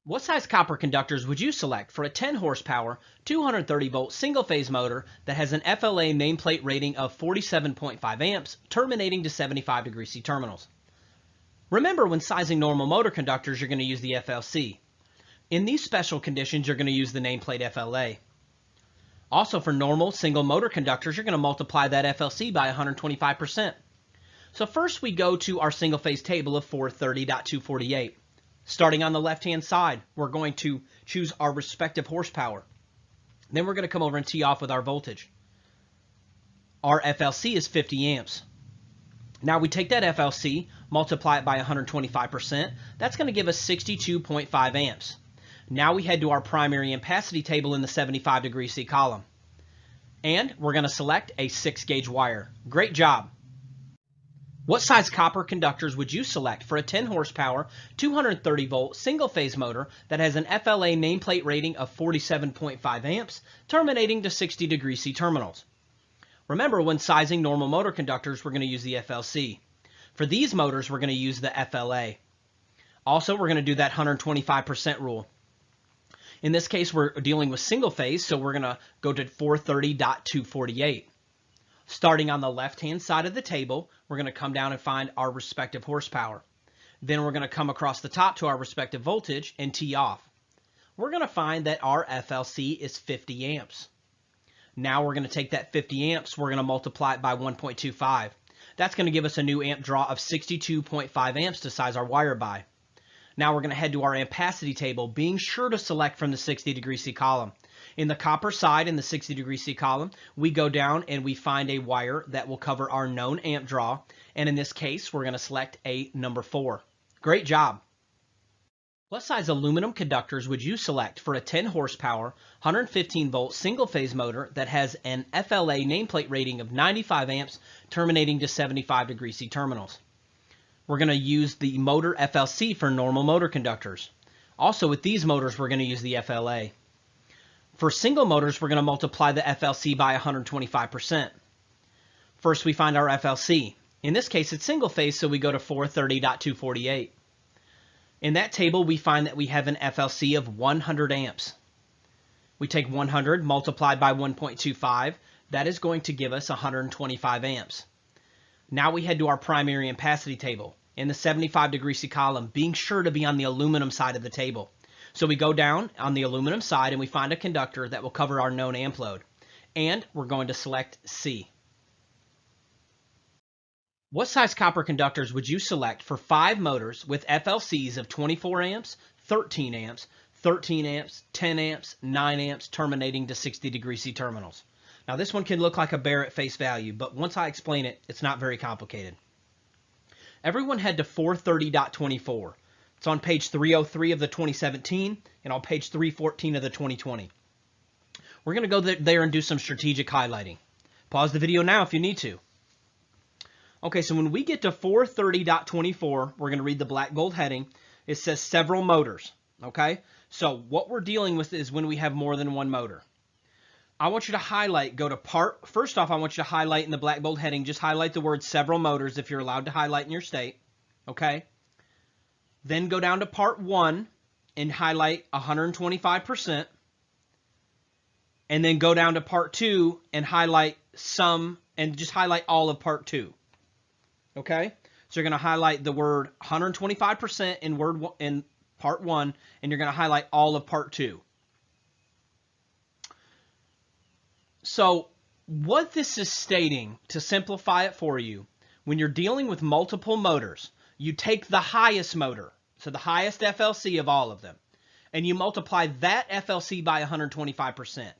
What size copper conductors would you select for a 10 horsepower, 230 volt single phase motor that has an FLA nameplate rating of 47.5 amps terminating to 75° C terminals? Remember, when sizing normal motor conductors, you're going to use the FLC. In these special conditions, you're going to use the nameplate FLA. Also, for normal single motor conductors, you're going to multiply that FLC by 125%. So first we go to our single phase table of 430.248. Starting on the left-hand side, we're going to choose our respective horsepower. Then we're going to come over and tee off with our voltage. Our FLC is 50 amps. Now we take that FLC, multiply it by 125%. That's going to give us 62.5 amps. Now we head to our primary ampacity table in the 75° C column. And we're going to select a 6-gauge wire. Great job. What size copper conductors would you select for a 10 horsepower, 230 volt single phase motor that has an FLA nameplate rating of 47.5 amps terminating to 60° C terminals? Remember, when sizing normal motor conductors, we're going to use the FLC. For these motors, we're going to use the FLA. Also, we're going to do that 125% rule. In this case, we're dealing with single phase, so we're going to go to 430.248. Starting on the left-hand side of the table, we're going to come down and find our respective horsepower. Then we're going to come across the top to our respective voltage and tee off. We're going to find that our FLC is 50 amps. Now we're going to take that 50 amps, we're going to multiply it by 1.25. That's going to give us a new amp draw of 62.5 amps to size our wire by. Now we're going to head to our ampacity table, being sure to select from the 60° C column. In the copper side, in the 60° C column, we go down and we find a wire that will cover our known amp draw. And in this case, we're going to select a number 4. Great job. What size aluminum conductors would you select for a 10 horsepower, 115 volt single phase motor that has an FLA nameplate rating of 95 amps terminating to 75° C terminals? We're going to use the motor FLC for normal motor conductors. Also, with these motors, we're going to use the FLA. For single motors, we're going to multiply the FLC by 125%. First, we find our FLC. In this case, it's single phase, so we go to 430.248. In that table, we find that we have an FLC of 100 amps. We take 100 multiplied by 1.25. That is going to give us 125 amps. Now we head to our primary ampacity table. In the 75-degree C column, being sure to be on the aluminum side of the table. So we go down on the aluminum side and we find a conductor that will cover our known amp load. And we're going to select C. What size copper conductors would you select for 5 motors with FLCs of 24 amps, 13 amps, 13 amps, 10 amps, 9 amps, terminating to 60-degree C terminals? Now this one can look like a bear at face value, but once I explain it, it's not very complicated. Everyone head to 430.24. It's on page 303 of the 2017 and on page 314 of the 2020. We're going to go there and do some strategic highlighting. Pause the video now if you need to. Okay, so when we get to 430.24, we're going to read the black gold heading. It says several motors, okay? So what we're dealing with is when we have more than one motor. I want you to highlight, first off, I want you to highlight in the black bold heading, just highlight the word several motors if you're allowed to highlight in your state, okay? Then go down to part 1 and highlight 125%. And then go down to part 2 and highlight some, and just highlight all of part 2. Okay? So you're going to highlight the word 125% in part 1, and you're going to highlight all of part 2. So what this is stating, to simplify it for you, when you're dealing with multiple motors, you take the highest motor, so the highest FLC of all of them, and you multiply that FLC by 125%.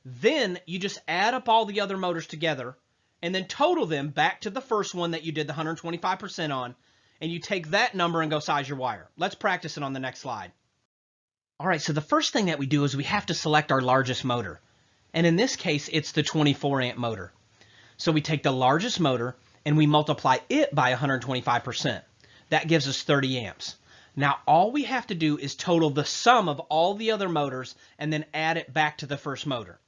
Then you just add up all the other motors together and then total them back to the first one that you did the 125% on, and you take that number and go size your wire. Let's practice it on the next slide. All right, so the first thing that we do is we have to select our largest motor. And in this case, it's the 24 amp motor. So we take the largest motor and we multiply it by 125%. That gives us 30 amps. Now all we have to do is total the sum of all the other motors and then add it back to the first motor.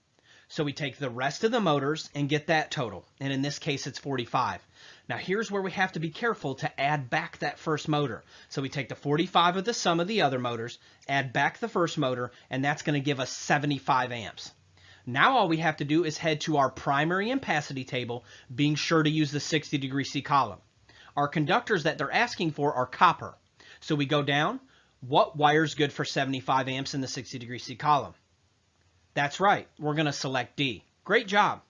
So we take the rest of the motors and get that total. And in this case, it's 45. Now here's where we have to be careful to add back that first motor. So we take the 45 of the sum of the other motors, add back the first motor, and that's going to give us 75 amps. Now all we have to do is head to our primary ampacity table, being sure to use the 60-degree C column. Our conductors that they're asking for are copper. So we go down, what wire's good for 75 amps in the 60-degree C column? That's right, we're going to select D. Great job.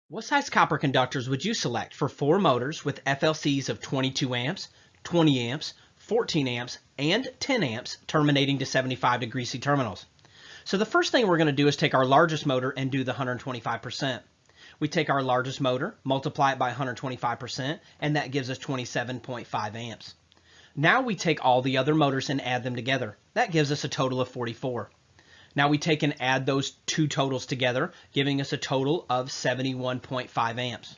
What size copper conductors would you select for 4 motors with FLCs of 22 amps, 20 amps, 14 amps, and 10 amps terminating to 75-degree C terminals? So the first thing we're going to do is take our largest motor and do the 125%. We take our largest motor, multiply it by 125%, and that gives us 27.5 amps. Now we take all the other motors and add them together. That gives us a total of 44. Now we take and add those two totals together, giving us a total of 71.5 amps.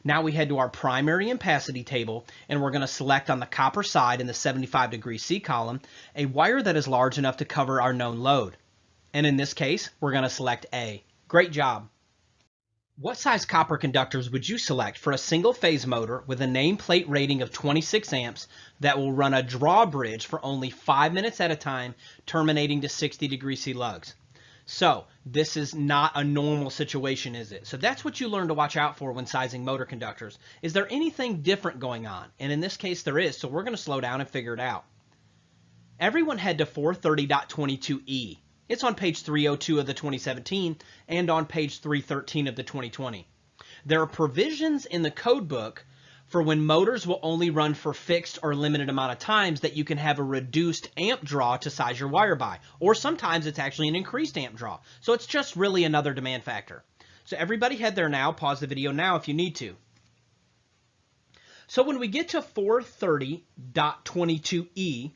Now we head to our primary ampacity table, and we're going to select on the copper side in the 75-degree C column a wire that is large enough to cover our known load. And in this case, we're going to select A. Great job. What size copper conductors would you select for a single-phase motor with a nameplate rating of 26 amps that will run a drawbridge for only 5 minutes at a time, terminating to 60-degree C lugs? So this is not a normal situation, is it? So that's what you learn to watch out for when sizing motor conductors. Is there anything different going on? And in this case, there is, so we're going to slow down and figure it out. Everyone head to 430.22e. It's on page 302 of the 2017 and on page 313 of the 2020. There are provisions in the code book for when motors will only run for fixed or limited amount of times that you can have a reduced amp draw to size your wire by. Or sometimes it's actually an increased amp draw. So it's just really another demand factor. So everybody head there now. Pause the video now if you need to. So when we get to 430.22e,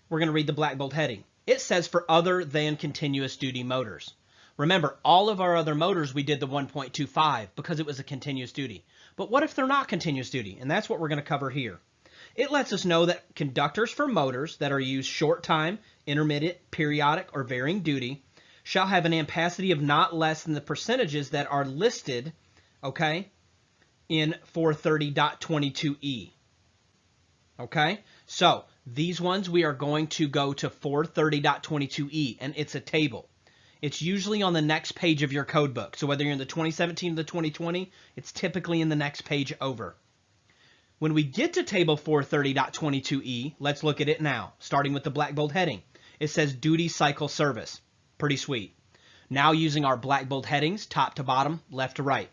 we're going to read the black bold heading. It says for other than continuous duty motors. Remember, all of our other motors, we did the 1.25 because it was a continuous duty. But what if they're not continuous duty? And that's what we're going to cover here. It lets us know that conductors for motors that are used short time, intermittent, periodic, or varying duty shall have an ampacity of not less than the percentages that are listed, okay, in 430.22e. Okay, so These ones we are going to go to 430.22e, and it's a table. It's usually on the next page of your code book. So whether you're in the 2017 or the 2020, it's typically in the next page over. When we get to table 430.22e, let's look at it now, starting with the black bold heading. It says duty cycle service. Pretty sweet. Now using our black bold headings, top to bottom, left to right.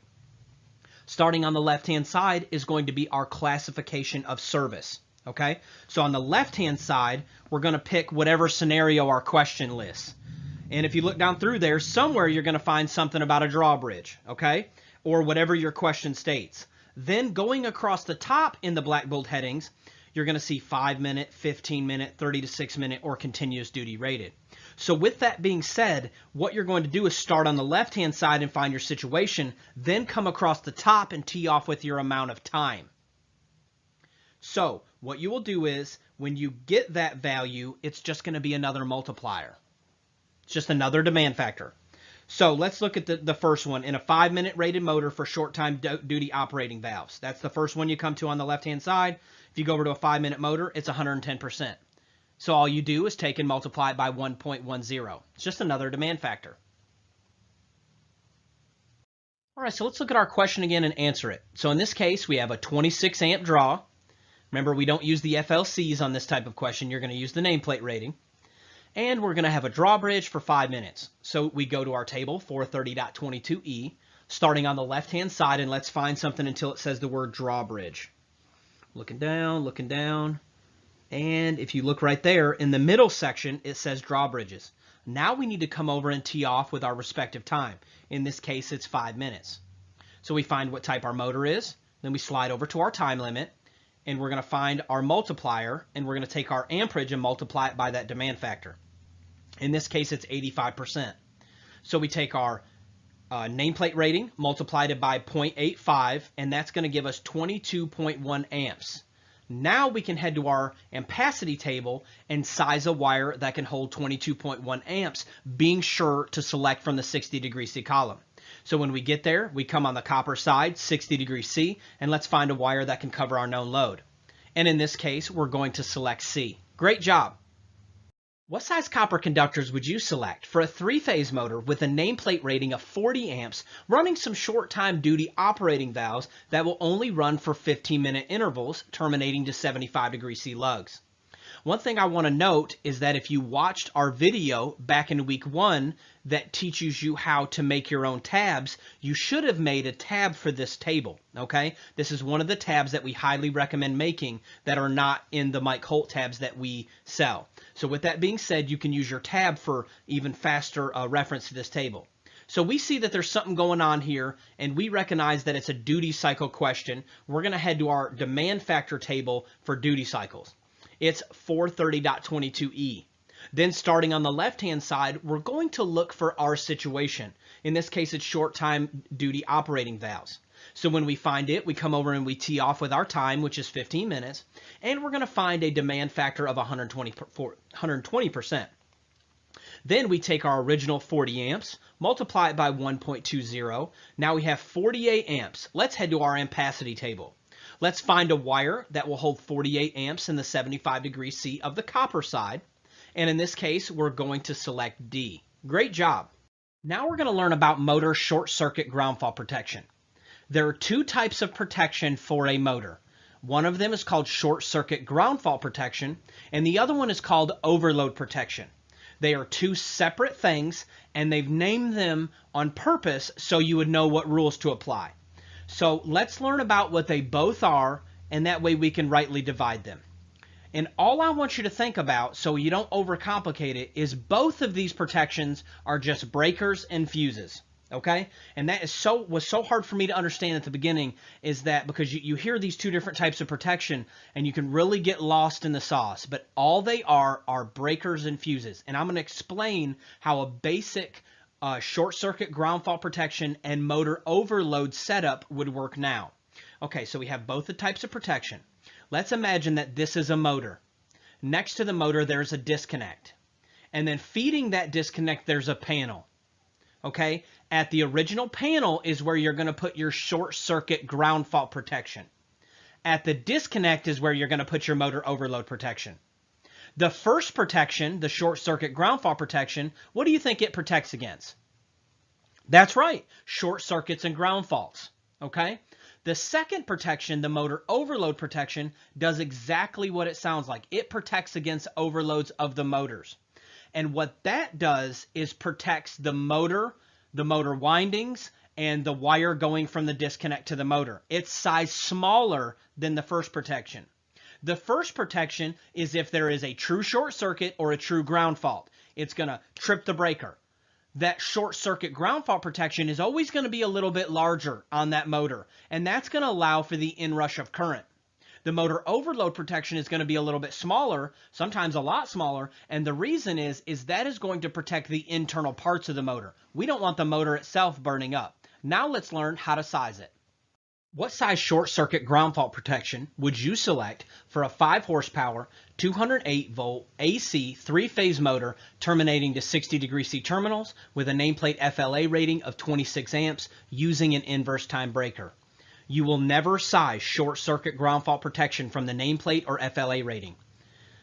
Starting on the left-hand side is going to be our classification of service. Okay, so on the left-hand side, we're going to pick whatever scenario our question lists. And if you look down through there, somewhere you're going to find something about a drawbridge, okay, or whatever your question states. Then going across the top in the black bold headings, you're going to see 5-minute, 15-minute, 30 to 6-minute, or continuous duty rated. So with that being said, what you're going to do is start on the left-hand side and find your situation, then come across the top and tee off with your amount of time. So what you will do is, when you get that value, it's just going to be another multiplier. It's just another demand factor. So let's look at the first one. In a 5-minute rated motor for short-time duty operating valves. That's the first one you come to on the left-hand side. If you go over to a 5-minute motor, it's 110%. So all you do is take and multiply it by 1.10. It's just another demand factor. All right, so let's look at our question again and answer it. So in this case, we have a 26 amp draw. Remember, we don't use the FLCs on this type of question. You're going to use the nameplate rating. And we're going to have a drawbridge for 5 minutes. So we go to our table, 430.22e, starting on the left-hand side, and let's find something until it says the word drawbridge. Looking down, and if you look right there, in the middle section, it says drawbridges. Now we need to come over and tee off with our respective time. In this case, it's 5 minutes. So we find what type our motor is, then we slide over to our time limit, and we're going to find our multiplier, and we're going to take our amperage and multiply it by that demand factor. In this case, it's 85%. So we take our nameplate rating, multiplied it by 0.85, and that's going to give us 22.1 amps. Now we can head to our ampacity table and size a wire that can hold 22.1 amps, being sure to select from the 60° C column. So when we get there, we come on the copper side, 60° C, and let's find a wire that can cover our known load. And in this case, we're going to select C. Great job. What size copper conductors would you select for a 3-phase motor with a nameplate rating of 40 amps running some short-time duty operating valves that will only run for 15-minute intervals terminating to 75° C lugs? One thing I want to note is that if you watched our video back in week 1 that teaches you how to make your own tabs, you should have made a tab for this table, okay? This is one of the tabs that we highly recommend making that are not in the Mike Holt tabs that we sell. So with that being said, you can use your tab for even faster reference to this table. So we see that there's something going on here, and we recognize that it's a duty cycle question. We're going to head to our demand factor table for duty cycles. It's 430.22e. Then starting on the left-hand side, we're going to look for our situation. In this case, it's short-time duty operating valves. So when we find it, we come over and we tee off with our time, which is 15 minutes, and we're going to find a demand factor of 120%. Then we take our original 40 amps, multiply it by 1.20. Now we have 48 amps. Let's head to our ampacity table. Let's find a wire that will hold 48 amps in the 75° C of the copper side. And in this case, we're going to select D. Great job. Now we're going to learn about motor short circuit ground fault protection. There are 2 types of protection for a motor. One of them is called short circuit ground fault protection, and the other one is called overload protection. They are 2 separate things, and they've named them on purpose so you would know what rules to apply. So let's learn about what they both are, and that way we can rightly divide them. And all I want you to think about, so you don't overcomplicate it, is both of these protections are just breakers and fuses. Okay? And that is was so hard for me to understand at the beginning, is that because you hear these 2 different types of protection and you can really get lost in the sauce. But all they are breakers and fuses. And I'm going to explain how a basic short circuit ground fault protection and motor overload setup would work now. Okay, so we have both the types of protection. Let's imagine that this is a motor. Next to the motor, there's a disconnect. And then feeding that disconnect, there's a panel. Okay, at the original panel is where you're going to put your short circuit ground fault protection. At the disconnect is where you're going to put your motor overload protection. The first protection, the short circuit ground fault protection, what do you think it protects against? That's right, short circuits and ground faults, okay? The second protection, the motor overload protection, does exactly what it sounds like. It protects against overloads of the motors. And what that does is protects the motor windings, and the wire going from the disconnect to the motor. It's size smaller than the first protection. The first protection is if there is a true short circuit or a true ground fault. It's going to trip the breaker. That short circuit ground fault protection is always going to be a little bit larger on that motor, and that's going to allow for the inrush of current. The motor overload protection is going to be a little bit smaller, sometimes a lot smaller, and the reason is that is going to protect the internal parts of the motor. We don't want the motor itself burning up. Now let's learn how to size it. What size short circuit ground fault protection would you select for a 5 horsepower, 208 volt AC 3-phase motor terminating to 60° C terminals with a nameplate FLA rating of 26 amps using an inverse time breaker? You will never size short circuit ground fault protection from the nameplate or FLA rating.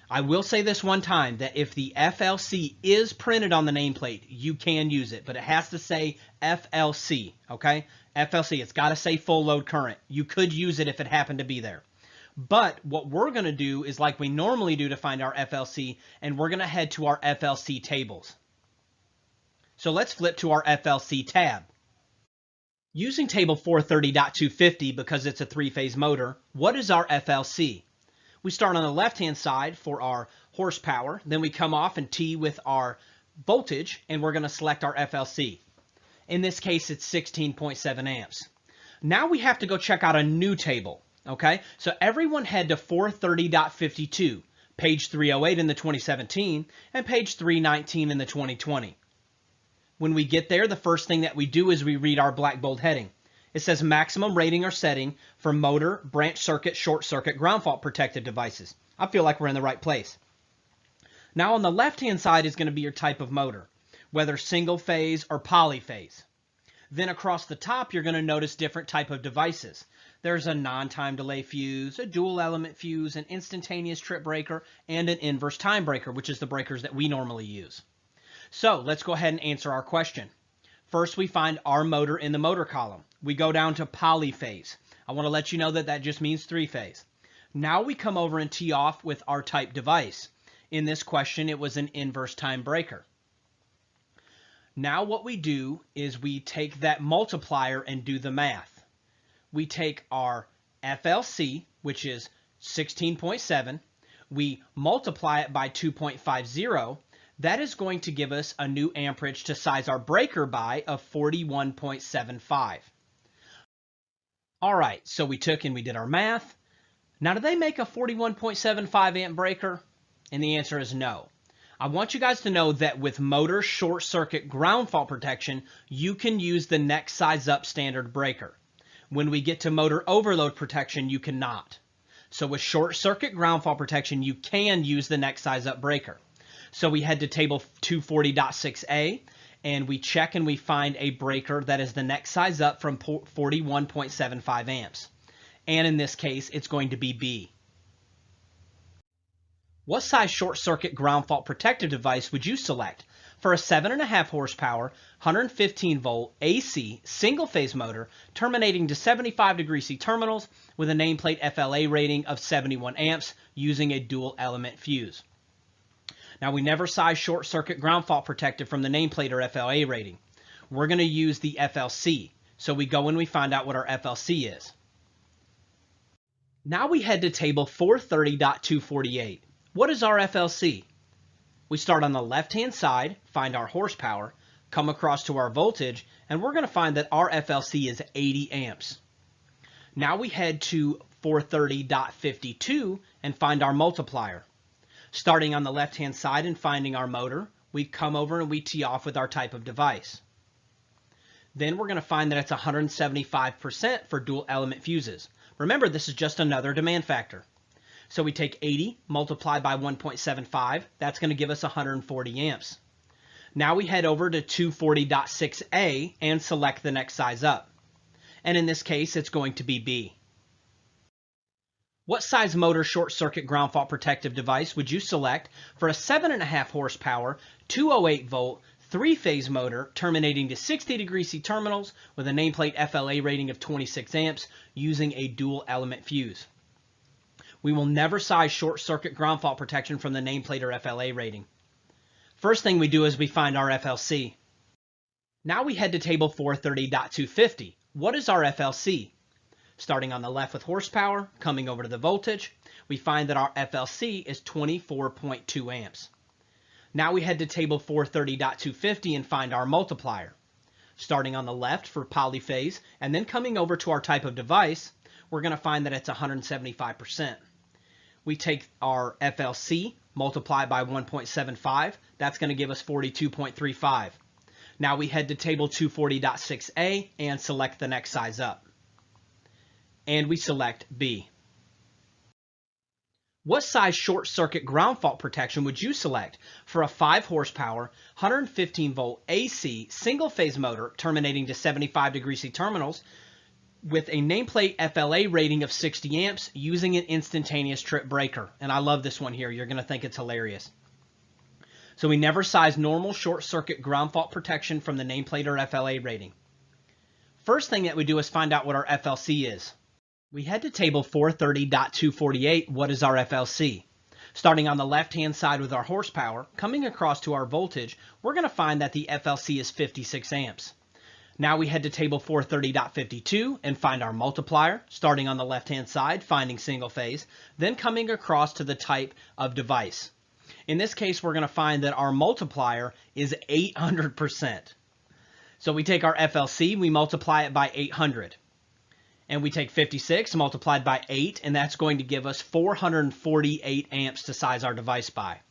I will say this one time, that if the FLC is printed on the nameplate, you can use it, but it has to say FLC, okay? FLC, it's got to say full load current. You could use it if it happened to be there. But what we're going to do is like we normally do to find our FLC, and we're going to head to our FLC tables. So let's flip to our FLC tab. Using table 430.250 because it's a 3-phase motor, what is our FLC? We start on the left-hand side for our horsepower, then we come off and T with our voltage, and we're going to select our FLC. In this case, it's 16.7 amps. Now we have to go check out a new table, okay? So everyone head to 430.52, page 308 in the 2017, and page 319 in the 2020. When we get there, the first thing that we do is we read our black bold heading. It says maximum rating or setting for motor, branch circuit, short circuit, ground fault protected devices. I feel like we're in the right place. Now on the left-hand side is going to be your type of motor, whether single phase or polyphase. Then across the top, you're going to notice different type of devices. There's a non-time delay fuse, a dual element fuse, an instantaneous trip breaker, and an inverse time breaker, which is the breakers that we normally use. So let's go ahead and answer our question. First, we find our motor in the motor column. We go down to polyphase. I want to let you know that that just means 3-phase. Now we come over and tee off with our type device. In this question, it was an inverse time breaker. Now what we do is we take that multiplier and do the math. We take our FLC, which is 16.7. We multiply it by 2.50. That is going to give us a new amperage to size our breaker by of 41.75. All right, so we took and we did our math. Now, do they make a 41.75 amp breaker? And the answer is no. I want you guys to know that with motor short circuit ground fault protection, you can use the next size up standard breaker. When we get to motor overload protection, you cannot. So with short circuit ground fault protection, you can use the next size up breaker. So we head to table 240.6a and we check and we find a breaker that is the next size up from 41.75 amps. And in this case, it's going to be B. What size short circuit ground fault protective device would you select for a 7.5 horsepower, 115 volt AC single phase motor terminating to 75° C terminals with a nameplate FLA rating of 71 amps using a dual element fuse? Now, we never size short circuit ground fault protected from the nameplate or FLA rating. We're going to use the FLC. So we go and we find out what our FLC is. Now we head to table 430.248. What is our FLC? We start on the left-hand side, find our horsepower, come across to our voltage, and we're going to find that our FLC is 80 amps. Now we head to 430.52 and find our multiplier. Starting on the left-hand side and finding our motor, we come over and we tee off with our type of device. Then we're going to find that it's 175% for dual element fuses. Remember, this is just another demand factor. So we take 80 multiplied by 1.75. That's going to give us 140 amps. Now we head over to 240.6a and select the next size up. And in this case, it's going to be B. What size motor short circuit ground fault protective device would you select for a 7.5 horsepower, 208 volt, 3-phase motor terminating to 60-degree C terminals with a nameplate FLA rating of 26 amps using a dual element fuse? We will never size short circuit ground fault protection from the nameplate or FLA rating. First thing we do is we find our FLC. Now we head to table 430.250. What is our FLC? Starting on the left with horsepower, coming over to the voltage, we find that our FLC is 24.2 amps. Now we head to table 430.250 and find our multiplier. Starting on the left for polyphase and then coming over to our type of device, we're going to find that it's 175%. We take our FLC, multiply by 1.75, that's going to give us 42.35. Now we head to table 240.6a and select the next size up. And we select B. What size short circuit ground fault protection would you select for a 5 horsepower, 115 volt AC single phase motor terminating to 75 degree C terminals with a nameplate FLA rating of 60 amps using an instantaneous trip breaker? And I love this one here. You're going to think it's hilarious. So we never size normal short circuit ground fault protection from the nameplate or FLA rating. First thing that we do is find out what our FLC is. We head to table 430.248. What is our FLC? Starting on the left-hand side with our horsepower, coming across to our voltage, we're going to find that the FLC is 56 amps. Now we head to table 430.52 and find our multiplier, starting on the left-hand side, finding single phase, then coming across to the type of device. In this case, we're going to find that our multiplier is 800%. So we take our FLC, we multiply it by 800. And we take 56 multiplied by 8, and that's going to give us 448 amps to size our device by.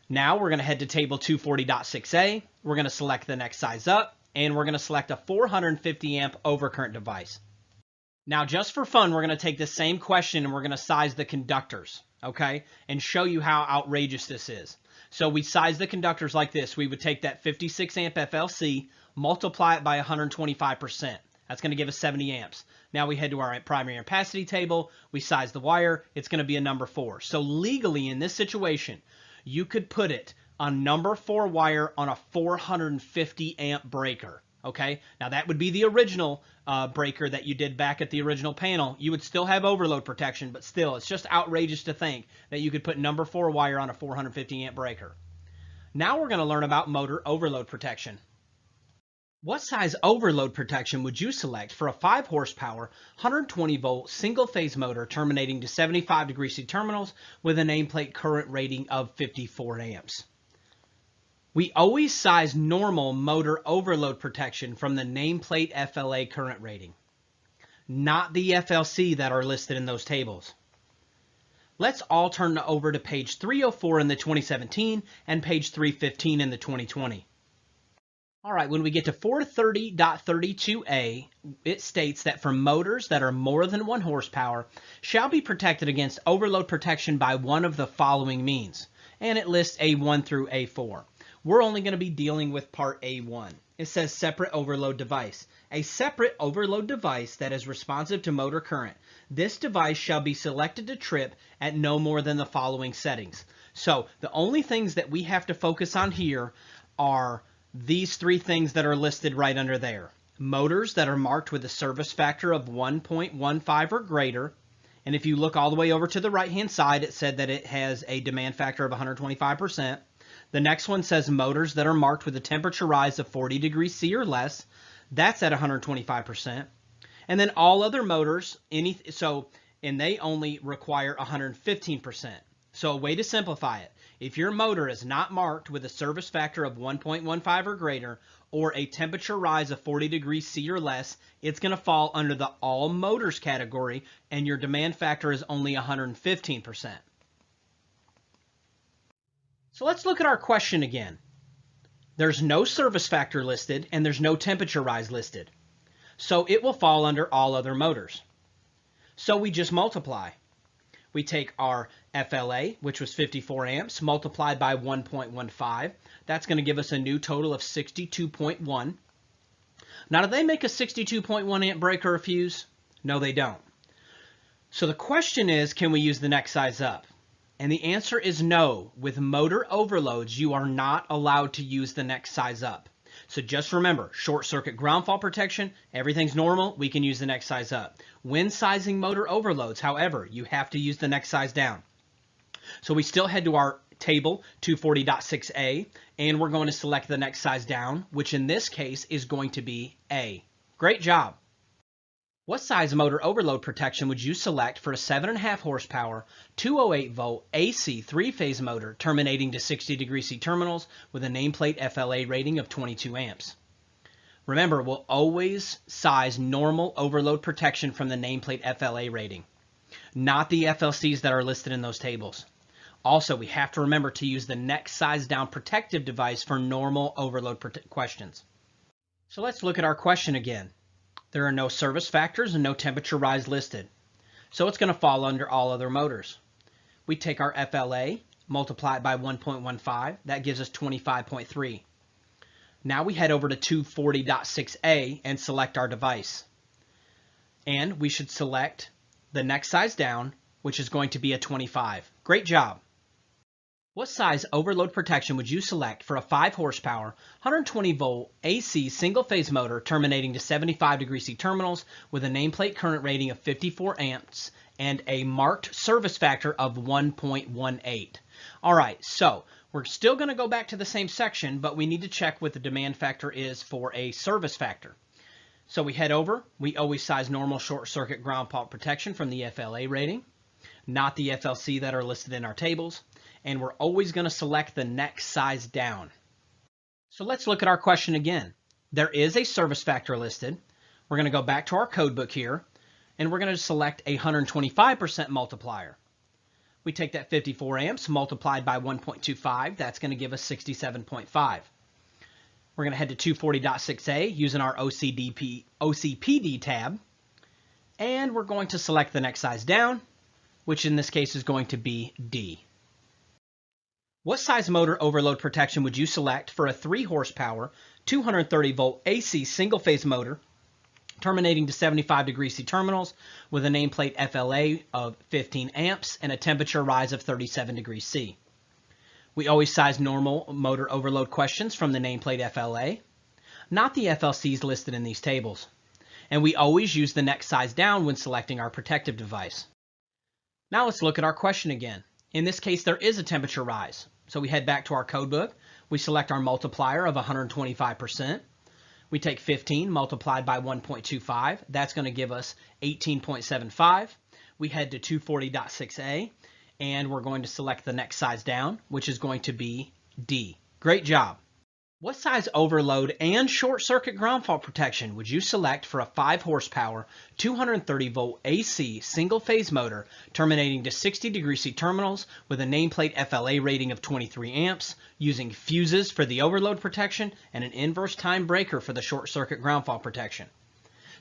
Now we're going to head to table 240.6a. We're going to select the next size up, and we're going to select a 450 amp overcurrent device. Now, just for fun, we're going to take the same question and we're going to size the conductors, okay, and show you how outrageous this is. So we size the conductors like this. We would take that 56 amp FLC, multiply it by 125%. That's going to give us 70 amps. Now we head to our primary ampacity table. We size the wire. It's going to be a number 4. So legally in this situation, you could put it on number 4 wire on a 450 amp breaker. Okay, now that would be the original breaker that you did back at the original panel. You would still have overload protection, but still, it's just outrageous to think that you could put number 4 wire on a 450 amp breaker. Now we're going to learn about motor overload protection. What size overload protection would you select for a 5 horsepower, 120 volt single phase motor terminating to 75 degree C terminals with a nameplate current rating of 54 amps? We always size normal motor overload protection from the nameplate FLA current rating, not the FLC that are listed in those tables. Let's all turn over to page 304 in the 2017 and page 315 in the 2020. All right, when we get to 430.32a, it states that for motors that are more than 1 horsepower shall be protected against overload protection by one of the following means. And it lists A1 through A4. We're only going to be dealing with part A1. It says separate overload device. A separate overload device that is responsive to motor current. This device shall be selected to trip at no more than the following settings. So the only things that we have to focus on here are these 3 things that are listed right under there. Motors that are marked with a service factor of 1.15 or greater. And if you look all the way over to the right-hand side, it said that it has a demand factor of 125%. The next one says motors that are marked with a temperature rise of 40 degrees C or less. That's at 125%. And then all other motors, and they only require 115%. So a way to simplify it, if your motor is not marked with a service factor of 1.15 or greater, or a temperature rise of 40 degrees C or less, it's going to fall under the all motors category, and your demand factor is only 115%. So let's look at our question again. There's no service factor listed, and there's no temperature rise listed. So it will fall under all other motors. So we just multiply. We take our FLA, which was 54 amps, multiplied by 1.15. That's going to give us a new total of 62.1. Now, do they make a 62.1 amp breaker or fuse? No, they don't. So the question is, can we use the next size up? And the answer is no. With motor overloads, you are not allowed to use the next size up. So just remember, short circuit ground fault protection, everything's normal, we can use the next size up. When sizing motor overloads, however, you have to use the next size down. So we still head to our table 240.6a, and we're going to select the next size down, which in this case is going to be A. Great job. What size motor overload protection would you select for a 7.5 horsepower, 208 volt AC 3-phase motor terminating to 60° C terminals with a nameplate FLA rating of 22 amps? Remember, we'll always size normal overload protection from the nameplate FLA rating, not the FLCs that are listed in those tables. Also, we have to remember to use the next size down protective device for normal overload questions. So let's look at our question again. There are no service factors and no temperature rise listed. So it's going to fall under all other motors. We take our FLA, multiply it by 1.15. That gives us 25.3. Now we head over to 240.6a and select our device. And we should select the next size down, which is going to be a 25. Great job. What size overload protection would you select for a 5 horsepower, 120 volt AC single-phase motor terminating to 75° C terminals with a nameplate current rating of 54 amps and a marked service factor of 1.18? All right, so we're still going to go back to the same section, but we need to check what the demand factor is for a service factor. So we head over. We always size normal short circuit ground fault protection from the FLA rating, not the FLC that are listed in our tables. And we're always going to select the next size down. So let's look at our question again. There is a service factor listed. We're going to go back to our code book here, and we're going to select a 125% multiplier. We take that 54 amps multiplied by 1.25. That's going to give us 67.5. We're going to head to 240.6a using our OCPD tab, and we're going to select the next size down, which in this case is going to be D. What size motor overload protection would you select for a 3 horsepower, 230 volt AC single-phase motor terminating to 75° C terminals with a nameplate FLA of 15 amps and a temperature rise of 37° C? We always size normal motor overload questions from the nameplate FLA, not the FLCs listed in these tables. And we always use the next size down when selecting our protective device. Now let's look at our question again. In this case, there is a temperature rise. So we head back to our code book. We select our multiplier of 125%. We take 15 multiplied by 1.25. That's going to give us 18.75. We head to 240.6a, and we're going to select the next size down, which is going to be D. Great job. What size overload and short circuit ground fault protection would you select for a 5 horsepower, 230 volt AC single phase motor terminating to 60° C terminals with a nameplate FLA rating of 23 amps using fuses for the overload protection and an inverse time breaker for the short circuit ground fault protection?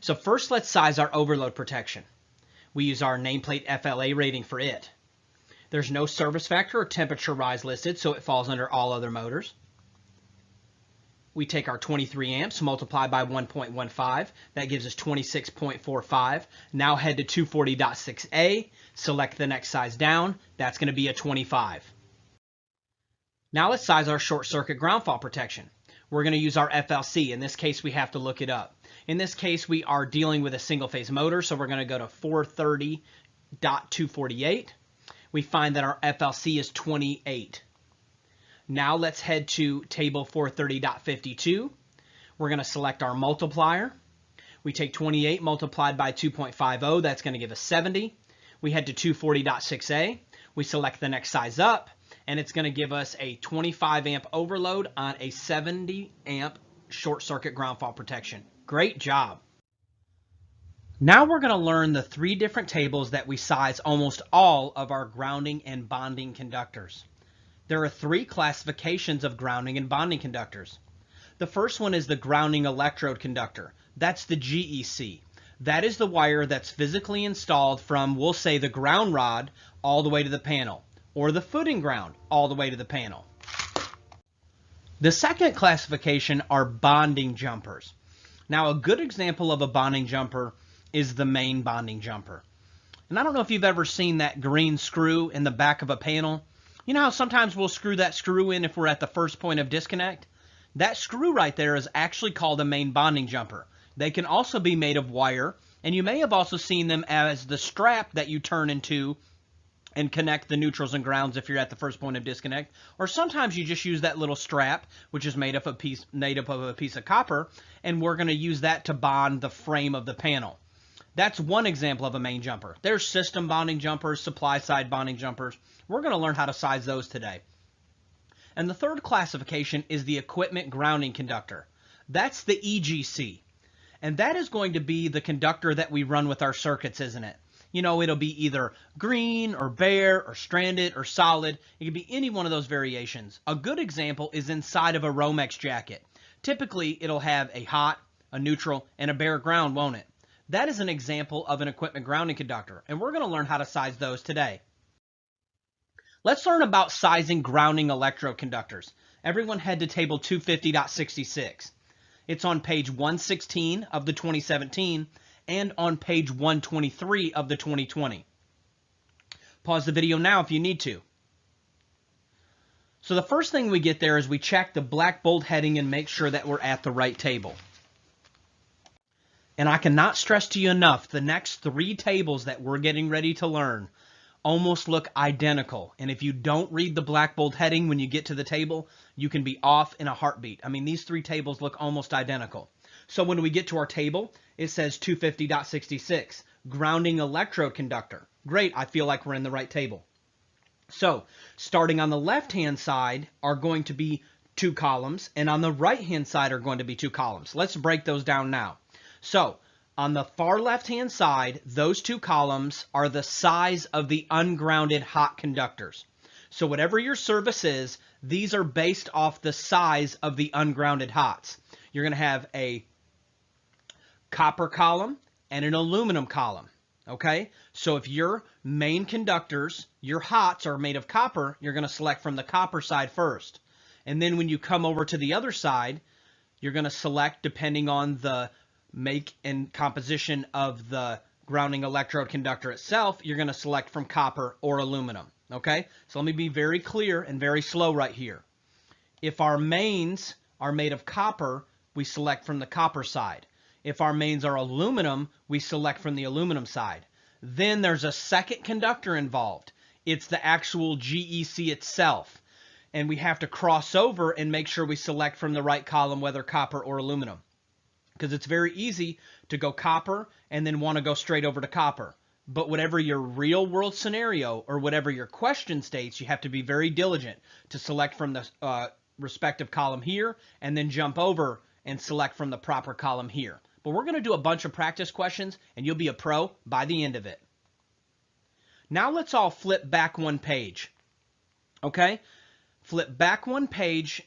So first let's size our overload protection. We use our nameplate FLA rating for it. There's no service factor or temperature rise listed, so it falls under all other motors. We take our 23 amps, multiply by 1.15. That gives us 26.45. Now head to 240.6a, select the next size down. That's going to be a 25. Now let's size our short circuit ground fault protection. We're going to use our FLC. In this case, we have to look it up. In this case, we are dealing with a single phase motor, so we're going to go to 430.248. We find that our FLC is 28. Now let's head to table 430.52. We're going to select our multiplier. We take 28 multiplied by 2.50. That's going to give us 70. We head to 240.6a. We select the next size up, and it's going to give us a 25 amp overload on a 70 amp short circuit ground fault protection. Great job. Now we're going to learn the 3 different tables that we size almost all of our grounding and bonding conductors. There are 3 classifications of grounding and bonding conductors. The first one is the grounding electrode conductor. That's the GEC. That is the wire that's physically installed from, we'll say, the ground rod all the way to the panel, or the footing ground all the way to the panel. The second classification are bonding jumpers. Now, a good example of a bonding jumper is the main bonding jumper. And I don't know if you've ever seen that green screw in the back of a panel. You know how sometimes we'll screw that screw in if we're at the first point of disconnect? That screw right there is actually called a main bonding jumper. They can also be made of wire, and you may have also seen them as the strap that you turn into and connect the neutrals and grounds if you're at the first point of disconnect. Or sometimes you just use that little strap, which is made up of a piece of copper, and we're going to use that to bond the frame of the panel. That's one example of a main jumper. There's system bonding jumpers, supply side bonding jumpers. We're going to learn how to size those today. And the third classification is the equipment grounding conductor. That's the EGC. And that is going to be the conductor that we run with our circuits, isn't it? You know, it'll be either green or bare or stranded or solid. It could be any one of those variations. A good example is inside of a Romex jacket. Typically, it'll have a hot, a neutral, and a bare ground, won't it? That is an example of an equipment grounding conductor, and we're going to learn how to size those today. Let's learn about sizing grounding electrode conductors. Everyone head to table 250.66. It's on page 116 of the 2017 and on page 123 of the 2020. Pause the video now if you need to. So the first thing we get there is we check the black bold heading and make sure that we're at the right table. And I cannot stress to you enough, the next three tables that we're getting ready to learn almost look identical. And if you don't read the black bold heading when you get to the table, you can be off in a heartbeat. I mean, these three tables look almost identical. So when we get to our table, it says 250.66, grounding electrode conductor. Great, I feel like we're in the right table. So starting on the left-hand side are going to be two columns, and on the right-hand side are going to be two columns. Let's break those down now. So on the far left-hand side, those two columns are the size of the ungrounded hot conductors. So whatever your service is, these are based off the size of the ungrounded hots. You're going to have a copper column and an aluminum column. Okay? So if your main conductors, your hots are made of copper, you're going to select from the copper side first. And then when you come over to the other side, you're going to select depending on the make and composition of the grounding electrode conductor itself, you're going to select from copper or aluminum. Okay? So let me be very clear and very slow right here. If our mains are made of copper, we select from the copper side. If our mains are aluminum, we select from the aluminum side. Then there's a second conductor involved. It's the actual GEC itself. And we have to cross over and make sure we select from the right column, whether copper or aluminum. Because it's very easy to go copper and then want to go straight over to copper. But whatever your real world scenario or whatever your question states, you have to be very diligent to select from the respective column here and then jump over and select from the proper column here. But we're going to do a bunch of practice questions and you'll be a pro by the end of it. Now let's all flip back one page. Okay? Flip back one page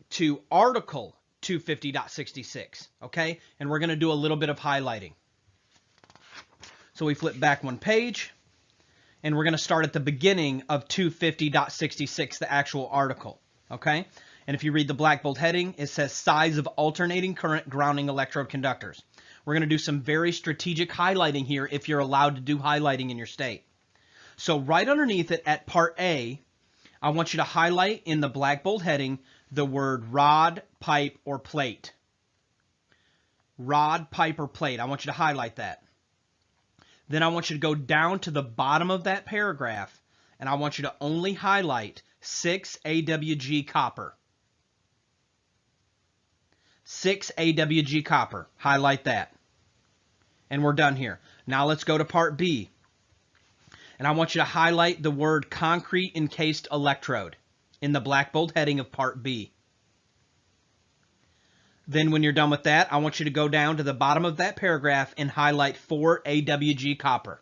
to Article 250.66. Okay? And we're going to do a little bit of highlighting. So we flip back one page and we're going to start at the beginning of 250.66, the actual article. Okay? And if you read the black bold heading, it says size of alternating current grounding electrode conductors. We're going to do some very strategic highlighting here if you're allowed to do highlighting in your state. So right underneath it at part A, I want you to highlight in the black bold heading the word rod, pipe, or plate. Rod, pipe, or plate. I want you to highlight that. Then I want you to go down to the bottom of that paragraph and I want you to only highlight 6 AWG copper. 6 AWG copper. Highlight that. And we're done here. Now let's go to part B. And I want you to highlight the word concrete encased electrode in the black bold heading of part B. Then when you're done with that, I want you to go down to the bottom of that paragraph and highlight 4 AWG copper.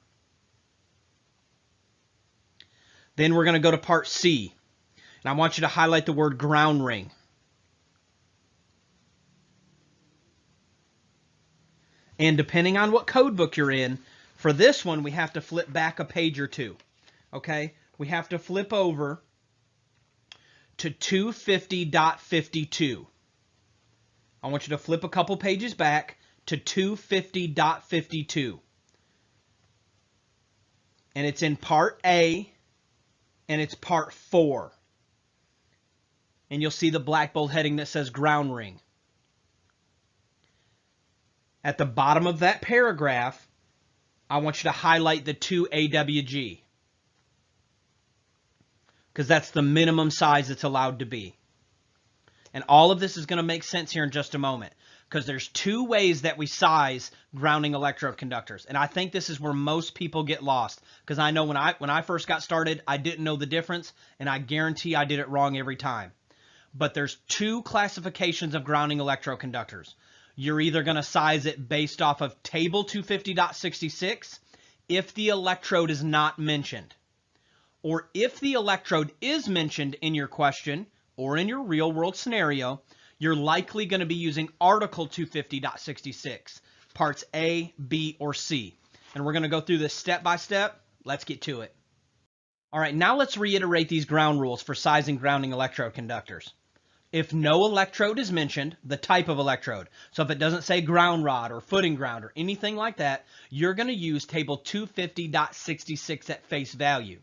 Then we're going to go to part C. And I want you to highlight the word ground ring. And depending on what code book you're in, for this one, we have to flip back a page or two. Okay? We have to flip over to 250.52. I want you to flip a couple pages back to 250.52. and it's in part A, and it's part 4. And you'll see the black bold heading that says ground ring. At the bottom of that paragraph, I want you to highlight the 2 AWG, because that's the minimum size it's allowed to be. And all of this is going to make sense here in just a moment, because there's 2 ways that we size grounding electrode conductors. And I think this is where most people get lost, because I know when I first got started, I didn't know the difference, and I guarantee I did it wrong every time. But there's 2 classifications of grounding electrode conductors. You're either going to size it based off of table 250.66 if the electrode is not mentioned. Or if the electrode is mentioned in your question or in your real world scenario, you're likely going to be using article 250.66, parts A, B, or C. And we're going to go through this step by step. Let's get to it. All right, now let's reiterate these ground rules for sizing grounding electrode conductors. If no electrode is mentioned, the type of electrode, so if it doesn't say ground rod or footing ground or anything like that, you're going to use table 250.66 at face value.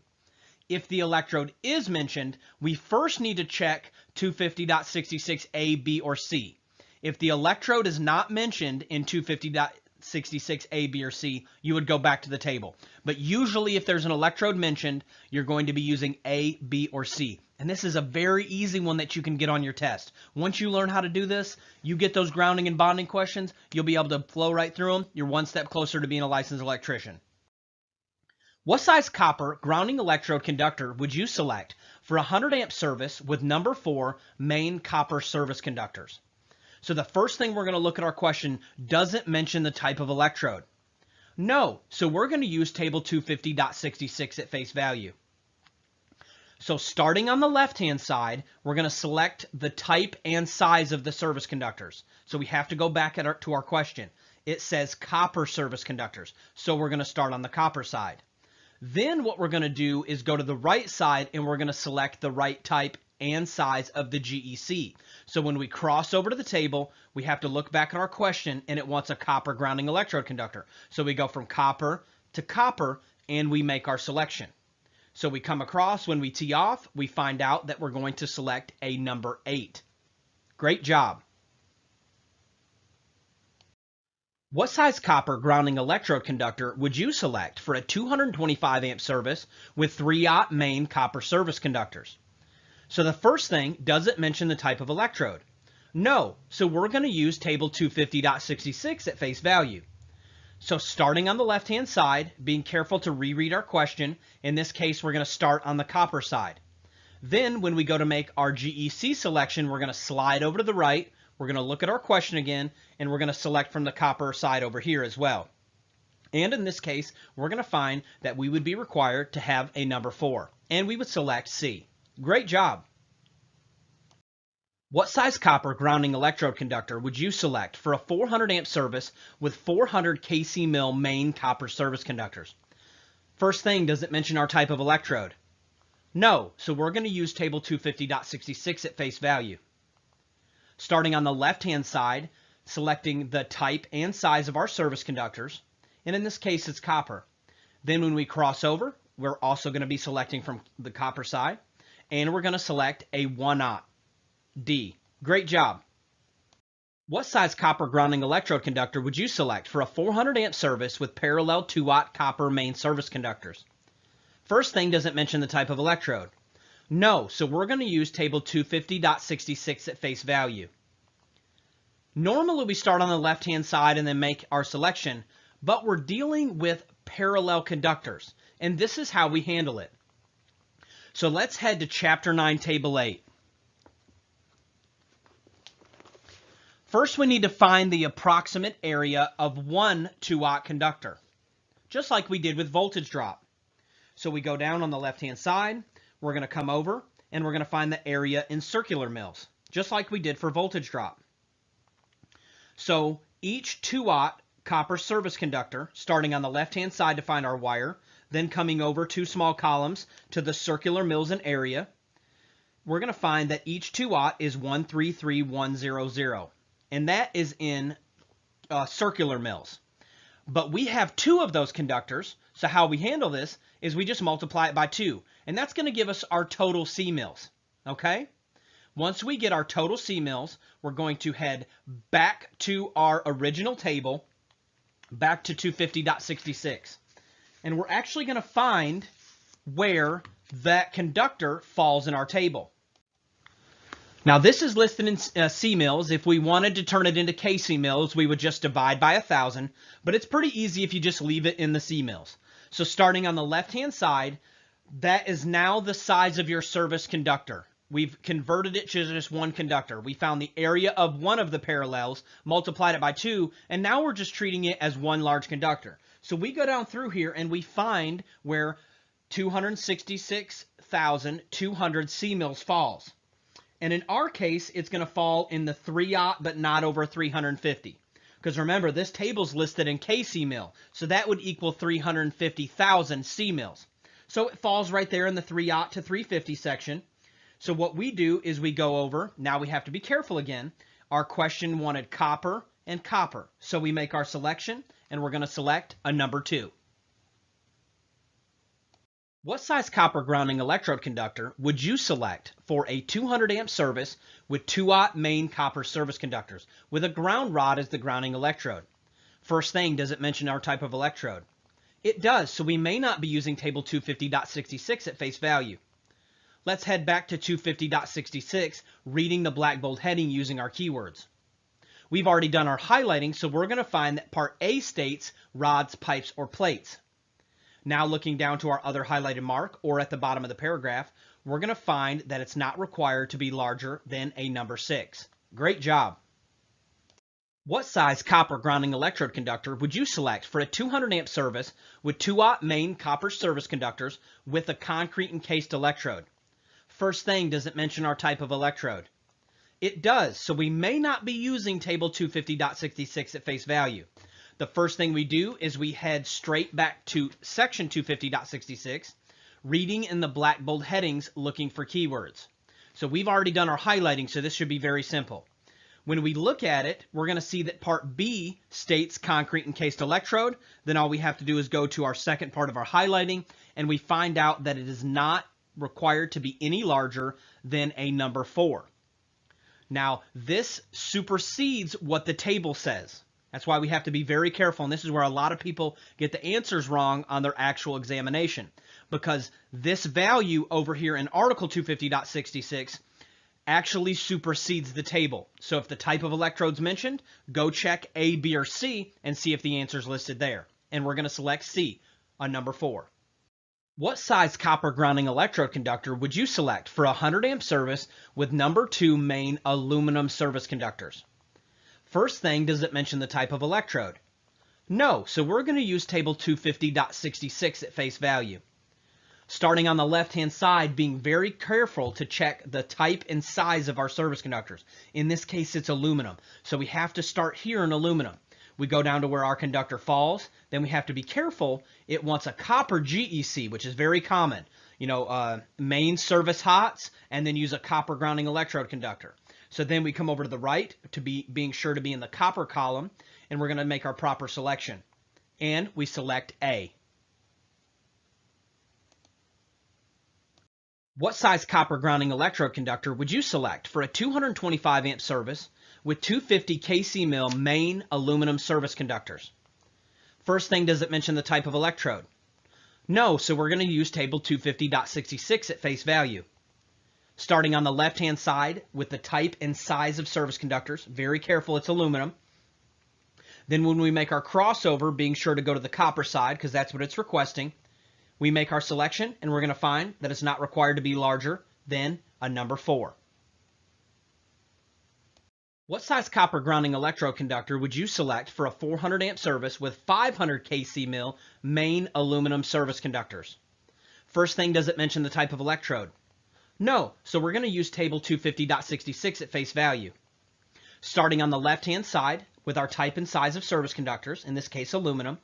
If the electrode is mentioned, we first need to check 250.66 A, B, or C. If the electrode is not mentioned in 250.66 A, B, or C, you would go back to the table. But usually if there's an electrode mentioned, you're going to be using A, B, or C. And this is a very easy one that you can get on your test. Once you learn how to do this, you get those grounding and bonding questions, you'll be able to flow right through them. You're one step closer to being a licensed electrician. What size copper grounding electrode conductor would you select for a 100 amp service with number 4 main copper service conductors? So the first thing we're going to look at our question doesn't mention the type of electrode. No, so we're going to use table 250.66 at face value. So starting on the left-hand side, we're going to select the type and size of the service conductors. So we have to go back to our question. It says copper service conductors. So we're going to start on the copper side. Then what we're going to do is go to the right side and we're going to select the right type and size of the GEC. So when we cross over to the table, we have to look back at our question and it wants a copper grounding electrode conductor. So we go from copper to copper and we make our selection. So we come across, when we tee off, we find out that we're going to select a number 8. Great job. What size copper grounding electrode conductor would you select for a 225 amp service with 3/0 main copper service conductors? So the first thing, does it mention the type of electrode? No, so we're going to use table 250.66 at face value. So starting on the left-hand side, being careful to reread our question, in this case we're going to start on the copper side. Then when we go to make our GEC selection, we're going to slide over to the right, we're going to look at our question again, and we're going to select from the copper side over here as well. And in this case, we're going to find that we would be required to have a number 4, and we would select C. Great job. What size copper grounding electrode conductor would you select for a 400 amp service with 400 kc mil main copper service conductors? First thing, does it mention our type of electrode? No, so we're going to use table 250.66 at face value. Starting on the left-hand side, selecting the type and size of our service conductors, and in this case it's copper. Then when we cross over, we're also going to be selecting from the copper side, and we're going to select a 1/0 D. Great job. What size copper grounding electrode conductor would you select for a 400 amp service with parallel 2/0 copper main service conductors? First thing, does it mention the type of electrode? No, so we're going to use table 250.66 at face value. Normally we start on the left-hand side and then make our selection, but we're dealing with parallel conductors, and this is how we handle it. So let's head to Chapter 9, Table 8. First, we need to find the approximate area of one 2/0 conductor, just like we did with voltage drop. So we go down on the left-hand side, we're going to come over, and we're going to find the area in circular mils, just like we did for voltage drop. So each 2/0 copper service conductor, starting on the left-hand side to find our wire, then coming over 2 small columns to the circular mils and area, we're going to find that each 2/0 is 133100, and that is in circular mils. But we have 2 of those conductors, so how we handle this is we just multiply it by 2, and that's going to give us our total C mils, okay? Once we get our total C mils, we're going to head back to our original table, back to 250.66, and we're actually going to find where that conductor falls in our table. Now this is listed in C mils. If we wanted to turn it into KC mils, we would just divide by 1,000, but it's pretty easy if you just leave it in the C mils. So starting on the left-hand side, that is now the size of your service conductor. We've converted it to just one conductor. We found the area of one of the parallels, multiplied it by 2, and now we're just treating it as one large conductor. So we go down through here and we find where 266,200 C mils falls. And in our case, it's going to fall in the 3/0, but not over 350. Because remember, this table's listed in KC mil, so that would equal 350,000 C mils. So it falls right there in the 3/0 to 350 section. So what we do is we go over, now we have to be careful again. Our question wanted copper and copper. So we make our selection, and we're going to select a number 2. What size copper grounding electrode conductor would you select for a 200 amp service with 2/0 main copper service conductors with a ground rod as the grounding electrode? First thing, does it mention our type of electrode? It does, so we may not be using table 250.66 at face value. Let's head back to 250.66, reading the black bold heading using our keywords. We've already done our highlighting, so we're going to find that part A states rods, pipes, or plates. Now looking down to our other highlighted mark, or at the bottom of the paragraph, we're going to find that it's not required to be larger than a number 6. Great job. What size copper grounding electrode conductor would you select for a 200 amp service with 2/0 main copper service conductors with a concrete encased electrode? First thing, does it mention our type of electrode? It does, so we may not be using table 250.66 at face value. The first thing we do is we head straight back to section 250.66, reading in the black bold headings, looking for keywords. So we've already done our highlighting, so this should be very simple. When we look at it, we're going to see that part B states concrete encased electrode. Then all we have to do is go to our second part of our highlighting, and we find out that it is not required to be any larger than a number 4. Now, this supersedes what the table says. That's why we have to be very careful, and this is where a lot of people get the answers wrong on their actual examination, because this value over here in Article 250.66 actually supersedes the table. So if the type of electrode's mentioned, go check A, B, or C and see if the answer's listed there. And we're going to select C, a number 4. What size copper grounding electrode conductor would you select for a 100 amp service with number 2 main aluminum service conductors? First thing, does it mention the type of electrode? No, so we're going to use table 250.66 at face value. Starting on the left-hand side, being very careful to check the type and size of our service conductors. In this case, it's aluminum, so we have to start here in aluminum. We go down to where our conductor falls, then we have to be careful. It wants a copper GEC, which is very common. Main service HOTS, and then use a copper grounding electrode conductor. So then we come over to the right to being sure to be in the copper column, and we're going to make our proper selection. And we select A. What size copper grounding electrode conductor would you select for a 225 amp service with 250 kc mil main aluminum service conductors? First thing, does it mention the type of electrode? No, so we're going to use table 250.66 at face value. Starting on the left-hand side with the type and size of service conductors. Very careful, it's aluminum. Then when we make our crossover, being sure to go to the copper side because that's what it's requesting, we make our selection, and we're going to find that it's not required to be larger than a number 4. What size copper grounding electrode conductor would you select for a 400 amp service with 500 kc mil main aluminum service conductors? First thing, does it mention the type of electrode? No, so we're going to use table 250.66 at face value. Starting on the left-hand side with our type and size of service conductors, in this case aluminum.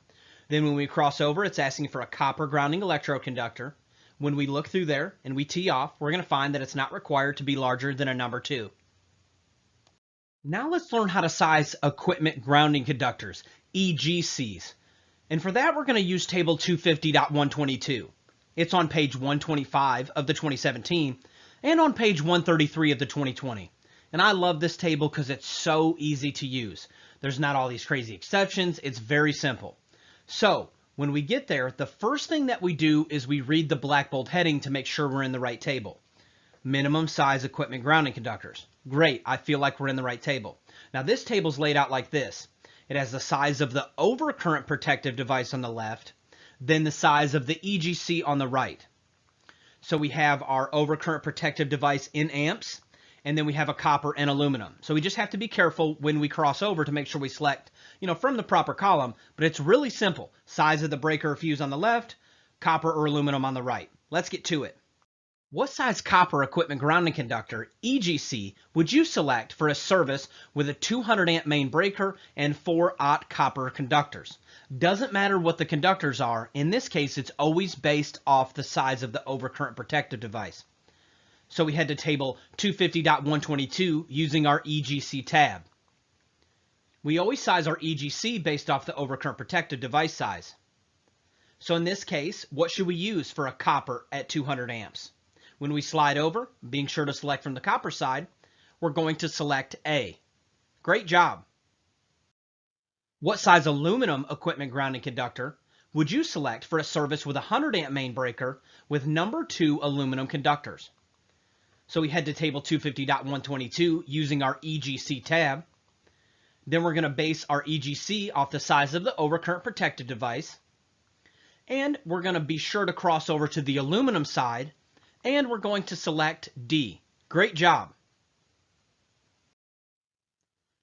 Then when we cross over, it's asking for a copper grounding electrode conductor. When we look through there and we tee off, we're going to find that it's not required to be larger than a number 2. Now let's learn how to size equipment grounding conductors, EGCs. And for that, we're going to use table 250.122. It's on page 125 of the 2017 and on page 133 of the 2020. And I love this table because it's so easy to use. There's not all these crazy exceptions. It's very simple. So when we get there, the first thing that we do is we read the black bold heading to make sure we're in the right table. Minimum size equipment grounding conductors. Great, I feel like we're in the right table. Now this table's laid out like this. It has the size of the overcurrent protective device on the left, then the size of the EGC on the right. So we have our overcurrent protective device in amps, and then we have a copper and aluminum. So we just have to be careful when we cross over to make sure we select, from the proper column, but it's really simple. Size of the breaker or fuse on the left, copper or aluminum on the right. Let's get to it. What size copper equipment grounding conductor, EGC, would you select for a service with a 200 amp main breaker and 4-aught copper conductors? Doesn't matter what the conductors are. In this case, it's always based off the size of the overcurrent protective device. So we head to table 250.122 using our EGC tab. We always size our EGC based off the overcurrent protective device size. So in this case, what should we use for a copper at 200 amps? When we slide over, being sure to select from the copper side, we're going to select A. Great job. What size aluminum equipment grounding conductor would you select for a service with a 100 amp main breaker with number 2 aluminum conductors? So we head to table 250.122 using our EGC tab. Then we're going to base our EGC off the size of the overcurrent protective device. And we're going to be sure to cross over to the aluminum side. And we're going to select D. Great job.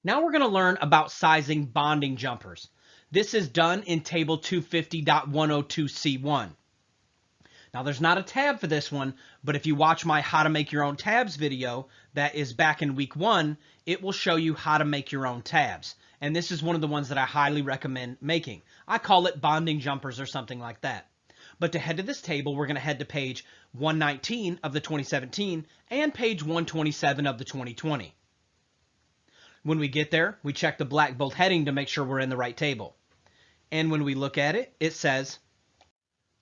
Now we're going to learn about sizing bonding jumpers. This is done in table 250.102C1. Now there's not a tab for this one, but if you watch my how to make your own tabs video that is back in week 1, it will show you how to make your own tabs. And this is one of the ones that I highly recommend making. I call it bonding jumpers or something like that. But to head to this table, we're going to head to page 119 of the 2017 and page 127 of the 2020. When we get there, we check the black bold heading to make sure we're in the right table. And when we look at it, it says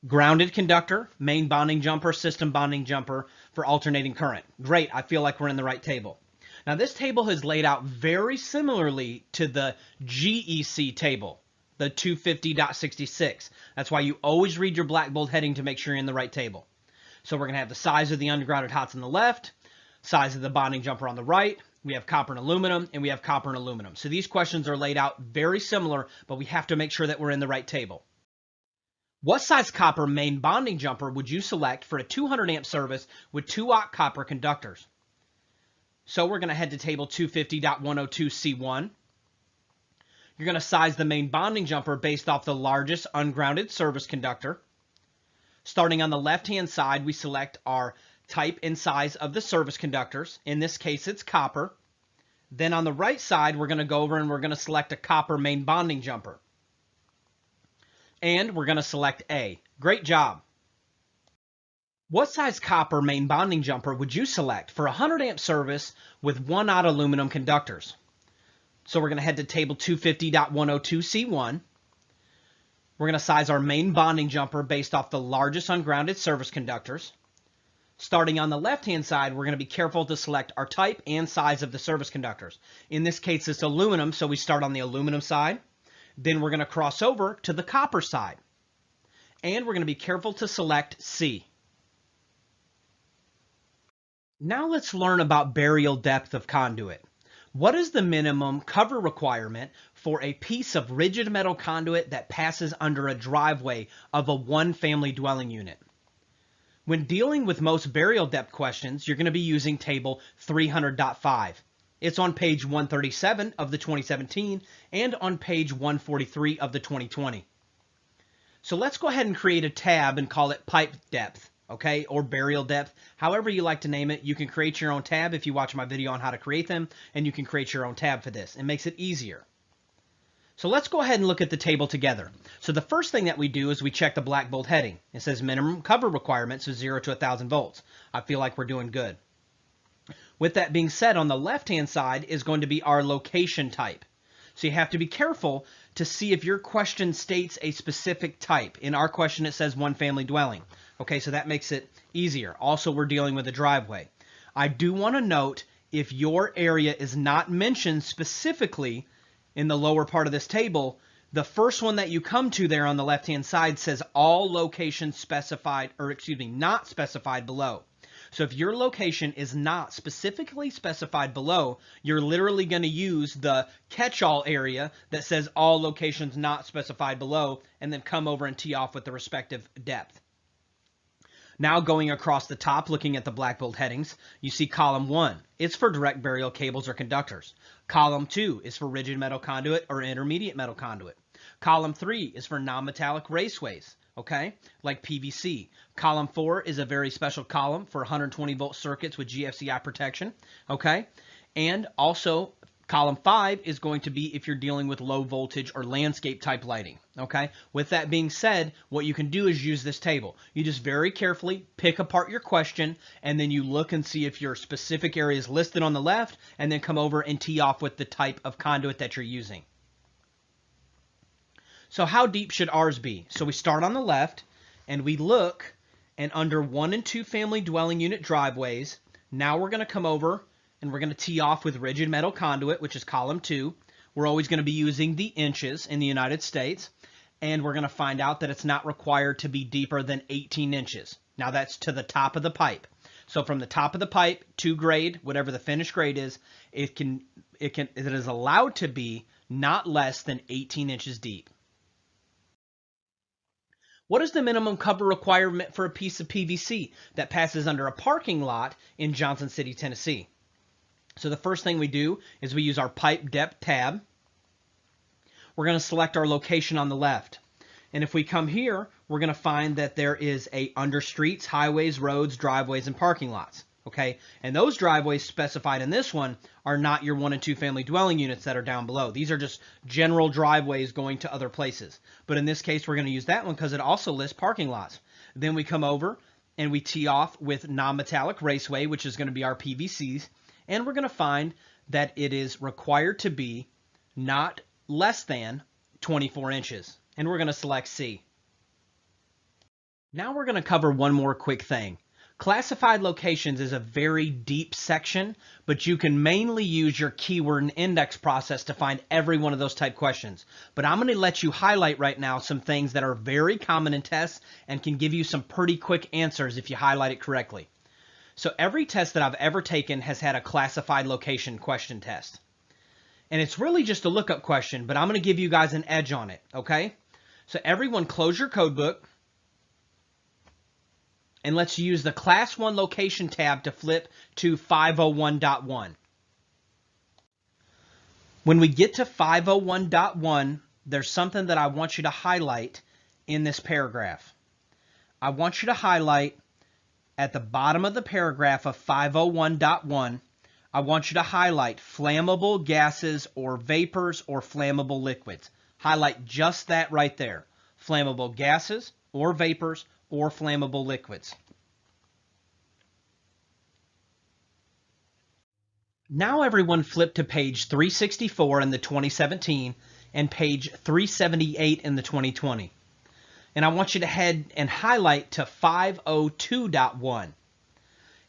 grounded conductor, main bonding jumper, system bonding jumper for alternating current. Great, I feel like we're in the right table. Now this table is laid out very similarly to the GEC table, the 250.66. That's why you always read your black bold heading to make sure you're in the right table. So we're going to have the size of the ungrounded hots on the left, size of the bonding jumper on the right. We have copper and aluminum, and we have copper and aluminum. So these questions are laid out very similar, but we have to make sure that we're in the right table. What size copper main bonding jumper would you select for a 200 amp service with 2-aught copper conductors? So we're going to head to table 250.102C1. You're going to size the main bonding jumper based off the largest ungrounded service conductor. Starting on the left-hand side, we select our type and size of the service conductors. In this case, it's copper. Then on the right side, we're going to go over and we're going to select a copper main bonding jumper. And we're going to select A. Great job. What size copper main bonding jumper would you select for a 100 amp service with 1-aught aluminum conductors? So we're going to head to table 250.102C1. We're going to size our main bonding jumper based off the largest ungrounded service conductors. Starting on the left-hand side, we're going to be careful to select our type and size of the service conductors. In this case, it's aluminum, so we start on the aluminum side. Then we're going to cross over to the copper side. And we're going to be careful to select C. Now let's learn about burial depth of conduit. What is the minimum cover requirement for a piece of rigid metal conduit that passes under a driveway of a one-family dwelling unit? When dealing with most burial depth questions, you're going to be using table 300.5. It's on page 137 of the 2017 and on page 143 of the 2020. So let's go ahead and create a tab and call it pipe depth, okay, or burial depth. However you like to name it, you can create your own tab if you watch my video on how to create them, and you can create your own tab for this. It makes it easier. So let's go ahead and look at the table together. So the first thing that we do is we check the black bold heading. It says minimum cover requirements is 0 to 1,000 volts. I feel like we're doing good. With that being said, on the left-hand side is going to be our location type. So you have to be careful to see if your question states a specific type. In our question, it says one family dwelling. Okay, so that makes it easier. Also, we're dealing with a driveway. I do want to note, if your area is not mentioned specifically in the lower part of this table, the first one that you come to there on the left-hand side says all locations specified, or excuse me, not specified below. So if your location is not specifically specified below, you're literally going to use the catch-all area that says all locations not specified below, and then come over and tee off with the respective depth. Now going across the top, looking at the black bold headings, you see column 1. It's for direct burial cables or conductors. Column 2 is for rigid metal conduit or intermediate metal conduit. Column 3 is for non-metallic raceways, okay, like PVC. Column 4 is a very special column for 120 volt circuits with GFCI protection, okay, and also column 5 is going to be if you're dealing with low voltage or landscape type lighting, okay? With that being said, what you can do is use this table. You just very carefully pick apart your question, and then you look and see if your specific area is listed on the left, and then come over and tee off with the type of conduit that you're using. So how deep should ours be? So we start on the left, and we look, and under 1 and 2 family dwelling unit driveways, now we're going to come over and we're going to tee off with rigid metal conduit, which is column 2. We're always going to be using the inches in the United States, and we're going to find out that it's not required to be deeper than 18 inches. Now that's to the top of the pipe. So from the top of the pipe to grade, whatever the finished grade is, it is allowed to be not less than 18 inches deep. What is the minimum cover requirement for a piece of PVC that passes under a parking lot in Johnson City, Tennessee? So the first thing we do is we use our pipe depth tab. We're going to select our location on the left. And if we come here, we're going to find that there is a under streets, highways, roads, driveways, and parking lots. Okay, and those driveways specified in this one are not your 1 and 2 family dwelling units that are down below. These are just general driveways going to other places. But in this case, we're going to use that one because it also lists parking lots. Then we come over and we tee off with non-metallic raceway, which is going to be our PVCs. And we're going to find that it is required to be not less than 24 inches. And we're going to select C. Now we're going to cover one more quick thing. Classified locations is a very deep section, but you can mainly use your keyword and index process to find every one of those type questions. But I'm going to let you highlight right now some things that are very common in tests and can give you some pretty quick answers if you highlight it correctly. So every test that I've ever taken has had a classified location question test. And it's really just a lookup question, but I'm going to give you guys an edge on it, okay? So everyone close your code book. And let's use the Class 1 Location tab to flip to 501.1. When we get to 501.1, there's something that I want you to highlight in this paragraph. I want you to highlight at the bottom of the paragraph of 501.1, I want you to highlight flammable gases or vapors or flammable liquids. Highlight just that right there. Flammable gases or vapors or flammable liquids. Now everyone flip to page 364 in the 2017 and page 378 in the 2020. And I want you to head and highlight to 502.1.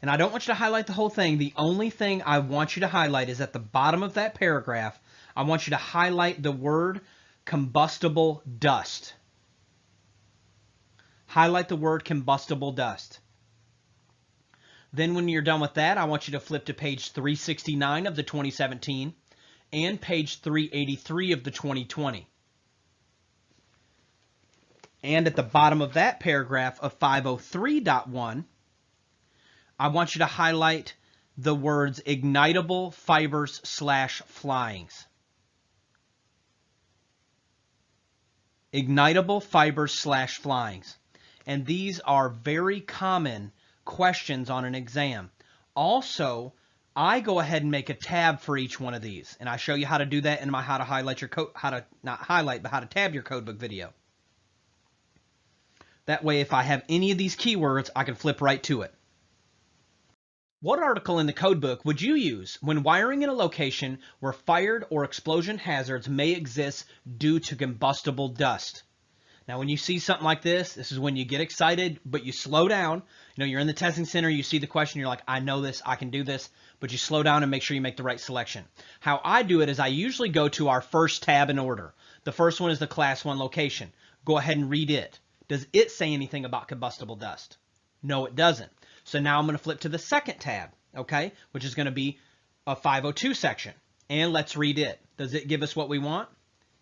And I don't want you to highlight the whole thing. The only thing I want you to highlight is at the bottom of that paragraph, I want you to highlight the word combustible dust. Highlight the word combustible dust. Then when you're done with that, I want you to flip to page 369 of the 2017 and page 383 of the 2020. And at the bottom of that paragraph of 503.1, I want you to highlight the words ignitable fibers / flyings. Ignitable fibers / flyings. And these are very common questions on an exam. Also, I go ahead and make a tab for each one of these. And I show you how to do that in my how to highlight your code, how to tab your codebook video. That way, if I have any of these keywords, I can flip right to it. What article in the code book would you use when wiring in a location where fired or explosion hazards may exist due to combustible dust? Now, when you see something like this is when you get excited, but you slow down. You know, you're in the testing center, you see the question, you're like, I know this, I can do this, but you slow down and make sure you make the right selection. How I do it is I usually go to our first tab in order. The first one is the class 1 location. Go ahead and read it. Does it say anything about combustible dust? No, it doesn't. So now I'm going to flip to the second tab, okay, which is going to be a 502 section. And let's read it. Does it give us what we want?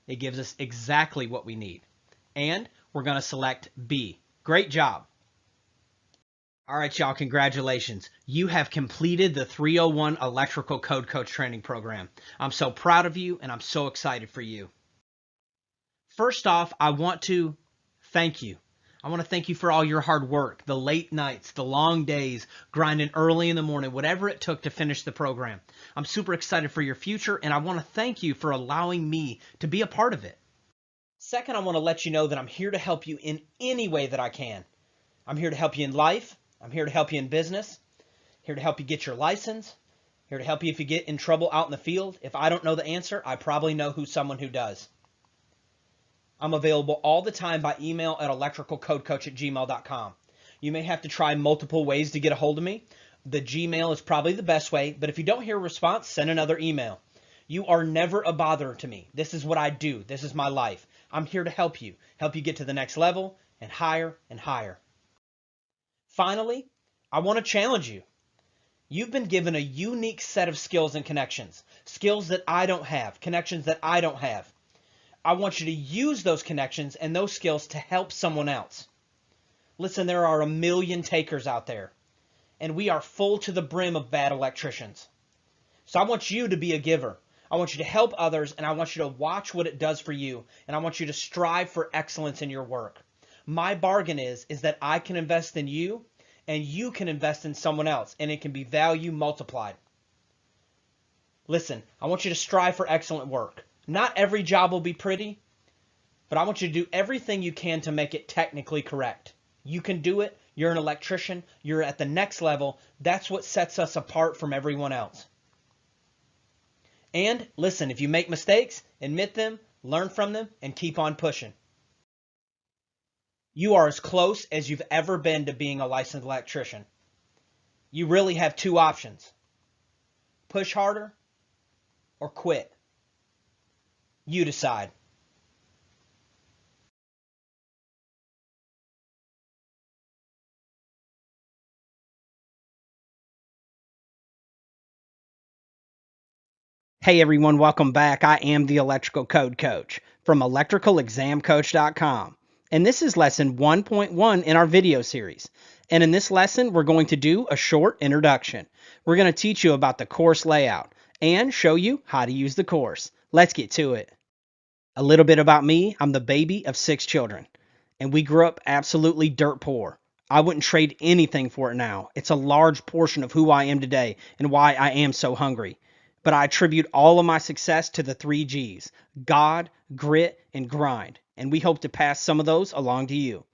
It gives us exactly what we need. And we're going to select B. Great job. All right, y'all, congratulations. You have completed the 301 Electrical Code Coach Training Program. I'm so proud of you, and I'm so excited for you. First off, I want to thank you. I want to thank you for all your hard work, the late nights, the long days, grinding early in the morning, whatever it took to finish the program. I'm super excited for your future, and I want to thank you for allowing me to be a part of it. Second, I want to let you know that I'm here to help you in any way that I can. I'm here to help you in life. I'm here to help you in business. Here to help you get your license. Here to help you if you get in trouble out in the field. If I don't know the answer, I probably know someone who does. I'm available all the time by email at electricalcodecoach@gmail.com. You may have to try multiple ways to get a hold of me. The Gmail is probably the best way, but if you don't hear a response, send another email. You are never a bother to me. This is what I do. This is my life. I'm here to help you get to the next level and higher and higher. Finally, I want to challenge you. You've been given a unique set of skills and connections, skills that I don't have, connections that I don't have. I want you to use those connections and those skills to help someone else. Listen, there are a million takers out there, and we are full to the brim of bad electricians. So I want you to be a giver. I want you to help others, and I want you to watch what it does for you, and I want you to strive for excellence in your work. My bargain is that I can invest in you, and you can invest in someone else, and it can be value multiplied. Listen, I want you to strive for excellent work. Not every job will be pretty, but I want you to do everything you can to make it technically correct. You can do it. You're an electrician. You're at the next level. That's what sets us apart from everyone else. And listen, if you make mistakes, admit them, learn from them, and keep on pushing. You are as close as you've ever been to being a licensed electrician. You really have two options. Push harder or quit. You decide. Hey everyone, welcome back. I am the Electrical Code Coach from electricalexamcoach.com. And this is lesson 1.1 in our video series. And in this lesson, we're going to do a short introduction. We're going to teach you about the course layout and show you how to use the course. Let's get to it. A little bit about me. I'm the baby of 6 children, and we grew up absolutely dirt poor. I wouldn't trade anything for it now. It's a large portion of who I am today and why I am so hungry. But I attribute all of my success to the 3 G's: God, grit, and grind. And we hope to pass some of those along to you.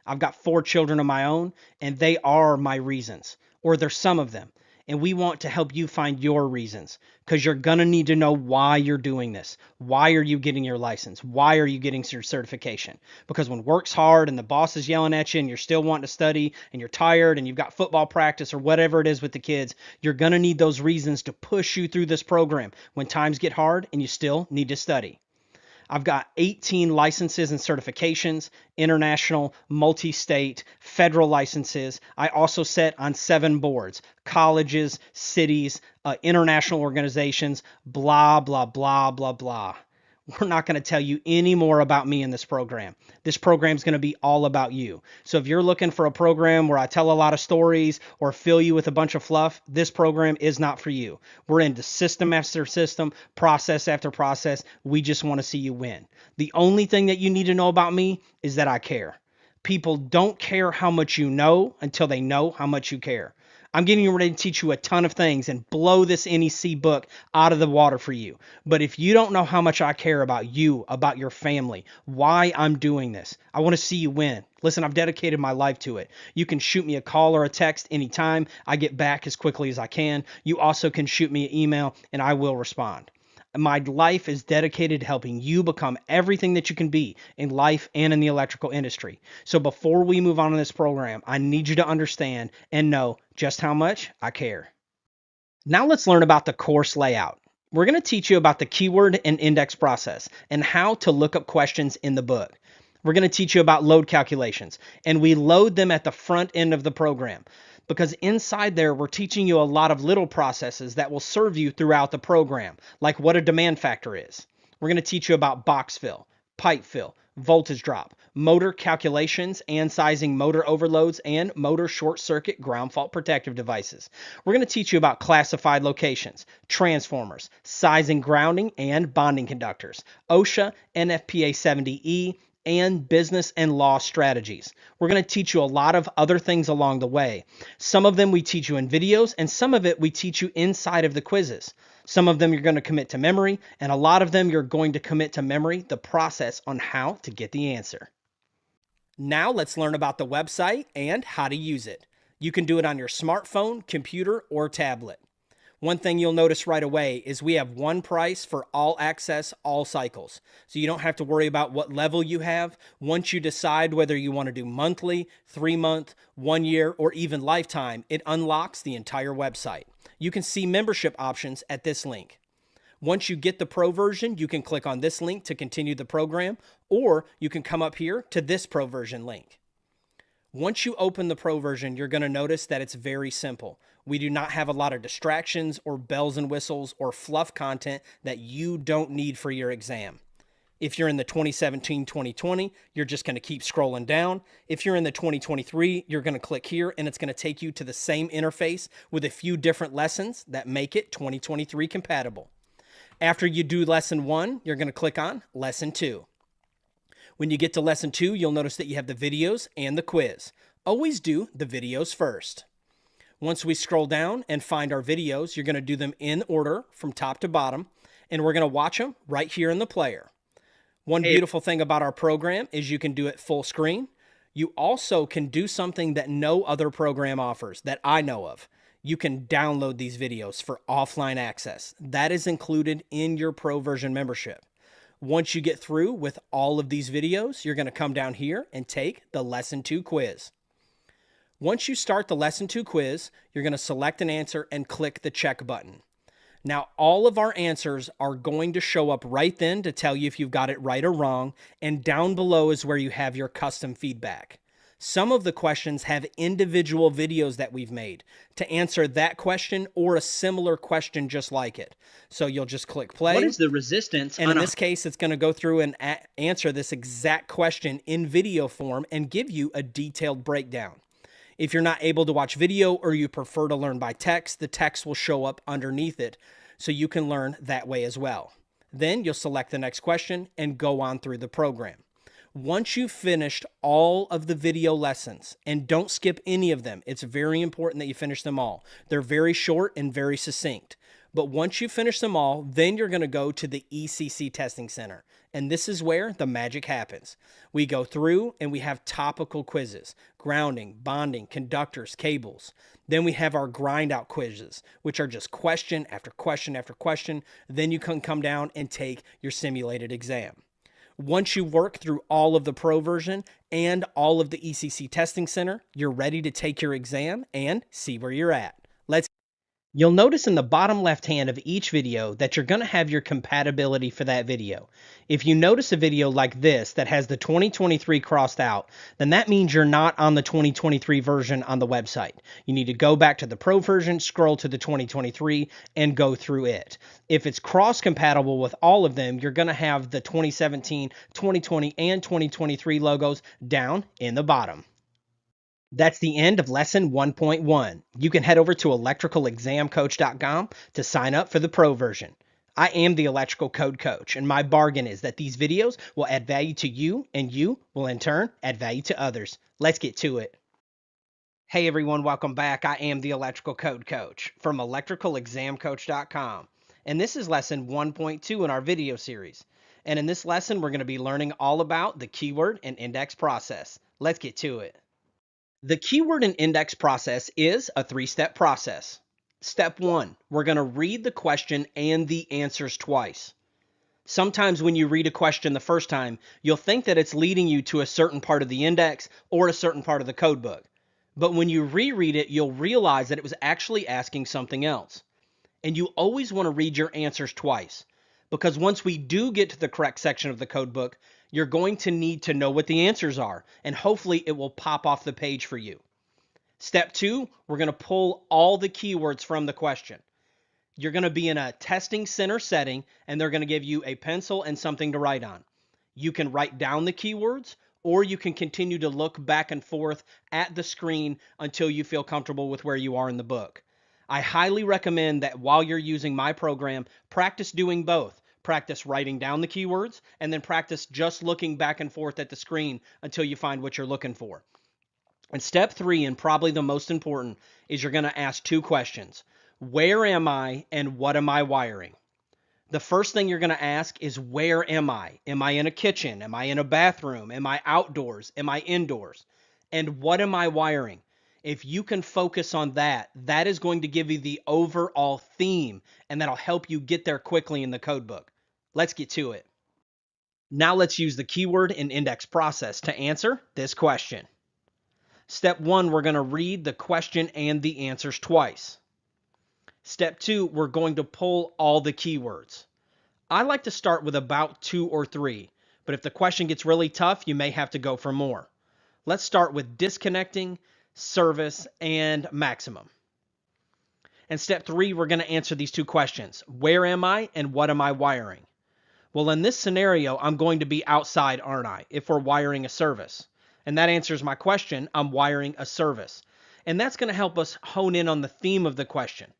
I've got 4 children of my own, and they are my reasons, or they're some of them. And we want to help you find your reasons, because you're going to need to know why you're doing this. Why are you getting your license? Why are you getting your certification? Because when work's hard and the boss is yelling at you and you're still wanting to study and you're tired and you've got football practice or whatever it is with the kids, you're going to need those reasons to push you through this program when times get hard and you still need to study. I've got 18 licenses and certifications, international, multi-state, federal licenses. I also sit on 7 boards, colleges, cities, international organizations, blah, blah, blah, blah, blah. We're not going to tell you any more about me in this program. This program is going to be all about you. So if you're looking for a program where I tell a lot of stories or fill you with a bunch of fluff, this program is not for you. We're into system after system, process after process. We just want to see you win. The only thing that you need to know about me is that I care. People don't care how much you know until they know how much you care. I'm getting ready to teach you a ton of things and blow this NEC book out of the water for you. But if you don't know how much I care about you, about your family, why I'm doing this, I want to see you win. Listen, I've dedicated my life to it. You can shoot me a call or a text anytime. I get back as quickly as I can. You also can shoot me an email and I will respond. My life is dedicated to helping you become everything that you can be in life and in the electrical industry. So before we move on in this program, I need you to understand and know just how much I care. Now let's learn about the course layout. We're going to teach you about the keyword and index process and how to look up questions in the book. We're going to teach you about load calculations, and we load them at the front end of the program, because inside there, we're teaching you a lot of little processes that will serve you throughout the program, like what a demand factor is. We're going to teach you about box fill, pipe fill, voltage drop, motor calculations and sizing motor overloads, and motor short circuit ground fault protective devices. We're going to teach you about classified locations, transformers, sizing grounding and bonding conductors, OSHA, NFPA 70E, and business and law strategies. We're going to teach you a lot of other things along the way. Some of them we teach you in videos, and some of it we teach you inside of the quizzes. Some of them you're going to commit to memory, and a lot of them you're going to commit to memory the process on how to get the answer. Now let's learn about the website and how to use it. You can do it on your smartphone, computer, or tablet. One thing you'll notice right away is we have one price for all access, all cycles. So you don't have to worry about what level you have. Once you decide whether you want to do monthly, 3-month, 1 year, or even lifetime, it unlocks the entire website. You can see membership options at this link. Once you get the pro version, you can click on this link to continue the program, or you can come up here to this pro version link. Once you open the pro version, you're going to notice that it's very simple. We do not have a lot of distractions or bells and whistles or fluff content that you don't need for your exam. If you're in the 2017-2020, you're just going to keep scrolling down. If you're in the 2023, you're going to click here and it's going to take you to the same interface with a few different lessons that make it 2023 compatible. After you do lesson 1, you're going to click on lesson 2. When you get to lesson 2, you'll notice that you have the videos and the quiz. Always do the videos first. Once we scroll down and find our videos, you're going to do them in order from top to bottom, and we're going to watch them right here in the player. One beautiful thing about our program is you can do it full screen. You also can do something that no other program offers that I know of. You can download these videos for offline access. That is included in your pro version membership. Once you get through with all of these videos, you're going to come down here and take the lesson 2 quiz. Once you start the lesson 2 quiz, you're going to select an answer and click the check button. Now, all of our answers are going to show up right then to tell you if you've got it right or wrong, and down below is where you have your custom feedback. Some of the questions have individual videos that we've made to answer that question or a similar question just like it. So you'll just click play. What is the resistance? And in this case, it's going to go through and answer this exact question in video form and give you a detailed breakdown. If you're not able to watch video or you prefer to learn by text, the text will show up underneath it so you can learn that way as well. Then you'll select the next question and go on through the program. Once you've finished all of the video lessons, and don't skip any of them, it's very important that you finish them all. They're very short and very succinct. But once you finish them all, then you're going to go to the ECC Testing Center. And this is where the magic happens. We go through and we have topical quizzes, grounding, bonding, conductors, cables. Then we have our grind out quizzes, which are just question after question after question. Then you can come down and take your simulated exam. Once you work through all of the pro version and all of the ECC Testing Center, you're ready to take your exam and see where you're at. You'll notice in the bottom left hand of each video that you're going to have your compatibility for that video. If you notice a video like this that has the 2023 crossed out, then that means you're not on the 2023 version on the website. You need to go back to the pro version, scroll to the 2023, and go through it. If it's cross-compatible with all of them, you're going to have the 2017, 2020, and 2023 logos down in the bottom. That's the end of lesson 1.1. You can head over to electricalexamcoach.com to sign up for the pro version. I am the Electrical Code Coach, and my bargain is that these videos will add value to you, and you will in turn add value to others. Let's get to it. Hey everyone, welcome back. I am the Electrical Code Coach from electricalexamcoach.com. And this is lesson 1.2 in our video series. And in this lesson, we're going to be learning all about the keyword and index process. Let's get to it. The keyword and index process is a three-step process. Step 1, we're going to read the question and the answers twice. Sometimes when you read a question the first time, you'll think that it's leading you to a certain part of the index or a certain part of the code book. But when you reread it, you'll realize that it was actually asking something else. And you always want to read your answers twice, because once we do get to the correct section of the code book, you're going to need to know what the answers are, and hopefully it will pop off the page for you. Step 2, we're going to pull all the keywords from the question. You're going to be in a testing center setting, and they're going to give you a pencil and something to write on. You can write down the keywords, or you can continue to look back and forth at the screen until you feel comfortable with where you are in the book. I highly recommend that while you're using my program, practice doing both. Practice writing down the keywords, and then practice just looking back and forth at the screen until you find what you're looking for. And step 3, and probably the most important, is you're going to ask two questions. Where am I, and what am I wiring? The first thing you're going to ask is, where am I? Am I in a kitchen? Am I in a bathroom? Am I outdoors? Am I indoors? And what am I wiring? If you can focus on that, that is going to give you the overall theme, and that'll help you get there quickly in the code book. Let's get to it. Now let's use the keyword and index process to answer this question. Step 1, we're going to read the question and the answers twice. Step 2, we're going to pull all the keywords. I like to start with about 2 or 3, but if the question gets really tough, you may have to go for more. Let's start with disconnecting, service, and maximum. And step 3, we're going to answer these two questions. Where am I, and what am I wiring? Well, in this scenario, I'm going to be outside, aren't I, if we're wiring a service? And that answers my question. I'm wiring a service. And that's going to help us hone in on the theme of the question.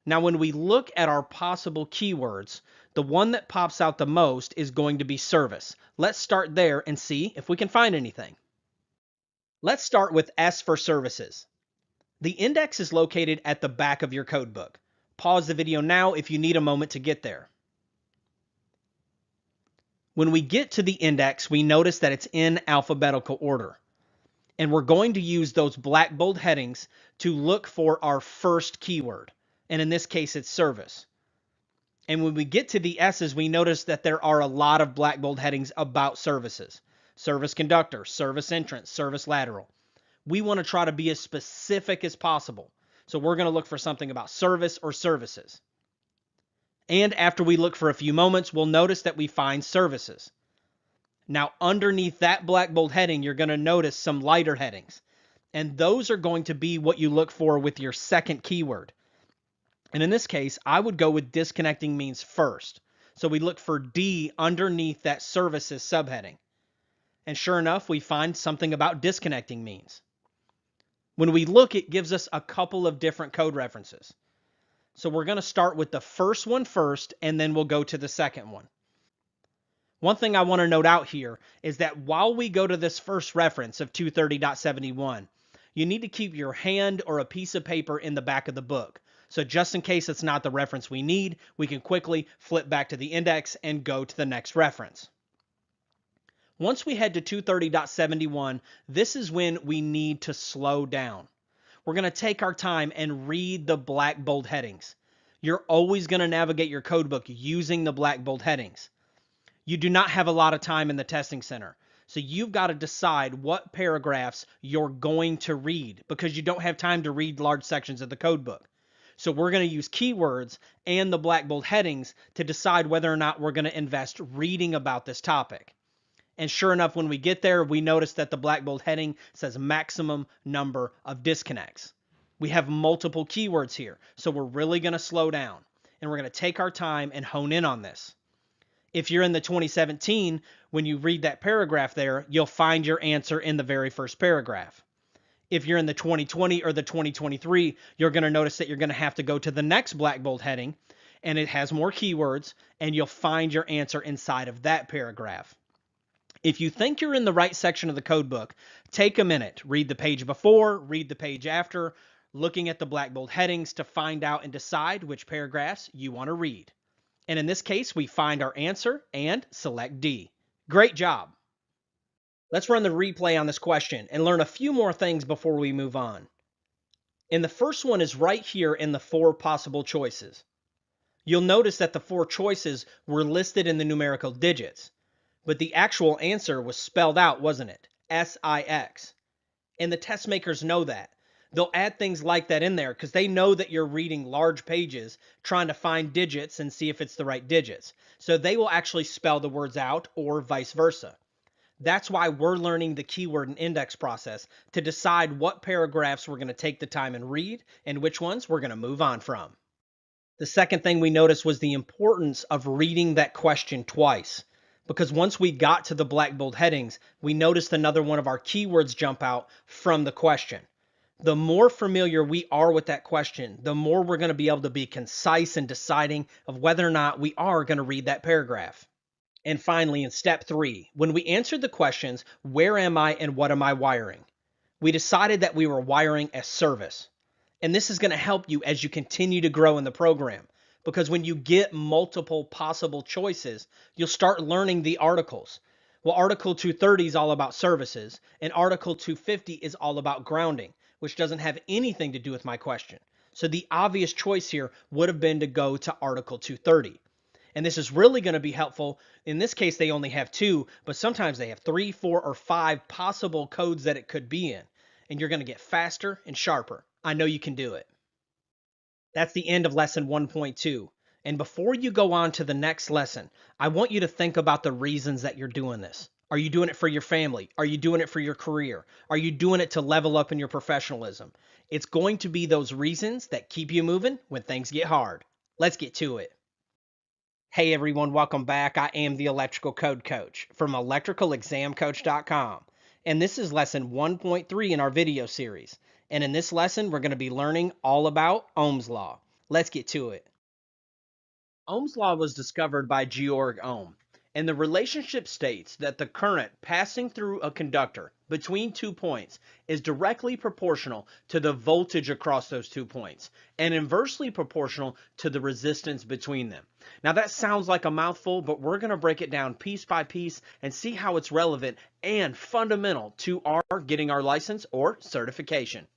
Now, when we look at our possible keywords, the one that pops out the most is going to be service. Let's start there and see if we can find anything. Let's start with S for services. The index is located at the back of your code book. Pause the video now if you need a moment to get there. When we get to the index, we notice that it's in alphabetical order. And we're going to use those black bold headings to look for our first keyword. And in this case, it's service. And when we get to the S's, we notice that there are a lot of black bold headings about services. Service conductor, service entrance, service lateral. We want to try to be as specific as possible. So we're going to look for something about service or services. And after we look for a few moments, we'll notice that we find services. Now, underneath that black bold heading, you're going to notice some lighter headings. And those are going to be what you look for with your second keyword. And in this case, I would go with disconnecting means first. So we look for D underneath that services subheading. And sure enough, we find something about disconnecting means. When we look, it gives us a couple of different code references. So we're going to start with the first one first, and then we'll go to the second one. One thing I want to note out here is that while we go to this first reference of 230.71, you need to keep your hand or a piece of paper in the back of the book. So just in case it's not the reference we need, we can quickly flip back to the index and go to the next reference. Once we head to 230.71, this is when we need to slow down. We're going to take our time and read the black bold headings. You're always going to navigate your code book using the black bold headings. You do not have a lot of time in the testing center. So you've got to decide what paragraphs you're going to read because you don't have time to read large sections of the code book. So we're going to use keywords and the black bold headings to decide whether or not we're going to invest reading about this topic. And sure enough, when we get there, we notice that the black bold heading says maximum number of disconnects. We have multiple keywords here, so we're really going to slow down. And we're going to take our time and hone in on this. If you're in the 2017, when you read that paragraph there, you'll find your answer in the very first paragraph. If you're in the 2020 or the 2023, you're going to notice that you're going to have to go to the next black bold heading, and it has more keywords, and you'll find your answer inside of that paragraph. If you think you're in the right section of the code book, take a minute, read the page before, read the page after, looking at the black bold headings to find out and decide which paragraphs you want to read. And in this case, we find our answer and select D. Great job. Let's run the replay on this question and learn a few more things before we move on. And the first one is right here in the 4 possible choices. You'll notice that the 4 choices were listed in the numerical digits, but the actual answer was spelled out, wasn't it? S-I-X. And the test makers know that. They'll add things like that in there because they know that you're reading large pages trying to find digits and see if it's the right digits. So they will actually spell the words out or vice versa. That's why we're learning the keyword and index process to decide what paragraphs we're going to take the time and read and which ones we're going to move on from. The second thing we noticed was the importance of reading that question twice. Because once we got to the black bold headings, we noticed another one of our keywords jump out from the question. The more familiar we are with that question, the more we're going to be able to be concise in deciding of whether or not we are going to read that paragraph. And finally, in step 3, when we answered the questions, where am I and what am I wiring? We decided that we were wiring a service. And this is going to help you as you continue to grow in the program. Because when you get multiple possible choices, you'll start learning the articles. Well, Article 230 is all about services, and Article 250 is all about grounding, which doesn't have anything to do with my question. So the obvious choice here would have been to go to Article 230. And this is really going to be helpful. In this case, they only have 2, but sometimes they have 3, 4, or 5 possible codes that it could be in. And you're going to get faster and sharper. I know you can do it. That's the end of lesson 1.2. And before you go on to the next lesson, I want you to think about the reasons that you're doing this. Are you doing it for your family? Are you doing it for your career? Are you doing it to level up in your professionalism? It's going to be those reasons that keep you moving when things get hard. Let's get to it. Hey everyone, welcome back. I am the Electrical Code Coach from electricalexamcoach.com. And this is lesson 1.3 in our video series. And in this lesson, we're going to be learning all about Ohm's Law. Let's get to it. Ohm's Law was discovered by Georg Ohm. And the relationship states that the current passing through a conductor between 2 points is directly proportional to the voltage across those 2 points and inversely proportional to the resistance between them. Now that sounds like a mouthful, but we're going to break it down piece by piece and see how it's relevant and fundamental to our getting our license or certification.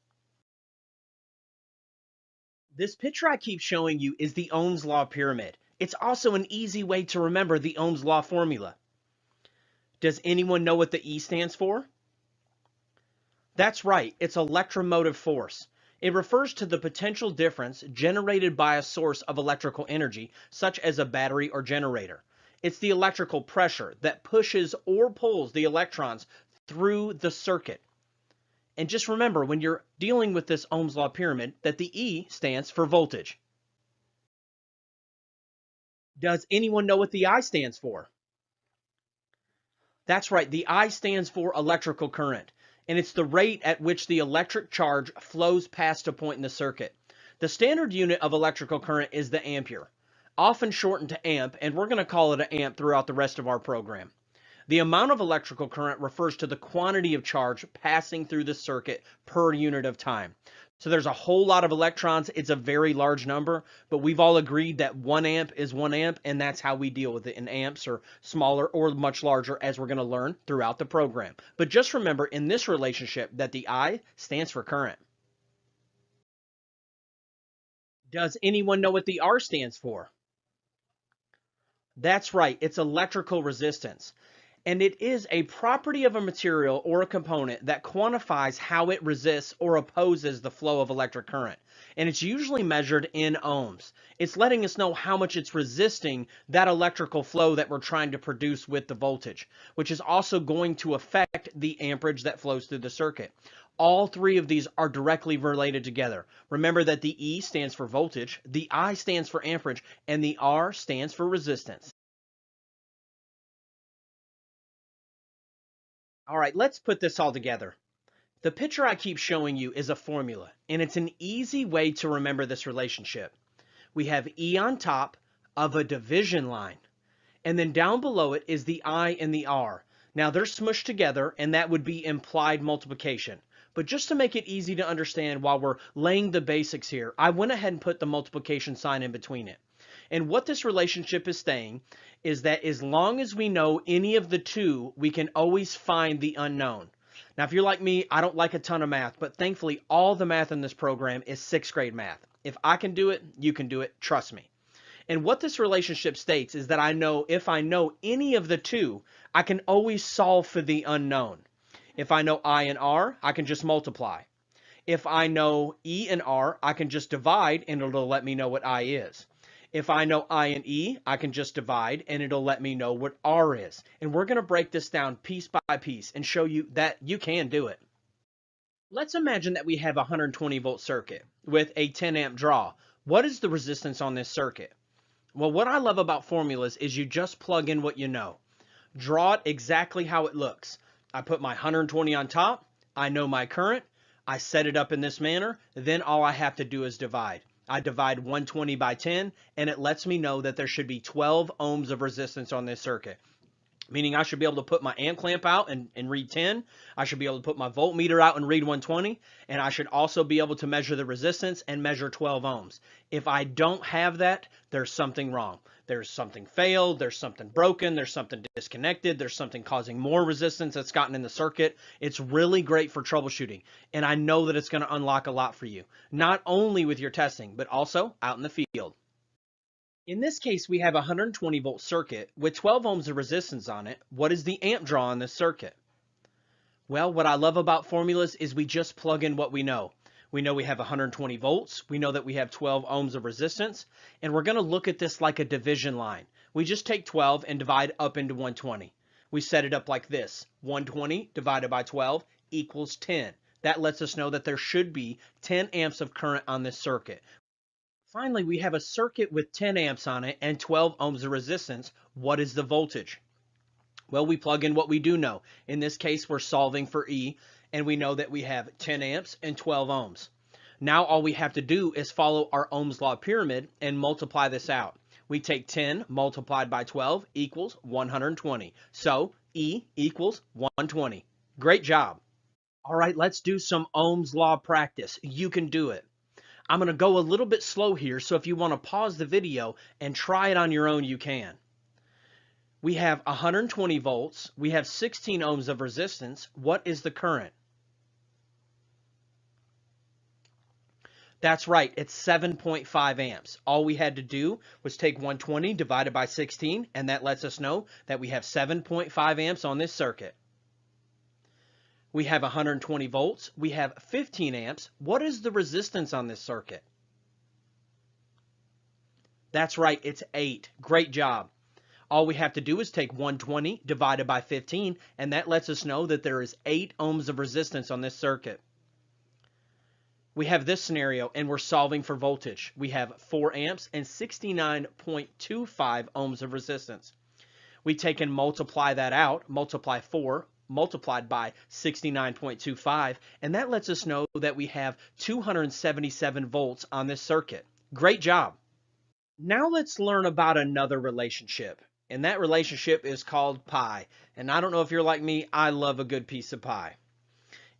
This picture I keep showing you is the Ohm's Law pyramid. It's also an easy way to remember the Ohm's Law formula. Does anyone know what the E stands for? That's right, it's electromotive force. It refers to the potential difference generated by a source of electrical energy, such as a battery or generator. It's the electrical pressure that pushes or pulls the electrons through the circuit. And just remember, when you're dealing with this Ohm's Law pyramid, that the E stands for voltage. Does anyone know what the I stands for? That's right, the I stands for electrical current, and it's the rate at which the electric charge flows past a point in the circuit. The standard unit of electrical current is the ampere, often shortened to amp, and we're going to call it an amp throughout the rest of our program. The amount of electrical current refers to the quantity of charge passing through the circuit per unit of time. So there's a whole lot of electrons. It's a very large number, but we've all agreed that 1 amp is 1 amp, and that's how we deal with it in amps or smaller or much larger, as we're going to learn throughout the program. But just remember in this relationship that the I stands for current. Does anyone know what the R stands for? That's right, it's electrical resistance. And it is a property of a material or a component that quantifies how it resists or opposes the flow of electric current. And it's usually measured in ohms. It's letting us know how much it's resisting that electrical flow that we're trying to produce with the voltage, which is also going to affect the amperage that flows through the circuit. All 3 of these are directly related together. Remember that the E stands for voltage, the I stands for amperage, and the R stands for resistance. All right, let's put this all together. The picture I keep showing you is a formula, and it's an easy way to remember this relationship. We have E on top of a division line, and then down below it is the I and the R. Now they're smushed together, and that would be implied multiplication. But just to make it easy to understand while we're laying the basics here, I went ahead and put the multiplication sign in between it. And what this relationship is saying is that as long as we know any of the two, we can always find the unknown. Now, if you're like me, I don't like a ton of math, but thankfully all the math in this program is 6th grade math. If I can do it, you can do it. Trust me. And what this relationship states is that I know if I know any of the two, I can always solve for the unknown. If I know I and R, I can just multiply. If I know E and R, I can just divide and it'll let me know what I is. If I know I and E, I can just divide and it'll let me know what R is. And we're going to break this down piece by piece and show you that you can do it. Let's imagine that we have a 120 volt circuit with a 10 amp draw. What is the resistance on this circuit? Well, what I love about formulas is you just plug in what you know. Draw it exactly how it looks. I put my 120 on top. I know my current. I set it up in this manner. Then all I have to do is divide. I divide 120 by 10, and it lets me know that there should be 12 ohms of resistance on this circuit. Meaning I should be able to put my amp clamp out and read 10. I should be able to put my voltmeter out and read 120. And I should also be able to measure the resistance and measure 12 ohms. If I don't have that, there's something wrong. There's something failed, there's something broken, there's something disconnected, there's something causing more resistance that's gotten in the circuit. It's really great for troubleshooting. And I know that it's going to unlock a lot for you. Not only with your testing, but also out in the field. In this case, we have a 120 volt circuit with 12 ohms of resistance on it. What is the amp draw on this circuit? Well, what I love about formulas is we just plug in what we know. We know we have 120 volts. We know that we have 12 ohms of resistance. And we're going to look at this like a division line. We just take 12 and divide up into 120. We set it up like this. 120 divided by 12 equals 10. That lets us know that there should be 10 amps of current on this circuit. Finally, we have a circuit with 10 amps on it and 12 ohms of resistance. What is the voltage? Well, we plug in what we do know. In this case, we're solving for E, and we know that we have 10 amps and 12 ohms. Now all we have to do is follow our Ohm's law pyramid and multiply this out. We take 10 multiplied by 12 equals 120. So E equals 120. Great job. All right, let's do some Ohm's law practice. You can do it. I'm going to go a little bit slow here, so if you want to pause the video and try it on your own, you can. We have 120 volts. We have 16 ohms of resistance. What is the current? That's right, it's 7.5 amps. All we had to do was take 120 divided by 16, and that lets us know that we have 7.5 amps on this circuit. We have 120 volts. We have 15 amps. What is the resistance on this circuit? That's right, it's 8. Great job. All we have to do is take 120 divided by 15, and that lets us know that there is 8 ohms of resistance on this circuit. We have this scenario, and we're solving for voltage. We have 4 amps and 69.25 ohms of resistance. We take and multiply that out, multiply 4 multiplied by 69.25, and that lets us know that we have 277 volts on this circuit. Great job. Now let's learn about another relationship, and that relationship is called pi. And I don't know if you're like me, I love a good piece of pie.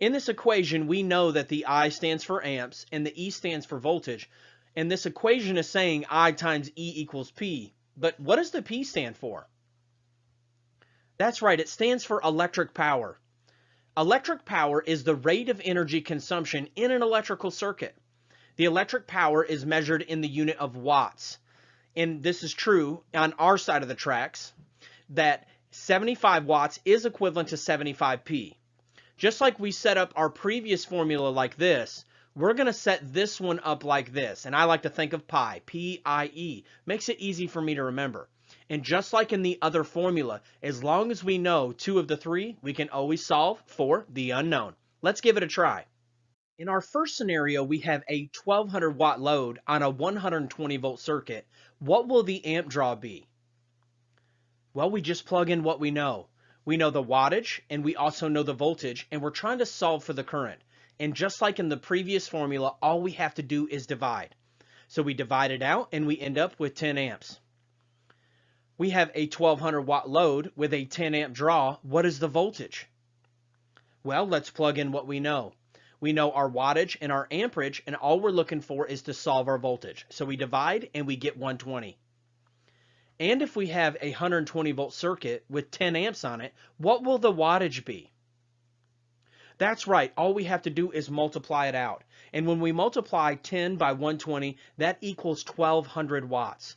In this equation, we know that the I stands for amps and the E stands for voltage, and this equation is saying I times E equals P. But what does the P stand for? That's right, it stands for electric power. Electric power is the rate of energy consumption in an electrical circuit. The electric power is measured in the unit of watts. And this is true on our side of the tracks, that 75 watts is equivalent to 75p. Just like we set up our previous formula like this, we're going to set this one up like this. And I like to think of pi, P-I-E. Makes it easy for me to remember. And just like in the other formula, as long as we know 2 of the 3, we can always solve for the unknown. Let's give it a try. In our first scenario, we have a 1200 watt load on a 120 volt circuit. What will the amp draw be? Well, we just plug in what we know. We know the wattage and we also know the voltage, and we're trying to solve for the current. And just like in the previous formula, all we have to do is divide. So we divide it out and we end up with 10 amps. We have a 1200 watt load with a 10 amp draw. What is the voltage? Well, let's plug in what we know. We know our wattage and our amperage, and all we're looking for is to solve our voltage. So we divide and we get 120. And if we have a 120 volt circuit with 10 amps on it, what will the wattage be? That's right, all we have to do is multiply it out. And when we multiply 10 by 120, that equals 1200 watts.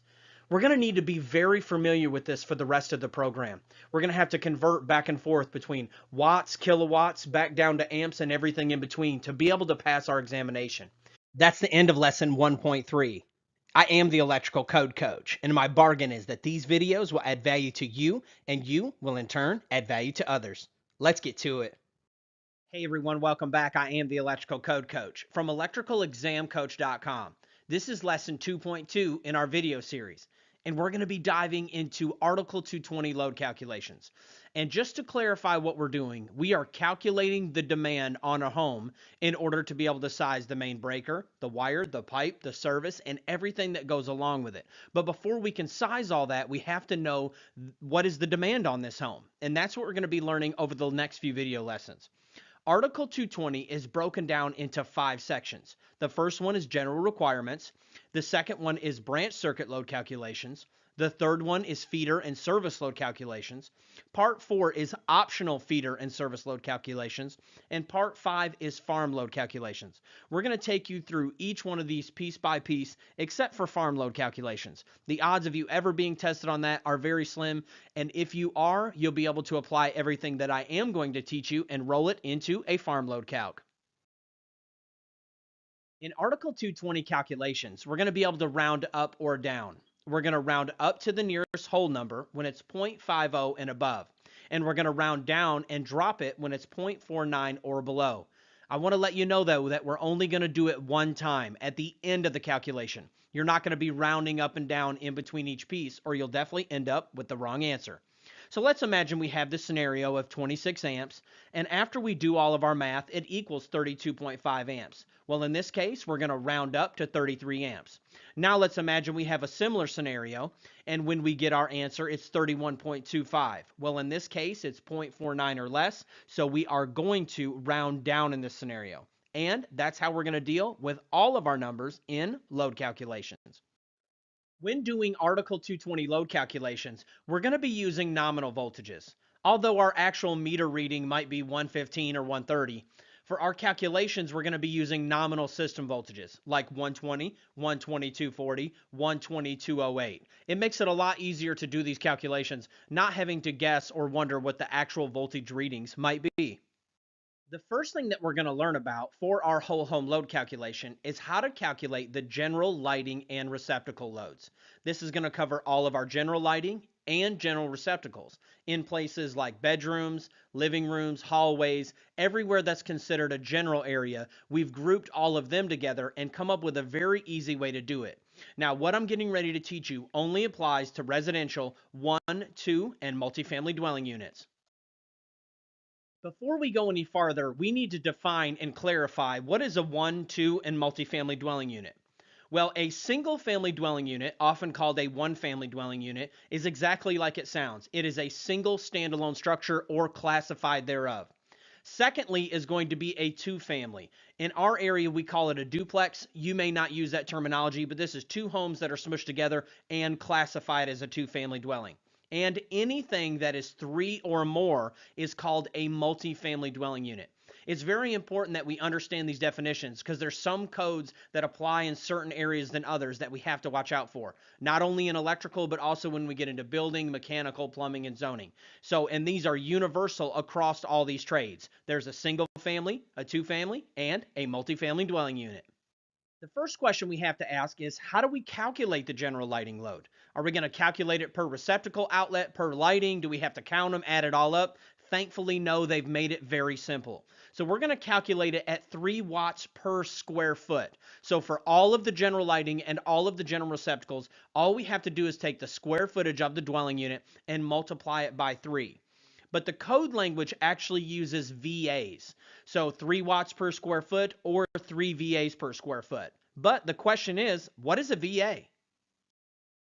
We're going to need to be very familiar with this for the rest of the program. We're going to have to convert back and forth between watts, kilowatts, back down to amps, and everything in between to be able to pass our examination. That's the end of lesson 1.3. I am the electrical code coach, and my bargain is that these videos will add value to you, and you will in turn add value to others. Let's get to it. Hey everyone, welcome back. I am the electrical code coach from electricalexamcoach.com. This is lesson 2.2 in our video series, and we're going to be diving into Article 220 load calculations. And just to clarify what we're doing, we are calculating the demand on a home in order to be able to size the main breaker, the wire, the pipe, the service, and everything that goes along with it. But before we can size all that, we have to know what is the demand on this home. And that's what we're going to be learning over the next few video lessons. Article 220 is broken down into 5 sections. The first one is general requirements. The second one is branch circuit load calculations. The third one is feeder and service load calculations. Part 4 is optional feeder and service load calculations. And Part 5 is farm load calculations. We're going to take you through each one of these piece by piece, except for farm load calculations. The odds of you ever being tested on that are very slim. And if you are, you'll be able to apply everything that I am going to teach you and roll it into a farm load calc. In Article 220 calculations, we're going to be able to round up or down. We're going to round up to the nearest whole number when it's 0.50 and above. And we're going to round down and drop it when it's 0.49 or below. I want to let you know, though, that we're only going to do it one time at the end of the calculation. You're not going to be rounding up and down in between each piece, or you'll definitely end up with the wrong answer. So let's imagine we have this scenario of 26 amps, and after we do all of our math, it equals 32.5 amps. Well, in this case, we're going to round up to 33 amps. Now let's imagine we have a similar scenario, and when we get our answer, it's 31.25. Well, in this case, it's 0.49 or less, so we are going to round down in this scenario. And that's how we're going to deal with all of our numbers in load calculations. When doing Article 220 load calculations, we're going to be using nominal voltages. Although our actual meter reading might be 115 or 130, for our calculations, we're going to be using nominal system voltages like 120, 120/240, 120/208. It makes it a lot easier to do these calculations, not having to guess or wonder what the actual voltage readings might be. The first thing that we're going to learn about for our whole home load calculation is how to calculate the general lighting and receptacle loads. This is going to cover all of our general lighting and general receptacles in places like bedrooms, living rooms, hallways, everywhere that's considered a general area. We've grouped all of them together and come up with a very easy way to do it. Now, what I'm getting ready to teach you only applies to residential 1, 2, and multifamily dwelling units. Before we go any farther, we need to define and clarify what is a 1, 2, and multifamily dwelling unit. Well, a single family dwelling unit, often called a one family dwelling unit, is exactly like it sounds. It is a single standalone structure or classified thereof. Secondly is going to be a two family. In our area, we call it a duplex. You may not use that terminology, but this is two homes that are smushed together and classified as a two family dwelling. And anything that is 3 or more is called a multifamily dwelling unit. It's very important that we understand these definitions because there's some codes that apply in certain areas than others that we have to watch out for. Not only in electrical, but also when we get into building, mechanical, plumbing, and zoning. And these are universal across all these trades. There's a single family, a two family, and a multifamily dwelling unit. The first question we have to ask is, how do we calculate the general lighting load? Are we going to calculate it per receptacle outlet, per lighting? Do we have to count them, add it all up? Thankfully, no, they've made it very simple. So we're going to calculate it at 3 watts per square foot. So for all of the general lighting and all of the general receptacles, all we have to do is take the square footage of the dwelling unit and multiply it by 3. But the code language actually uses VAs. So 3 watts per square foot or 3 VAs per square foot. But the question is, what is a VA?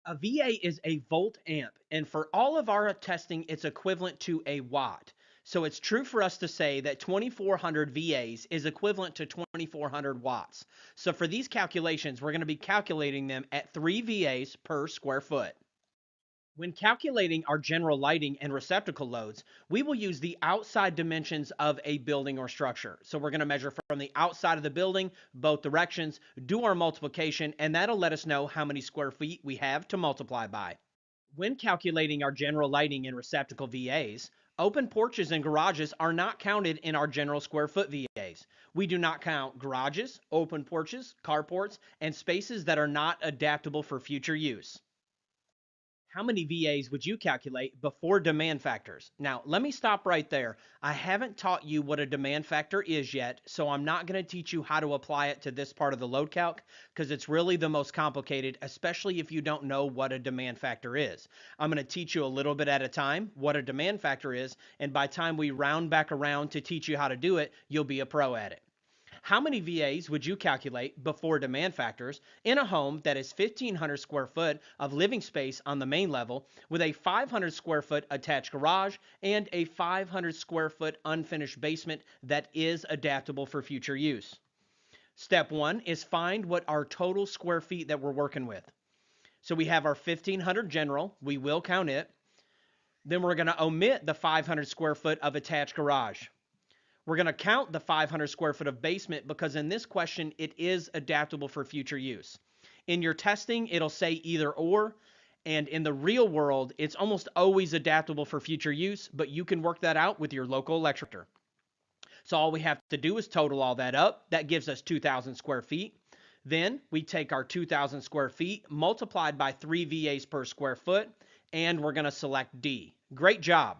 A VA is a volt amp, and for all of our testing, it's equivalent to a watt. So it's true for us to say that 2400 VAs is equivalent to 2400 watts. So for these calculations, we're going to be calculating them at 3 VAs per square foot. When calculating our general lighting and receptacle loads, we will use the outside dimensions of a building or structure. So we're going to measure from the outside of the building, both directions, do our multiplication, and that'll let us know how many square feet we have to multiply by. When calculating our general lighting and receptacle VAs, open porches and garages are not counted in our general square foot VAs. We do not count garages, open porches, carports, and spaces that are not adaptable for future use. How many VAs would you calculate before demand factors? Now, let me stop right there. I haven't taught you what a demand factor is yet, so I'm not going to teach you how to apply it to this part of the load calc because it's really the most complicated, especially if you don't know what a demand factor is. I'm going to teach you a little bit at a time what a demand factor is, and by the time we round back around to teach you how to do it, you'll be a pro at it. How many VAs would you calculate before demand factors in a home that is 1,500 square foot of living space on the main level with a 500 square foot attached garage and a 500 square foot unfinished basement that is adaptable for future use? Step one is find what our total square feet that we're working with. So we have our 1,500 general, we will count it. Then we're going to omit the 500 square foot of attached garage. We're going to count the 500 square foot of basement because in this question, it is adaptable for future use. In your testing, it'll say either or, and in the real world, it's almost always adaptable for future use, but you can work that out with your local electrician. So all we have to do is total all that up. That gives us 2,000 square feet. Then we take our 2,000 square feet multiplied by 3 VAs per square foot, and we're going to select D. Great job.